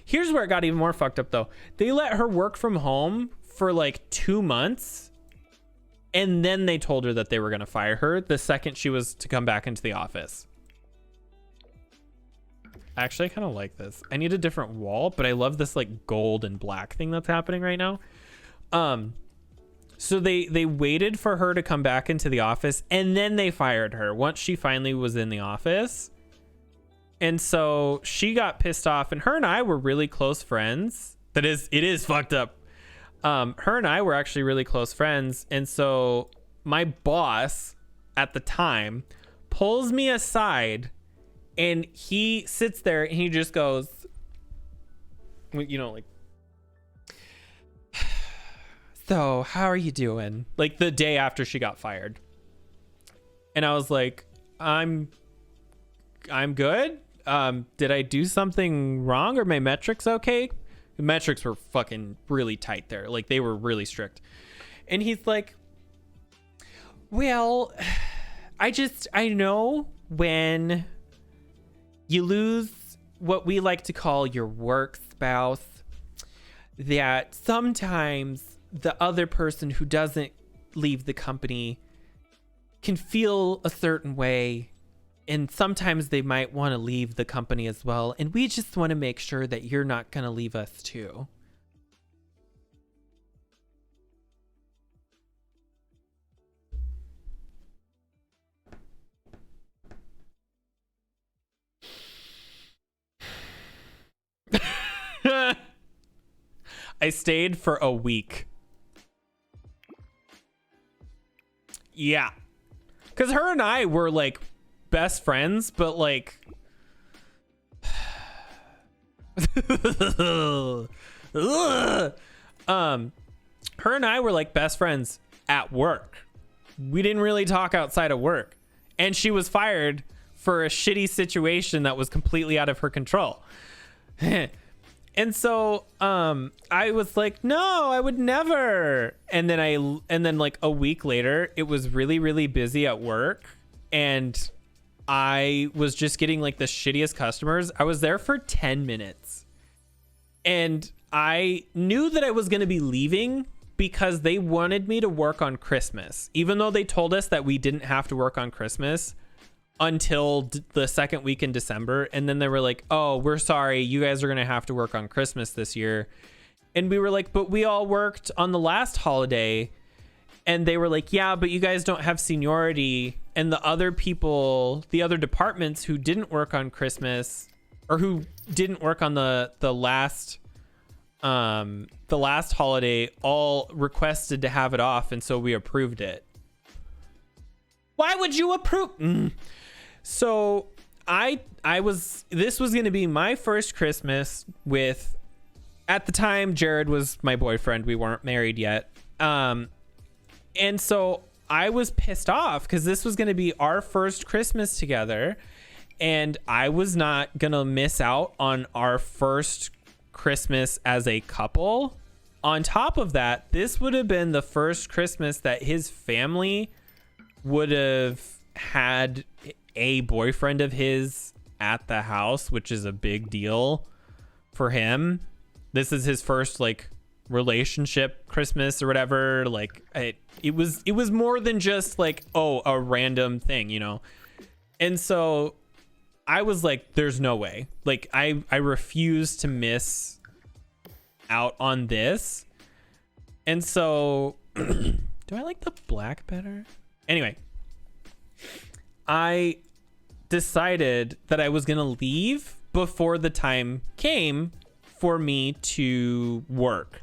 Here's where it got even more fucked up, though. They let her work from home for like 2 months, and then they told her that they were going to fire her the second she was to come back into the office. Actually, I kind of like this. I need a different wall, but I love this like gold and black thing that's happening right now. So they waited for her to come back into the office, and then they fired her once she finally was in the office. And so she got pissed off, and her and I were really close friends. It is fucked up. Her and I were actually really close friends. And so my boss at the time pulls me aside and he sits there and he just goes, you know, like, so how are you doing? Like the day after she got fired. And I was like, I'm good. Did I do something wrong? Are my metrics okay? The metrics were fucking really tight there. Like they were really strict. And he's like, well, I know when you lose what we like to call your work spouse, that sometimes the other person who doesn't leave the company can feel a certain way. And sometimes they might want to leave the company as well. And we just want to make sure that you're not going to leave us too. I stayed for a week. Yeah. Because her and I were like best friends, but like her and I were like best friends at work. We didn't really talk outside of work, and she was fired for a shitty situation that was completely out of her control. And so I was like, no, I would never. And then like a week later, it was really, really busy at work, and I was just getting like the shittiest customers. I was there for 10 minutes and I knew that I was going to be leaving because they wanted me to work on Christmas, even though they told us that we didn't have to work on Christmas until the second week in December. And then they were like, oh, we're sorry, you guys are going to have to work on Christmas this year. And we were like, but we all worked on the last holiday. And they were like, yeah, but you guys don't have seniority. And the other people, the other departments who didn't work on Christmas, or who didn't work on the last holiday, all requested to have it off. And so we approved it. Why would you approve? So this was going to be my first Christmas with, at the time, Jared was my boyfriend. We weren't married yet. And so I was pissed off because this was going to be our first Christmas together, and I was not going to miss out on our first Christmas as a couple. On top of that, this would have been the first Christmas that his family would have had a boyfriend of his at the house, which is a big deal for him. This is his first like relationship Christmas or whatever. Like it was more than just like, oh, a random thing, you know. And so I was like, there's no way. Like, I refuse to miss out on this. And so, do I like the black better? Anyway, I decided that I was going to leave before the time came for me to work.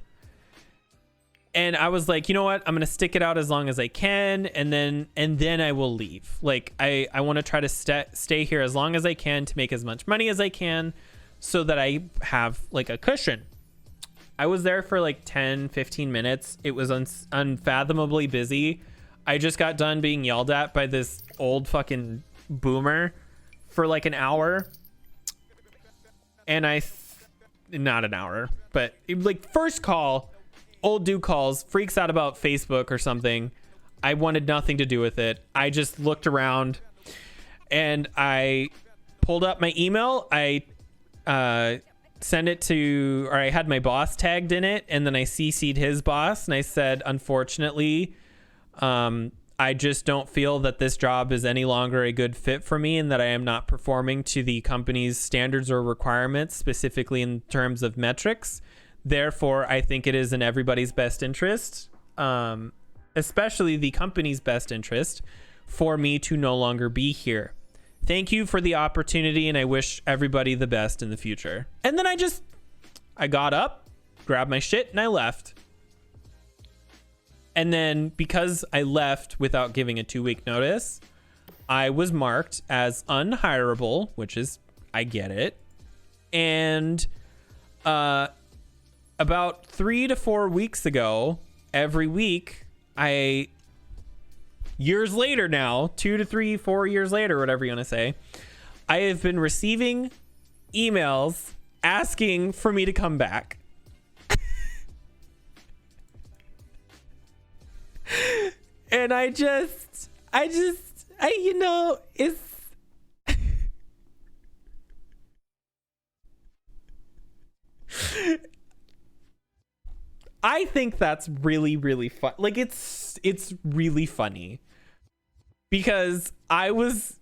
And I was like, you know what? I'm going to stick it out as long as I can. And then I will leave. Like, I want to try to stay here as long as I can to make as much money as I can so that I have like a cushion. I was there for like 10, 15 minutes. It was unfathomably busy. I just got done being yelled at by this old fucking boomer for like an hour. And not an hour, but like first call, old dude calls, freaks out about Facebook or something. I wanted nothing to do with it. I just looked around and I pulled up my email. I sent it to, or I had my boss tagged in it, and then I CC'd his boss and I said, unfortunately, I just don't feel that this job is any longer a good fit for me and that I am not performing to the company's standards or requirements, specifically in terms of metrics. Therefore, I think it is in everybody's best interest, especially the company's best interest, for me to no longer be here. Thank you for the opportunity, and I wish everybody the best in the future. And then I got up, grabbed my shit, and I left. And then because I left without giving a 2-week notice, I was marked as unhireable, which is, I get it. And about 3 to 4 weeks ago, every week, years later now, 2 to 3, 4 years later, whatever you want to say, I have been receiving emails asking for me to come back. And I you know, it's I think that's really, really fun. Like, it's really funny because I was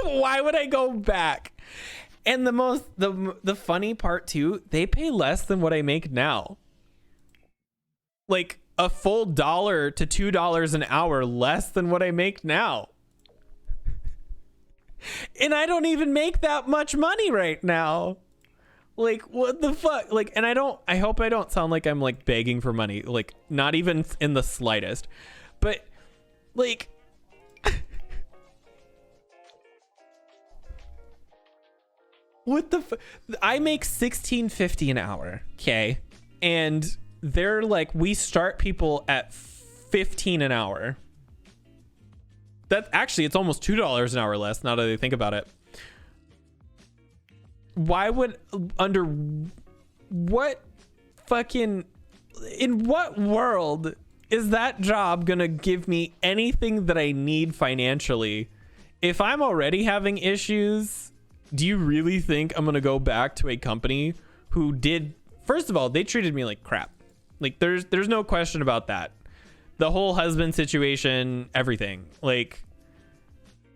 why would I go back? And the funny part too, they pay less than what I make now. Like a full $1 to $2 an hour less than what I make now. And I don't even make that much money right now. Like, what the fuck? Like, and I hope I don't sound like I'm like begging for money. Like, not even in the slightest. But like, what the I make $16.50 an hour. Okay. And they're like, we start people at $15 an hour. That actually, it's almost $2 an hour less now that I think about it. Why would, under what fucking, in what world is that job gonna give me anything that I need financially? If I'm already having issues, do you really think I'm gonna go back to a company who did, first of all, they treated me like crap. Like, there's no question about that. The whole husband situation, everything. Like,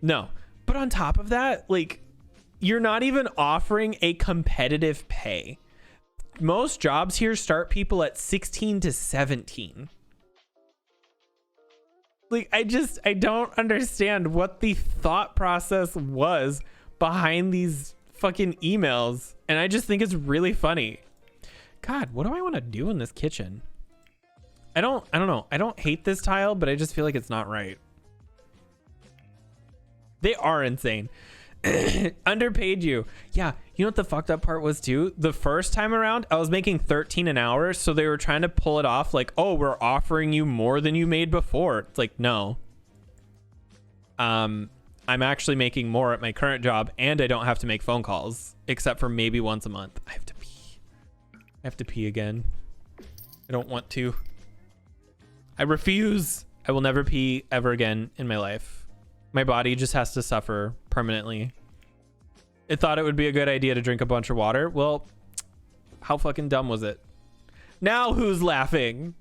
no. But on top of that, like, you're not even offering a competitive pay. Most jobs here start people at 16 to 17. Like, I don't understand what the thought process was behind these fucking emails. And I just think it's really funny. God, what do I want to do in this kitchen? I don't know. I don't hate this tile, but I just feel like it's not right. They are insane. Underpaid you. Yeah, you know what the fucked up part was too? The first time around, I was making $13 an hour, so they were trying to pull it off like, oh, we're offering you more than you made before. It's like, no. I'm actually making more at my current job, and I don't have to make phone calls, except for maybe once a month. I have to pee. I have to pee again. I don't want to. I refuse. I will never pee ever again in my life. My body just has to suffer permanently. It thought it would be a good idea to drink a bunch of water. Well, how fucking dumb was it? Now who's laughing?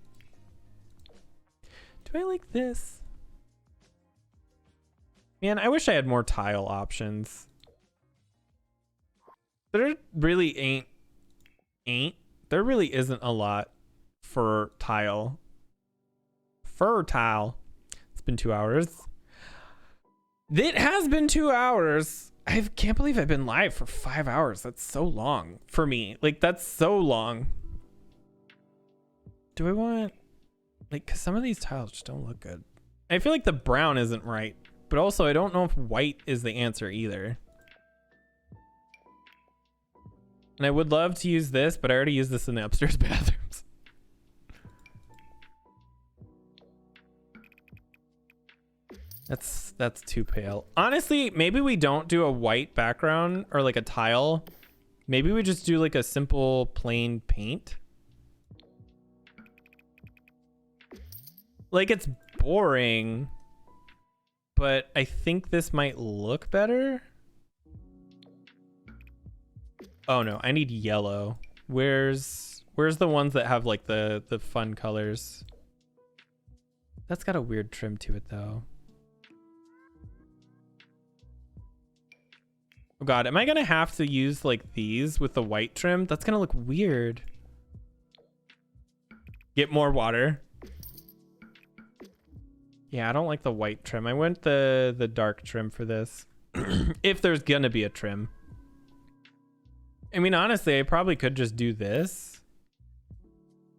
Do I like this? Man, I wish I had more tile options. There really there really isn't a lot for tile. Fertile. It's been 2 hours. It has been 2 hours. I can't believe I've been live for 5 hours. That's so long for me. Like, that's so long. Do I want, like, because some of these tiles just don't look good. I feel like the brown isn't right, but also I don't know if white is the answer either. And I would love to use this, but I already used this in the upstairs bathrooms. That's too pale. Honestly, maybe we don't do a white background or like a tile. Maybe we just do like a simple plain paint. Like, it's boring, but I think this might look better. Oh no, I need yellow. Where's the ones that have like the fun colors? That's got a weird trim to it though. Oh god, am I gonna have to use like these with the white trim? That's gonna look weird. Get more water. Yeah, I don't like the white trim. I went the dark trim for this. If there's gonna be a trim. I mean, honestly, I probably could just do this.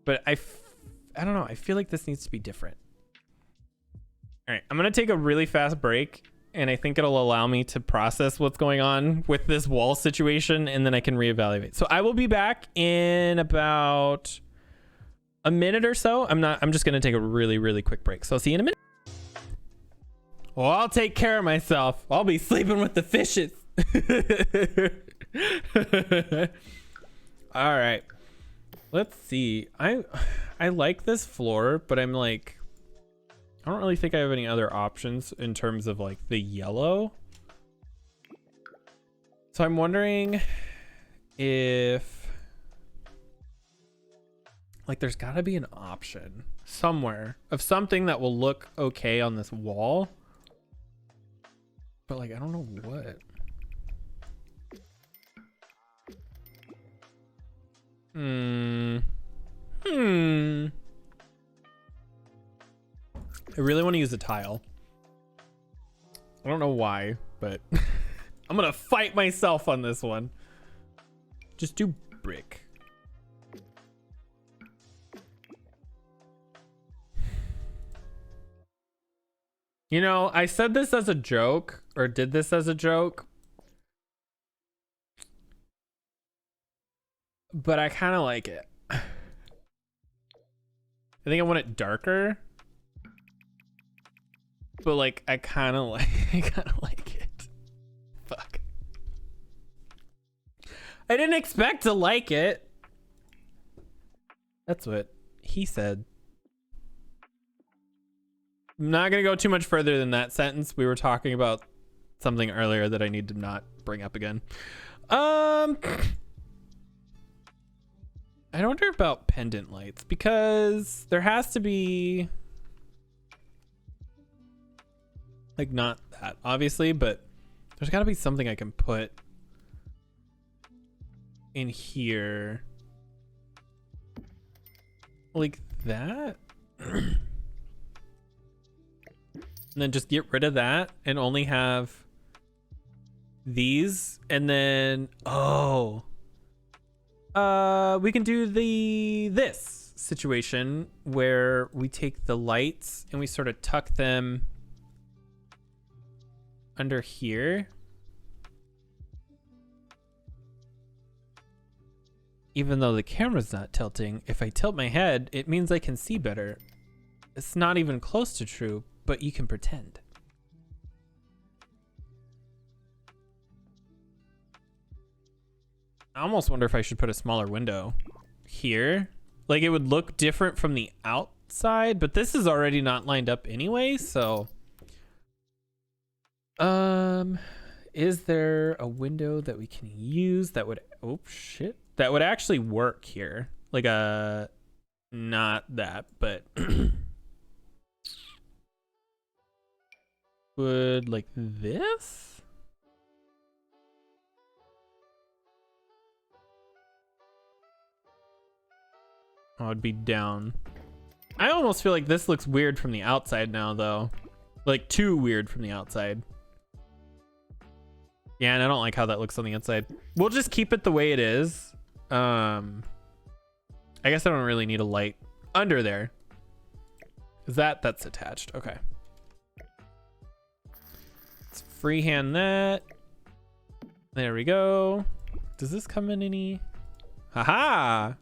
But I don't know. I feel like this needs to be different. All right, I'm going to take a really fast break. And I think it'll allow me to process what's going on with this wall situation. And then I can reevaluate. So I will be back in about a minute or so. I'm just going to take a really, really quick break. So I'll see you in a minute. Well, I'll take care of myself. I'll be sleeping with the fishes. All right, let's see. I like this floor, but I'm like, I don't really think I have any other options in terms of like the yellow. So I'm wondering if like there's got to be an option somewhere of something that will look okay on this wall, but like I don't know what. I really want to use a tile. I don't know why, but I'm gonna fight myself on this one. Just do brick. You know, I said this as a joke, or did this as a joke, but I kind of like it. I think I want it darker, but like I kind of like it. Fuck. I didn't expect to like it. That's what he said. I'm not gonna go too much further than that sentence. We were talking about something earlier that I need to not bring up again. I wonder about pendant lights, because there has to be like, not that obviously, but there's got to be something I can put in here like that. And then just get rid of that and only have these, and then we can do this situation where we take the lights and we sort of tuck them under here. Even though the camera's not tilting, if I tilt my head, it means I can see better. It's not even close to true, but you can pretend. I almost wonder if I should put a smaller window here. Like, it would look different from the outside, but this is already not lined up anyway, so. Is there a window that we can use that would, oh shit, that would actually work here? Like not that, but would like this? I would be down. I almost feel like this looks weird from the outside now, though. Like, too weird from the outside. Yeah, and I don't like how that looks on the inside. We'll just keep it the way it is. I guess I don't really need a light under there. Is that's attached? Okay. Let's freehand that. There we go. Does this come in any? Haha!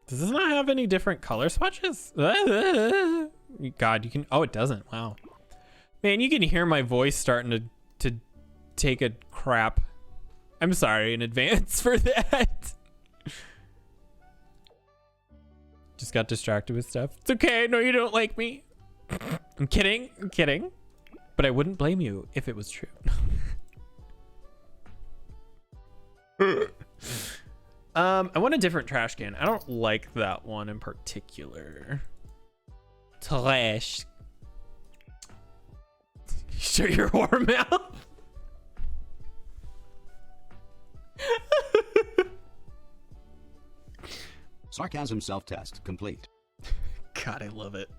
Does this not have any different color swatches? God, you can. Oh, it doesn't. Wow. Man, you can hear my voice starting to take a crap. I'm sorry in advance for that. Just got distracted with stuff. It's okay. I know you don't like me. I'm kidding. I'm kidding. But I wouldn't blame you if it was true. I want a different trash can. I don't like that one in particular. Trash. Shut your whore mouth. Sarcasm self-test complete. God, I love it.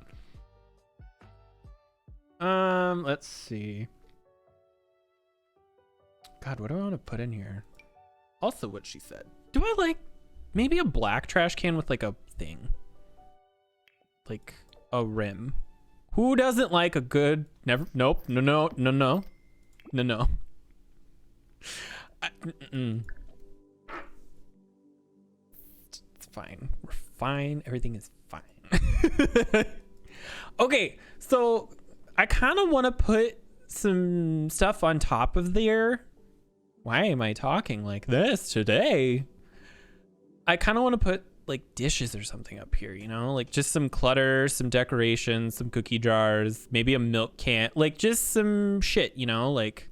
Let's see. God, what do I want to put in here? Also what she said. Do I like maybe a black trash can with like a thing? Like a rim. Who doesn't like a good nope. No. It's fine. We're fine. Everything is fine. Okay, so I kind of want to put some stuff on top of there. Why am I talking like this today? I kind of want to put like dishes or something up here, you know, like just some clutter, some decorations, some cookie jars, maybe a milk can, like just some shit, you know, like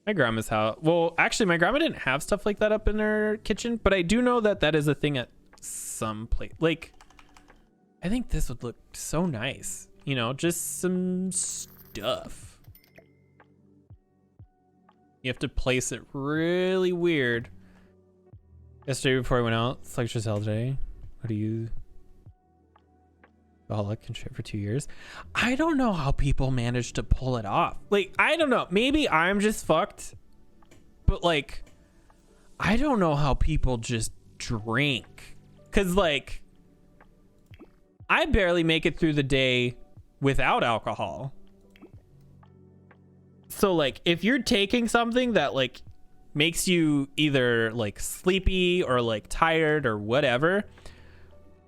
my grandma's house. Well, actually, my grandma didn't have stuff like that up in her kitchen, but I do know that that is a thing at some place. Like, I think this would look so nice, you know, just some stuff. You have to place it really weird. Yesterday before I went out, it's lecture cell today. What do you? Alcoholic and shit for 2 years. I don't know how people manage to pull it off. Like, I don't know. Maybe I'm just fucked. But like, I don't know how people just drink. Cause like, I barely make it through the day without alcohol. So like, if you're taking something that like makes you either like sleepy or like tired or whatever,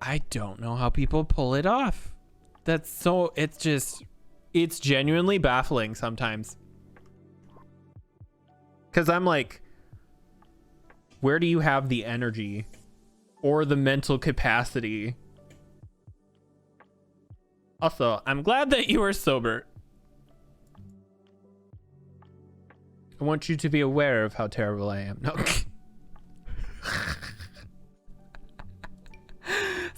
I don't know how people pull it off. That's so, it's genuinely baffling sometimes. Cause I'm like, where do you have the energy or the mental capacity? Also, I'm glad that you are sober. I want you to be aware of how terrible I am. No.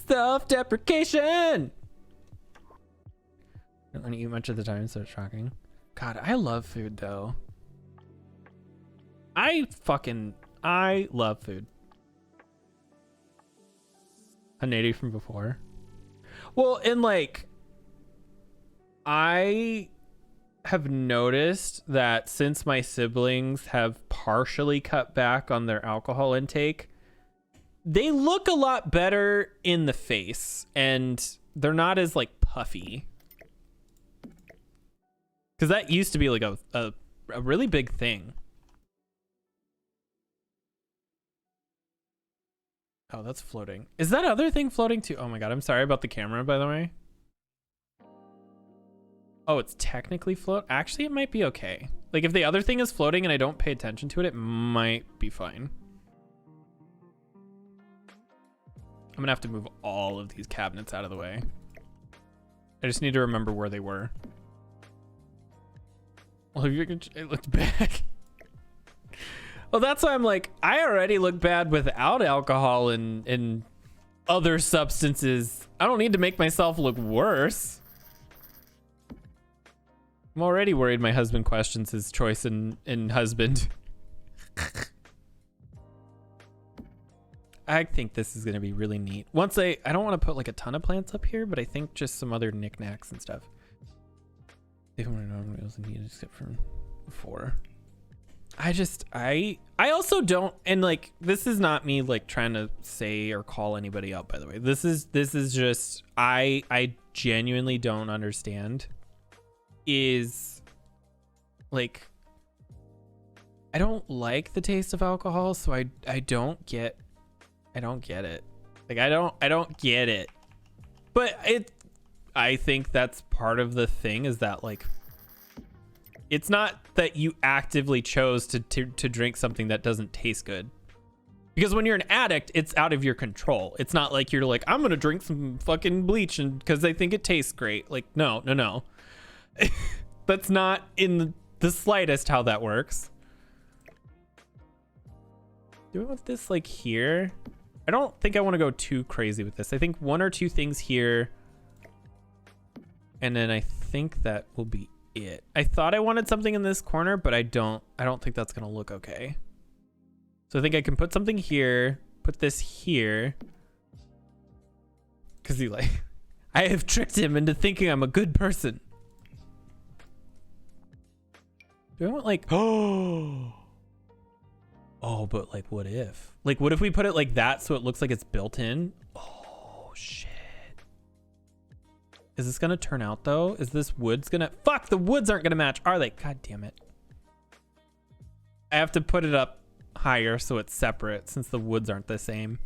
Self-deprecation. Don't want to eat much of the time, so it's shocking. God, I love food though. I love food. A native from before. Well, and like, I have noticed that since my siblings have partially cut back on their alcohol intake, they look a lot better in the face and they're not as like puffy. Because that used to be like a really big thing. Oh, that's floating. Is that other thing floating too? Oh my God, I'm sorry about the camera, by the way. Oh, it's technically float. Actually, it might be okay. Like if the other thing is floating and I don't pay attention to it, it might be fine. I'm gonna have to move all of these cabinets out of the way. I just need to remember where they were. Well, if you can, it looked bad. Well, that's why I'm like, I already look bad without alcohol and other substances. I don't need to make myself look worse. I'm already worried my husband questions his choice in husband. I think this is gonna be really neat. Once I don't want to put like a ton of plants up here, but I think just some other knickknacks and stuff. Even when I normally wasn't needed except for before. I also don't, and like this is not me like trying to say or call anybody out, by the way. This is just I genuinely don't understand is like I don't like the taste of alcohol, so I don't get it. Like I don't get it. But I think that's part of the thing is that like it's not that you actively chose to drink something that doesn't taste good. Because when you're an addict, it's out of your control. It's not like you're like, I'm going to drink some fucking bleach and because I think it tastes great. Like, no. That's not in the slightest how that works. Do we want this like here? I don't think I want to go too crazy with this. I think one or two things here. And then I think that will be it. I thought I wanted something in this corner, but I don't think that's gonna look okay. So I think I can put something here, put this here, because he like I have tricked him into thinking I'm a good person. Do I want like oh but like what if we put it like that so it looks like it's built in? Oh shit. Is this gonna turn out though? Is this wood's gonna... Fuck, the woods aren't gonna match, are they? God damn it. I have to put it up higher so it's separate since the woods aren't the same.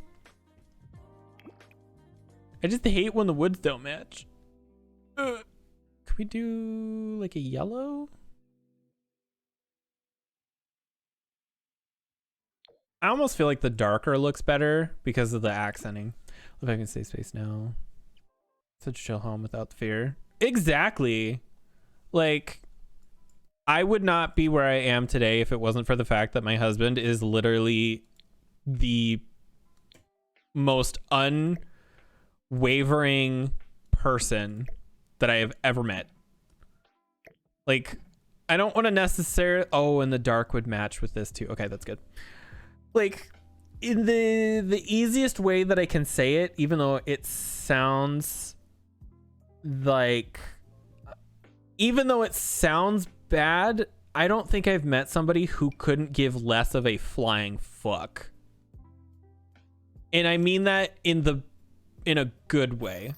I just hate when the woods don't match. Could we do like a yellow? I almost feel like the darker looks better because of the accenting. If I can save space now. Such a chill home without the fear. Exactly. Like, I would not be where I am today if it wasn't for the fact that my husband is literally the most unwavering person that I have ever met. Like, I don't want to necessarily... Oh, and the dark would match with this too. Okay, that's good. Like, in the easiest way that I can say it, even though it sounds... like, even though it sounds bad, I don't think I've met somebody who couldn't give less of a flying fuck. And I mean that in a good way.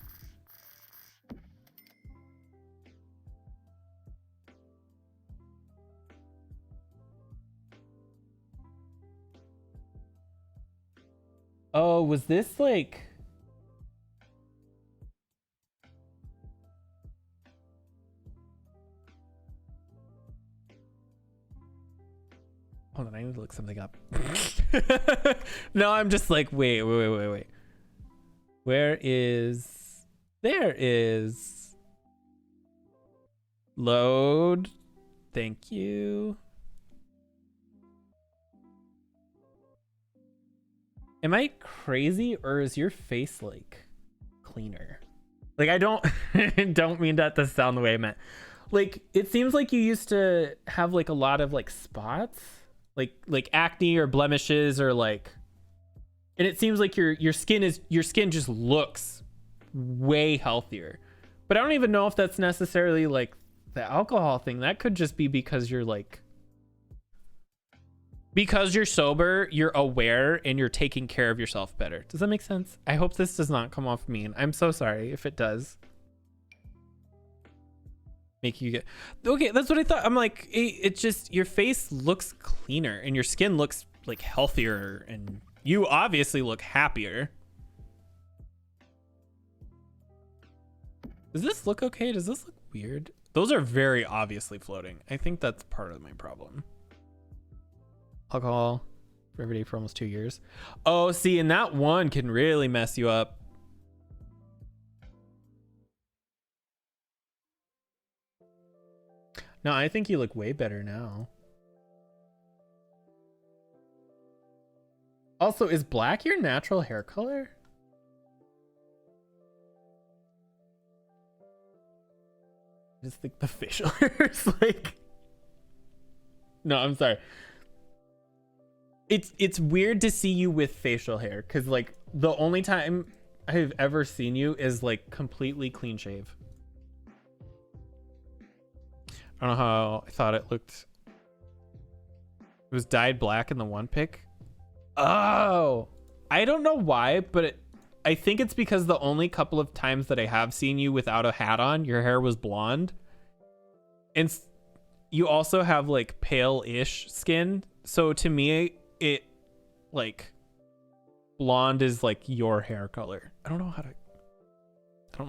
Oh, was this like... Hold on, I need to look something up. No, I'm just like, wait. Where is... There is... Load. Thank you. Am I crazy or is your face like cleaner? Like I don't don't mean that to sound the way I meant. Like it seems like you used to have like a lot of like spots. Like acne or blemishes or like, and it seems like your skin just looks way healthier. But I don't even know if that's necessarily like the alcohol thing. That could just be because you're like, because you're sober, you're aware and you're taking care of yourself better. Does that make sense? I hope this does not come off mean. I'm so sorry if it does. Make you get okay, that's what I thought. I'm like, it just, your face looks cleaner and your skin looks like healthier and you obviously look happier. Does this look okay? Does this look weird? Those are very obviously floating. I think that's part of my problem. Alcohol for every day for almost 2 years. Oh, see, and that one can really mess you up. No, I think you look way better now. Also, is black your natural hair color? I just think the facial hair is like... No, I'm sorry. It's weird to see you with facial hair, because like the only time I've ever seen you is like completely clean shave. I don't know how I thought it looked. It was dyed black in the one pic. Oh, I don't know why, but I think it's because the only couple of times that I have seen you without a hat on, your hair was blonde. And you also have like pale-ish skin. So to me, it like blonde is like your hair color. I don't know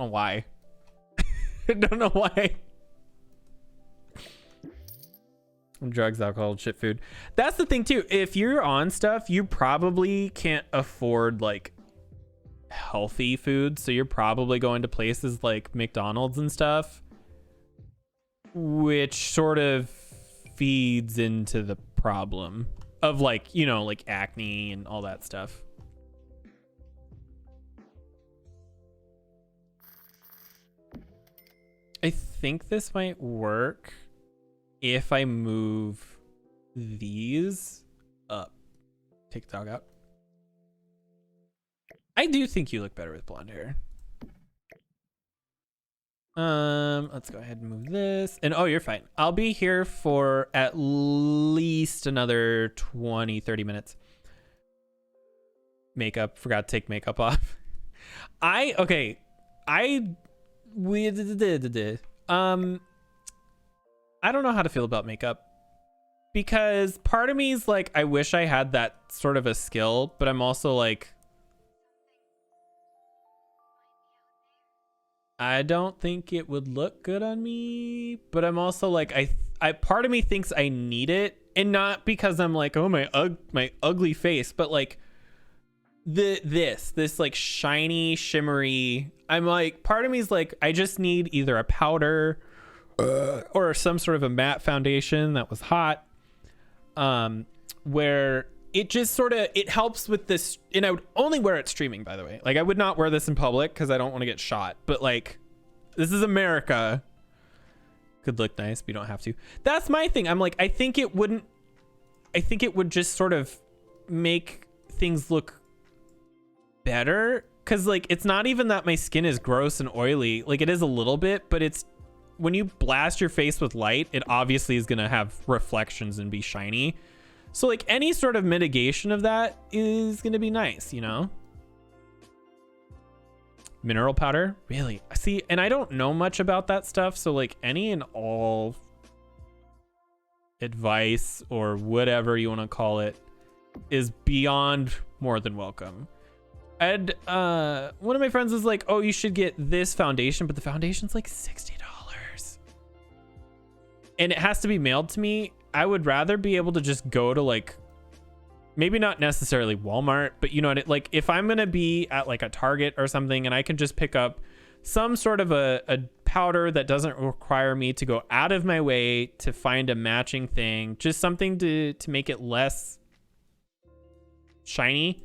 why. I don't know why. Drugs, alcohol, shit food. That's the thing too. If you're on stuff, you probably can't afford like healthy food. So you're probably going to places like McDonald's and stuff, which sort of feeds into the problem of like, you know, like acne and all that stuff. I think this might work if I move these up. Take the dog out. I do think you look better with blonde hair. Let's go ahead and move this. And oh, you're fine. I'll be here for at least another 20-30 minutes. Makeup. Forgot to take makeup off. I don't know how to feel about makeup, because part of me is like, I wish I had that sort of a skill, but I'm also like, I don't think it would look good on me, but I'm also like, I part of me thinks I need it, and not because I'm like, oh, my ugly face, but like this like shiny, shimmery, I'm like, part of me is like, I just need either a powder or some sort of a matte foundation that was hot, where it just sort of, it helps with this. And I would only wear it streaming, by the way. Like, I would not wear this in public because I don't want to get shot, but like, this is America. Could look nice, but you don't have to. That's my thing. I'm like, I think it would just sort of make things look better, because like, it's not even that my skin is gross and oily. Like, it is a little bit, but it's, when you blast your face with light, it obviously is going to have reflections and be shiny. So like, any sort of mitigation of that is going to be nice, you know? Mineral powder, really? See, and I don't know much about that stuff, so like, any and all advice or whatever you want to call it is beyond more than welcome. And one of my friends was like, oh, you should get this foundation, but the foundation's like $60. And it has to be mailed to me. I would rather be able to just go to like, maybe not necessarily Walmart, but you know what, like if I'm going to be at like a Target or something, and I can just pick up some sort of a powder that doesn't require me to go out of my way to find a matching thing, just something to make it less shiny.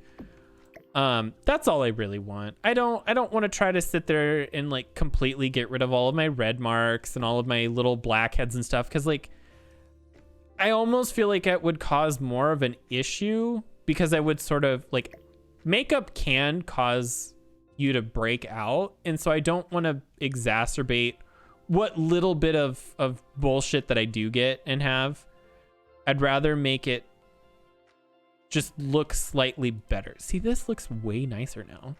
That's all I really want. I don't want to try to sit there and like completely get rid of all of my red marks and all of my little blackheads and stuff, because like, I almost feel like it would cause more of an issue, because I would sort of like, makeup can cause you to break out, and so I don't want to exacerbate what little bit of bullshit that I do get and have. I'd rather make it just look slightly better. See, this looks way nicer now.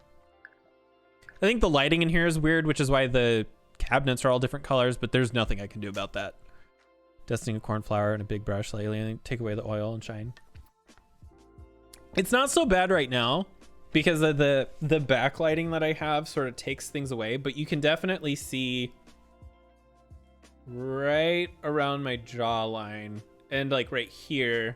I think the lighting in here is weird, which is why the cabinets are all different colors, but there's nothing I can do about that. Dusting a corn flour and a big brush lightly, and take away the oil and shine. It's not so bad right now because of the backlighting that I have sort of takes things away, but you can definitely see right around my jawline and like right here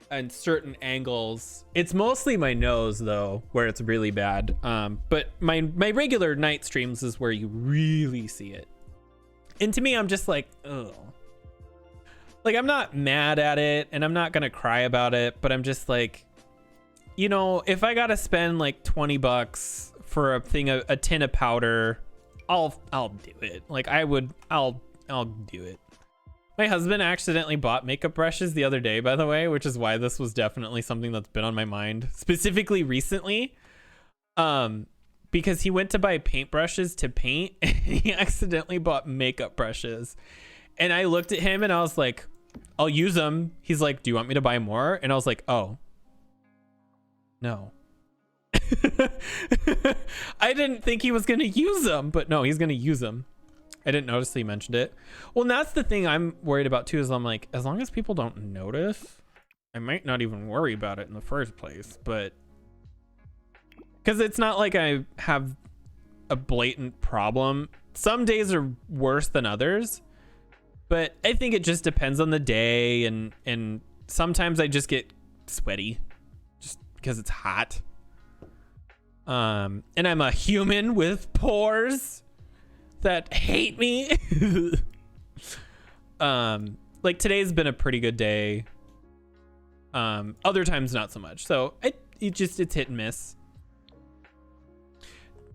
and certain angles. It's mostly my nose though, where it's really bad. But my regular night streams is where you really see it. And to me, I'm just like, ugh. Like, I'm not mad at it and I'm not gonna cry about it, but I'm just like, you know, if I gotta spend like $20 for a tin of powder, I'll do it. Like, I'll do it. My husband accidentally bought makeup brushes the other day, by the way, which is why this was definitely something that's been on my mind, specifically recently. Because he went to buy paintbrushes to paint and he accidentally bought makeup brushes. And I looked at him and I was like, I'll use them. He's like, do you want me to buy more? And I was like, oh, no. I didn't think he was going to use them, but no, he's going to use them. I didn't notice he mentioned it. Well, and that's the thing I'm worried about too, is I'm like, as long as people don't notice, I might not even worry about it in the first place, but because it's not like I have a blatant problem. Some days are worse than others, but I think it just depends on the day, and sometimes I just get sweaty just because it's hot. And I'm a human with pores that hate me. Like today's been a pretty good day. Other times not so much. So it's hit and miss.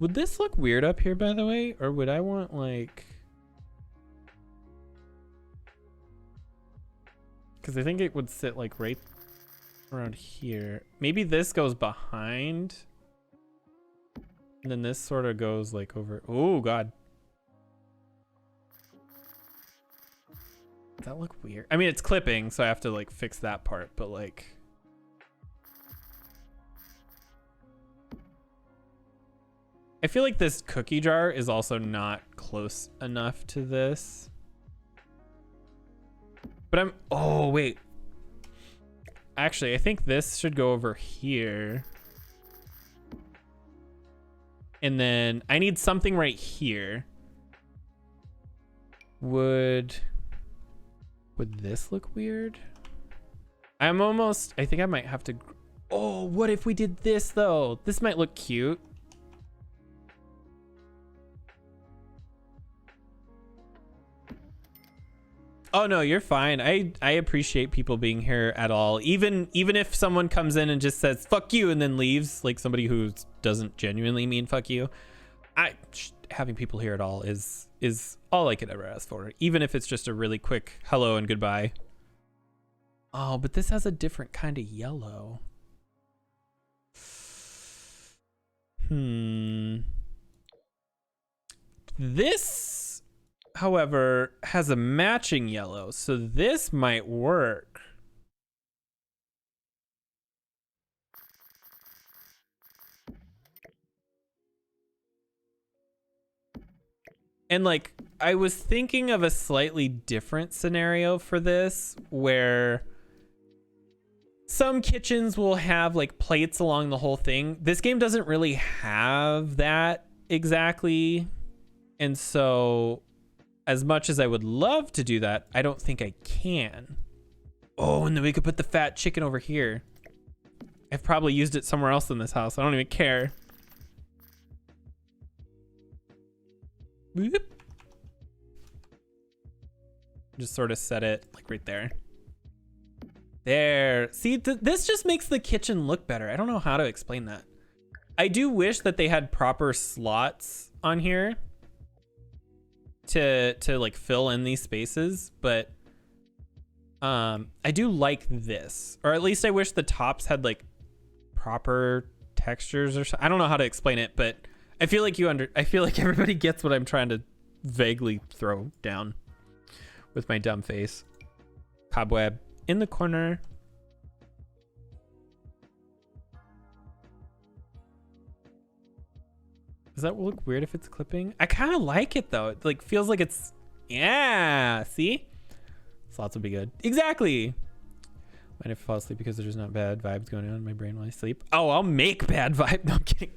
Would this look weird up here, by the way? Or would I want like, because I think it would sit like right around here. Maybe this goes behind. And then this sort of goes like over. Oh, God. Does that look weird? I mean, it's clipping, so I have to like fix that part, but like. I feel like this cookie jar is also not close enough to this. But oh, wait. Actually, I think this should go over here. And then I need something right here. Would this look weird? I think I might have to. Oh, what if we did this though? This might look cute. Oh no, you're fine. I appreciate people being here at all. Even if someone comes in and just says fuck you and then leaves, like somebody who doesn't genuinely mean fuck you. Having people here at all is all I could ever ask for. Even if it's just a really quick hello and goodbye. Oh, but this has a different kind of yellow. This, however, has a matching yellow, so this might work. And like, I was thinking of a slightly different scenario for this, where some kitchens will have like plates along the whole thing. This game doesn't really have that exactly. And so as much as I would love to do that, I don't think I can. Oh, and then we could put the fat chicken over here. I've probably used it somewhere else in this house. I don't even care. Whoop. Just sort of set it like right there. There. See, this just makes the kitchen look better. I don't know how to explain that. I do wish that they had proper slots on here to like fill in these spaces, but I do like this, or at least I wish the tops had like proper textures or something. I don't know how to explain it, but I feel like I feel like everybody gets what I'm trying to vaguely throw down with my dumb face. Cobweb in the corner. Does that look weird if it's clipping? I kind of like it though. It like feels like it's, yeah, see? Slots would be good. Exactly. Mind if I fall asleep because there's not bad vibes going on in my brain while I sleep? Oh, I'll make bad vibe. No, I'm kidding.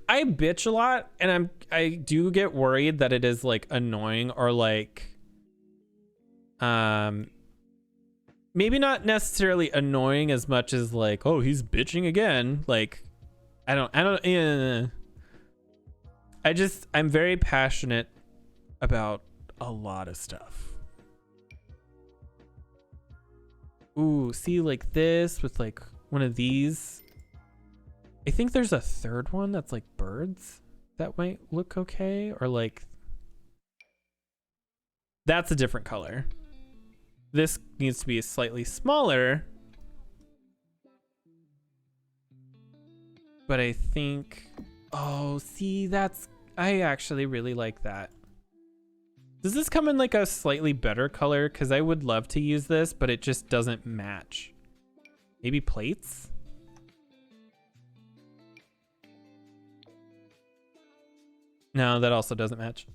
I bitch a lot, and I do get worried that it is like annoying or like maybe not necessarily annoying as much as like, oh, he's bitching again. Like I'm very passionate about a lot of stuff. Ooh, see, like this with like one of these. I think there's a third one that's like birds that might look okay, or like that's a different color. This needs to be slightly smaller. But I think, oh, see, I actually really like that. Does this come in like a slightly better color? Because I would love to use this, but it just doesn't match. Maybe plates? No, that also doesn't match.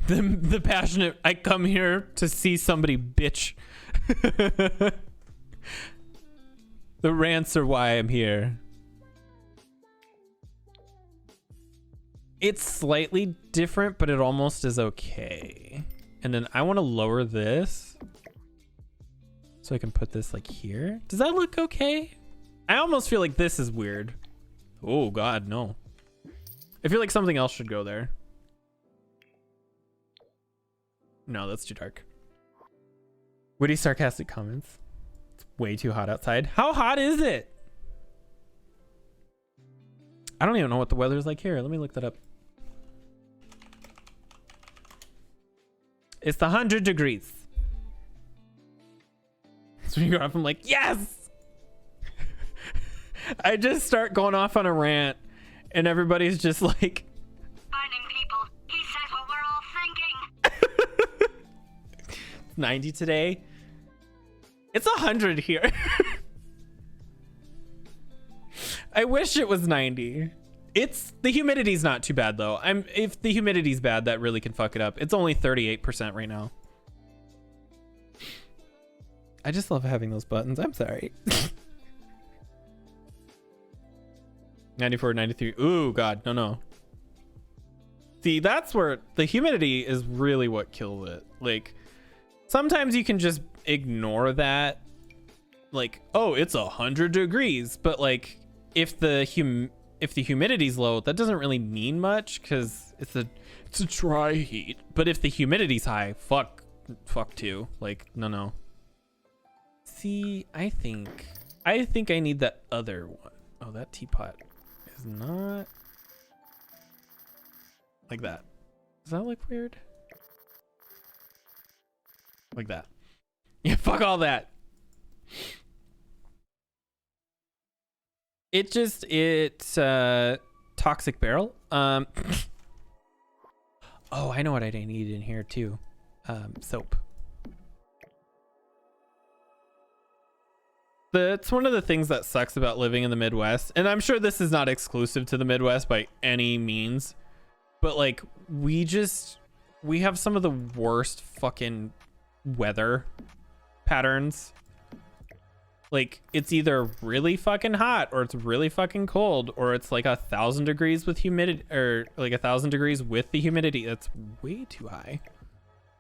The passionate, I come here to see somebody bitch. The rants are why I'm here. It's slightly different, but it almost is okay. And then I want to lower this so I can put this like here. Does that look okay? I almost feel like this is weird. Oh God, no. I feel like something else should go there. No, that's too dark. Witty sarcastic comments. It's way too hot outside. How hot is it? I don't even know what the weather's like here. Let me look that up. It's 100 degrees. So you go up, I'm like, yes! I just start going off on a rant, and everybody's just like... Finding people. He says what we're all thinking. It's 90 today. It's 100 here. I wish it was 90. The humidity's not too bad though. If the humidity's bad, that really can fuck it up. It's only 38% right now. I just love having those buttons. I'm sorry. 94, 93. Ooh, God, no. See, that's where the humidity is really what kills it. Like, sometimes you can just ignore that. Like, oh, it's 100 degrees, but like, if the humidity's low, that doesn't really mean much because it's a dry heat. But if the humidity's high, fuck too. Like, no. See, I think I need that other one. Oh, that teapot is not like that. Does that look weird? Like that. Yeah, fuck all that. It's toxic barrel. Oh, I know what I need in here too. Soap. That's one of the things that sucks about living in the Midwest, and I'm sure this is not exclusive to the Midwest by any means, but like we have some of the worst fucking weather patterns. Like, it's either really fucking hot or it's really fucking cold, or it's like 1,000 degrees with humidity, or like 1,000 degrees with the humidity. That's way too high.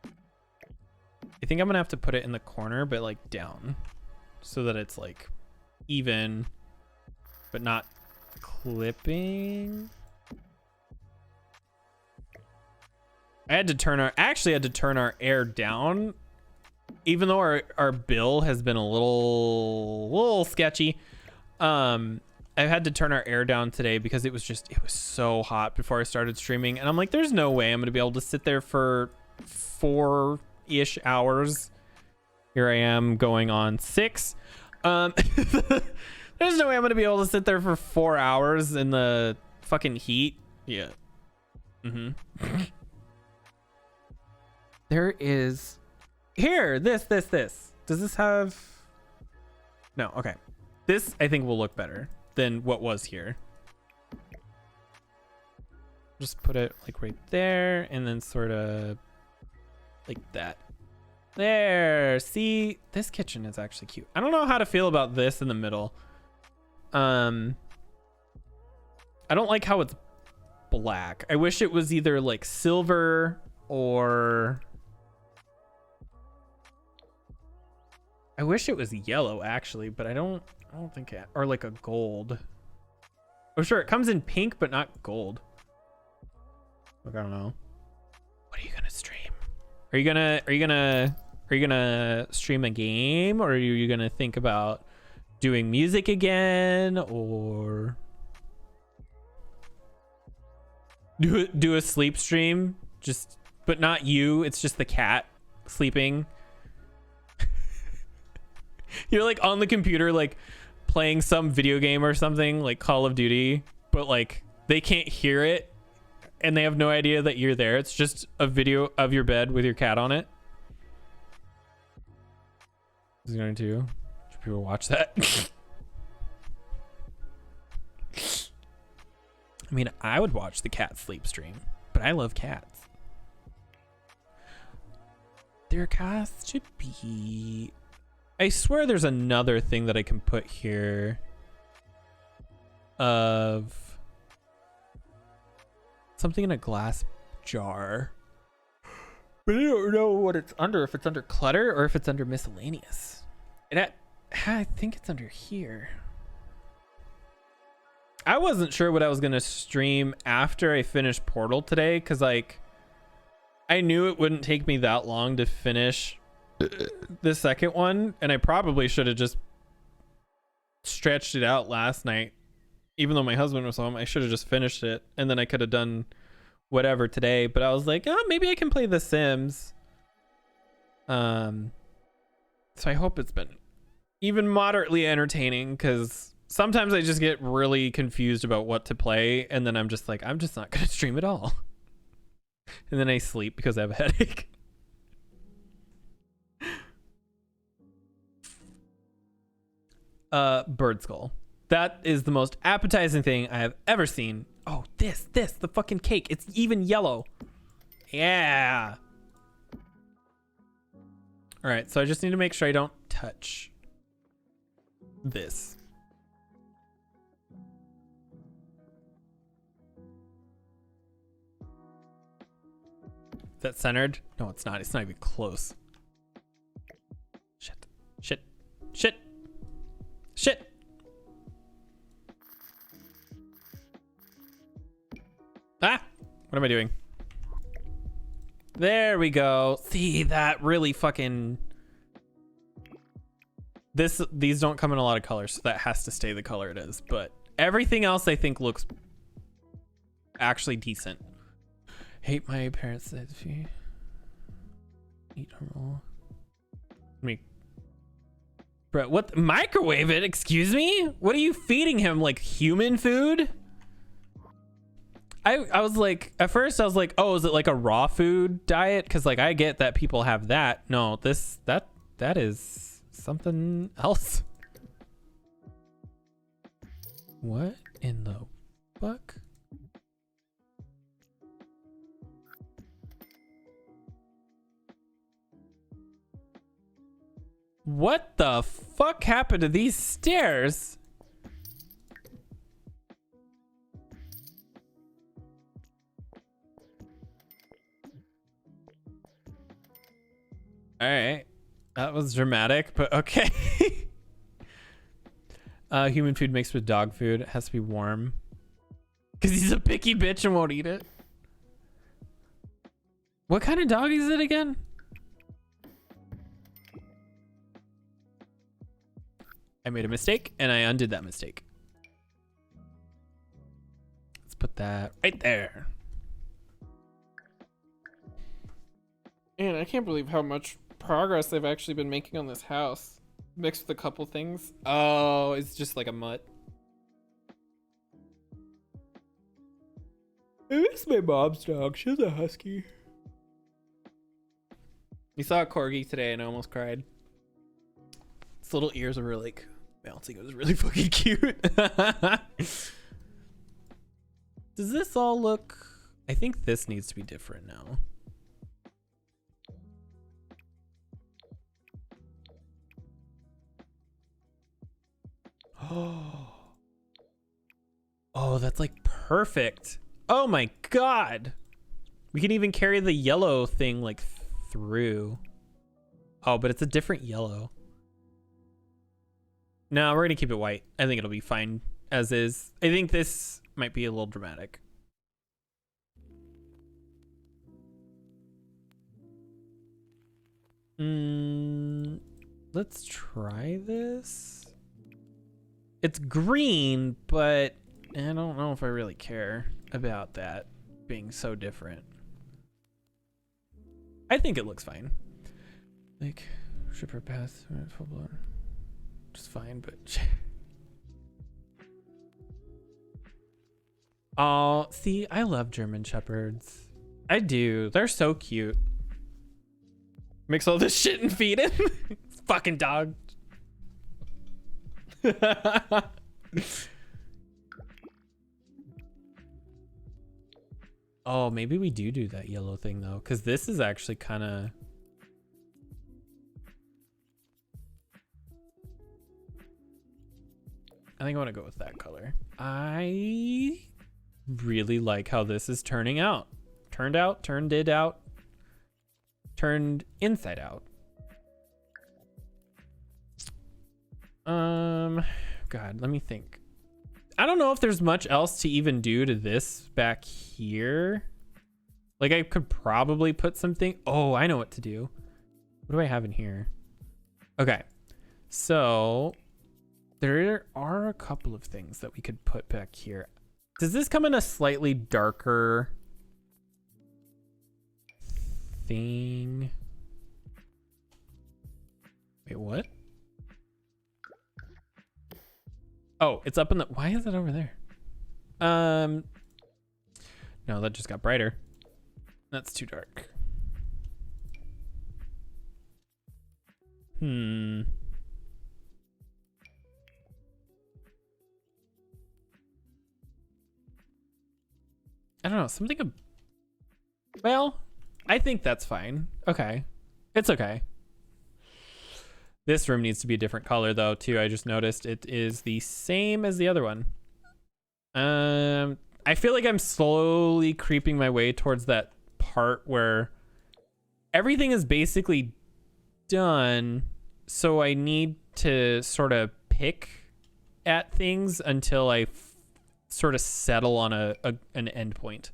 I think I'm gonna have to put it in the corner, but like down, so that it's like even, but not clipping. I actually had to turn our air down. Even though our bill has been a little sketchy, I've had to turn our air down today because it was so hot before I started streaming, and I'm like, there's no way I'm gonna be able to sit there for 4-ish hours. Here I am going on 6. There's no way I'm gonna be able to sit there for 4 hours in the fucking heat. Yeah. There is. Here, this. Does this have... No, okay. This, I think, will look better than what was here. Just put it, like, right there, and then sort of like that. There! See? This kitchen is actually cute. I don't know how to feel about this in the middle. I don't like how it's black. I wish it was either, like, silver or... I wish it was yellow actually, but I don't think it, or like a gold. Oh sure, it comes in pink but not gold. Look, I don't know. What are you gonna stream? Are you gonna stream a game, or are you gonna think about doing music again, or do a sleep stream? But not you, it's just the cat sleeping. You're like on the computer, like playing some video game or something, like Call of Duty, but like they can't hear it and they have no idea that you're there. It's just a video of your bed with your cat on it. Is going to should people watch that? I mean, I would watch the cat sleep stream, but I love cats. There has to be... I swear there's another thing that I can put here of something in a glass jar. But I don't know what it's under, if it's under clutter or if it's under miscellaneous. And I think it's under here. I wasn't sure what I was going to stream after I finished Portal today, because like I knew it wouldn't take me that long to finish the second one, and I probably should have just stretched it out last night. Even though my husband was home, I should have just finished it, and then I could have done whatever today. But I was like, oh, maybe I can play The Sims. So I hope it's been even moderately entertaining, because sometimes I just get really confused about what to play, and then I'm just like, I'm just not gonna stream at all. And then I sleep because I have a headache. Bird skull. That is the most appetizing thing I have ever seen. Oh, this, the fucking cake. It's even yellow. Yeah. All right, so I just need to make sure I don't touch this. Is that centered? No, it's not. It's not even close. Shit. Shit. Shit. Shit. Ah! What am I doing? There we go. See, that really fucking... These don't come in a lot of colors, so that has to stay the color it is. But everything else I think looks actually decent. Hate my parents said if you eat normal. Me. Bro, what? Microwave it? Excuse me? What are you feeding him? Like human food? I was like, at first I was like, oh, is it like a raw food diet? Because like I get that people have that. No, that is something else. What in the fuck? What the fuck happened to these stairs? All right, that was dramatic, but okay. Human food mixed with dog food. It has to be warm. Because he's a picky bitch and won't eat it. What kind of dog is it again? I made a mistake and I undid that mistake. Let's put that right there. Man, I can't believe how much progress they've actually been making on this house. Mixed with a couple things. Oh, it's just like a mutt. I miss my mom's dog. She's a husky. We saw a corgi today and I almost cried. Its little ears were like bouncing. It was really fucking cute. Does this all look... I think this needs to be different now. Oh, that's like perfect. Oh my god. We can even carry the yellow thing like through. Oh, but it's a different yellow. No, we're gonna keep it white. I think it'll be fine as is. I think this might be a little dramatic. Let's try this. It's green, but I don't know if I really care about that being so different. I think it looks fine. Like, shipper path, full blown. fine, but oh, see, I love German Shepherds. I do. They're so cute. Mix all this shit and feed him. Fucking dog. Oh, maybe we do that yellow thing though, because this is actually kind of. I think I want to go with that color. I really like how this is turning out. Turned inside out. God, let me think. I don't know if there's much else to even do to this back here. Like I could probably put something. Oh, I know what to do. What do I have in here? Okay. So there are a couple of things that we could put back here. Does this come in a slightly darker thing? Wait, what? Oh, it's up in the, why is it over there? No, that just got brighter. That's too dark. I don't know, something, well, I think that's fine. Okay. It's okay. This room needs to be a different color though, too. I just noticed it is the same as the other one. I feel like I'm slowly creeping my way towards that part where everything is basically done. So I need to sort of pick at things until I sort of settle on an end point.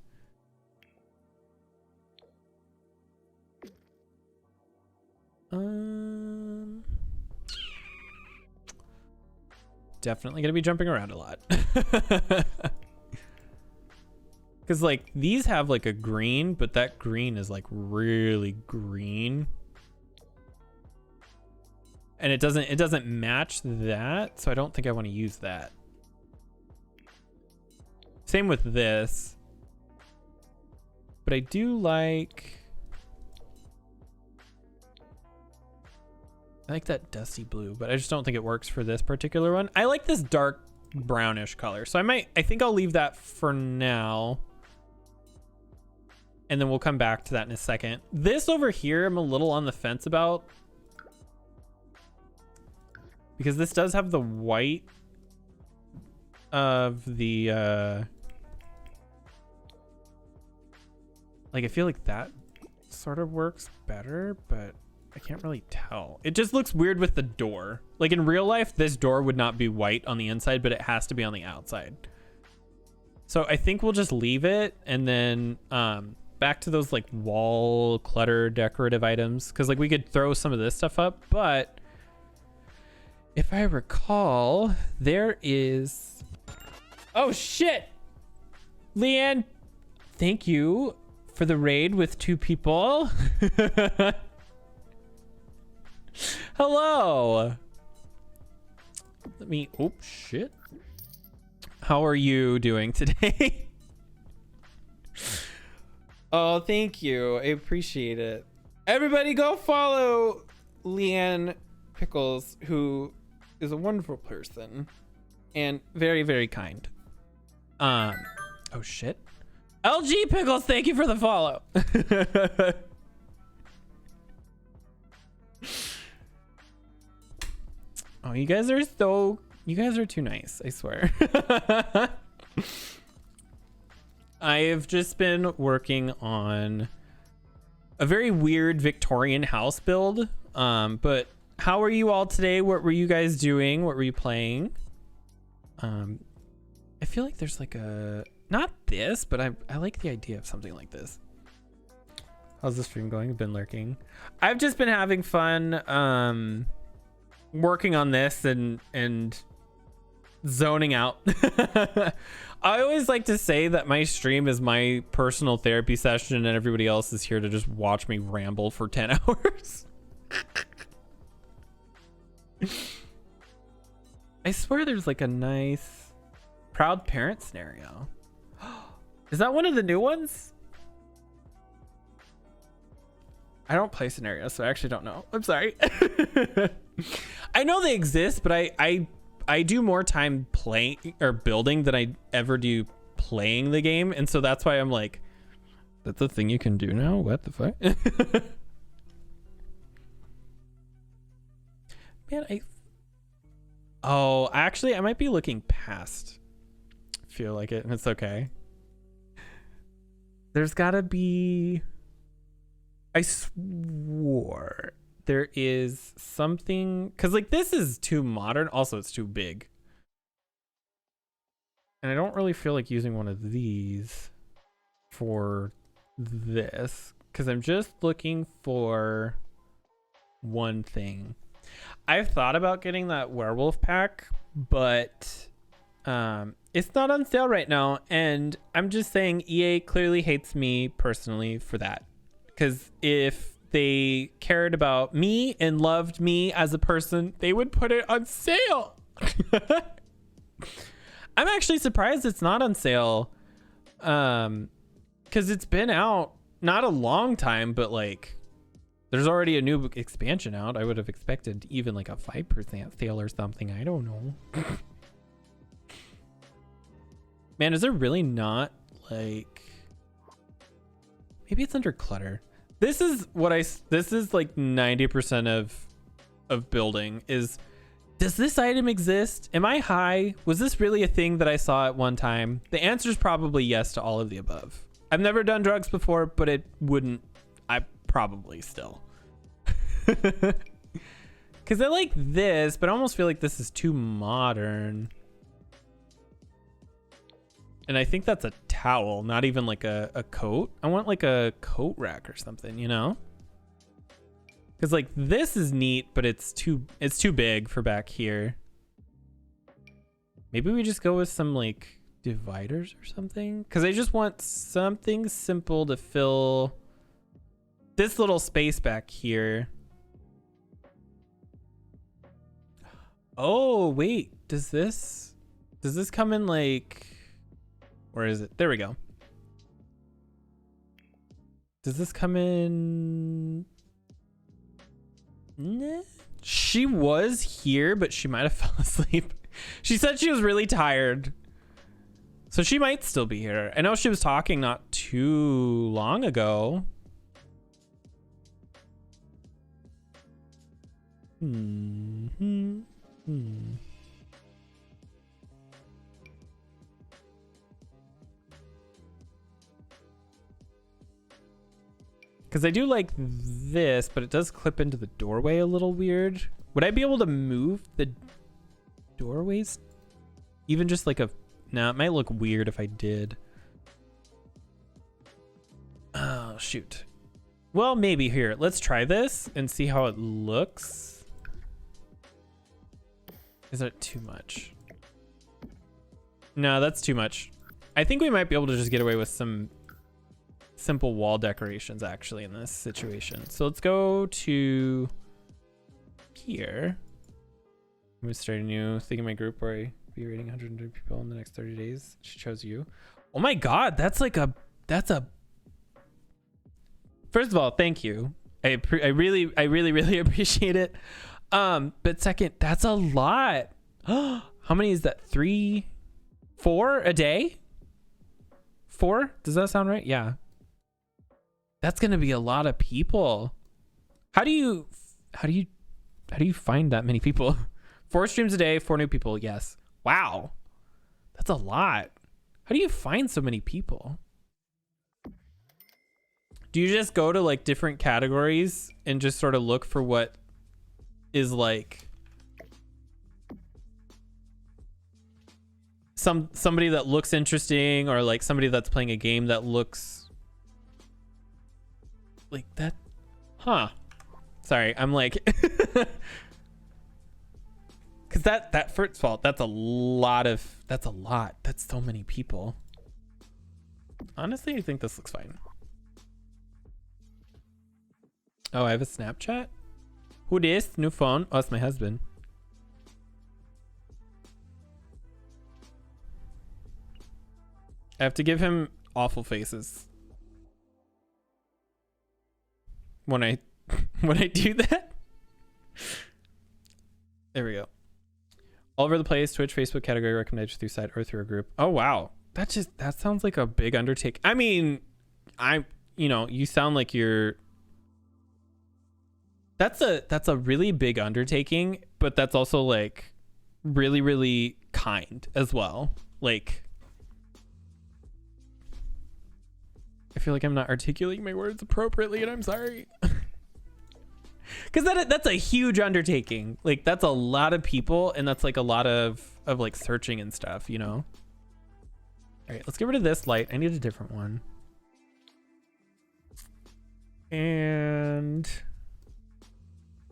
Definitely gonna be jumping around a lot. Because like these have like a green, but that green is like really green. And it doesn't match that, so I don't think I want to use that. Same with this. But I do like that dusty blue, but I just don't think it works for this particular one. I like this dark brownish color, so I think I'll leave that for now. And then we'll come back to that in a second. This over here, I'm a little on the fence about. Because this does have the white of the, like, I feel like that sort of works better, but I can't really tell. It just looks weird with the door. Like in real life, this door would not be white on the inside, but it has to be on the outside. So I think we'll just leave it. And then back to those like wall clutter decorative items. Cause like we could throw some of this stuff up, but if I recall, there is, oh shit. Leanne, thank you for the raid with 2 people. Hello. Let me, oh shit. How are you doing today? Oh, thank you. I appreciate it. Everybody go follow Leanne Pickles, who is a wonderful person and very, very kind. Oh shit. LG Pickles, thank you for the follow. Oh, you guys are too nice, I swear. I have just been working on a very weird Victorian house build. But how are you all today? What were you guys doing? What were you playing? I feel like there's like a, not this, but I like the idea of something like this. How's the stream going? I've been lurking. I've just been having fun working on this and zoning out. I always like to say that my stream is my personal therapy session and everybody else is here to just watch me ramble for 10 hours. I swear there's like a nice proud parent scenario. Is that one of the new ones? I don't play scenarios, so I actually don't know. I'm sorry. I know they exist, but I do more time playing or building than I ever do playing the game, and so that's why I'm like, that's a thing you can do now? What the fuck? Man, oh, actually, I might be looking past Feel Like It, and it's okay. There's gotta be... I swore there is something... Because, like, this is too modern. Also, it's too big. And I don't really feel like using one of these for this. Because I'm just looking for one thing. I've thought about getting that werewolf pack, but it's not on sale right now. And I'm just saying EA clearly hates me personally for that. Because if they cared about me and loved me as a person, they would put it on sale. I'm actually surprised it's not on sale. Because it's been out not a long time, but like there's already a new expansion out. I would have expected even like a 5% sale or something. I don't know. Man, is there really not like... Maybe it's under clutter. This is what this is like 90% of building is, does this item exist? Am I high? Was this really a thing that I saw at one time? The answer is probably yes to all of the above. I've never done drugs before, but it wouldn't, I probably still. Because I like this, but I almost feel like this is too modern. And I think that's a towel, not even like a coat. I want like a coat rack or something, you know? Because like this is neat, but it's too big for back here. Maybe we just go with some like dividers or something. Because I just want something simple to fill this little space back here. Oh, wait. Does this come in like... Where is it? There we go. Does this come in? Nah. She was here, but she might have fell asleep. She said she was really tired. So she might still be here. I know she was talking not too long ago. Because I do like this, but it does clip into the doorway a little weird. Would I be able to move the doorways? Even just like a... No, it might look weird if I did. Oh, shoot. Well, maybe here. Let's try this and see how it looks. Is that too much? No, that's too much. I think we might be able to just get away with some simple wall decorations actually in this situation. So let's go to here. I'm gonna start a new thing in my group where I be rating 100 people in the next 30 days. She chose you. Oh my god, that's a first of all, thank you. I really appreciate it. But second, that's a lot. How many is that? 3, 4 a day? 4? Does that sound right? Yeah. That's gonna be a lot of people. How do you find that many people? 4 streams a day, 4 new people. Yes. Wow. That's a lot. How do you find so many people? Do you just go to like different categories and just sort of look for what is like somebody that looks interesting, or like somebody that's playing a game that looks like that? Huh. Sorry, I'm like because that first of all, that's a lot. That's so many people. Honestly, I think this looks fine. Oh, I have a Snapchat? Who this? New phone? Oh, it's my husband. I have to give him awful faces when I do that. There we go. All over the place, Twitch, Facebook category recommended through site or through a group. Oh wow. That sounds like a big undertaking. I mean, you sound like that's a really big undertaking, but that's also like really, really kind as well. Like, I feel like I'm not articulating my words appropriately, and I'm sorry. Because that's a huge undertaking. Like, that's a lot of people, and that's like a lot of like searching and stuff, you know? All right, let's get rid of this light. I need a different one. And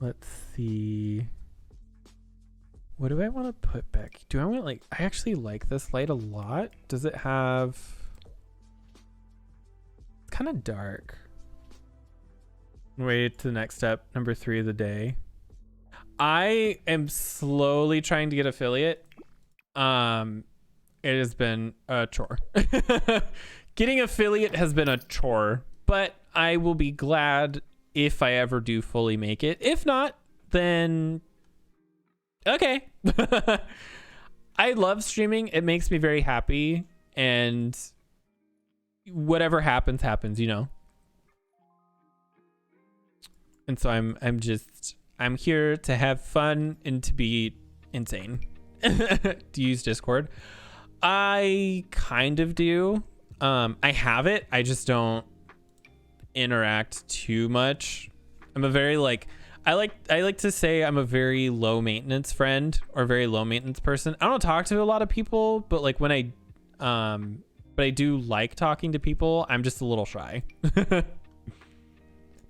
let's see. What do I want to put back? Do I want like, I actually like this light a lot. Does it have, it's kind of dark. Wait to the next step, number 3 of the day. I am slowly trying to get affiliate. It has been a chore. Getting affiliate has been a chore, but I will be glad if I ever do fully make it. If not, then okay. I love streaming. It makes me very happy, and whatever happens, you know. And so I'm here to have fun and to be insane. To use Discord. I kind of do. I have it. I just don't interact too much. I'm a very I like to say I'm a very low maintenance friend or very low maintenance person. I don't talk to a lot of people, but like when I do like talking to people, I'm just a little shy.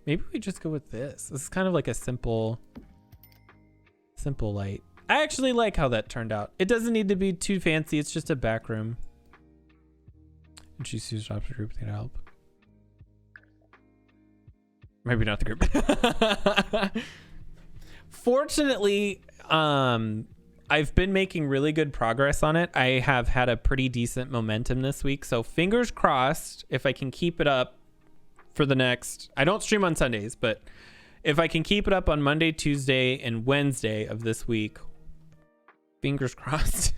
Maybe we just go with this. This is kind of like a simple light. I actually like how that turned out. It doesn't need to be too fancy. It's just a back room. And she sees drops the group to help. Maybe not the group. Fortunately, I've been making really good progress on it. I have had a pretty decent momentum this week. So fingers crossed, if I can keep it up for the next, I don't stream on Sundays, but if I can keep it up on Monday, Tuesday, and Wednesday of this week, fingers crossed.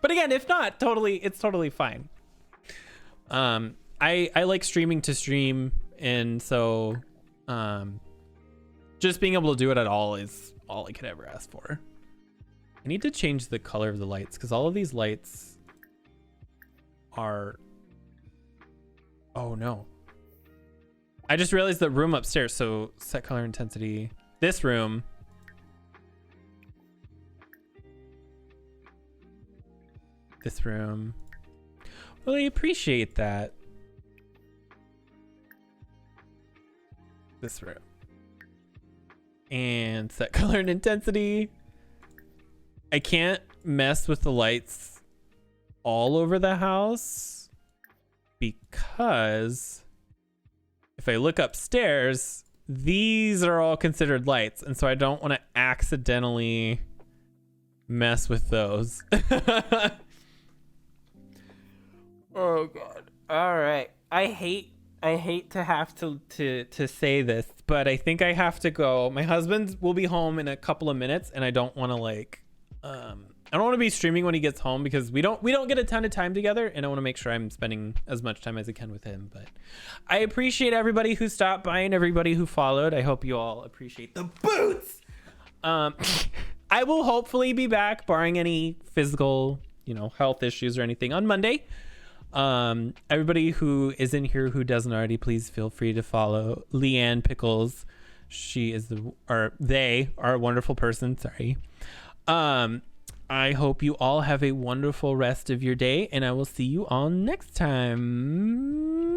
But again, if not, it's totally fine. I like streaming to stream, and so just being able to do it at all is all I could ever ask for. I need to change the color of the lights because all of these lights are, oh no. I just realized the room upstairs, so set color intensity. This room. This room. Well, I appreciate that. This room. And set color and intensity. I can't mess with the lights all over the house because if I look upstairs, these are all considered lights, and so I don't want to accidentally mess with those. Oh god. All right. I hate to have to say this, but I think I have to go. My husband will be home in a couple of minutes, and I don't want to I don't want to be streaming when he gets home because we don't get a ton of time together, and I want to make sure I'm spending as much time as I can with him. But I appreciate everybody who stopped by and everybody who followed. I hope you all appreciate the boots. I will hopefully be back, barring any physical, health issues or anything, on Monday. Everybody who is in here who doesn't already, please feel free to follow Leanne Pickles. They are a wonderful person. Sorry. I hope you all have a wonderful rest of your day, and I will see you all next time.